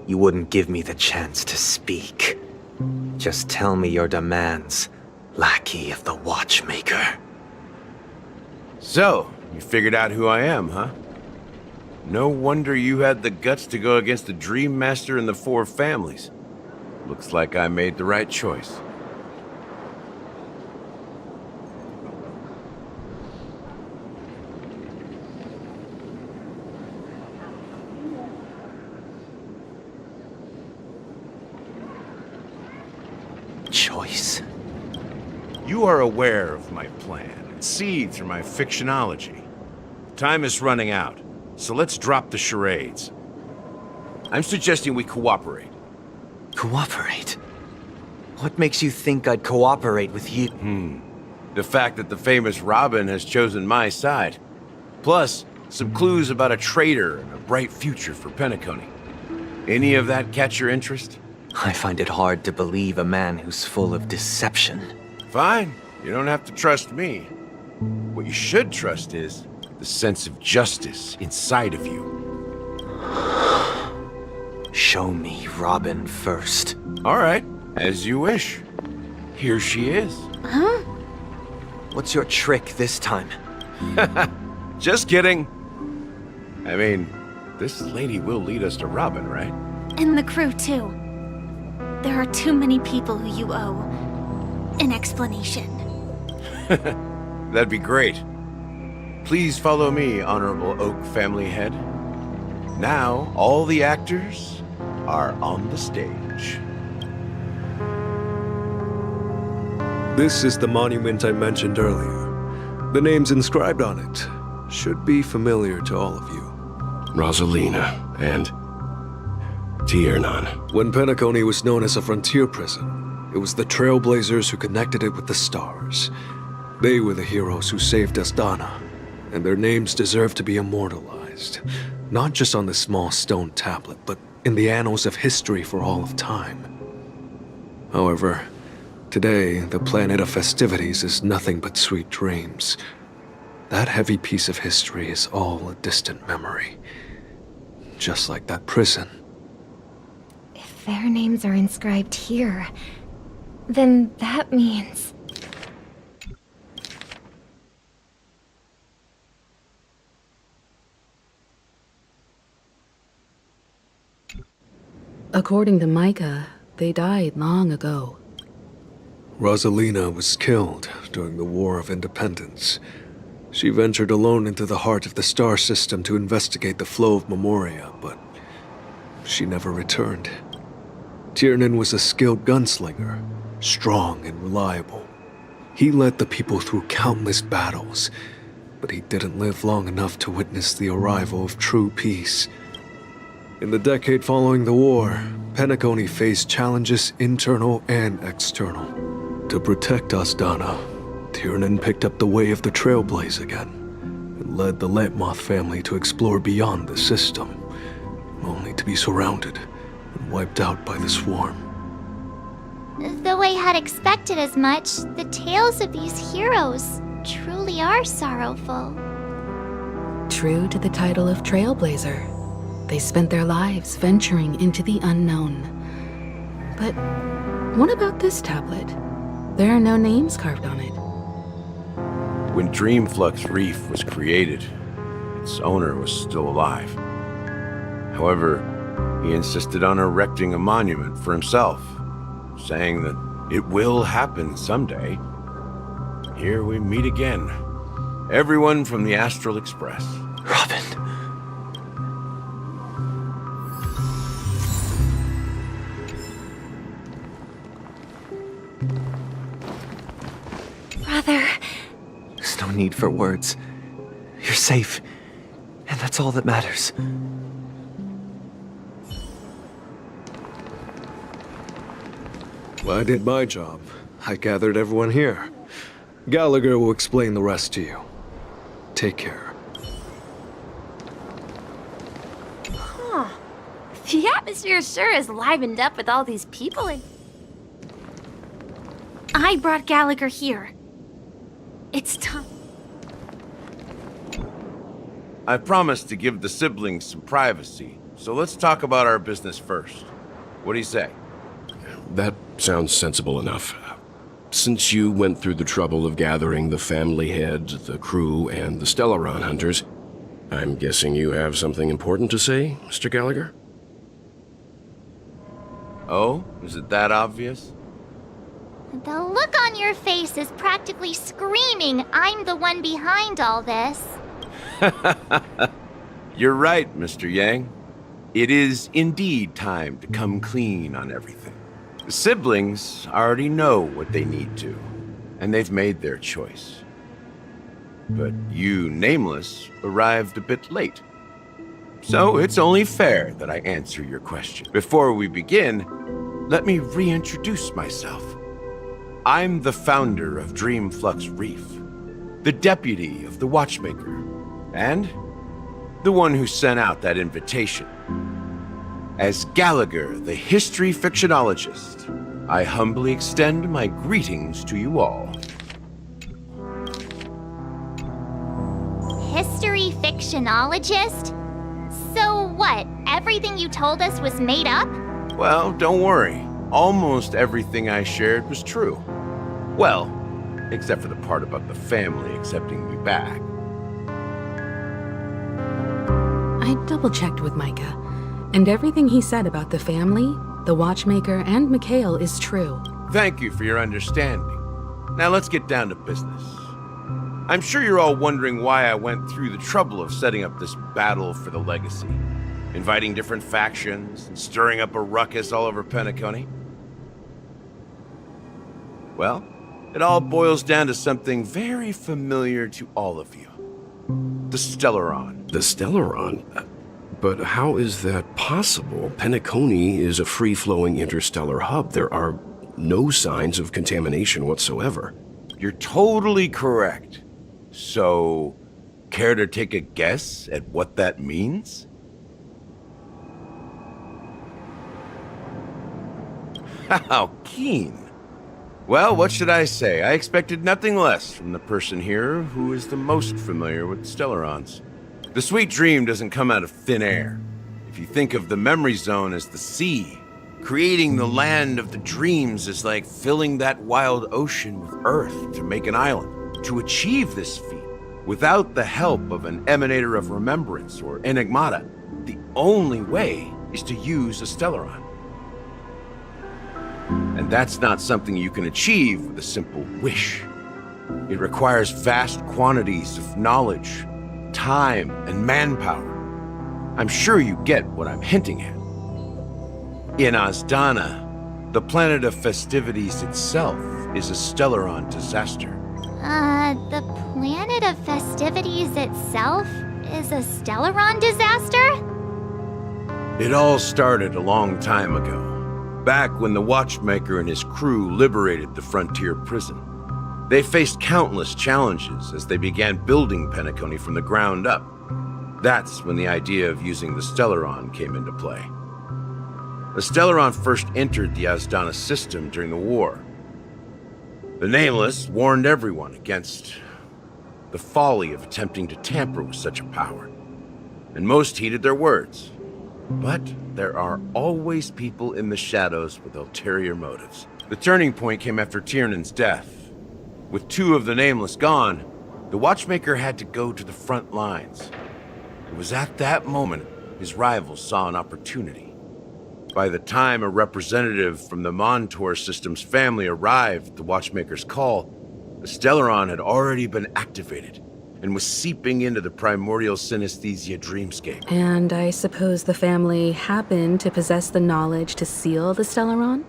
you wouldn't give me the chance to speak. Just tell me your demands, lackey of the Watchmaker. So, you figured out who I am, huh? No wonder you had the guts to go against the Dream Master and the Four Families. Looks like I made the right choice. Choice? You are aware of my plan and see through my fictionology. Time is running out, so let's drop the charades. I'm suggesting we cooperate. Cooperate? What makes you think I'd cooperate with you? The fact that the famous Robin has chosen my side. Plus, some clues about a traitor and a bright future for Penacony. Any of that catch your interest? I find it hard to believe a man who's full of deception. Fine. You don't have to trust me. What you should trust is the sense of justice inside of you. Show me Robin first. All right, as you wish. Here she is. Huh? What's your trick this time? Just kidding. I mean, this lady will lead us to Robin, right? And the crew, too. There are too many people who you owe an explanation. That'd be great. Please follow me, Honorable Oak Family Head. Now, all the actors are on the stage. This is the monument I mentioned earlier. The names inscribed on it should be familiar to all of you. Rosalina and Tiernan. When Penacony was known as a frontier prison, it was the Trailblazers who connected it with the stars. They were the heroes who saved Astana, and their names deserve to be immortalized. Not just on this small stone tablet, but in the annals of history for all of time. However, today, the planet of festivities is nothing but sweet dreams. That heavy piece of history is all a distant memory. Just like that prison. If their names are inscribed here, then that means... According to Micah, they died long ago. Rosalina was killed during the War of Independence. She ventured alone into the heart of the star system to investigate the flow of Memoria, but she never returned. Tiernan was a skilled gunslinger, strong and reliable. He led the people through countless battles, but he didn't live long enough to witness the arrival of true peace. In the decade following the war, Penacony faced challenges internal and external. To protect Astana, Tiernan picked up the way of the Trailblaze again, and led the Letmoth family to explore beyond the system, only to be surrounded and wiped out by the swarm. Though I had expected as much, the tales of these heroes truly are sorrowful. True to the title of Trailblazer, they spent their lives venturing into the unknown. But what about this tablet? There are no names carved on it. When Dreamflux Reef was created, its owner was still alive. However, he insisted on erecting a monument for himself, saying that it will happen someday. Here we meet again. Everyone from the Astral Express. Robin. Brother. There's no need for words. You're safe, and that's all that matters. Well, I did my job. I gathered everyone here. Gallagher will explain the rest to you. Take care. Huh. The atmosphere sure is livened up with all these people and... I brought Gallagher here. It's time. I promised to give the siblings some privacy, so let's talk about our business first. What do you say? That sounds sensible enough. Since you went through the trouble of gathering the family head, the crew, and the Stellaron hunters, I'm guessing you have something important to say, Mr. Gallagher? Oh? Is it that obvious? The look on your face is practically screaming I'm the one behind all this. You're right, Mr. Yang. It is indeed time to come clean on everything. The siblings already know what they need to, and they've made their choice. But you, Nameless, arrived a bit late. So it's only fair that I answer your question. Before we begin, let me reintroduce myself. I'm the founder of Dreamflux Reef, the deputy of the Watchmaker, and the one who sent out that invitation. As Gallagher, the history fictionologist, I humbly extend my greetings to you all. History fictionologist? So what, everything you told us was made up? Well, don't worry. Almost everything I shared was true. Well, except for the part about the family accepting me back. I double-checked with Micah, and everything he said about the family, the Watchmaker, and Mikhail is true. Thank you for your understanding. Now let's get down to business. I'm sure you're all wondering why I went through the trouble of setting up this battle for the legacy, inviting different factions, and stirring up a ruckus all over Penacony. Well, It all boils down to something very familiar to all of you. The Stellaron. The Stellaron? But how is that possible? Penacony is a free-flowing interstellar hub. There are no signs of contamination whatsoever. You're totally correct. So, care to take a guess at what that means? How keen. Well, what should I say? I expected nothing less from the person here who is the most familiar with Stellarons. The sweet dream doesn't come out of thin air. If you think of the memory zone as the sea, creating the land of the dreams is like filling that wild ocean with earth to make an island. To achieve this feat, without the help of an emanator of remembrance or enigmata, the only way is to use a Stellaron. And that's not something you can achieve with a simple wish. It requires vast quantities of knowledge, time, and manpower. I'm sure you get what I'm hinting at. In Azdana, the planet of festivities itself is a Stellaron disaster. The planet of festivities itself is a Stellaron disaster? It all started a long time ago. Back when the Watchmaker and his crew liberated the frontier prison. They faced countless challenges as they began building Penacony from the ground up. That's when the idea of using the Stellaron came into play. The Stellaron first entered the Azdana system during the war. The Nameless warned everyone against the folly of attempting to tamper with such a power, and most heeded their words. But there are always people in the shadows with ulterior motives. The turning point came after Tiernan's death. With two of the Nameless gone, the Watchmaker had to go to the front lines. It was at that moment his rivals saw an opportunity. By the time a representative from the Montour Systems family arrived at the Watchmaker's call, the Stellaron had already been activated and was seeping into the primordial synesthesia dreamscape. And I suppose the family happened to possess the knowledge to seal the Stellaron?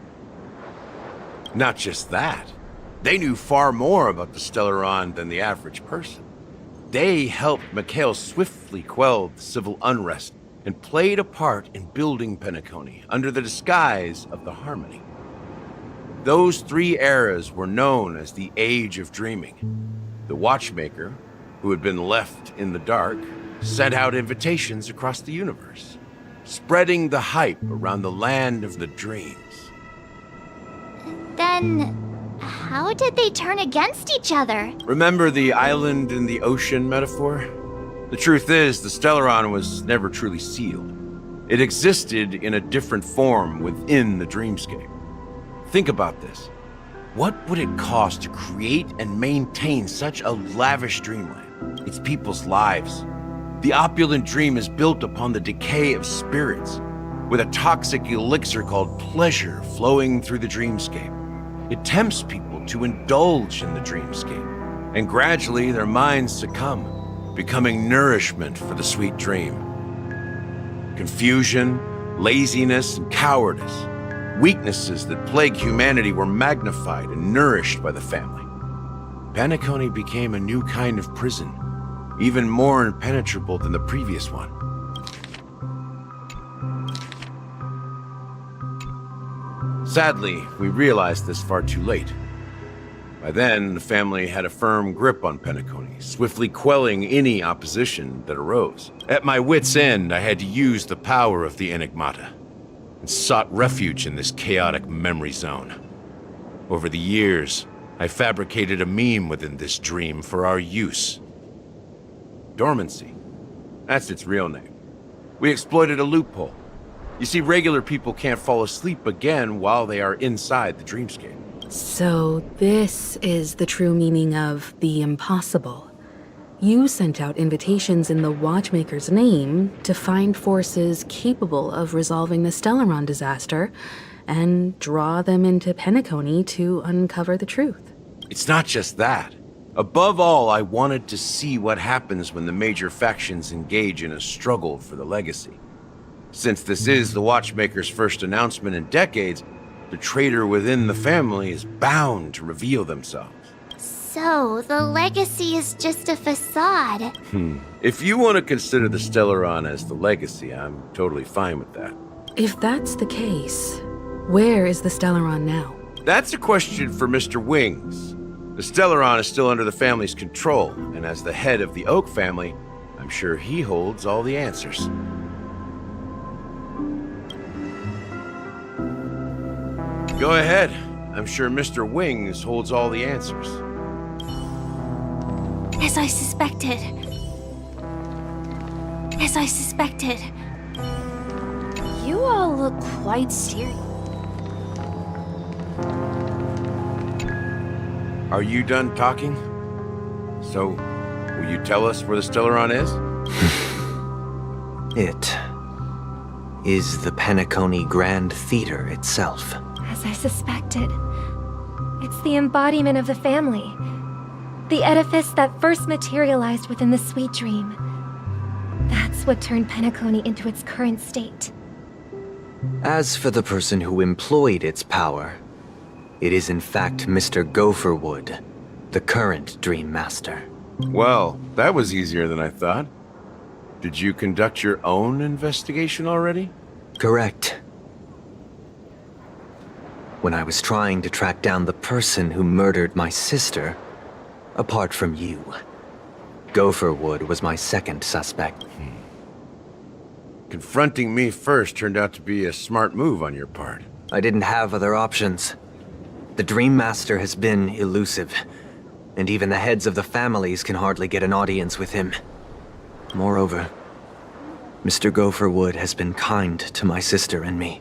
Not just that. They knew far more about the Stellaron than the average person. They helped Mikhail swiftly quell the civil unrest and played a part in building Penacony under the disguise of the Harmony. Those three eras were known as the Age of Dreaming. The Watchmaker, who had been left in the dark, sent out invitations across the universe, spreading the hype around the land of the dreams. Then, how did they turn against each other? Remember the island in the ocean metaphor? The truth is, the Stellaron was never truly sealed. It existed in a different form within the dreamscape. Think about this. What would it cost to create and maintain such a lavish dreamland? Its people's lives. The opulent dream is built upon the decay of spirits, with a toxic elixir called pleasure flowing through the dreamscape. It tempts people to indulge in the dreamscape, and gradually their minds succumb, becoming nourishment for the sweet dream. Confusion, laziness, and cowardice, weaknesses that plague humanity, were magnified and nourished by the family. Penacony became a new kind of prison, even more impenetrable than the previous one. Sadly, we realized this far too late. By then, the family had a firm grip on Penacony, swiftly quelling any opposition that arose. At my wit's end, I had to use the power of the Enigmata, and sought refuge in this chaotic memory zone. Over the years, I fabricated a meme within this dream for our use. Dormancy. That's its real name. We exploited a loophole. You see, regular people can't fall asleep again while they are inside the dreamscape. So this is the true meaning of the impossible. You sent out invitations in the Watchmaker's name to find forces capable of resolving the Stellaron disaster and draw them into Penacony to uncover the truth. It's not just that. Above all, I wanted to see what happens when the major factions engage in a struggle for the legacy. Since this is the Watchmaker's first announcement in decades, the traitor within the family is bound to reveal themselves. So, the legacy is just a facade. If you want to consider the Stellaron as the legacy, I'm totally fine with that. If that's the case, where is the Stellaron now? That's a question for Mr. Wings. The Stellaron is still under the family's control, and as the head of the Oak family, I'm sure he holds all the answers. Go ahead. I'm sure Mr. Wings holds all the answers. As I suspected. As I suspected. You all look quite serious. Are you done talking? So, will you tell us where the Stellaron is? It is the Penacony Grand Theater itself. As I suspected. It's the embodiment of the family. The edifice that first materialized within the Sweet Dream. That's what turned Penacony into its current state. As for the person who employed its power, it is in fact Mr. Gopherwood, the current Dream Master. Well, that was easier than I thought. Did you conduct your own investigation already? Correct. When I was trying to track down the person who murdered my sister, apart from you, Gopherwood was my second suspect. Confronting me first turned out to be a smart move on your part. I didn't have other options. The Dream Master has been elusive, and even the heads of the families can hardly get an audience with him. Moreover, Mr. Gopherwood has been kind to my sister and me.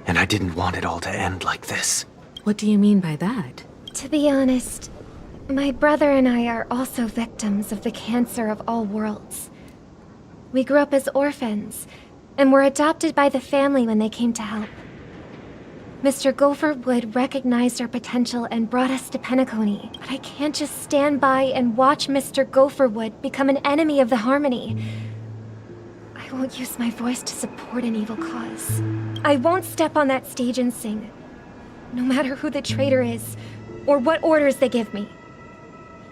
And I didn't want it all to end like this. What do you mean by that? To be honest, my brother and I are also victims of the cancer of all worlds. We grew up as orphans, and were adopted by the family when they came to help. Mr. Gopherwood recognized our potential and brought us to Penacony, but I can't just stand by and watch Mr. Gopherwood become an enemy of the Harmony. I won't use my voice to support an evil cause. I won't step on that stage and sing, no matter who the traitor is, or what orders they give me.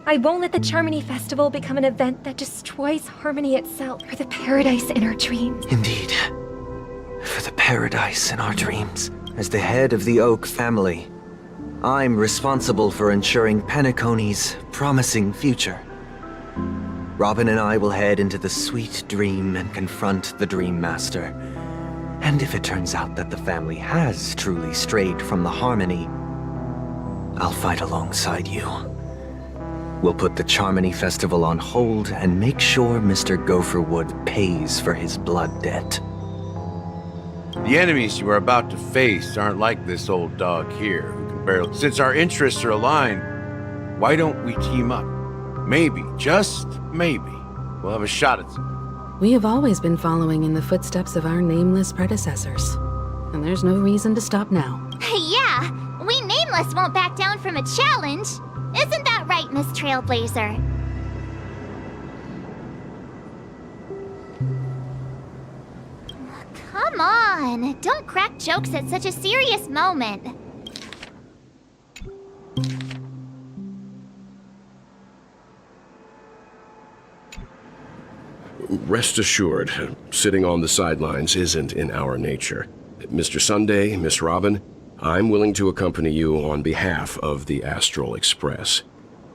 I won't let the Charmony Festival become an event that destroys Harmony itself, or the paradise in our dreams. Indeed. For the paradise in our dreams. As the head of the Oak family, I'm responsible for ensuring Penacony's promising future. Robin and I will head into the Sweet Dream and confront the Dream Master. And if it turns out that the family has truly strayed from the Harmony, I'll fight alongside you. We'll put the Charmony Festival on hold and make sure Mr. Gopherwood pays for his blood debt. The enemies you are about to face aren't like this old dog here, who can barely... Since our interests are aligned, why don't we team up? Maybe, just maybe, we'll have a shot at something. We have always been following in the footsteps of our nameless predecessors. And there's no reason to stop now. Yeah, we Nameless won't back down from a challenge. Isn't that right, Miss Trailblazer? Come on, don't crack jokes at such a serious moment. Rest assured, sitting on the sidelines isn't in our nature. Mr. Sunday, Miss Robin, I'm willing to accompany you on behalf of the Astral Express.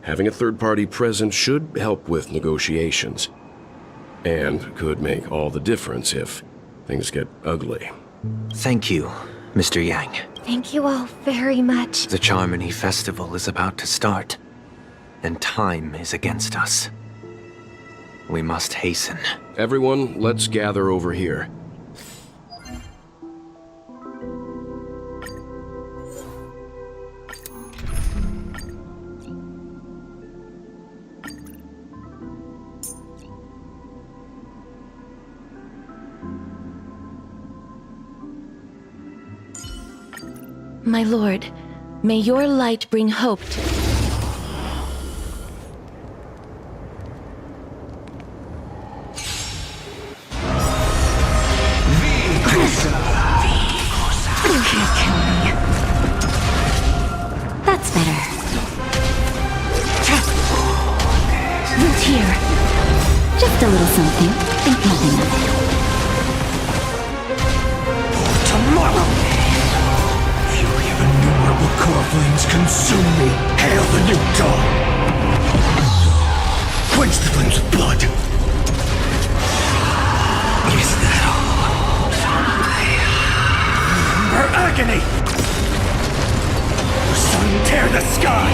Having a third party present should help with negotiations, and could make all the difference if things get ugly. Thank you, Mr. Yang. Thank you all very much. The Charmony Festival is about to start, and time is against us. We must hasten. Everyone, let's gather over here. My lord, may your light bring hope to... Vikusa! something, think nothing of it. Tomorrow! Fury of innumerable core flames consume me! Hail the new dawn! Quench the flames of blood! Is that all? Her agony! The sun tear the sky!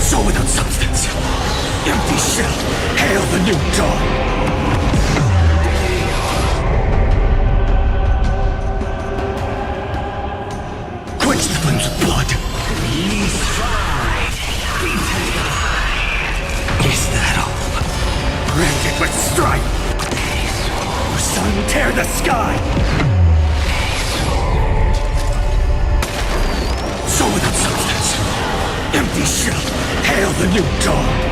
Soul without substance! Empty shell! Hail the new dawn! Quench the flames of blood! Is that all? Rend it with strife! The sun tear the sky! Soul without substance! Empty shell! Hail the new dawn!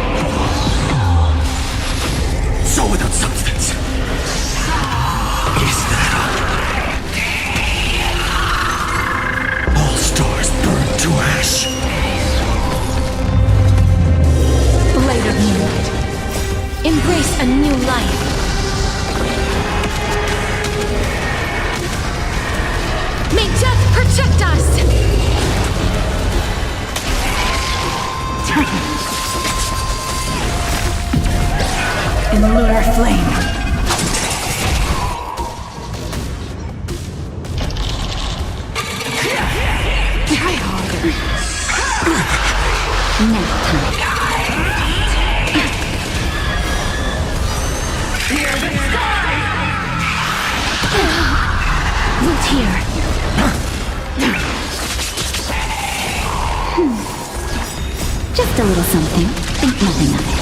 Soul without substance! Is that all? All stars burn to ash! Light of moonlight. Embrace a new life. May death protect us! In lunar flame. Try harder. Now time. What's here? Just a little something. Think nothing of it.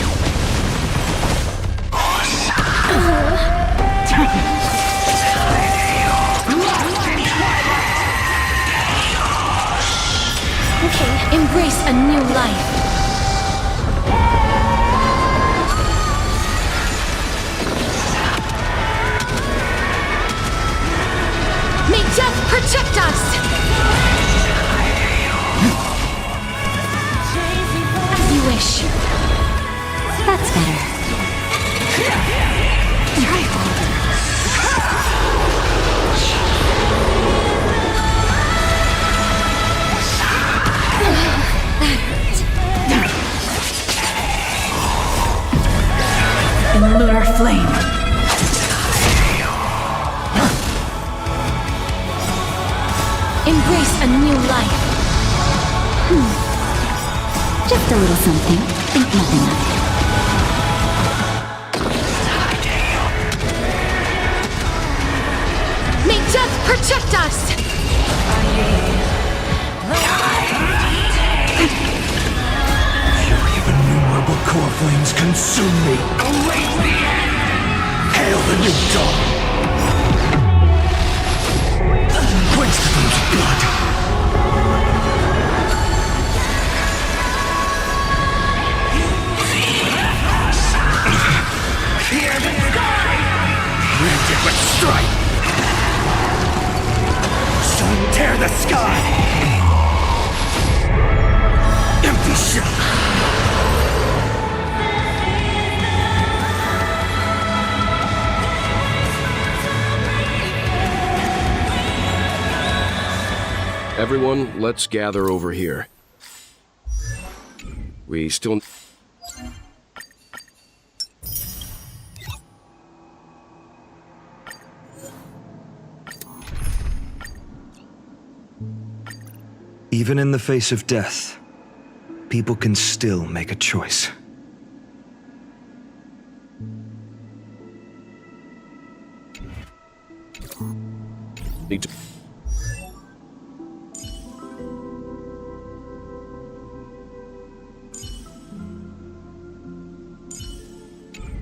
Okay, embrace a new life. May death protect us! As you wish. That's better. Try harder. In lunar flame. Embrace a new life. Just a little something. Think nothing of it. May death protect us! Fury of innumerable core flames consume me! Await the end! Hail the new dawn! Quench the flames of blood! Hear the sky! Rend it with strife! Sun tear the sky! Empty shell! Everyone, let's gather over here. We still... Even in the face of death, people can still make a choice. Need to...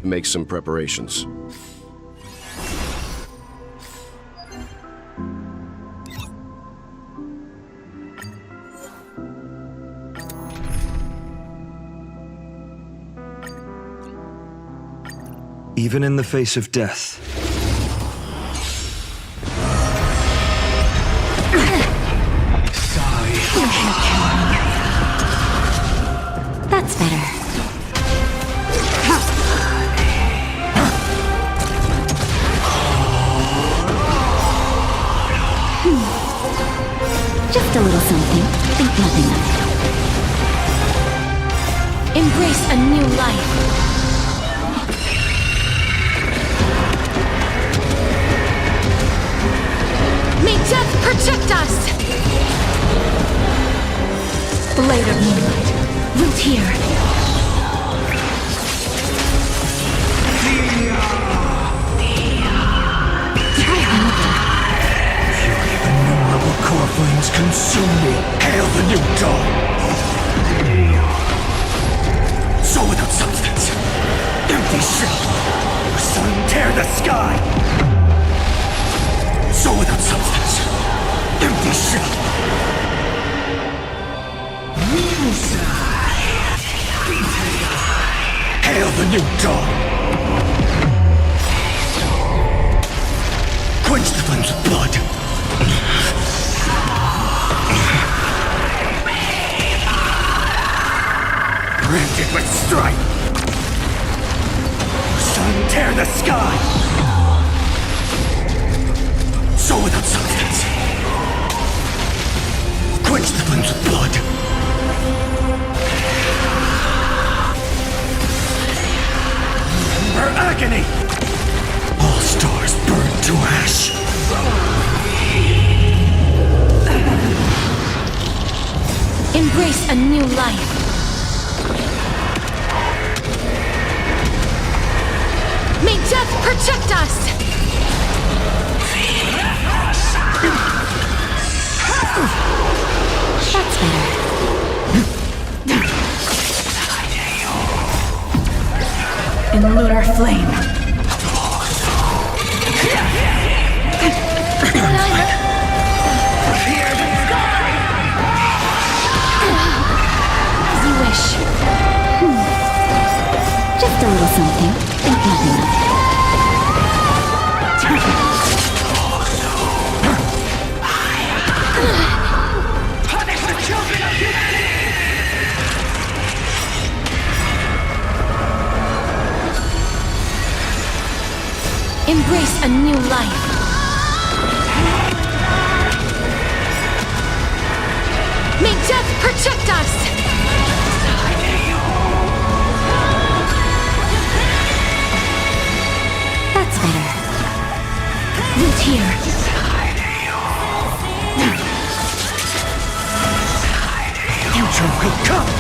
make some preparations. Even in the face of death. That's better. Just a little something. Think nothing of it. Embrace a new life. May death protect us! Blade of moonlight, root here. Fury of innumerable core flames consume me. Hail the new dawn! Soul without substance. Empty shell. Sun tear the sky. Soul without substance. Empty shell. Hail the new dawn! Quench the flames with blood. Branded with strife. Sun tear the sky. Soul without substance. Quench the flames with blood. Her agony! All stars burn to ash. Embrace a new life. May death protect us! That's better. In lunar flame. As you wish. Just a little something. Think nothing of it. Embrace a new life. May death protect us! That's better. Root here. Future will come!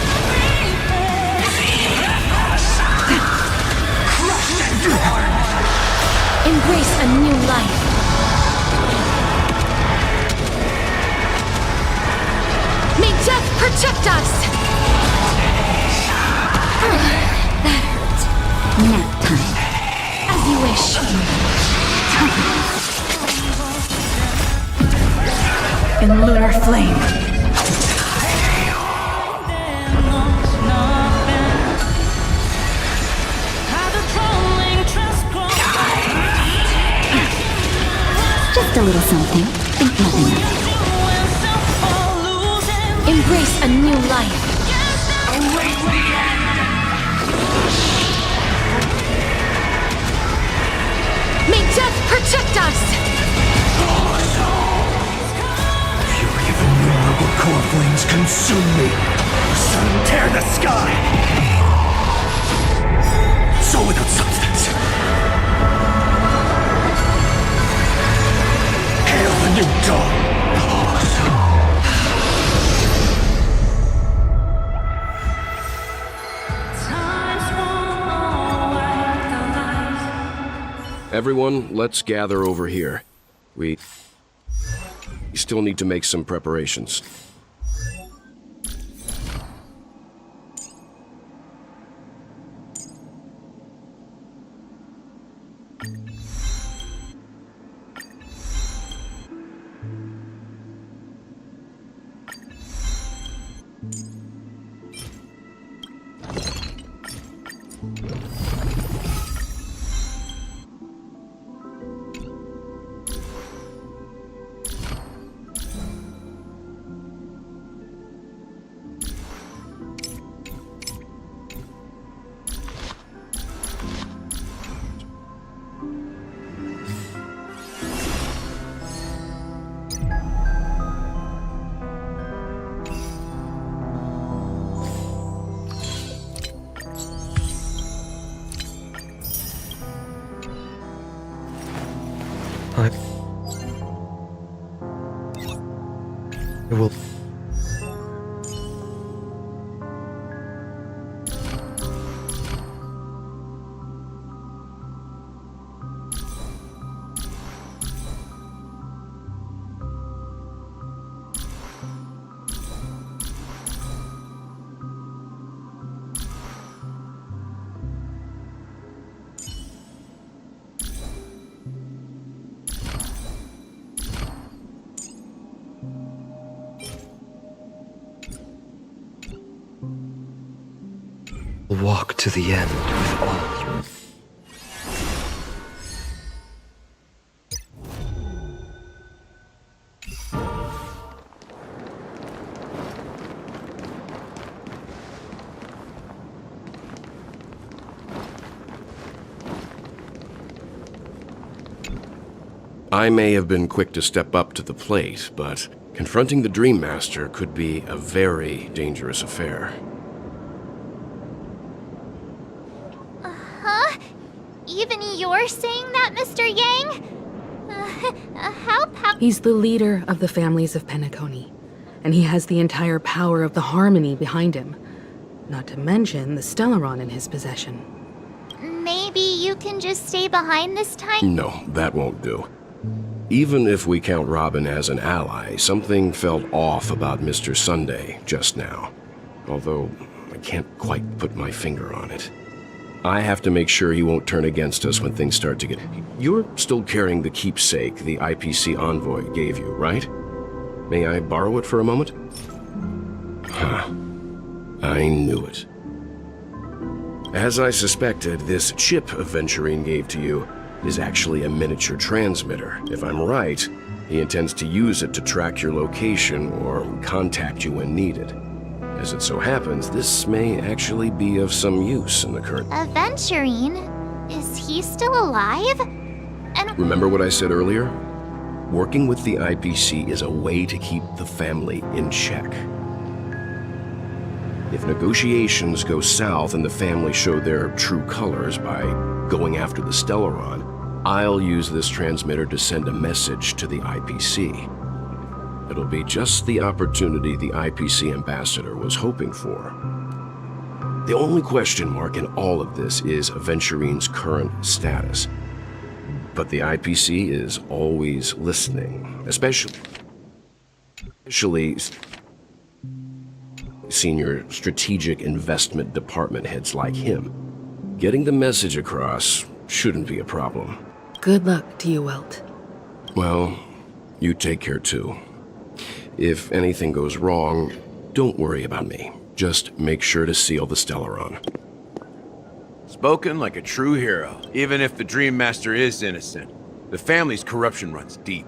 Embrace a new life. May death protect us! That hurt. Nap time. As you wish. In lunar flame. Just a little something. Think nothing of it. Embrace a new life. May death protect us! Fury of innumerable core flames consume me. Sun tear the sky. Soul without substance. Hail the new dawn! Everyone, let's gather over here. We still need to make some preparations. It will... walk to the end with all you. I may have been quick to step up to the plate, but confronting the Dream Master could be a very dangerous affair. Huh? Even you're saying that, Mr. Yang? How He's the leader of the families of Penacony, and he has the entire power of the Harmony behind him. Not to mention the Stellaron in his possession. Maybe you can just stay behind this time? No, that won't do. Even if we count Robin as an ally, something felt off about Mr. Sunday just now. Although, I can't quite put my finger on it. I have to make sure he won't turn against us when things start to get... You're still carrying the keepsake the IPC envoy gave you, right? May I borrow it for a moment? Huh. I knew it. As I suspected, this chip Aventurine gave to you is actually a miniature transmitter. If I'm right, he intends to use it to track your location or contact you when needed. As it so happens, this may actually be of some use in the current... Aventurine? Is he still alive? And Remember what I said earlier? Working with the IPC is a way to keep the family in check. If negotiations go south and the family show their true colors by going after the Stellaron, I'll use this transmitter to send a message to the IPC. It'll be just the opportunity the IPC ambassador was hoping for. The only question mark in all of this is Aventurine's current status. But the IPC is always listening, especially senior strategic investment department heads like him. Getting the message across shouldn't be a problem. Good luck to you, Welt. Well, you take care too. If anything goes wrong, don't worry about me. Just make sure to seal the Stellaron. Spoken like a true hero, even if the Dream Master is innocent. The family's corruption runs deep.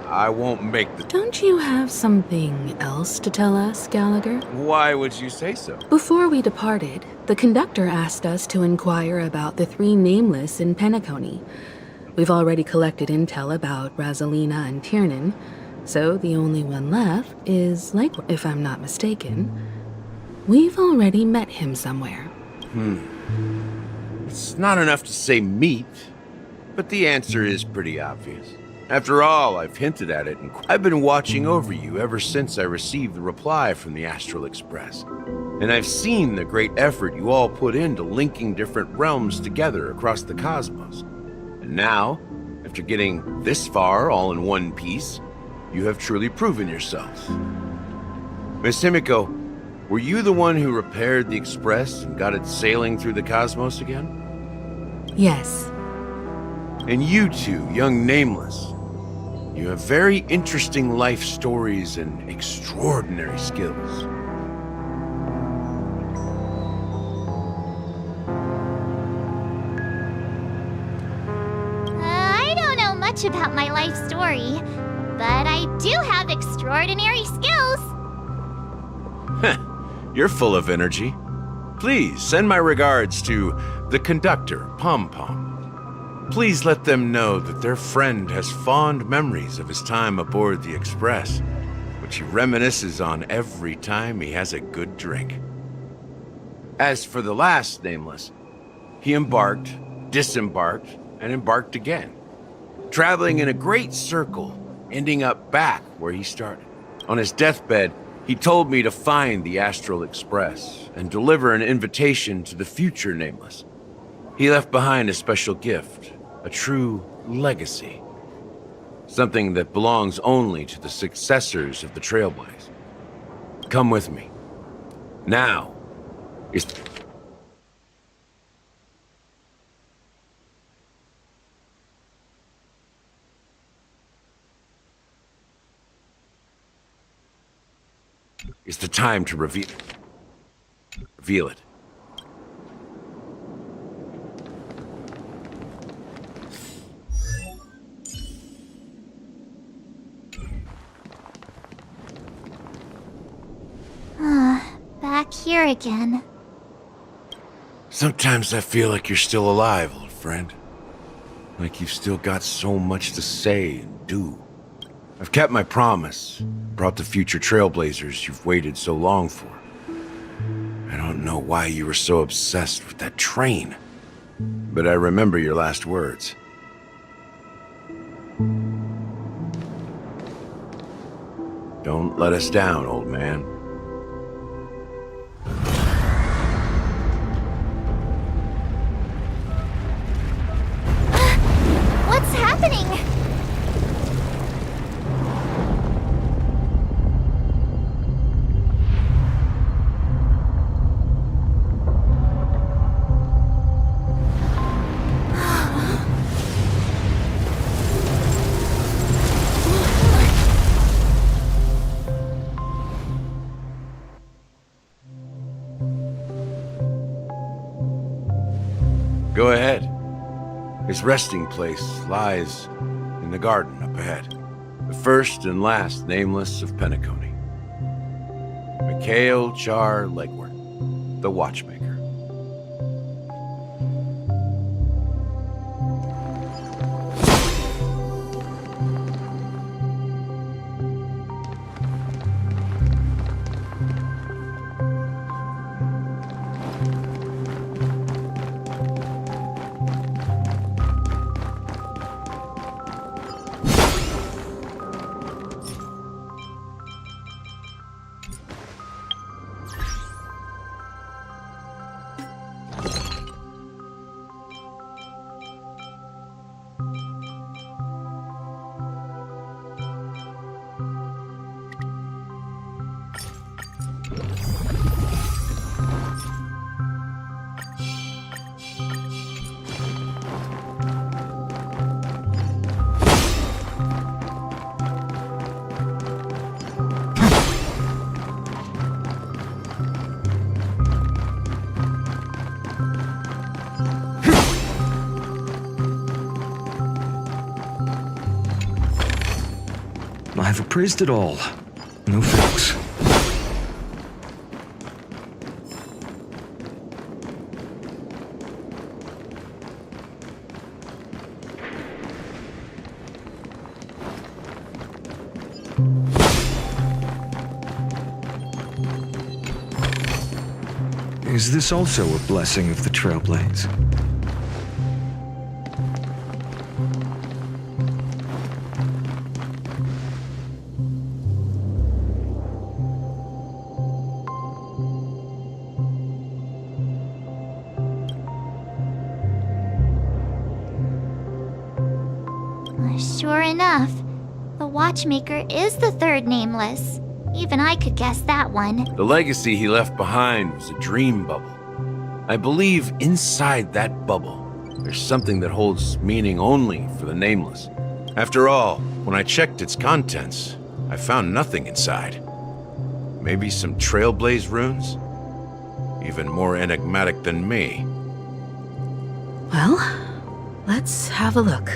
I won't make the... Don't you have something else to tell us, Gallagher? Why would you say so? Before we departed, the conductor asked us to inquire about the 3 nameless in Penacony. We've already collected intel about Rosalina and Tiernan, so the only one left is Lake, if I'm not mistaken. We've already met him somewhere. It's not enough to say meet, but the answer is pretty obvious. After all, I've hinted at it, and I've been watching over you ever since I received the reply from the Astral Express. And I've seen the great effort you all put into linking different realms together across the cosmos. And now, after getting this far all in one piece, you have truly proven yourselves. Miss Himiko, were you the one who repaired the Express and got it sailing through the cosmos again? Yes. And you two, young Nameless, you have very interesting life stories and extraordinary skills. I don't know much about my life story, but I do have extraordinary skills. You're full of energy. Please send my regards to the conductor, Pom Pom. Please let them know that their friend has fond memories of his time aboard the Express, which he reminisces on every time he has a good drink. As for the last Nameless, he embarked, disembarked, and embarked again, traveling in a great circle ending up back where he started. On his deathbed, he told me to find the Astral Express and deliver an invitation to the future Nameless. He left behind a special gift, a true legacy. Something that belongs only to the successors of the Trailblaze. Come with me. Now is... It's the time to reveal it. Back here again. Sometimes I feel like you're still alive, old friend. Like you've still got so much to say and do. I've kept my promise, brought the future Trailblazers you've waited so long for. I don't know why you were so obsessed with that train, but I remember your last words. Don't let us down, old man. What's happening? Go ahead. His resting place lies in the garden up ahead. The first and last Nameless of Penacony. Mikhail Char Legwart, the Watchmaker. I've appraised it all. No thanks. Is this also a blessing of the Trailblaze? Sure enough, the Watchmaker is the third Nameless. Even I could guess that one. The legacy he left behind was a dream bubble. I believe inside that bubble, there's something that holds meaning only for the Nameless. After all, when I checked its contents, I found nothing inside. Maybe some Trailblaze runes? Even more enigmatic than me. Well, let's have a look.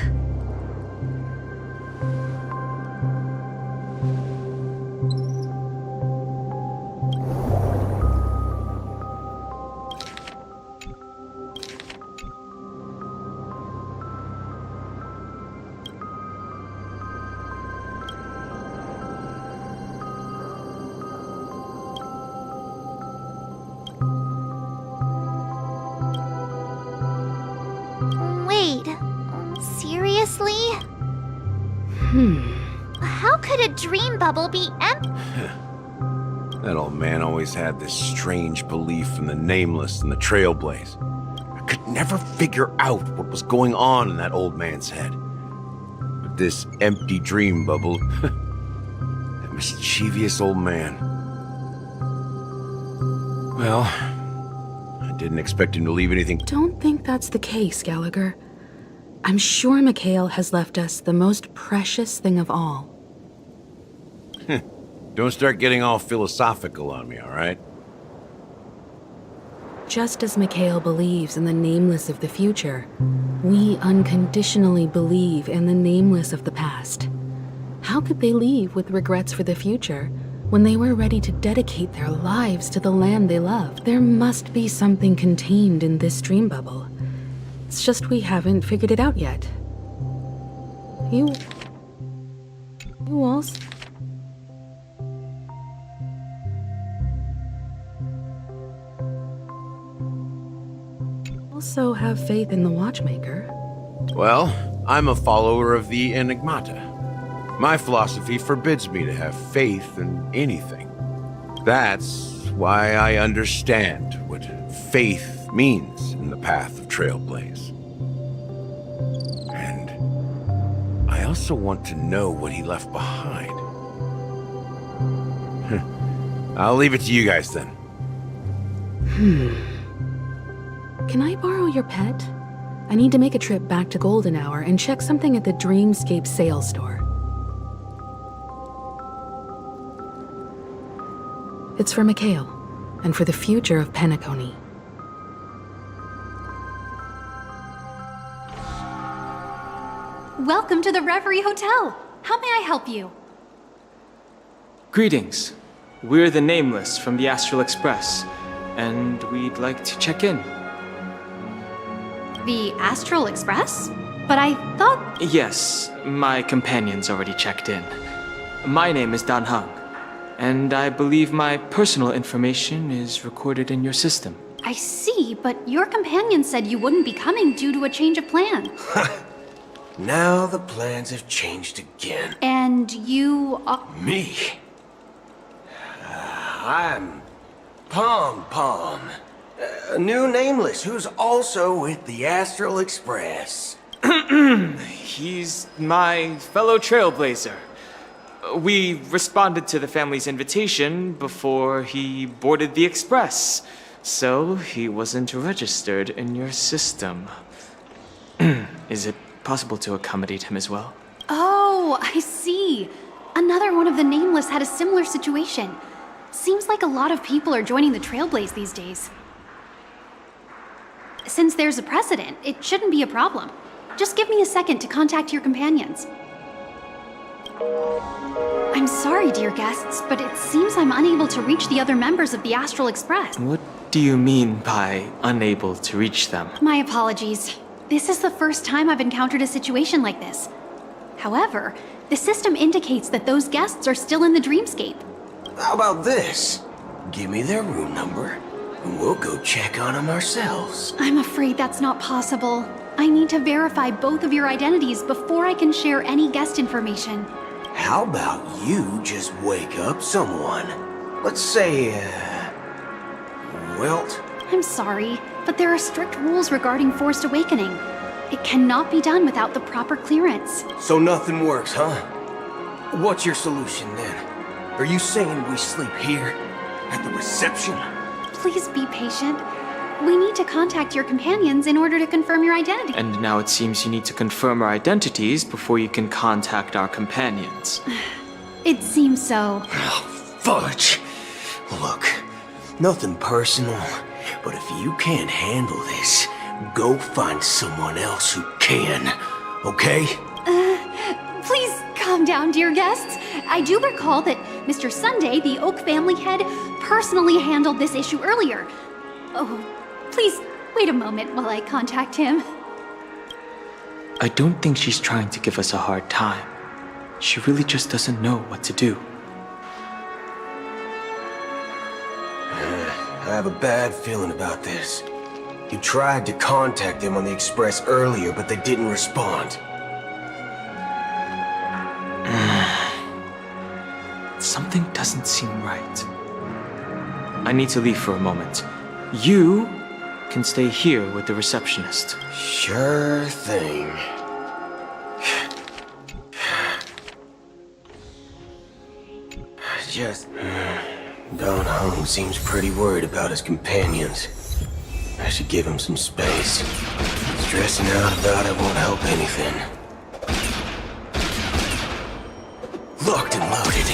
Wait, could a dream bubble be empty? That old man always had this strange belief in the nameless and the trailblaze. I could never figure out what was going on in that old man's head. But this empty dream bubble, that mischievous old man. Well, I didn't expect him to leave anything. Don't think that's the case, Gallagher. I'm sure Mikhail has left us the most precious thing of all. Don't start getting all philosophical on me, all right? Just as Mikhail believes in the nameless of the future, we unconditionally believe in the nameless of the past. How could they leave with regrets for the future when they were ready to dedicate their lives to the land they love? There must be something contained in this dream bubble. It's just we haven't figured it out yet. You also... also have faith in the Watchmaker. Well, I'm a follower of the Enigmata. My philosophy forbids me to have faith in anything. That's why I understand what faith means in the path of Trailblaze. And I also want to know what he left behind. I'll leave it to you guys then. Can I borrow your pet? I need to make a trip back to Golden Hour and check something at the Dreamscape sales store. It's for Mikhail, and for the future of Penacony. Welcome to the Reverie Hotel. How may I help you? Greetings. We're the Nameless from the Astral Express, and we'd like to check in. The Astral Express? But I thought... Yes, my companion's already checked in. My name is Dan Heng, and I believe my personal information is recorded in your system. I see, but your companion said you wouldn't be coming due to a change of plan. Now the plans have changed again. And you are... Me? I'm Pom Pom. A new Nameless who's also with the Astral Express. He's my fellow trailblazer. We responded to the family's invitation before he boarded the express, so he wasn't registered in your system. Is it possible to accommodate him as well? Oh, I see. Another one of the Nameless had a similar situation. Seems like a lot of people are joining the Trailblaze these days. Since there's a precedent, it shouldn't be a problem. Just give me a second to contact your companions. I'm sorry, dear guests, but it seems I'm unable to reach the other members of the Astral Express. What do you mean by unable to reach them? My apologies. This is the first time I've encountered a situation like this. However, the system indicates that those guests are still in the Dreamscape. How about this? Give me their room number, and we'll go check on them ourselves. I'm afraid that's not possible. I need to verify both of your identities before I can share any guest information. How about you just wake up someone? Let's say, Wilt? I'm sorry, but there are strict rules regarding forced awakening. It cannot be done without the proper clearance. So nothing works, huh? What's your solution then? Are you saying we sleep here? At the reception? Please be patient. We need to contact your companions in order to confirm your identity. And now it seems you need to confirm our identities before you can contact our companions. It seems so. Fudge! Look, nothing personal, but if you can't handle this, go find someone else who can, okay? Please calm down, dear guests. I do recall that Mr. Sunday, the Oak family head, personally handled this issue earlier. Oh, please wait a moment while I contact him. I don't think she's trying to give us a hard time. She really just doesn't know what to do. I have a bad feeling about this. You tried to contact them on the Express earlier, but they didn't respond. Something doesn't seem right. I need to leave for a moment. You can stay here with the receptionist. Sure thing. Just... Don Hung seems pretty worried about his companions. I should give him some space. Stressing out about it won't help anything. Locked and loaded.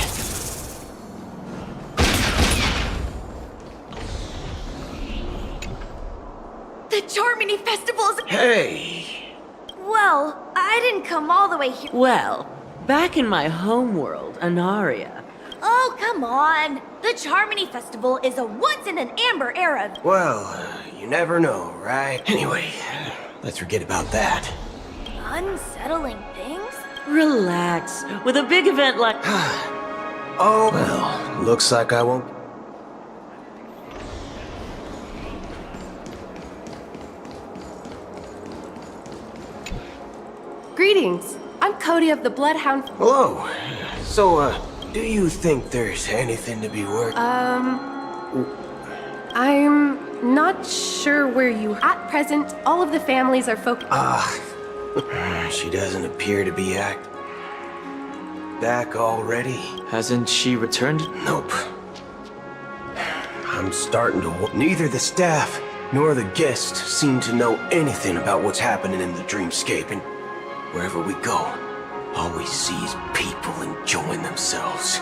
The Charmony Festival's... Hey! Well, I didn't come all the way here. Well, back in my homeworld, Anaria. Oh, come on. The Charmony Festival is a once-in-an-amber era. Well, you never know, right? Anyway, let's forget about that. Unsettling things? Relax. With a big event like... Oh, well, looks like I won't... Greetings. I'm Cody of the Bloodhound. Hello. So, do you think there's anything to be worried? I'm not sure where you... At present, all of the families are focused... She doesn't appear to be back already. Hasn't she returned? Nope. I'm starting to... Neither the staff nor the guests seem to know anything about what's happening in the dreamscape, and wherever we go, all we see is people enjoying themselves.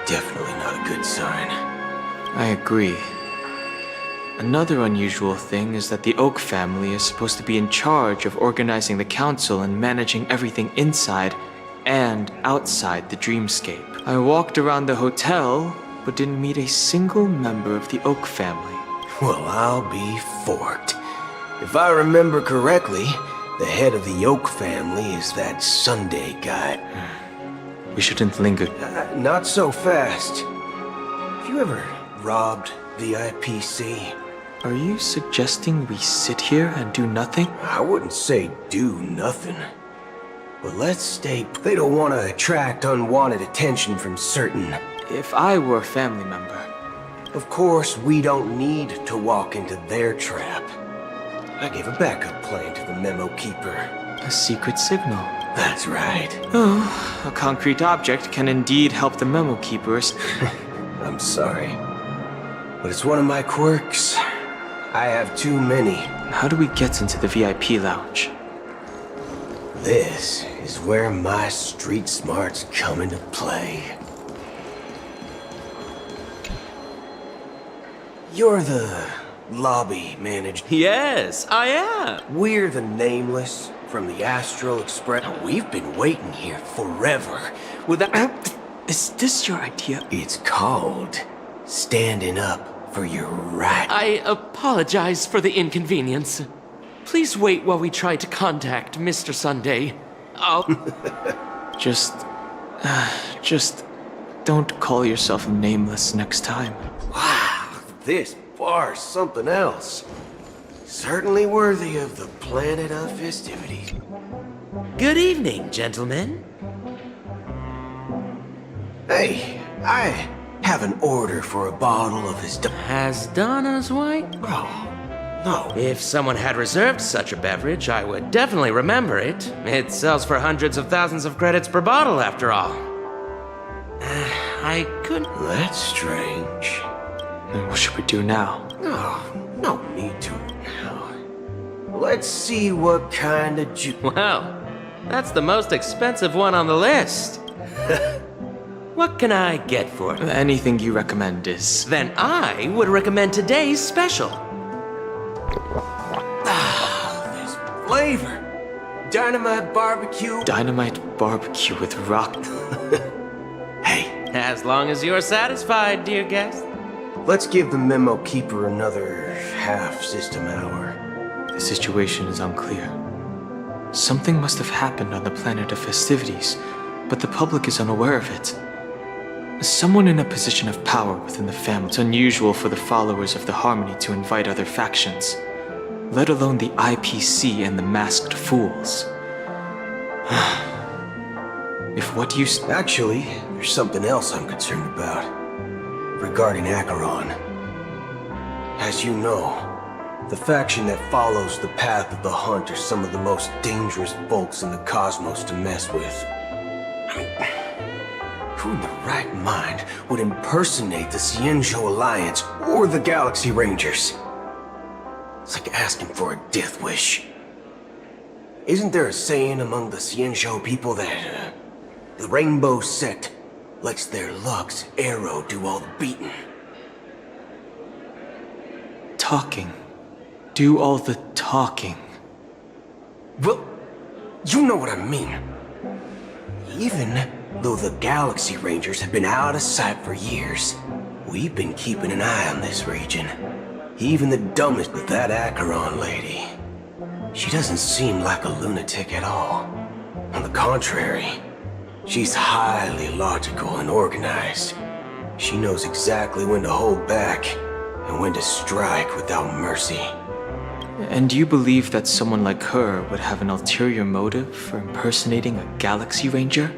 Definitely not a good sign. I agree. Another unusual thing is that the Oak family is supposed to be in charge of organizing the council and managing everything inside and outside the dreamscape. I walked around the hotel, but didn't meet a single member of the Oak family. Well, I'll be forked. If I remember correctly, the head of the Oak family is that Sunday guy. We shouldn't linger. Not so fast. Have you ever robbed the IPC? Are you suggesting we sit here and do nothing? I wouldn't say do nothing. But let's stay... They don't want to attract unwanted attention from certain... If I were a family member... Of course, we don't need to walk into their trap. I gave a backup plan to the memo keeper. A secret signal. That's right. Oh, a concrete object can indeed help the memo keepers. I'm sorry. But it's one of my quirks. I have too many. How do we get into the VIP lounge? This is where my street smarts come into play. You're the lobby manager. Yes, I am. We're the Nameless from the Astral Express. We've been waiting here forever. Is this your idea? It's called standing up for your right. I apologize for the inconvenience. Please wait while we try to contact Mr. Sunday. Just don't call yourself Nameless next time. Wow, this bar's something else. Certainly worthy of the planet of festivities. Good evening, gentlemen. Hey, I have an order for a bottle of his... Has Donna's White? Oh, no. If someone had reserved such a beverage, I would definitely remember it. It sells for hundreds of thousands of credits per bottle, after all. I couldn't... That's strange. Then what should we do now? Oh, no need to now. Let's see what kind of Wow, that's the most expensive one on the list. What can I get for it? Anything you recommend is... Then I would recommend today's special. This flavor. Dynamite barbecue. Dynamite barbecue with rock... Hey. As long as you're satisfied, dear guest. Let's give the memo keeper another half-system hour. The situation is unclear. Something must have happened on the planet of festivities, but the public is unaware of it. Someone in a position of power within the family. It's unusual for the followers of the Harmony to invite other factions, let alone the IPC and the Masked Fools. If what do you... Actually, there's something else I'm concerned about. Regarding Acheron. As you know, the faction that follows the path of the hunt are some of the most dangerous folks in the cosmos to mess with. I mean, who in the right mind would impersonate the Cienjo Alliance or the Galaxy Rangers? It's like asking for a death wish. Isn't there a saying among the Cienjo people that the Rainbow Sect lets their Lux arrow do all the beating? Talking. Do all the talking. Well, you know what I mean. Even though the Galaxy Rangers have been out of sight for years, we've been keeping an eye on this region. Even the dumbest of that Acheron lady. She doesn't seem like a lunatic at all. On the contrary, she's highly logical and organized. She knows exactly when to hold back and when to strike without mercy. And you believe that someone like her would have an ulterior motive for impersonating a Galaxy Ranger?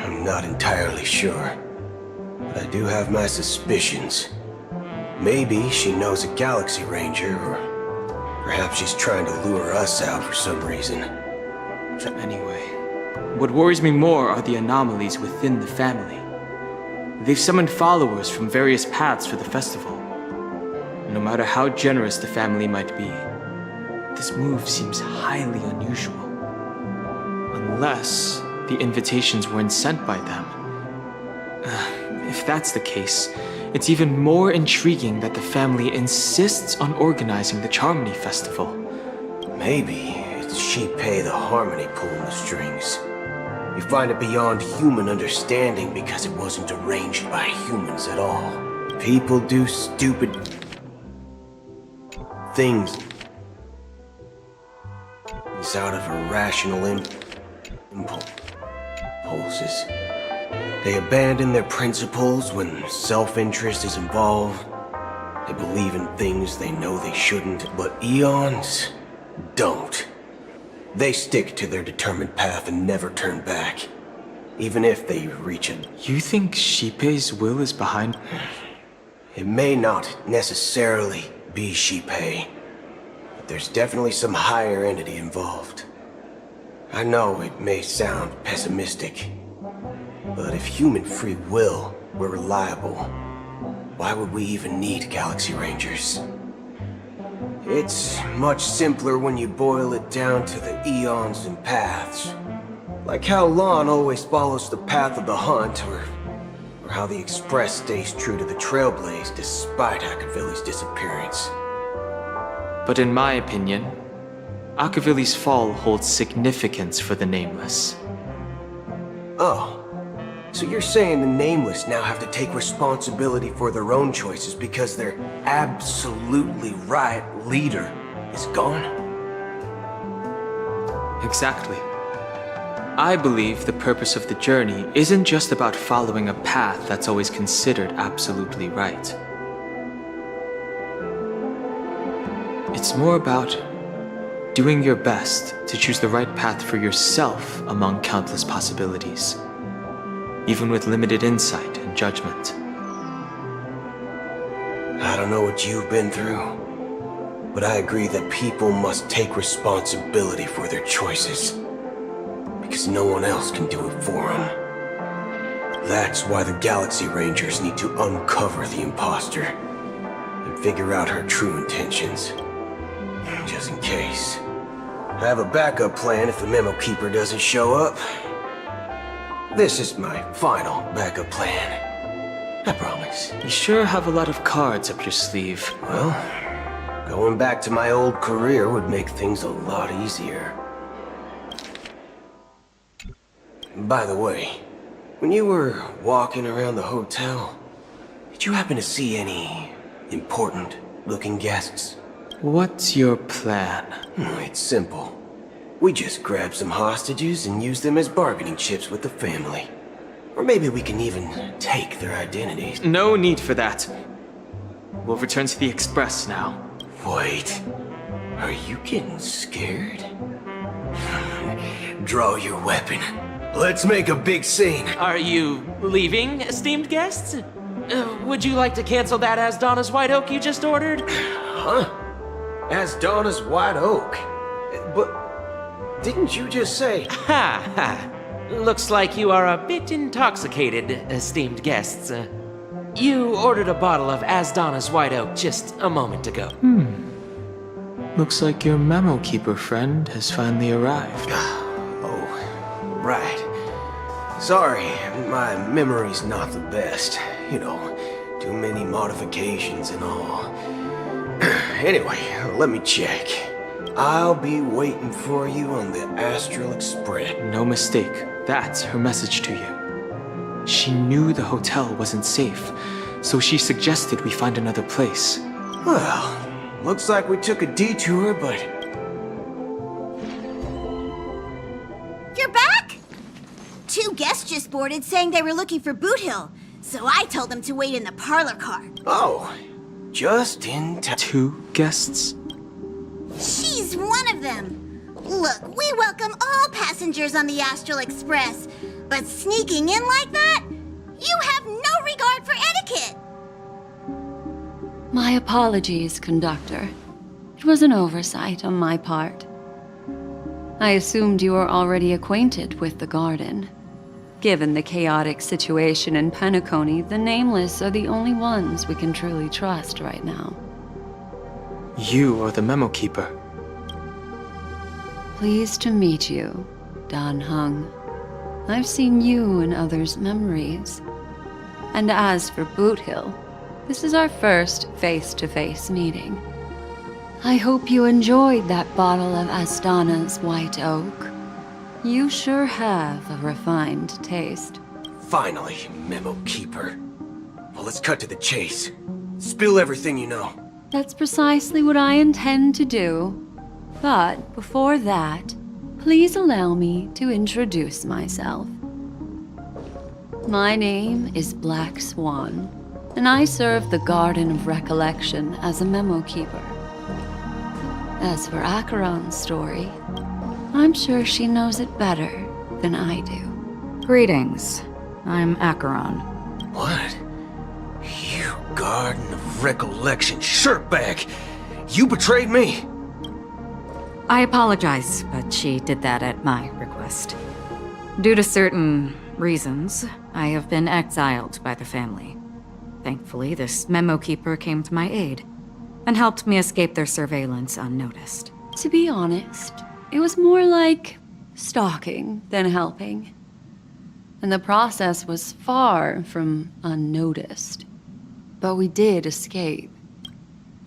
I'm not entirely sure, but I do have my suspicions. Maybe she knows a Galaxy Ranger, or perhaps she's trying to lure us out for some reason. Anyway, what worries me more are the anomalies within the family. They've summoned followers from various paths for the festival. No matter how generous the family might be, this move seems highly unusual. Unless the invitations weren't sent by them. If that's the case, it's even more intriguing that the family insists on organizing the Charmony Festival. Maybe it's Shipei the Harmony pulling the strings. You find it beyond human understanding because it wasn't arranged by humans at all. People do stupid things out of irrational impulses. They abandon their principles when self-interest is involved. They believe in things they know they shouldn't, but Eons don't. They stick to their determined path and never turn back, even if they reach it. You think Shipei's will is behind? It may not necessarily be Shipei, but there's definitely some higher entity involved. I know it may sound pessimistic, but if human free will were reliable, why would we even need Galaxy Rangers? It's much simpler when you boil it down to the eons and paths. Like how Lon always follows the path of the hunt, or how the Express stays true to the Trailblaze despite Akavili's disappearance. But in my opinion, Akavili's fall holds significance for the Nameless. Oh. So you're saying the Nameless now have to take responsibility for their own choices because their absolutely right leader is gone? Exactly. I believe the purpose of the journey isn't just about following a path that's always considered absolutely right. It's more about doing your best to choose the right path for yourself among countless possibilities, even with limited insight and judgment. I don't know what you've been through, but I agree that people must take responsibility for their choices, because no one else can do it for them. That's why the Galaxy Rangers need to uncover the imposter and figure out her true intentions. Just in case. I have a backup plan if the Memo Keeper doesn't show up. This is my final backup plan. I promise. You sure have a lot of cards up your sleeve. Well, going back to my old career would make things a lot easier. By the way, when you were walking around the hotel, did you happen to see any important-looking guests? What's your plan? It's simple. We just grab some hostages and use them as bargaining chips with the family. Or maybe we can even take their identities. No need for that. We'll return to the Express now. Wait. Are you getting scared? Draw your weapon. Let's make a big scene. Are you leaving, esteemed guests? Would you like to cancel that Asdana's White Oak you just ordered? Huh? Asdana's White Oak? But didn't you just say... Ha ha. Looks like you are a bit intoxicated, esteemed guests. You ordered a bottle of Asdana's White Oak just a moment ago. Looks like your memo keeper friend has finally arrived. Oh, right. Sorry, my memory's not the best. You know, too many modifications and all. Anyway, let me check. I'll be waiting for you on the Astral Express. No mistake. That's her message to you. She knew the hotel wasn't safe, so she suggested we find another place. Well, looks like we took a detour, but... You're back? 2 guests just boarded saying they were looking for Boot Hill, so I told them to wait in the parlor car. Oh, just in time. 2 guests? She's one of them. Look, we welcome all passengers on the Astral Express, but sneaking in like that? You have no regard for etiquette! My apologies, conductor. It was an oversight on my part. I assumed you were already acquainted with the garden. Given the chaotic situation in Penacony, the Nameless are the only ones we can truly trust right now. You are the memo keeper. Pleased to meet you, Dan Hung. I've seen you in others' memories. And as for Boot Hill, this is our first face-to-face meeting. I hope you enjoyed that bottle of Astana's White Oak. You sure have a refined taste. Finally, Memo Keeper. Well, let's cut to the chase. Spill everything you know. That's precisely what I intend to do. But before that, please allow me to introduce myself. My name is Black Swan, and I serve the Garden of Recollection as a memo keeper. As for Acheron's story, I'm sure she knows it better than I do. Greetings. I'm Acheron. What? You Garden of Recollection shirtbag! You betrayed me! I apologize, but she did that at my request. Due to certain reasons, I have been exiled by the family. Thankfully, this memo keeper came to my aid and helped me escape their surveillance unnoticed. To be honest, it was more like stalking than helping. And the process was far from unnoticed. But we did escape.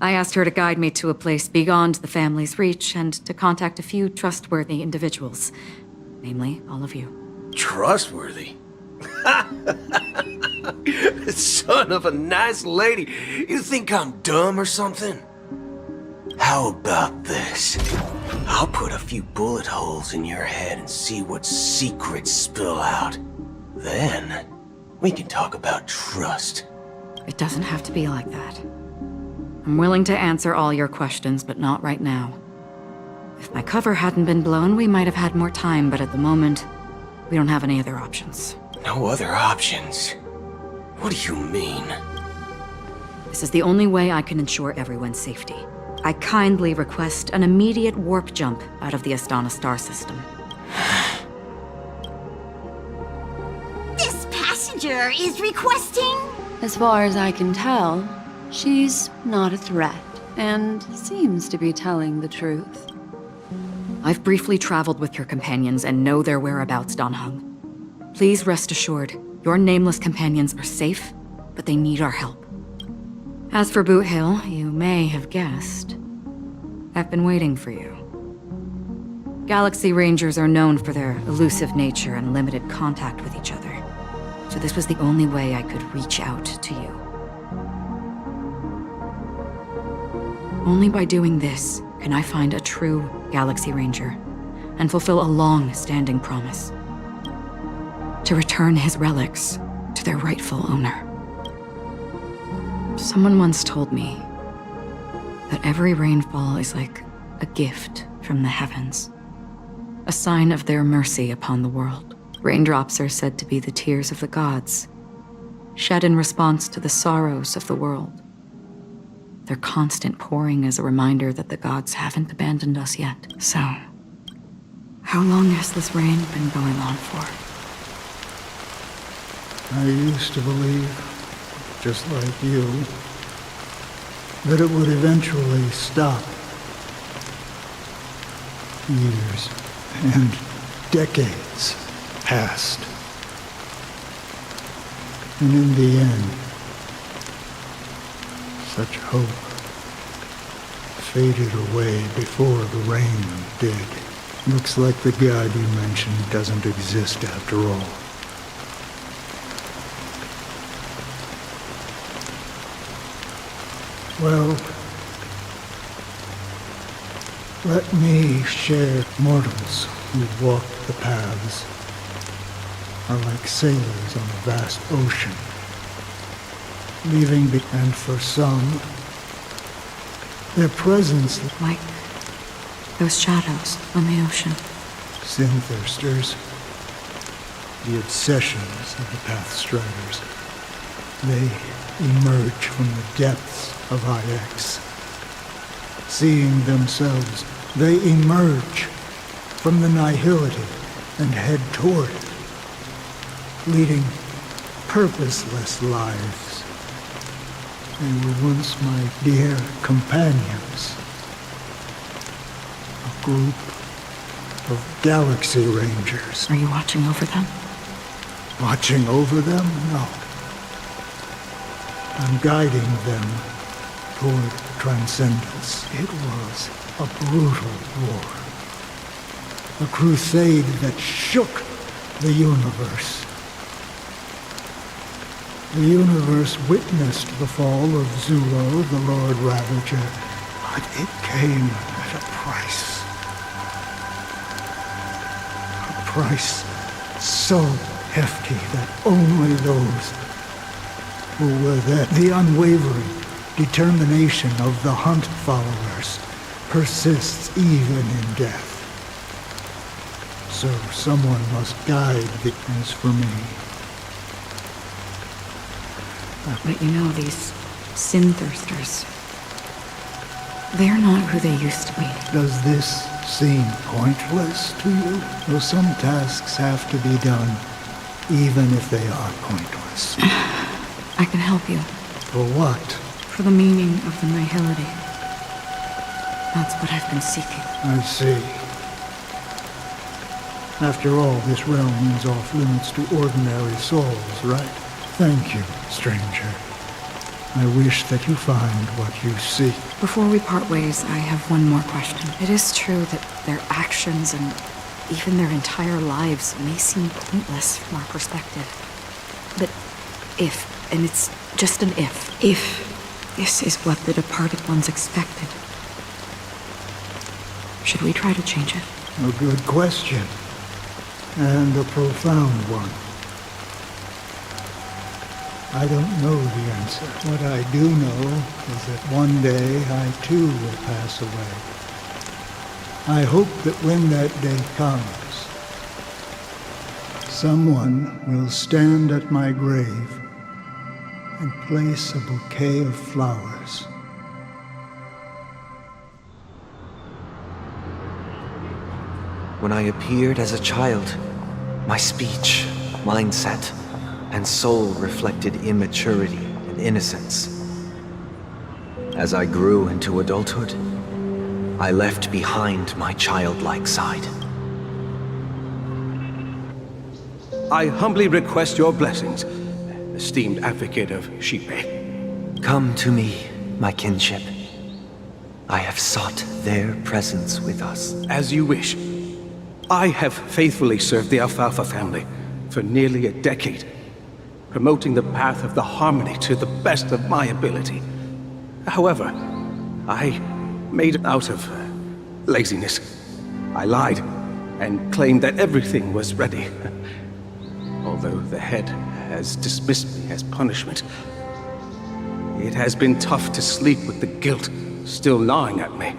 I asked her to guide me to a place beyond the family's reach and to contact a few trustworthy individuals. Namely, all of you. Trustworthy? Son of a nice lady. You think I'm dumb or something? How about this? I'll put a few bullet holes in your head and see what secrets spill out. Then, we can talk about trust. It doesn't have to be like that. I'm willing to answer all your questions, but not right now. If my cover hadn't been blown, we might have had more time, but at the moment, we don't have any other options. No other options? What do you mean? This is the only way I can ensure everyone's safety. I kindly request an immediate warp jump out of the Astana star system. This passenger is requesting? As far as I can tell, she's not a threat, and seems to be telling the truth. I've briefly traveled with your companions and know their whereabouts, Dan Hung. Please rest assured, your nameless companions are safe, but they need our help. As for Boot Hill, you may have guessed. I've been waiting for you. Galaxy Rangers are known for their elusive nature and limited contact with each other, so this was the only way I could reach out to you. Only by doing this can I find a true Galaxy Ranger and fulfill a long-standing promise. To return his relics to their rightful owner. Someone once told me that every rainfall is like a gift from the heavens. a sign of their mercy upon the world. Raindrops are said to be the tears of the gods, shed in response to the sorrows of the world. Their constant pouring is a reminder that the gods haven't abandoned us yet. So, how long has this rain been going on for? I used to believe, just like you, that it would eventually stop. Years and decades passed. And in the end, such hope faded away before the rain did. Looks like the god you mentioned doesn't exist after all. Well, let me share. Mortals who walk the paths are like sailors on a vast ocean, leaving and for some, their presence like those shadows on the ocean. Sin-thirsters, the obsessions of the Pathstriders. They emerge from the depths of IX. Seeing themselves, they emerge from the nihility and head toward it, leading purposeless lives. They were once my dear companions. A group of Galaxy Rangers. Are you watching over them? Watching over them? No. I'm guiding them toward transcendence. It was a brutal war. A crusade that shook the universe. The universe witnessed the fall of Zulo, the Lord Ravager, but it came at a price. A price so hefty that only those who were there, the unwavering determination of the Hunt followers, persists even in death. So someone must guide the as for me. But you know, these sin-thirsters, they're not who they used to be. Does this seem pointless to you? Well, some tasks have to be done, even if they are pointless. I can help you. For what? For the meaning of the nihility. That's what I've been seeking. I see. After all, this realm is off limits to ordinary souls, right? Thank you, stranger. I wish that you find what you seek. Before we part ways, I have one more question. It is true that their actions and even their entire lives may seem pointless from our perspective. But if, and it's just an if this is what the departed ones expected, should we try to change it? A good question. And a profound one. I don't know the answer. What I do know is that one day I too will pass away. I hope that when that day comes, someone will stand at my grave and place a bouquet of flowers. When I appeared as a child, my speech, mindset, and soul reflected immaturity and innocence. As I grew into adulthood, I left behind my childlike side. I humbly request your blessings, esteemed advocate of Shipe. Come to me, my kinship. I have sought their presence with us. As you wish. I have faithfully served the Alfalfa family for nearly a decade, promoting the path of the harmony to the best of my ability. However, I made it out of laziness. I lied and claimed that everything was ready. Although the head has dismissed me as punishment, it has been tough to sleep with the guilt still gnawing at me,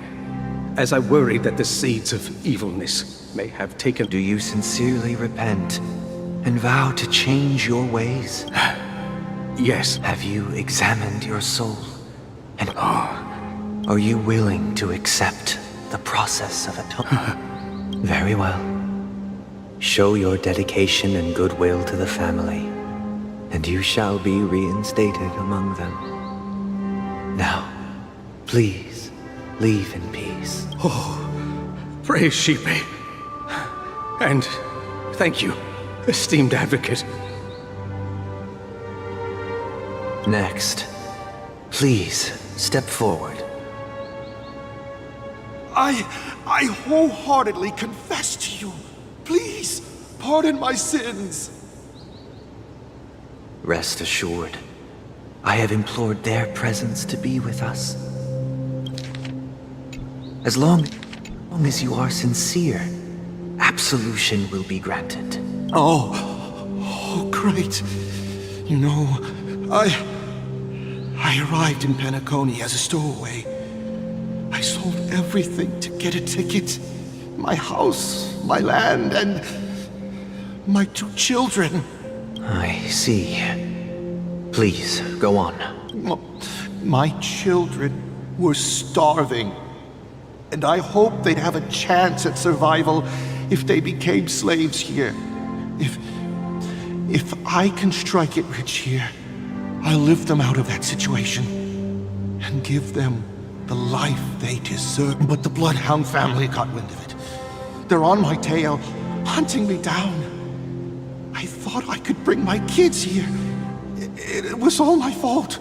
as I worried that the seeds of evilness may have taken... Do you sincerely repent and vow to change your ways? Yes. Have you examined your soul? And are you willing to accept the process of atonement? Very well. Show your dedication and goodwill to the family, and you shall be reinstated among them. Now, please, leave in peace. Oh, praise Sheepy. And thank you, esteemed advocate. Next, please step forward. I wholeheartedly confess to you. Please, pardon my sins. Rest assured, I have implored their presence to be with us. As long as you are sincere, absolution will be granted. Oh, great. You know, I arrived in Penacony as a stowaway. I sold everything to get a ticket. My house, my land, and my 2 children. I see. Please, go on. My children were starving, and I hoped they'd have a chance at survival if they became slaves here. If I can strike it rich here, I'll lift them out of that situation and give them the life they deserve. But the Bloodhound family got wind of it. They're on my tail, hunting me down. I thought I could bring my kids here. It was all my fault.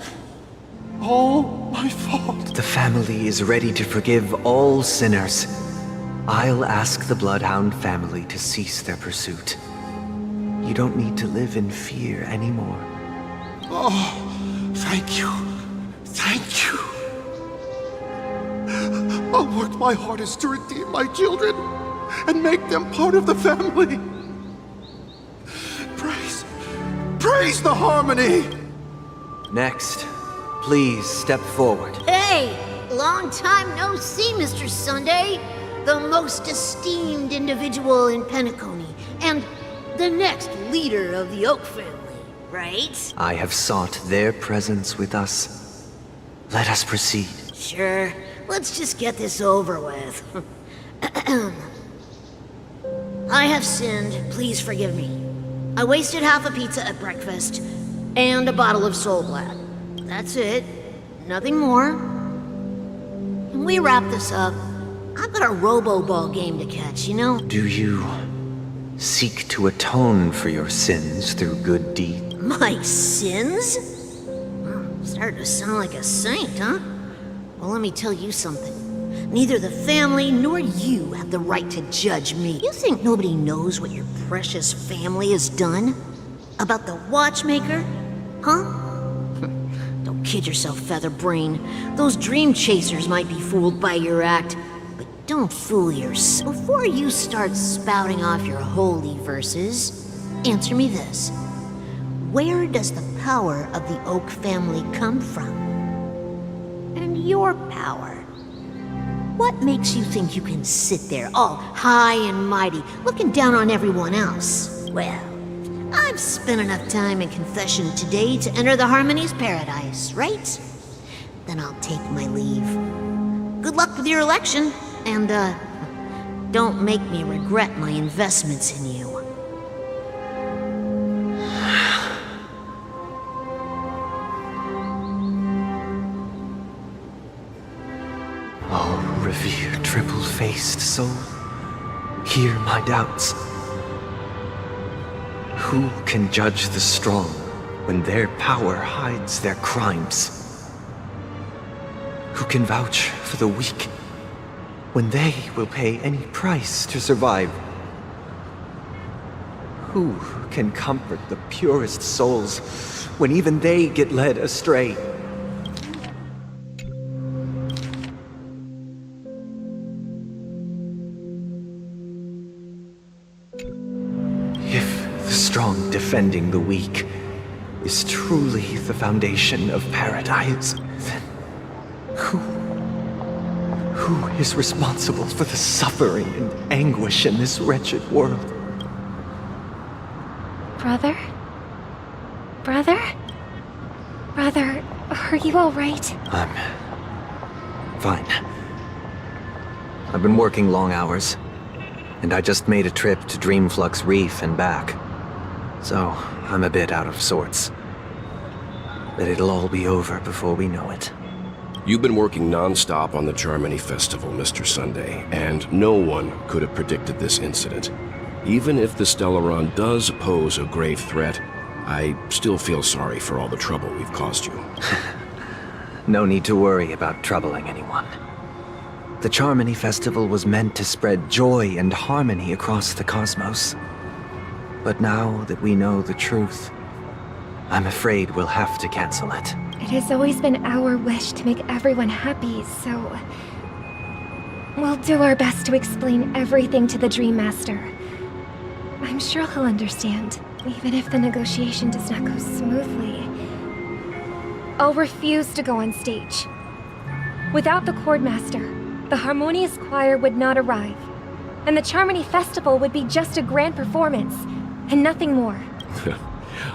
All my fault. The family is ready to forgive all sinners. I'll ask the Bloodhound family to cease their pursuit. You don't need to live in fear anymore. Oh, thank you. Thank you. I'll work my hardest to redeem my children and make them part of the family. Praise the harmony! Next, please step forward. Hey! Long time no see, Mr. Sunday. The most esteemed individual in Penacony, and the next leader of the Oak family, right? I have sought their presence with us. Let us proceed. Sure. Let's just get this over with. I have sinned. Please forgive me. I wasted half a pizza at breakfast, and a bottle of Soul Glad. That's it. Nothing more. When we wrap this up, I've got a robo-ball game to catch, you know? Do you seek to atone for your sins through good deeds? My sins? Starting to sound like a saint, huh? Well, let me tell you something. Neither the family nor you have the right to judge me. You think nobody knows what your precious family has done? About the watchmaker? Huh? Don't kid yourself, Featherbrain. Those dream chasers might be fooled by your act, but don't fool yourself. Before you start spouting off your holy verses, answer me this. Where does the power of the Oak family come from? And your power? What makes you think you can sit there all high and mighty, looking down on everyone else? Well, I've spent enough time in confession today to enter the Harmony's paradise, right? Then I'll take my leave. Good luck with your election, and, don't make me regret my investments in you. Oh, revered triple-faced soul, hear my doubts. Who can judge the strong when their power hides their crimes? Who can vouch for the weak when they will pay any price to survive? Who can comfort the purest souls when even they get led astray? Strong defending the weak is truly the foundation of paradise, then Who is responsible for the suffering and anguish in this wretched world? Brother? Brother? Brother, are you alright? I'm fine. I've been working long hours, and I just made a trip to Dreamflux Reef and back. So, I'm a bit out of sorts. But it'll all be over before we know it. You've been working non-stop on the Charmony Festival, Mr. Sunday, and no one could have predicted this incident. Even if the Stellaron does pose a grave threat, I still feel sorry for all the trouble we've caused you. No need to worry about troubling anyone. The Charmony Festival was meant to spread joy and harmony across the cosmos. But now that we know the truth, I'm afraid we'll have to cancel it. It has always been our wish to make everyone happy, so... we'll do our best to explain everything to the Dream Master. I'm sure he'll understand, even if the negotiation does not go smoothly. I'll refuse to go on stage. Without the Chordmaster, the Harmonious Choir would not arrive, and the Charmony Festival would be just a grand performance, and nothing more.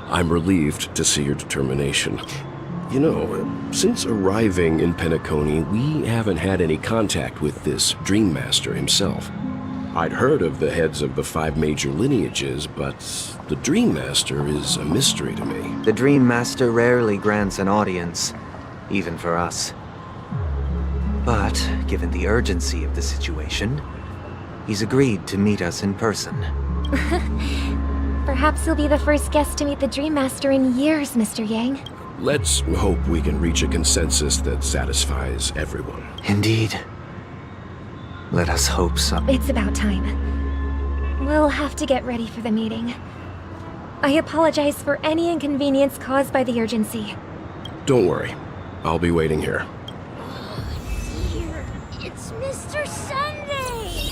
I'm relieved to see your determination. You know, since arriving in Penacony, we haven't had any contact with this Dream Master himself. I'd heard of the heads of the 5 major lineages, but the Dream Master is a mystery to me. The Dream Master rarely grants an audience, even for us. But, given the urgency of the situation, he's agreed to meet us in person. Perhaps you'll be the first guest to meet the Dream Master in years, Mr. Yang. Let's hope we can reach a consensus that satisfies everyone. Indeed. Let us hope so. It's about time. We'll have to get ready for the meeting. I apologize for any inconvenience caused by the urgency. Don't worry. I'll be waiting here. Here, it's Mr. Sunday!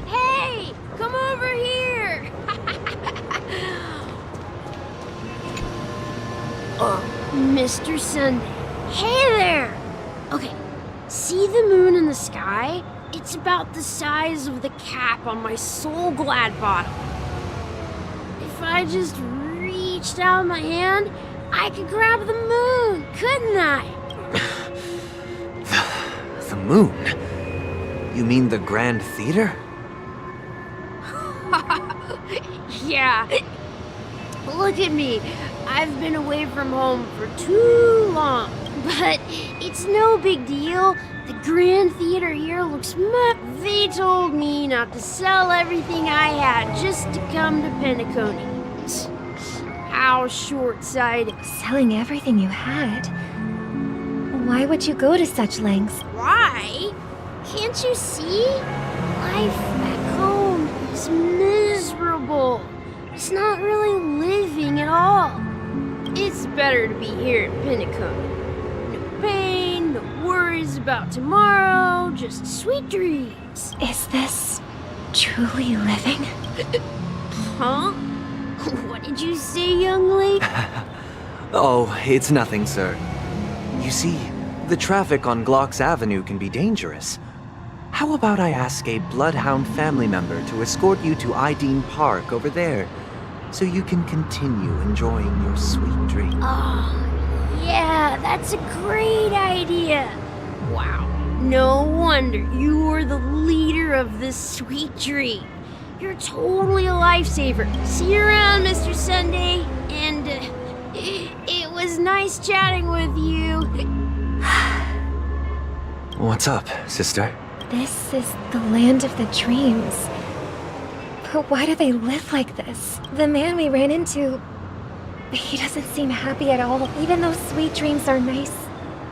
Hey, come over here! Mr. Sunday. Hey there! Okay, see the moon in the sky? It's about the size of the cap on my Soul Glad bottle. If I just reached out my hand, I could grab the moon, couldn't I? The moon? You mean the Grand Theater? Yeah. Look at me. I've been away from home for too long, but it's no big deal. The Grand Theater here looks much. They told me not to sell everything I had just to come to Penacony. How short-sighted. Selling everything you had? Why would you go to such lengths? Why? Can't you see? Life back home is miserable. It's not really living at all. It's better to be here in Penacony. No pain, no worries about tomorrow, just sweet dreams. Is this truly living? Huh? What did you say, young lady? Oh, it's nothing, sir. You see, the traffic on Glocks Avenue can be dangerous. How about I ask a Bloodhound family member to escort you to Ideen Park over there, so you can continue enjoying your sweet dream? Oh, yeah, that's a great idea. Wow, no wonder you were the leader of this sweet dream. You're totally a lifesaver. See you around, Mr. Sunday. And it was nice chatting with you. What's up, sister? This is the land of the dreams. But why do they live like this? The man we ran into, he doesn't seem happy at all. Even though sweet dreams are nice,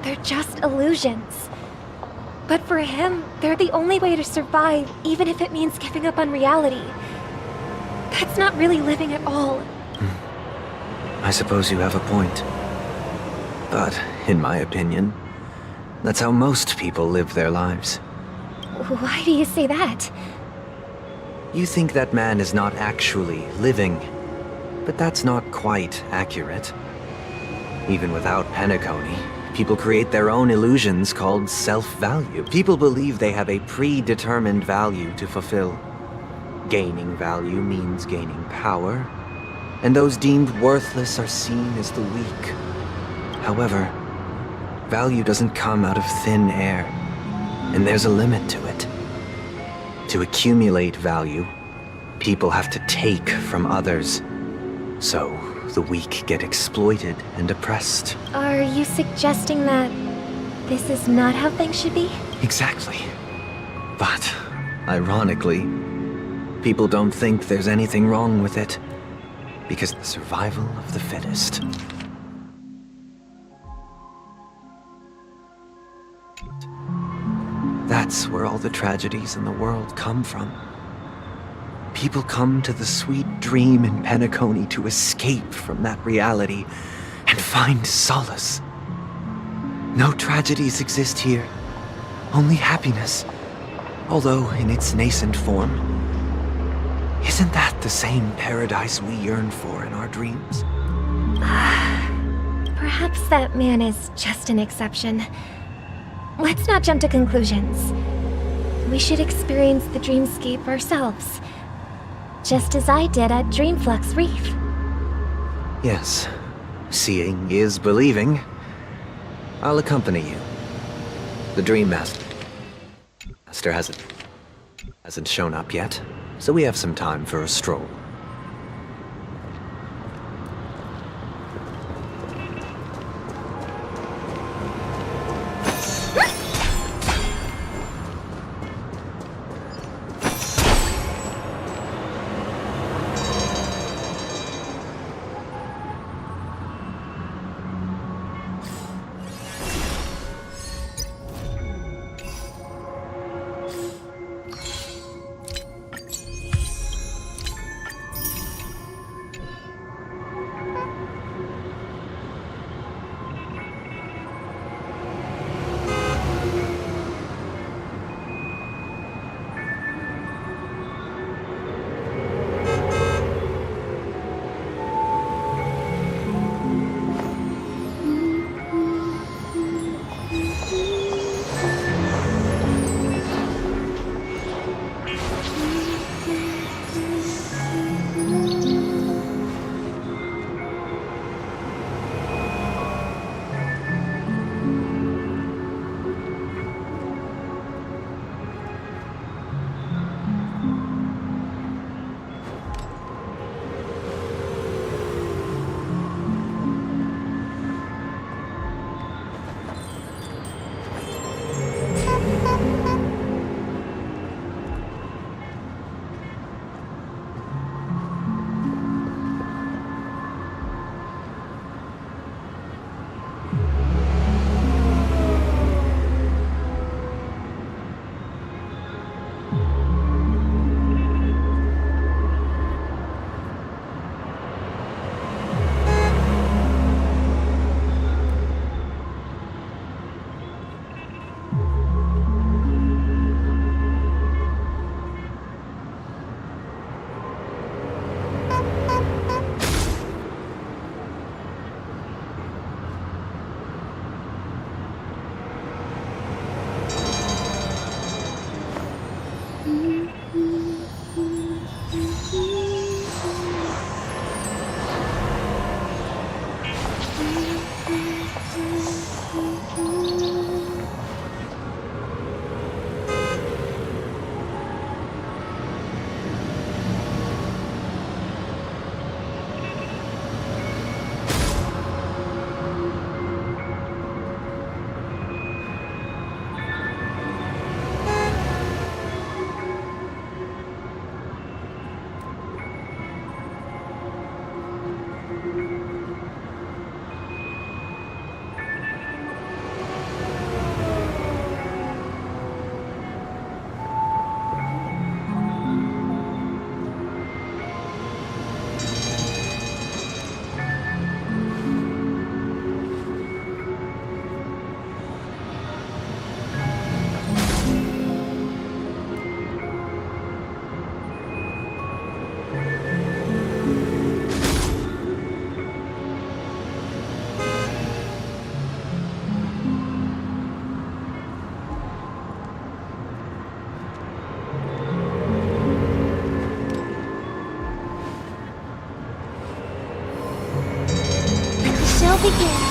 they're just illusions. But for him, they're the only way to survive, even if it means giving up on reality. That's not really living at all. I suppose you have a point. But, in my opinion, that's how most people live their lives. Why do you say that? You think that man is not actually living, but that's not quite accurate. Even without Penacony, People create their own illusions called self-value. People believe they have a predetermined value to fulfill. Gaining value means gaining power, and those deemed worthless are seen as the weak. However, value doesn't come out of thin air, and there's a limit to it. To accumulate value, people have to take from others. So, the weak get exploited and oppressed. Are you suggesting that this is not how things should be? Exactly. But, ironically, people don't think there's anything wrong with it, because the survival of the fittest. That's where all the tragedies in the world come from. People come to the sweet dream in Penacony to escape from that reality and find solace. No tragedies exist here, only happiness, although in its nascent form. Isn't that the same paradise we yearn for in our dreams? Perhaps that man is just an exception. Let's not jump to conclusions. We should experience the dreamscape ourselves, just as I did at Dreamflux Reef. Yes, seeing is believing. I'll accompany you. The Dream Master hasn't shown up yet, so we have some time for a stroll. shall begin.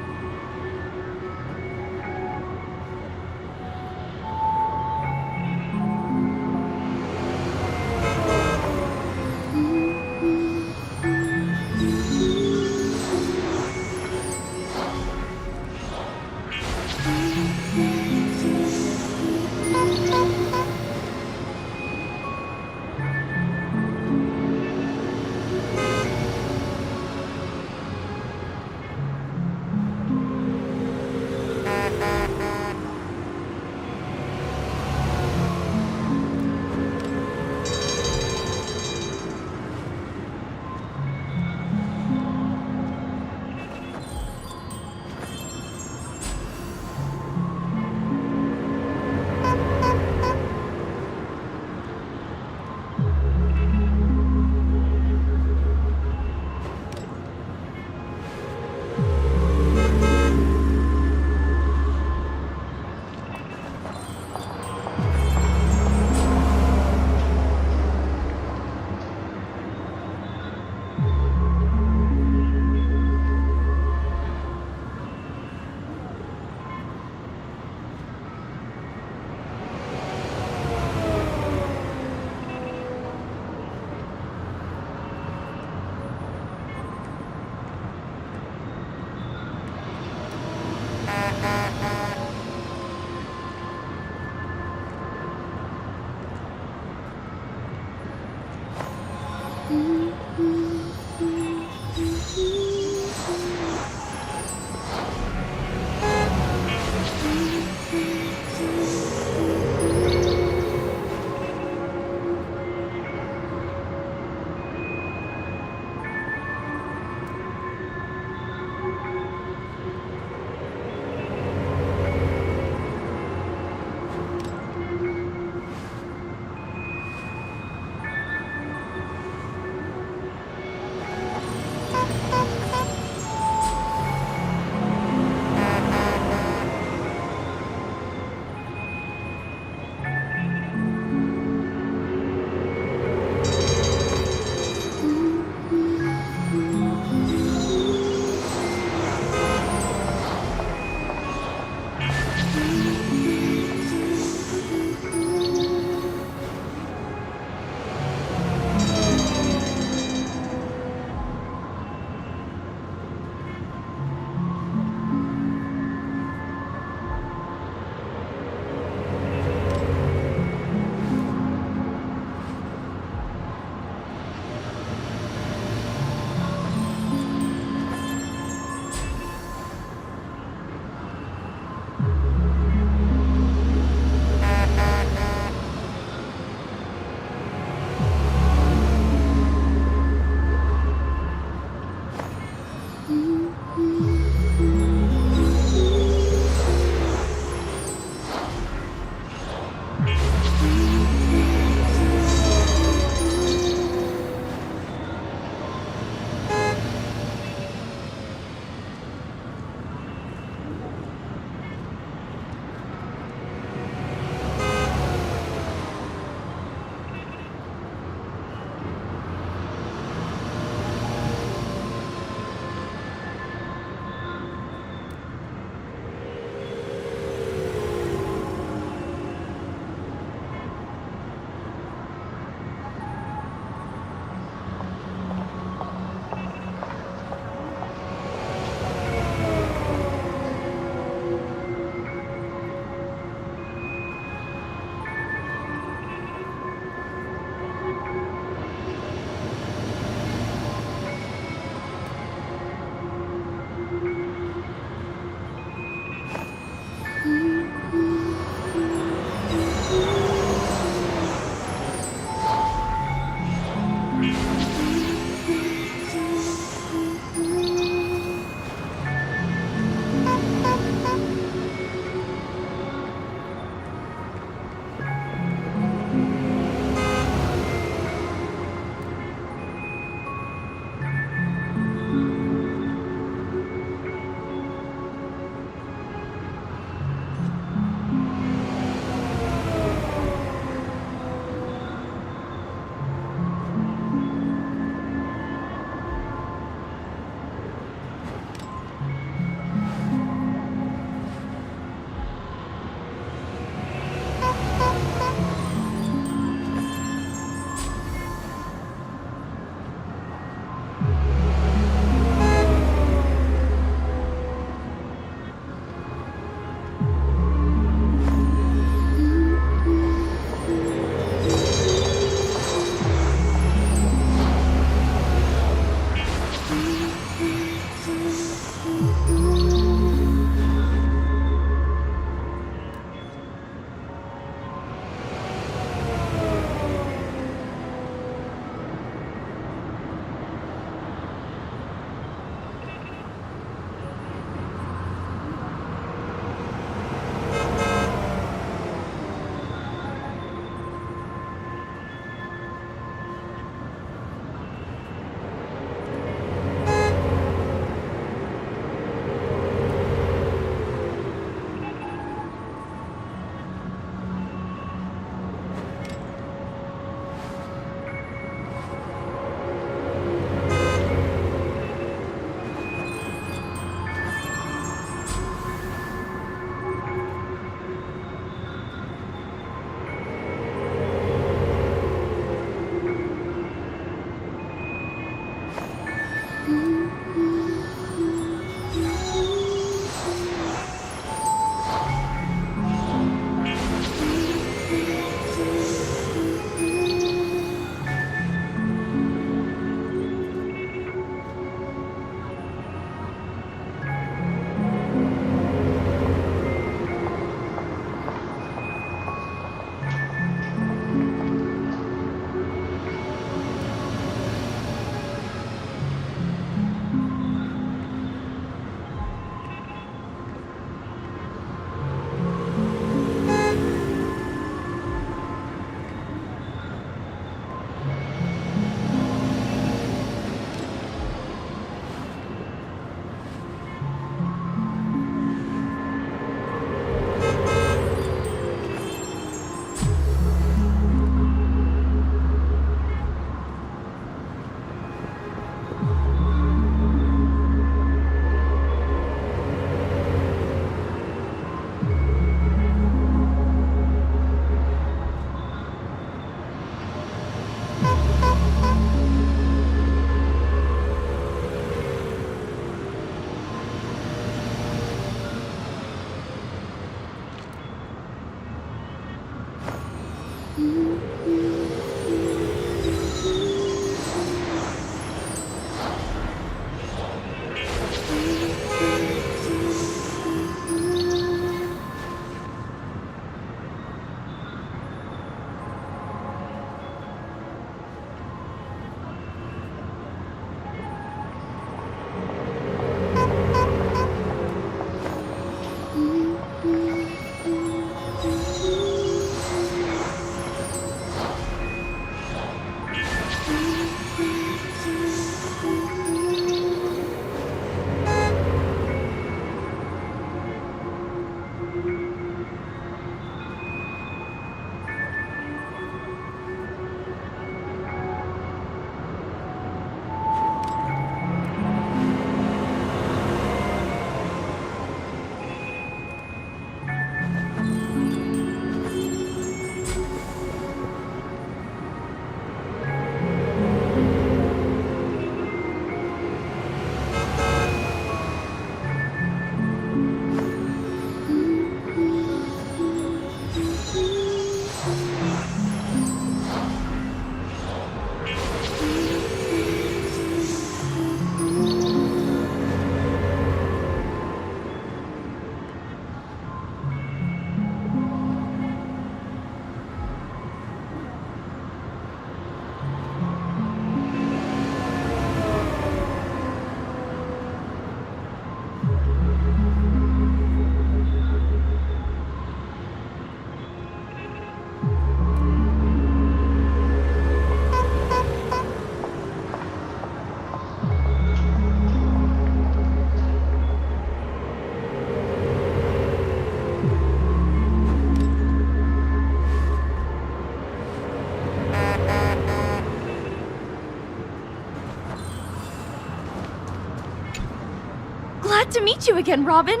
Glad to meet you again, Robin.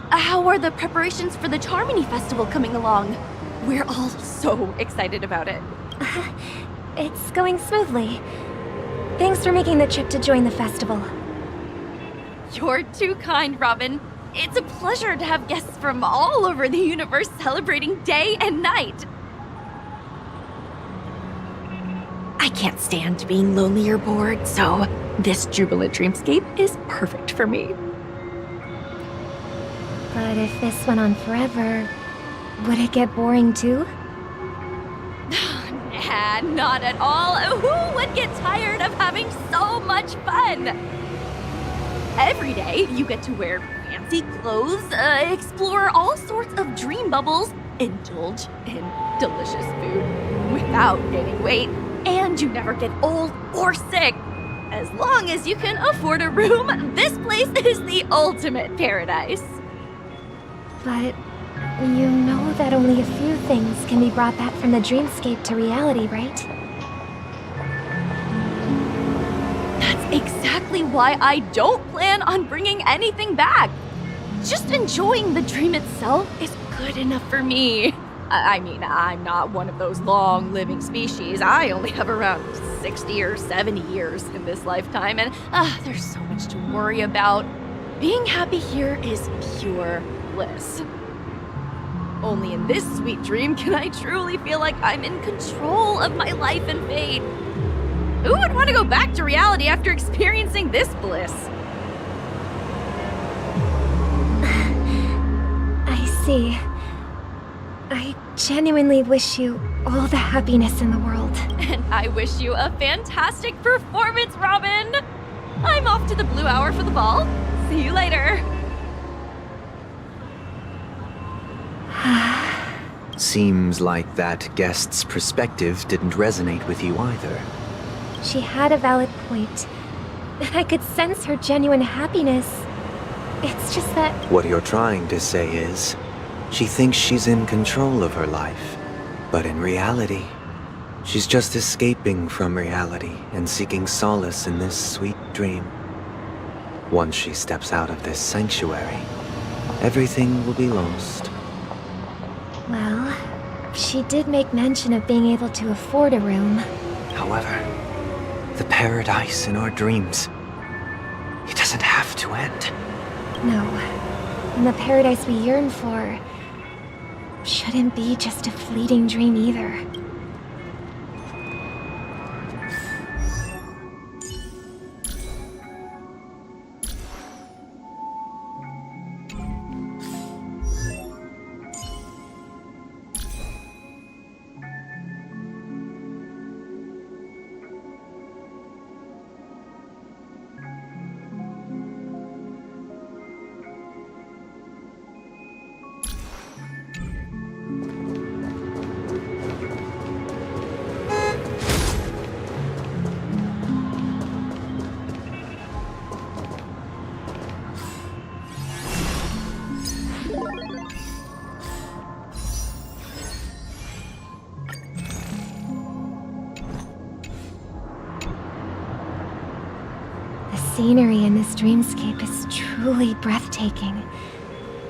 How are the preparations for the Charmony Festival coming along? We're all so excited about it. It's going smoothly. Thanks for making the trip to join the festival. You're too kind, Robin. It's a pleasure to have guests from all over the universe celebrating day and night. I can't stand being lonely or bored, so this jubilant dreamscape is perfect for me. But if this went on forever, would it get boring too? Nah, not at all. Who would get tired of having so much fun? Every day, you get to wear fancy clothes, explore all sorts of dream bubbles, indulge in delicious food without gaining weight, and you never get old or sick. As long as you can afford a room, this place is the ultimate paradise. But you know that only a few things can be brought back from the dreamscape to reality, right? That's exactly why I don't plan on bringing anything back. Just enjoying the dream itself is good enough for me. I mean, I'm not one of those long-living species. I only have around 60 or 70 years in this lifetime, and there's so much to worry about. Being happy here is pure bliss. Only in this sweet dream can I truly feel like I'm in control of my life and fate. Who would want to go back to reality after experiencing this bliss? I see. I genuinely wish you all the happiness in the world. And I wish you a fantastic performance, Robin! I'm off to the Blue Hour for the ball. See you later. Seems like that guest's perspective didn't resonate with you either. She had a valid point. I could sense her genuine happiness. It's just that... What you're trying to say is, she thinks she's in control of her life. But in reality, she's just escaping from reality and seeking solace in this sweet dream. Once she steps out of this sanctuary, everything will be lost. Well, she did make mention of being able to afford a room. However, the paradise in our dreams, it doesn't have to end. No. And the paradise we yearn for shouldn't be just a fleeting dream either. The scenery in this dreamscape is truly breathtaking,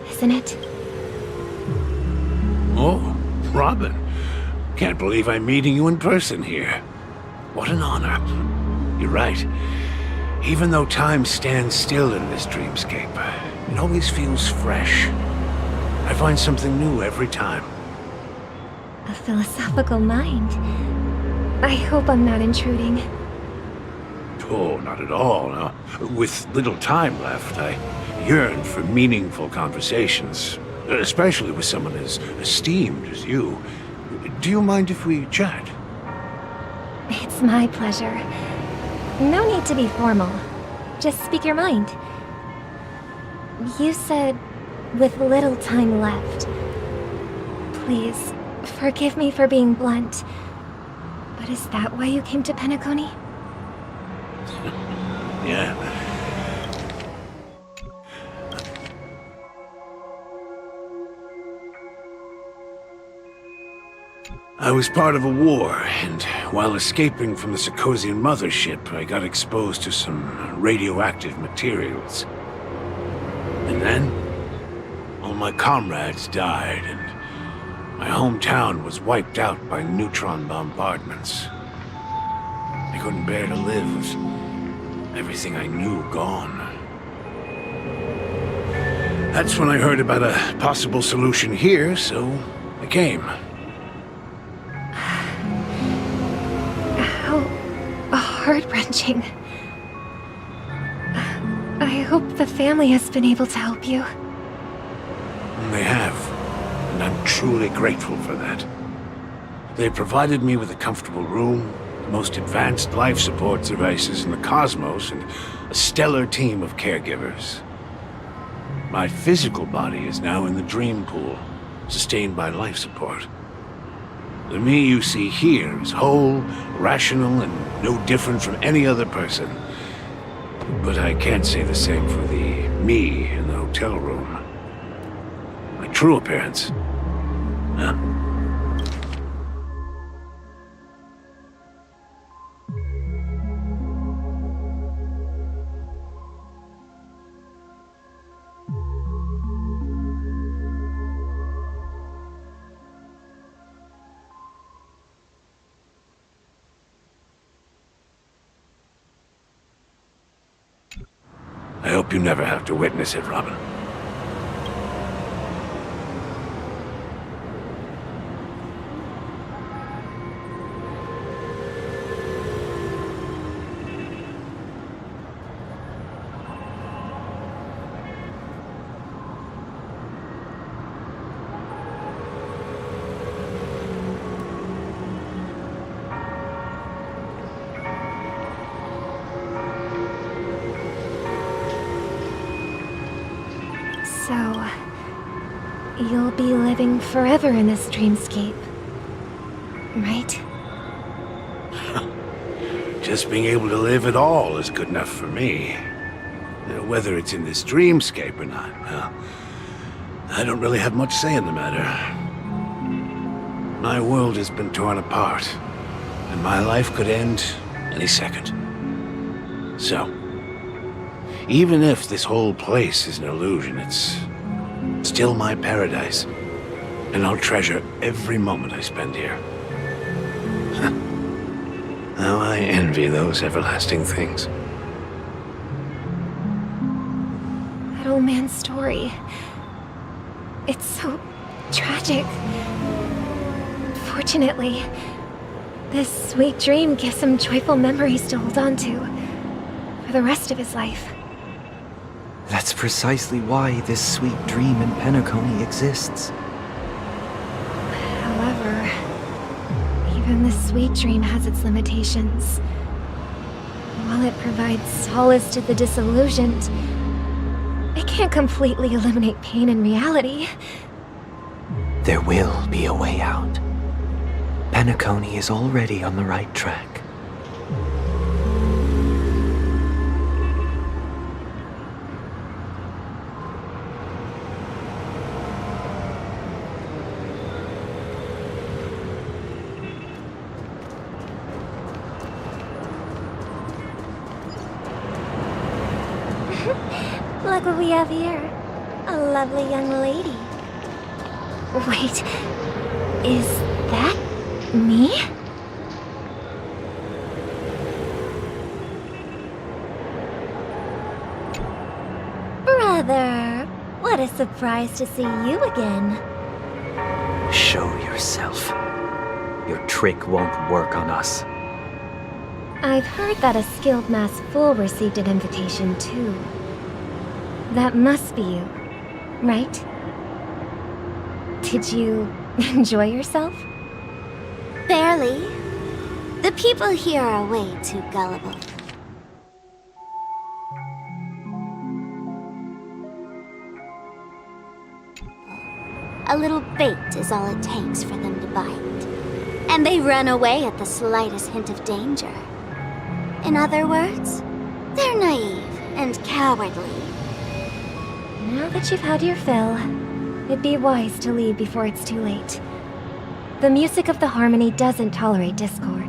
isn't it? Oh, Robin. Can't believe I'm meeting you in person here. What an honor. You're right. Even though time stands still in this dreamscape, it always feels fresh. I find something new every time. A philosophical mind. I hope I'm not intruding. Oh, not at all. No. With little time left, I yearn for meaningful conversations, especially with someone as esteemed as you. Do you mind if we chat? It's my pleasure. No need to be formal. Just speak your mind. You said, with little time left. Please, forgive me for being blunt. But is that why you came to Penacony? Yeah. I was part of a war, and while escaping from the Sarkosian mothership, I got exposed to some radioactive materials. And then, all my comrades died, and my hometown was wiped out by neutron bombardments. I couldn't bear to live with everything I knew gone. That's when I heard about a possible solution here, so I came. How heart-wrenching. I hope the family has been able to help you. They have, and I'm truly grateful for that. They provided me with a comfortable room, the most advanced life support devices in the cosmos, and a stellar team of caregivers. My physical body is now in the dream pool, sustained by life support. The me you see here is whole, rational, and no different from any other person. But I can't say the same for the me in the hotel room. My true appearance? Huh? I hope you never have to witness it, Robin. So, you'll be living forever in this dreamscape, right? Just being able to live at all is good enough for me. Whether it's in this dreamscape or not, well, I don't really have much say in the matter. My world has been torn apart, and my life could end any second. So, even if this whole place is an illusion, it's still my paradise, and I'll treasure every moment I spend here. How I envy those everlasting things. That old man's story. It's so tragic. Fortunately, this sweet dream gives him joyful memories to hold on to for the rest of his life. That's precisely why this sweet dream in Penacony exists. However, even the sweet dream has its limitations. While it provides solace to the disillusioned, it can't completely eliminate pain in reality. There will be a way out. Penacony is already on the right track. Look what we have here. A lovely young lady. Wait, is that me? Brother, what a surprise to see you again. Show yourself. Your trick won't work on us. I've heard that a skilled masked fool received an invitation too. That must be you, right? Did you enjoy yourself? Barely. The people here are way too gullible. A little bait is all it takes for them to bite. And they run away at the slightest hint of danger. In other words, they're naive and cowardly. Now that you've had your fill, it'd be wise to leave before it's too late. The music of the harmony doesn't tolerate discord.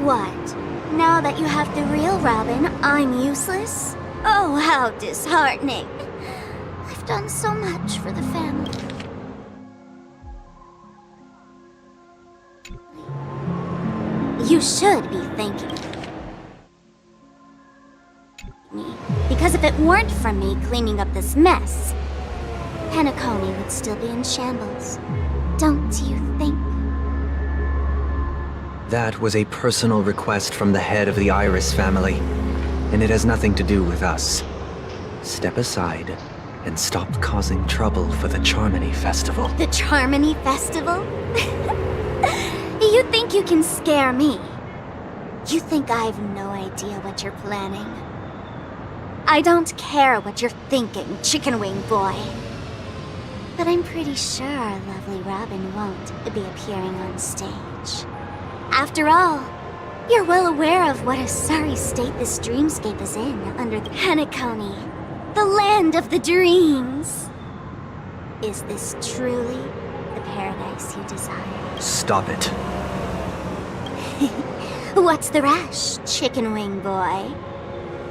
What? Now that you have the real Robin, I'm useless? Oh, how disheartening. I've done so much for the family. You should be thanking me. Because if it weren't for me cleaning up this mess, Penacony would still be in shambles. Don't you think? That was a personal request from the head of the Iris family, and it has nothing to do with us. Step aside and stop causing trouble for the Charmony Festival. The Charmony Festival? You think you can scare me? You think I've no idea what you're planning? I don't care what you're thinking, Chicken Wing Boy. But I'm pretty sure our lovely Robin won't be appearing on stage. After all, you're well aware of what a sorry state this dreamscape is in under the Penacony, the land of the dreams. Is this truly the paradise you desire? Stop it. What's the rush, Chicken Wing Boy?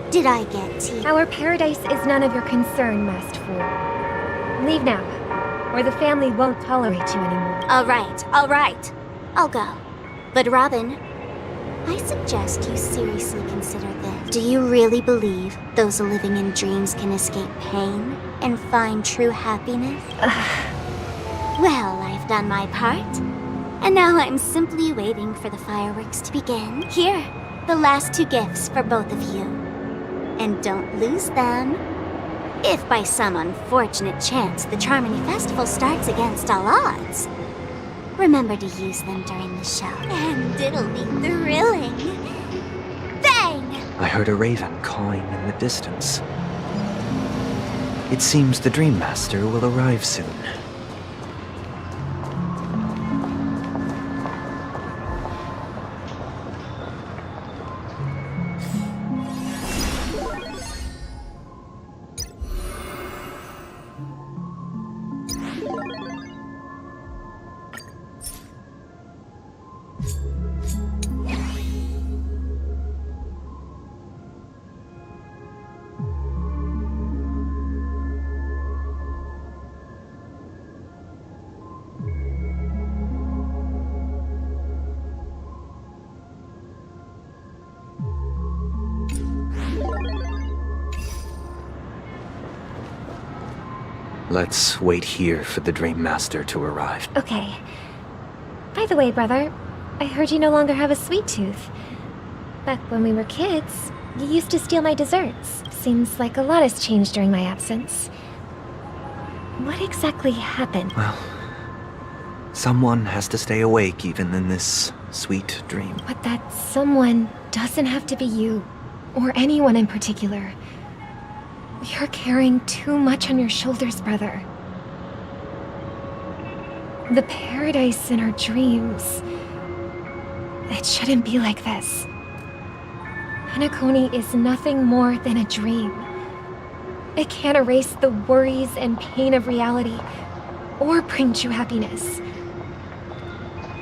Did I get to you? Our paradise is none of your concern, masked fool. Leave now, or the family won't tolerate you anymore. All right. I'll go. But Robin, I suggest you seriously consider this. Do you really believe those living in dreams can escape pain and find true happiness? Well, I've done my part. And now I'm simply waiting for the fireworks to begin. Here, the last 2 gifts for both of you. And don't lose them. If by some unfortunate chance the Charmony Festival starts against all odds, remember to use them during the show. And it'll be thrilling. Bang! I heard a raven cawing in the distance. It seems the Dream Master will arrive soon. Let's wait here for the Dream Master to arrive. Okay. By the way, brother, I heard you no longer have a sweet tooth. Back when we were kids, you used to steal my desserts. Seems like a lot has changed during my absence. What exactly happened? Well, someone has to stay awake even in this sweet dream. But that someone doesn't have to be you, or anyone in particular. You're carrying too much on your shoulders, brother. The paradise in our dreams. It shouldn't be like this. Penacony is nothing more than a dream. It can't erase the worries and pain of reality, or bring true happiness.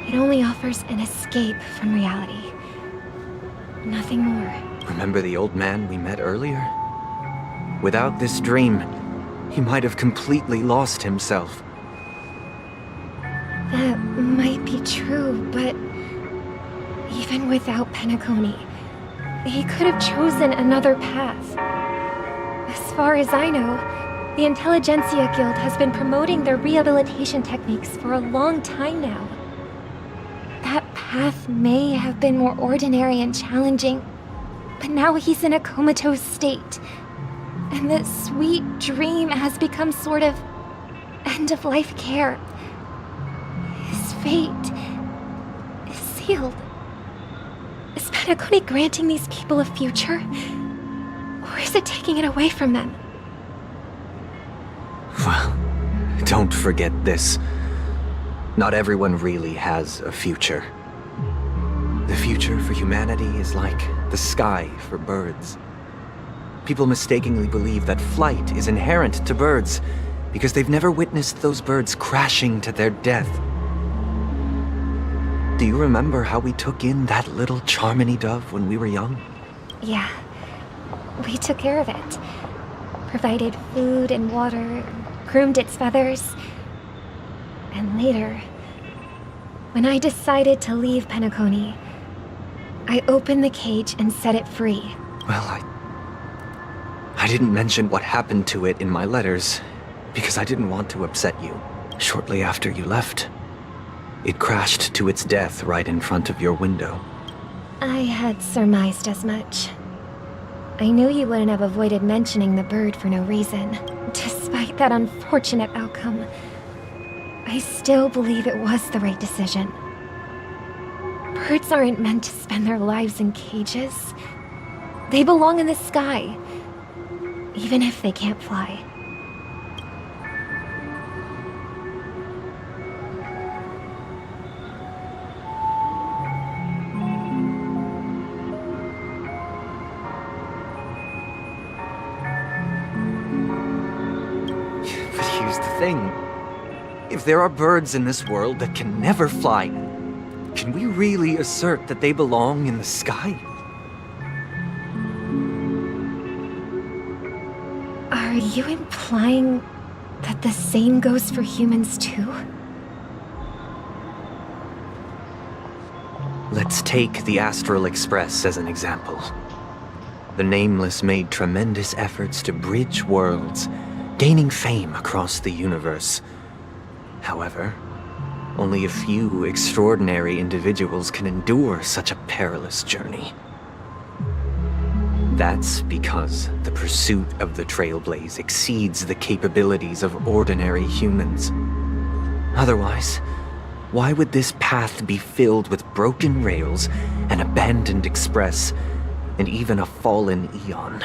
It only offers an escape from reality. Nothing more. Remember the old man we met earlier? Without this dream, he might have completely lost himself. That might be true, but even without Penacony, he could have chosen another path. As far as I know, the Intelligentsia Guild has been promoting their rehabilitation techniques for a long time now. That path may have been more ordinary and challenging, but now he's in a comatose state. And this sweet dream has become sort of end-of-life care. His fate is sealed. Is Penacony granting these people a future? Or is it taking it away from them? Well, don't forget this. Not everyone really has a future. The future for humanity is like the sky for birds. People mistakenly believe that flight is inherent to birds because they've never witnessed those birds crashing to their death. Do you remember how we took in that little Charmony dove when we were young? Yeah. We took care of it. Provided food and water, groomed its feathers. And later, when I decided to leave Penacony, I opened the cage and set it free. Well, I didn't mention what happened to it in my letters, because I didn't want to upset you. Shortly after you left, it crashed to its death right in front of your window. I had surmised as much. I knew you wouldn't have avoided mentioning the bird for no reason. Despite that unfortunate outcome, I still believe it was the right decision. Birds aren't meant to spend their lives in cages. They belong in the sky, even if they can't fly. But here's the thing. If there are birds in this world that can never fly, can we really assert that they belong in the sky? Are you implying that the same goes for humans too? Let's take the Astral Express as an example. The Nameless made tremendous efforts to bridge worlds, gaining fame across the universe. However, only a few extraordinary individuals can endure such a perilous journey. That's because the pursuit of the Trailblaze exceeds the capabilities of ordinary humans. Otherwise, why would this path be filled with broken rails, an abandoned express, and even a fallen Eon?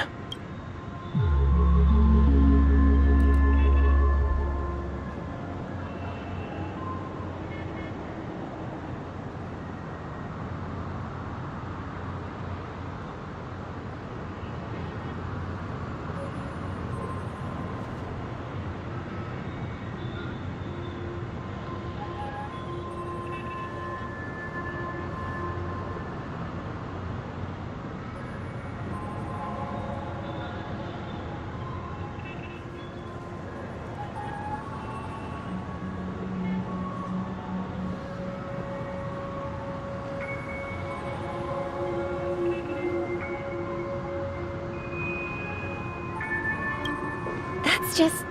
That's just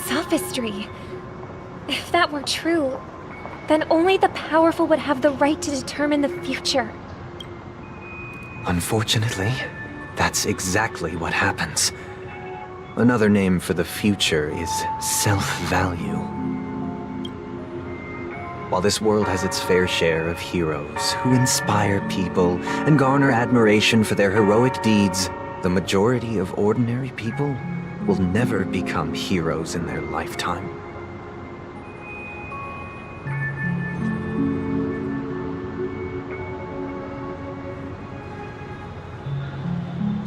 sophistry. If that were true, then only the powerful would have the right to determine the future. Unfortunately, that's exactly what happens. Another name for the future is self-value. While this world has its fair share of heroes who inspire people and garner admiration for their heroic deeds, the majority of ordinary people will never become heroes in their lifetime.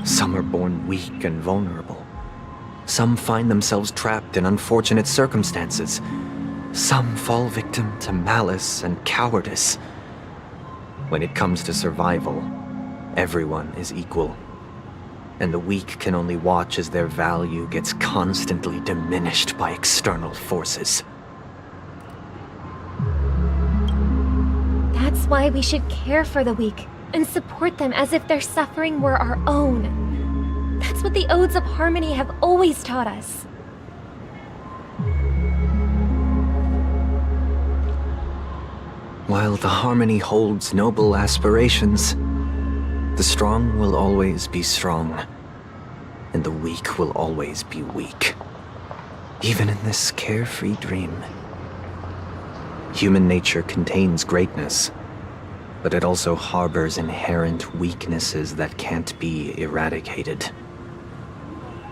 Some are born weak and vulnerable. Some find themselves trapped in unfortunate circumstances. Some fall victim to malice and cowardice. When it comes to survival, everyone is equal. And the weak can only watch as their value gets constantly diminished by external forces. That's why we should care for the weak and support them as if their suffering were our own. That's what the Odes of Harmony have always taught us. While the Harmony holds noble aspirations, the strong will always be strong, and the weak will always be weak. Even in this carefree dream. Human nature contains greatness, but it also harbors inherent weaknesses that can't be eradicated.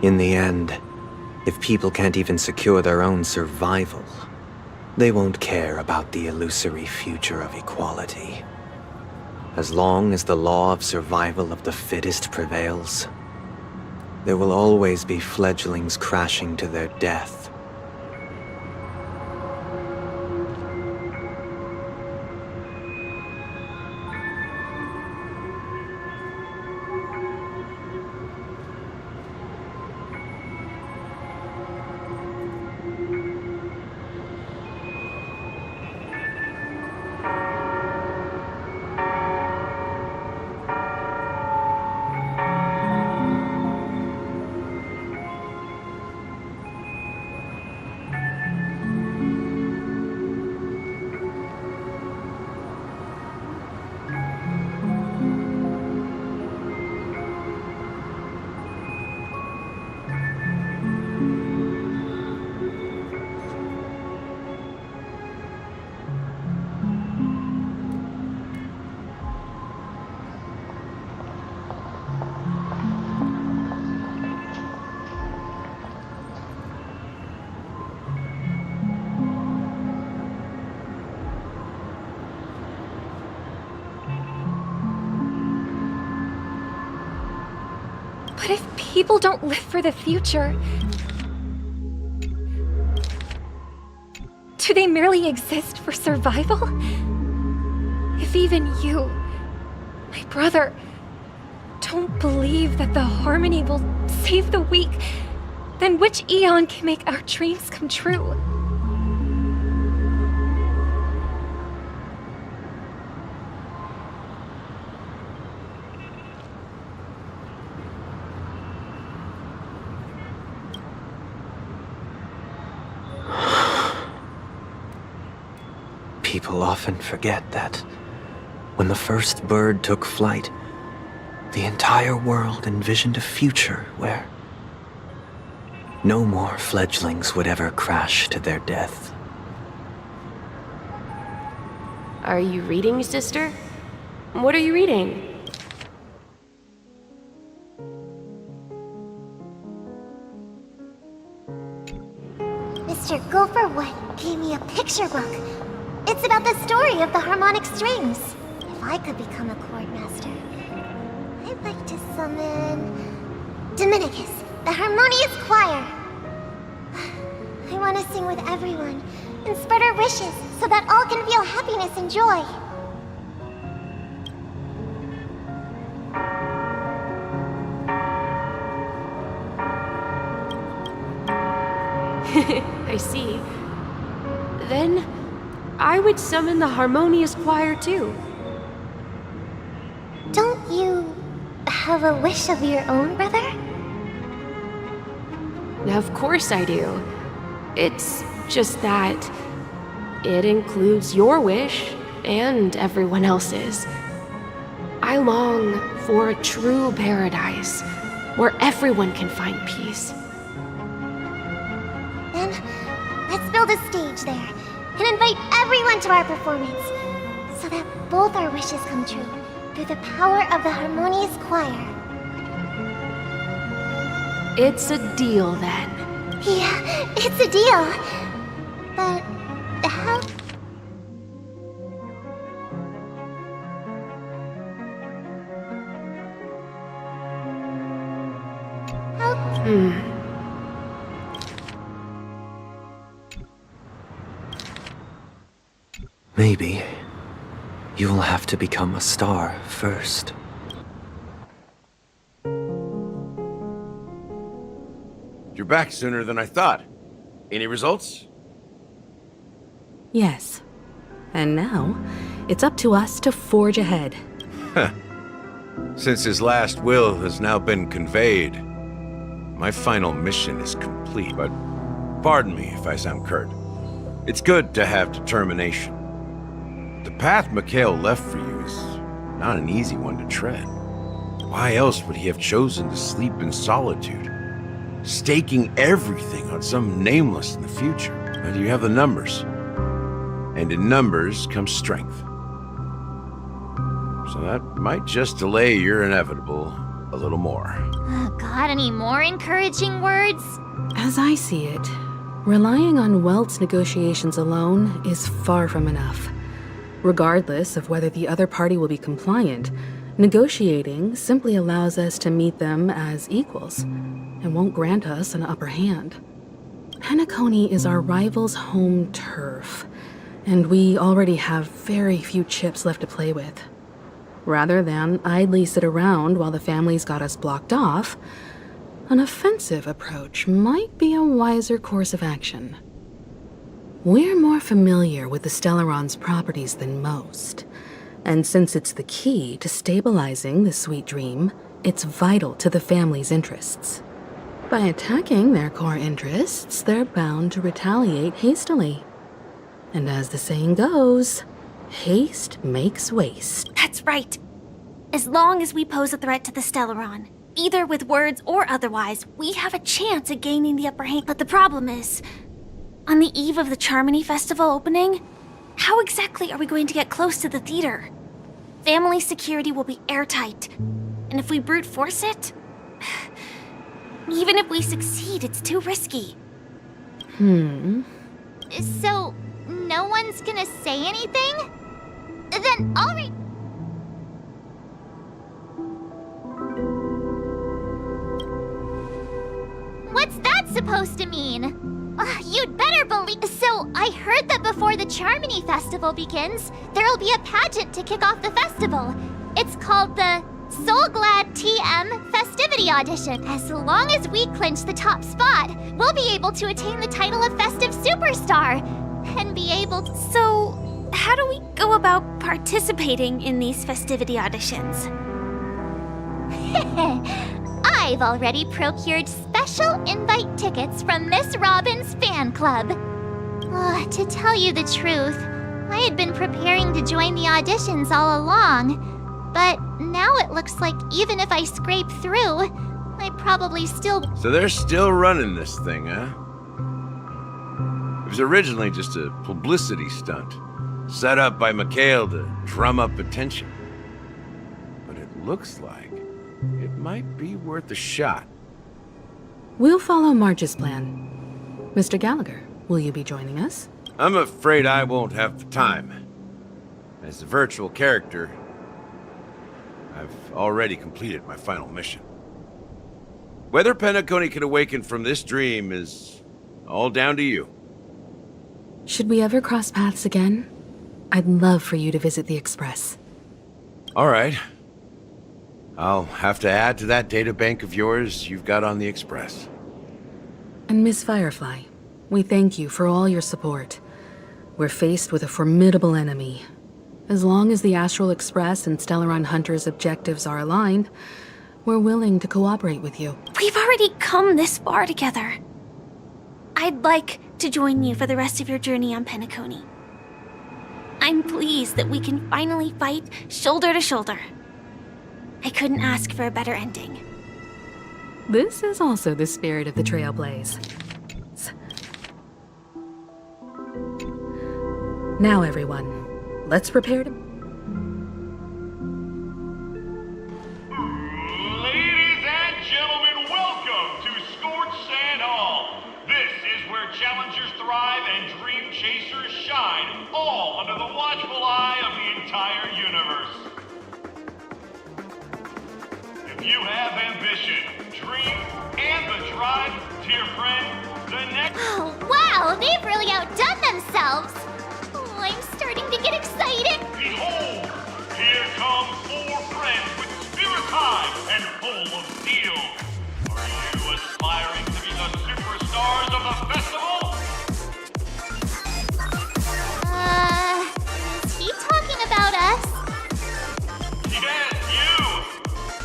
In the end, if people can't even secure their own survival, they won't care about the illusory future of equality. As long as the law of survival of the fittest prevails, there will always be fledglings crashing to their death. But if people don't live for the future, do they merely exist for survival? If even you, my brother, don't believe that the harmony will save the weak, then which eon can make our dreams come true? People often forget that when the first bird took flight, the entire world envisioned a future where no more fledglings would ever crash to their death. Are you reading, sister? What are you reading? Mr. Gopherwood gave me a picture book. It's about the story of the harmonic strings. If I could become a chord master, I'd like to summon Dominicus, the harmonious choir. I want to sing with everyone and spread our wishes so that all can feel happiness and joy. I see. Then I would summon the harmonious choir too. Don't you have a wish of your own, brother? Of course I do. It's just that it includes your wish and everyone else's. I long for a true paradise where everyone can find peace. Then, let's build a stage there and invite everyone to our performance so that both our wishes come true through the power of the harmonious choir. It's a deal then. Yeah, it's a deal. But how... Maybe you'll have to become a star first. You're back sooner than I thought. Any results? Yes. And now, it's up to us to forge ahead. Since his last will has now been conveyed, my final mission is complete, but pardon me if I sound curt. It's good to have determination. The path Mikhail left for you is not an easy one to tread. Why else would he have chosen to sleep in solitude, staking everything on some nameless in the future? But you have the numbers, and in numbers comes strength. So that might just delay your inevitable a little more. Got any more encouraging words? As I see it, relying on Welt's negotiations alone is far from enough. Regardless of whether the other party will be compliant, negotiating simply allows us to meet them as equals and won't grant us an upper hand. Penacony is our rival's home turf, and we already have very few chips left to play with. Rather than idly sit around while the family's got us blocked off, an offensive approach might be a wiser course of action. We're more familiar with the Stellaron's properties than most, and since it's the key to stabilizing the sweet dream, it's vital to the family's interests. By attacking their core interests, they're bound to retaliate hastily. And as the saying goes, haste makes waste. That's right. As long as we pose a threat to the Stellaron, either with words or otherwise, we have a chance at gaining the upper hand. But the problem is, on the eve of the Charmony Festival opening, how exactly are we going to get close to the theater? Family security will be airtight, and if we brute force it, even if we succeed, it's too risky. So, no one's gonna say anything? Then I'll supposed to mean? You'd better believe. So, I heard that before the Charmony Festival begins, there'll be a pageant to kick off the festival. It's called the Soul Glad TM Festivity Audition. As long as we clinch the top spot, we'll be able to attain the title of Festive Superstar. And be able to. So, how do we go about participating in these festivity auditions? I've already procured special invite tickets from Miss Robin's fan club. To tell you the truth, I had been preparing to join the auditions all along, but now it looks like even if I scrape through, I'd probably still... So they're still running this thing, huh? It was originally just a publicity stunt, set up by Mikhail to drum up attention. But it looks like it might be worth a shot. We'll follow Marge's plan. Mr. Gallagher, will you be joining us? I'm afraid I won't have the time. As a virtual character, I've already completed my final mission. Whether Penacony can awaken from this dream is all down to you. Should we ever cross paths again? I'd love for you to visit the Express. All right. I'll have to add to that databank of yours you've got on the Express. And Miss Firefly, we thank you for all your support. We're faced with a formidable enemy. As long as the Astral Express and Stellaron Hunter's objectives are aligned, we're willing to cooperate with you. We've already come this far together. I'd like to join you for the rest of your journey on Penacony. I'm pleased that we can finally fight shoulder to shoulder. I couldn't ask for a better ending. This is also the spirit of the Trailblaze. Now, everyone, let's prepare to... Ladies and gentlemen, welcome to Scorched Sand Hall. This is where challengers thrive and dream chasers shine, all under the watchful eye of the entire universe. If you have ambition, dreams, and the drive, dear friend, the next... Oh, wow! They've really outdone themselves! Oh, I'm starting to get excited! Behold! Here come 4 friends with spirits high and full of steel. Are you aspiring to be the superstars of the festival? Is he talking about us? Yes, you!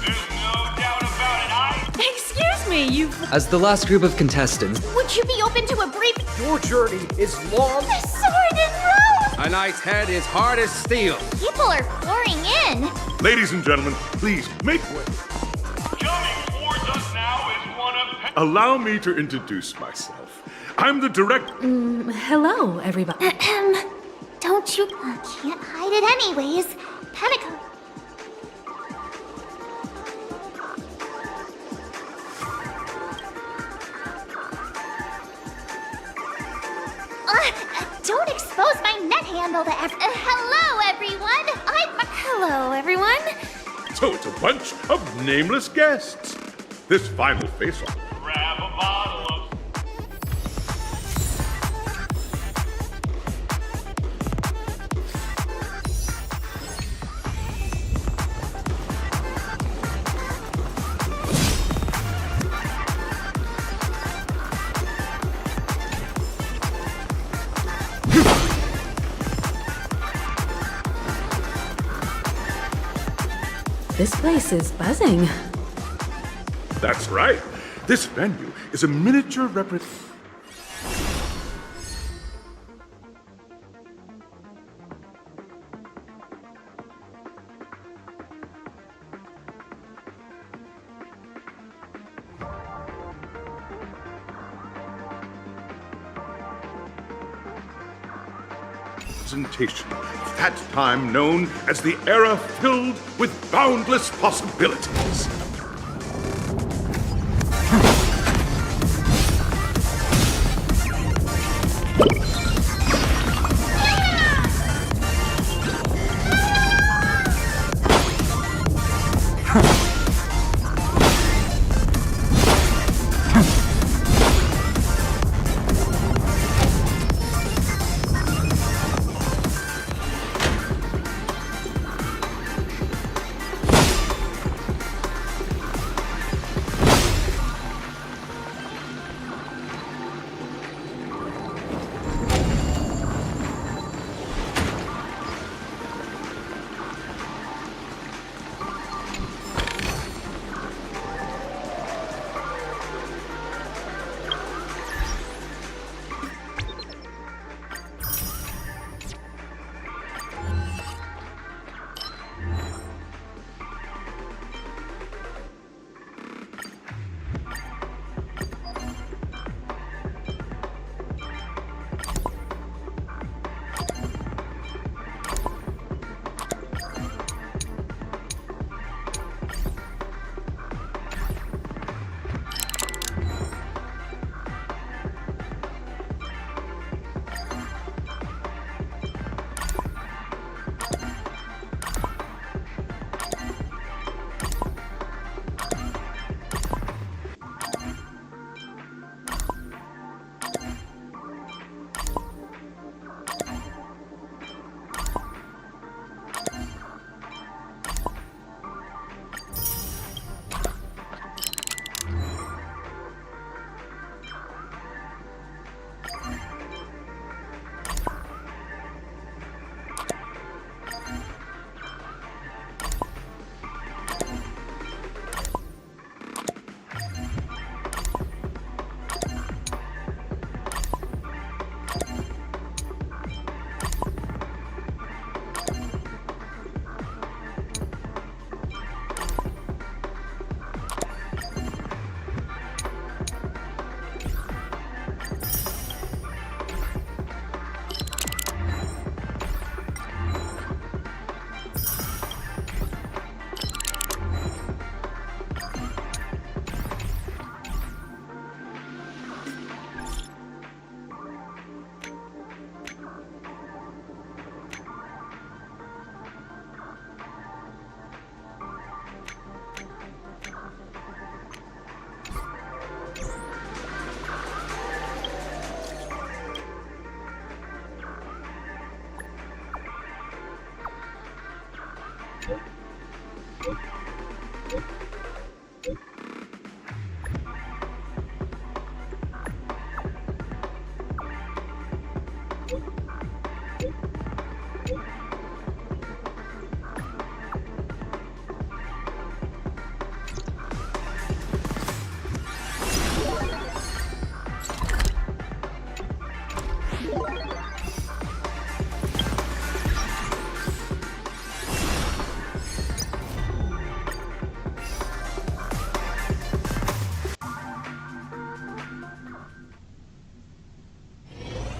There's no doubt about it, Excuse me, you... As the last group of contestants, Would you be open to a brief... Your journey is long. The sword is rose! A knight's head is hard as steel. People are pouring in. Ladies and gentlemen, please make way. Coming towards us now is one of... Allow me to introduce myself. I'm the direct... hello, everybody. Don't you... can't hide it anyways. Penacony... don't expose my net handle to hello, everyone! Hello, everyone. So it's a bunch of nameless guests. This final face-off. Grab a bottle of... This place is buzzing. That's right. This venue is a miniature representation. Of that time known as the era filled with boundless possibilities.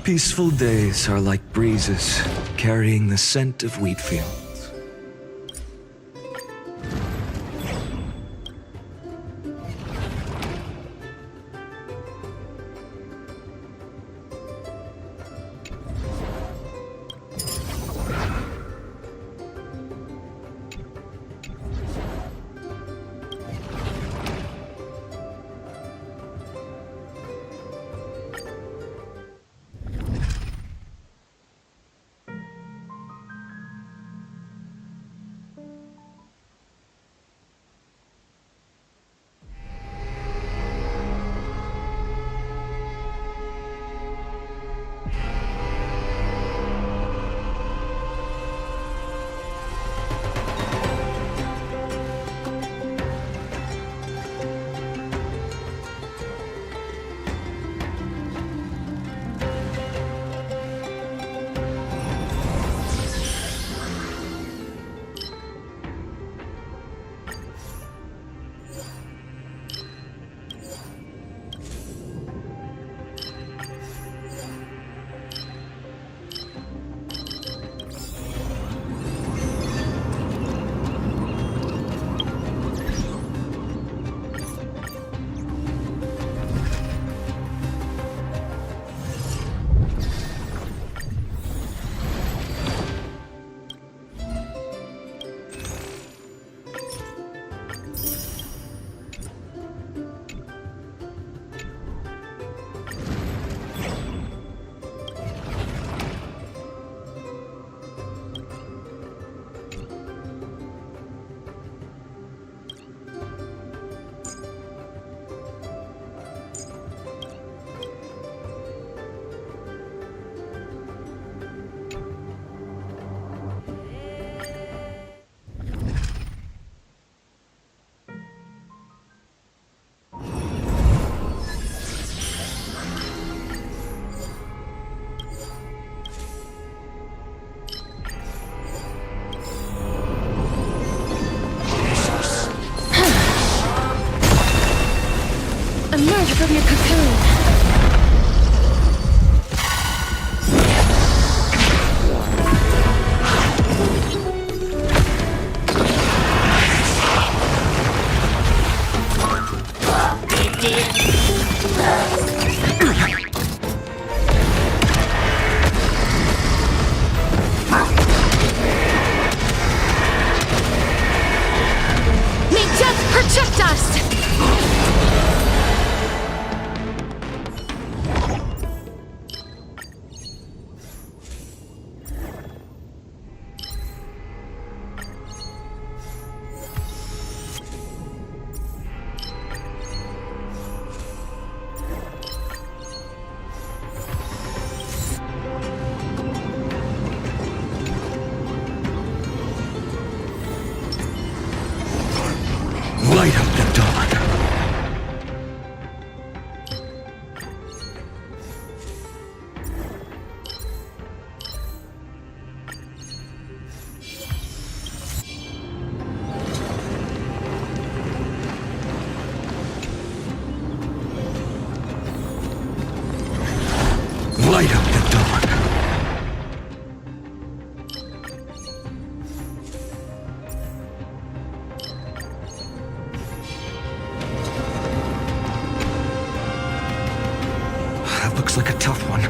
Peaceful days are like breezes carrying the scent of wheat fields. Emerge from your cocoon! May death protect us! Light up the dawn. Light up the dawn. That looks like a tough one.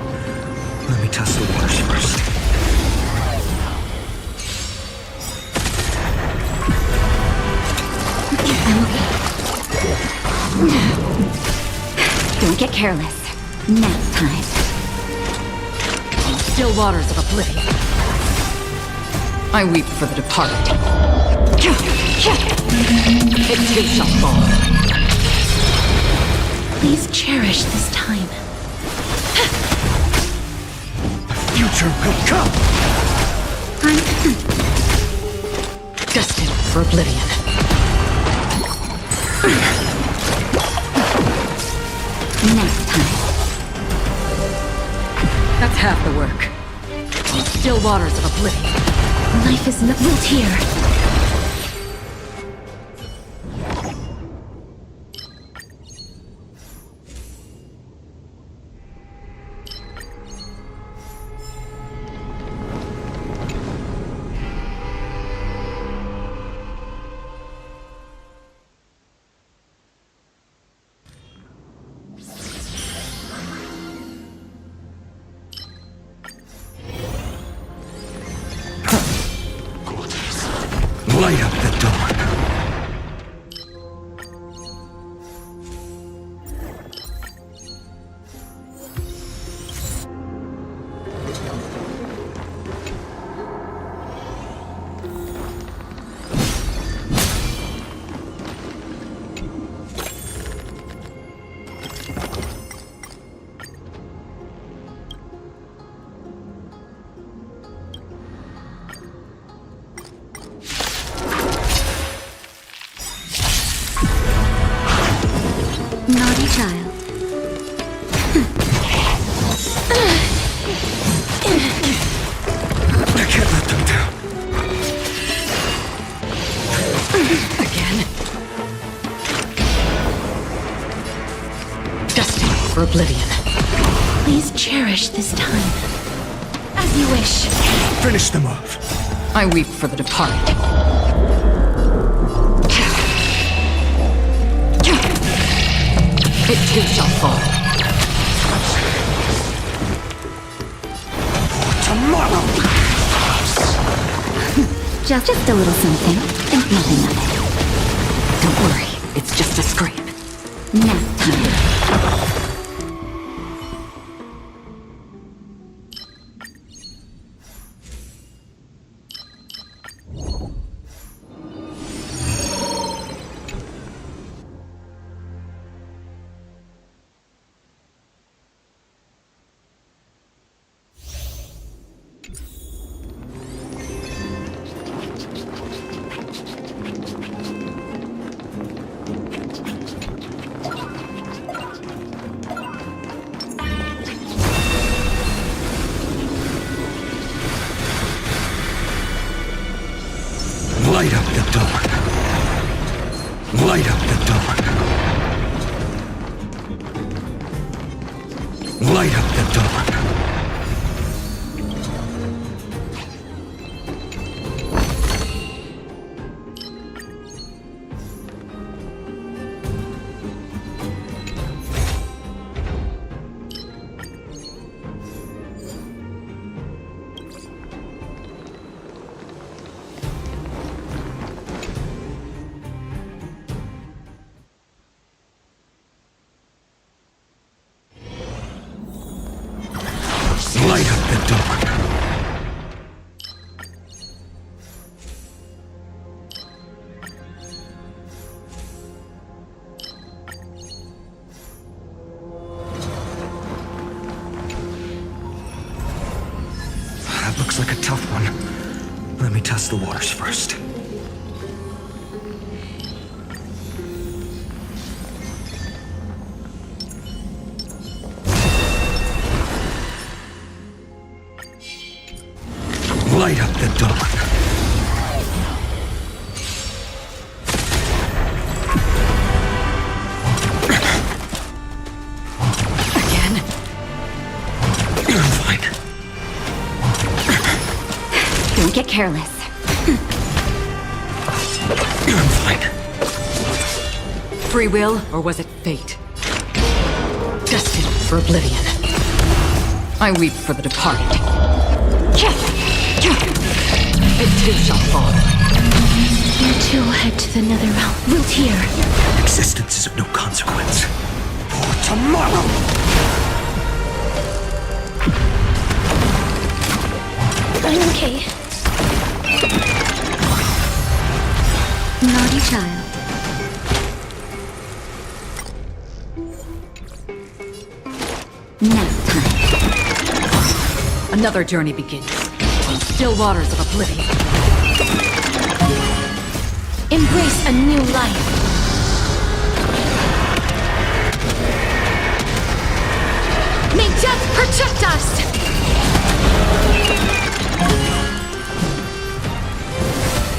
Let me test the waters first. Don't get careless. Nap time. Still waters of oblivion. I weep for the departed. It too shall fall. Please cherish this time. Future will come! Destined for oblivion. Next time. That's half the work. Still waters of oblivion. Life is not built here. Light up the dark. Naughty child. I can't let them down. Again? Destined for oblivion. Please cherish this time. As you wish. Finish them off. I weep for the departed. It too shall fall. Tomorrow! Just a little something. Think nothing of it. Don't worry, it's just a scrape. Nap time. Light up the dark. Light up the dark. Light up the dark. Light up the dark. That looks like a tough one. Let me test the waters first. Light up the dark. Again? I'm fine. Don't get careless. I'm fine. Free will, or was it fate? Destined for oblivion. I weep for the departed. It too shall fall. You two will head to the Netherrealm. We'll hear. Existence is of no consequence. For tomorrow! I'm okay. Naughty child. Nap time. Another journey begins. On still waters of oblivion. Embrace a new life. May death protect us!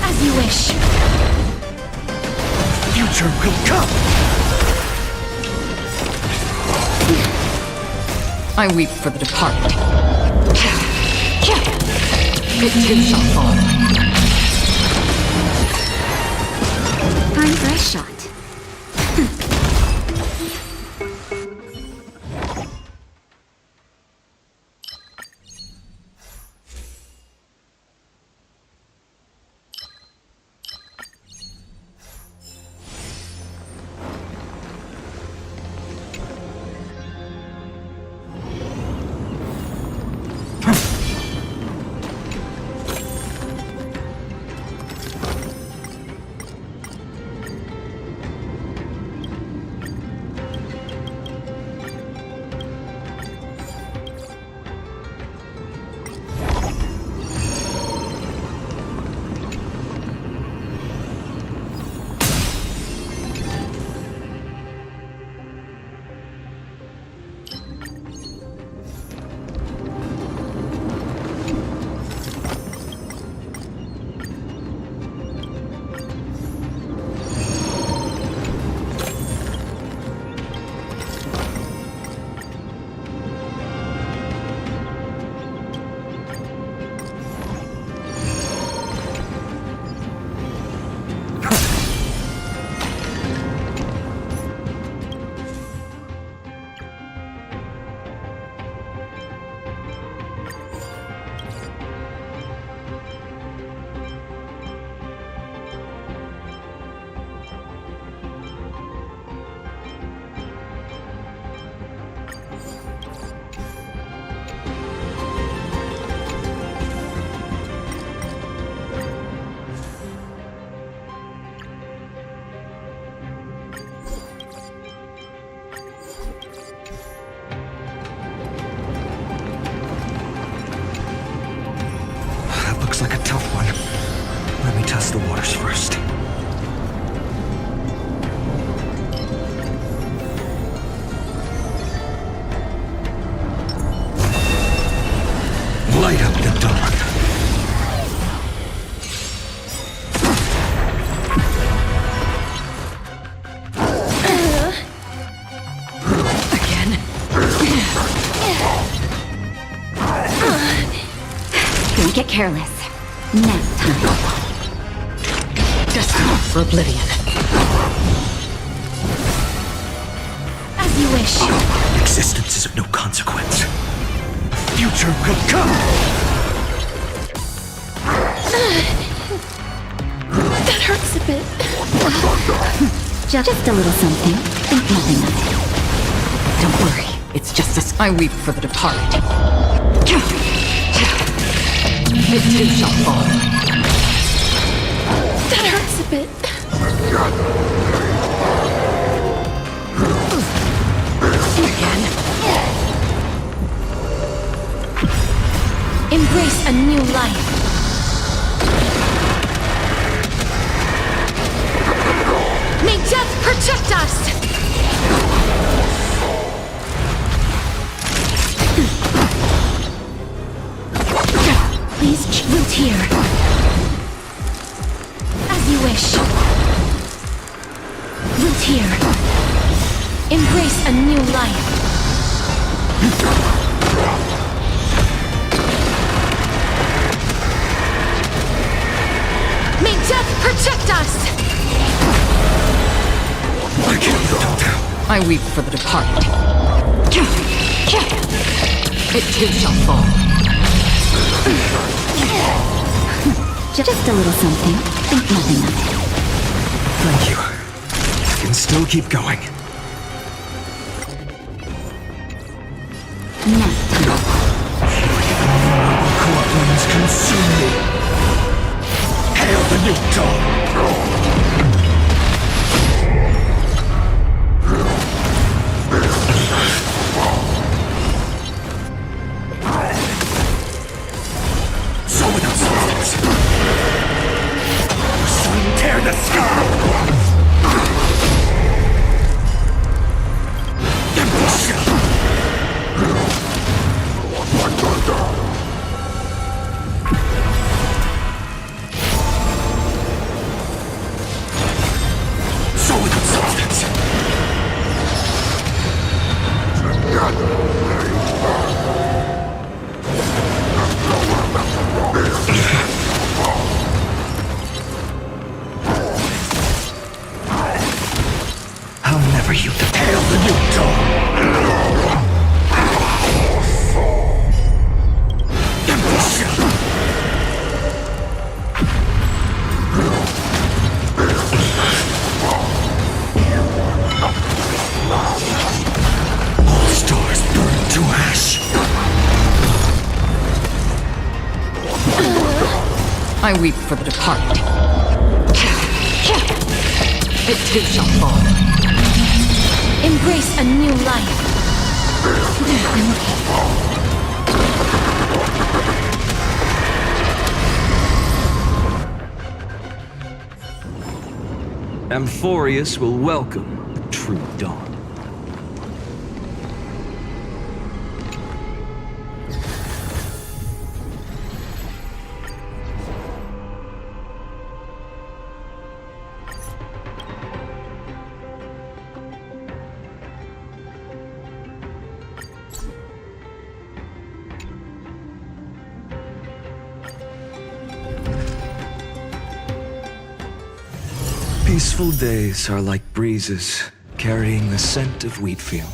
As you wish. Future will come! I weep for the departed. It too shall fall. Time for a shot. test the waters first. Light up the dark. Again? Don't get careless. Nap time. Destined for oblivion. As you wish. Existence is of no consequence. Future will come! That hurts a bit. Just a little something. Think nothing of it. Don't worry. It's just as I weep for the departed. It too shall fall. That hurts a bit. Again? Embrace a new life. May death protect us! Please root here. As you wish. Root here. Embrace a new life. May death protect us! I weep for the departed. It too shall fall. Just a little something. Think nothing of it. Thank you. I can still keep going. Nap time. Corrupt winds consume me. Hail the new dawn! So without substance. Swing tear the sky! So without substance. I'll never yield to hail the new dawn. All stars burn to ash. I weep for the departed. It too shall fall. Embrace a new life. Amphorius will welcome the true dawn. Peaceful days are like breezes carrying the scent of wheat fields.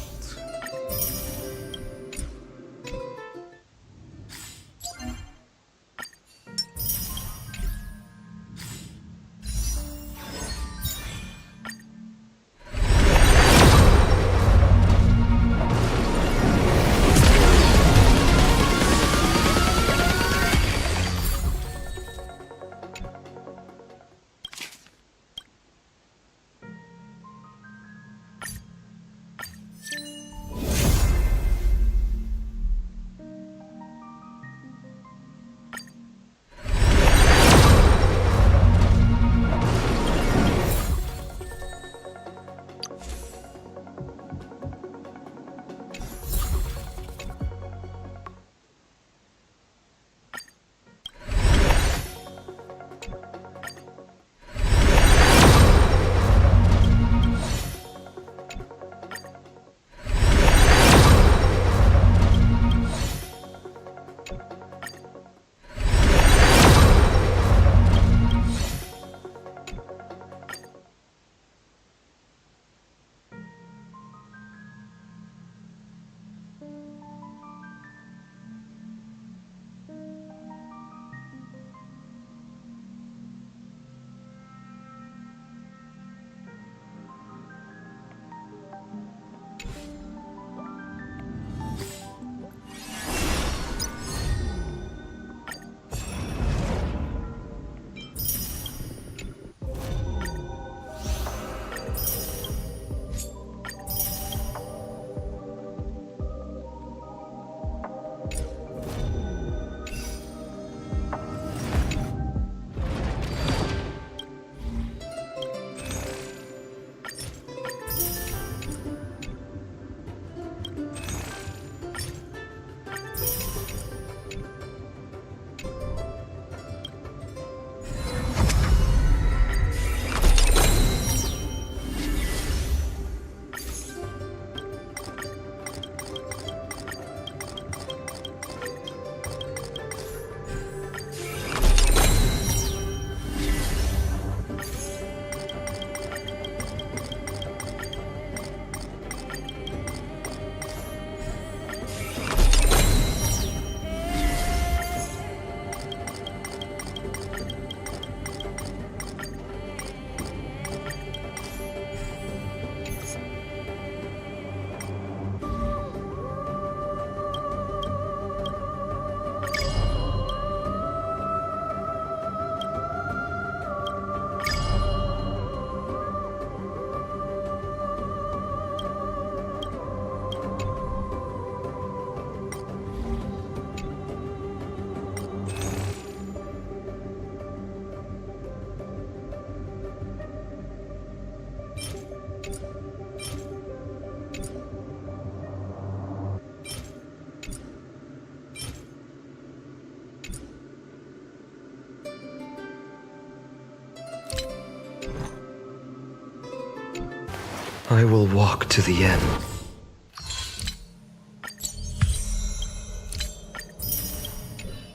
I will walk to the end.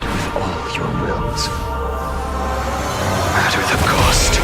With all your wills. No matter the cost.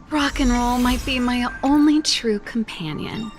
Rock and roll might be my only true companion.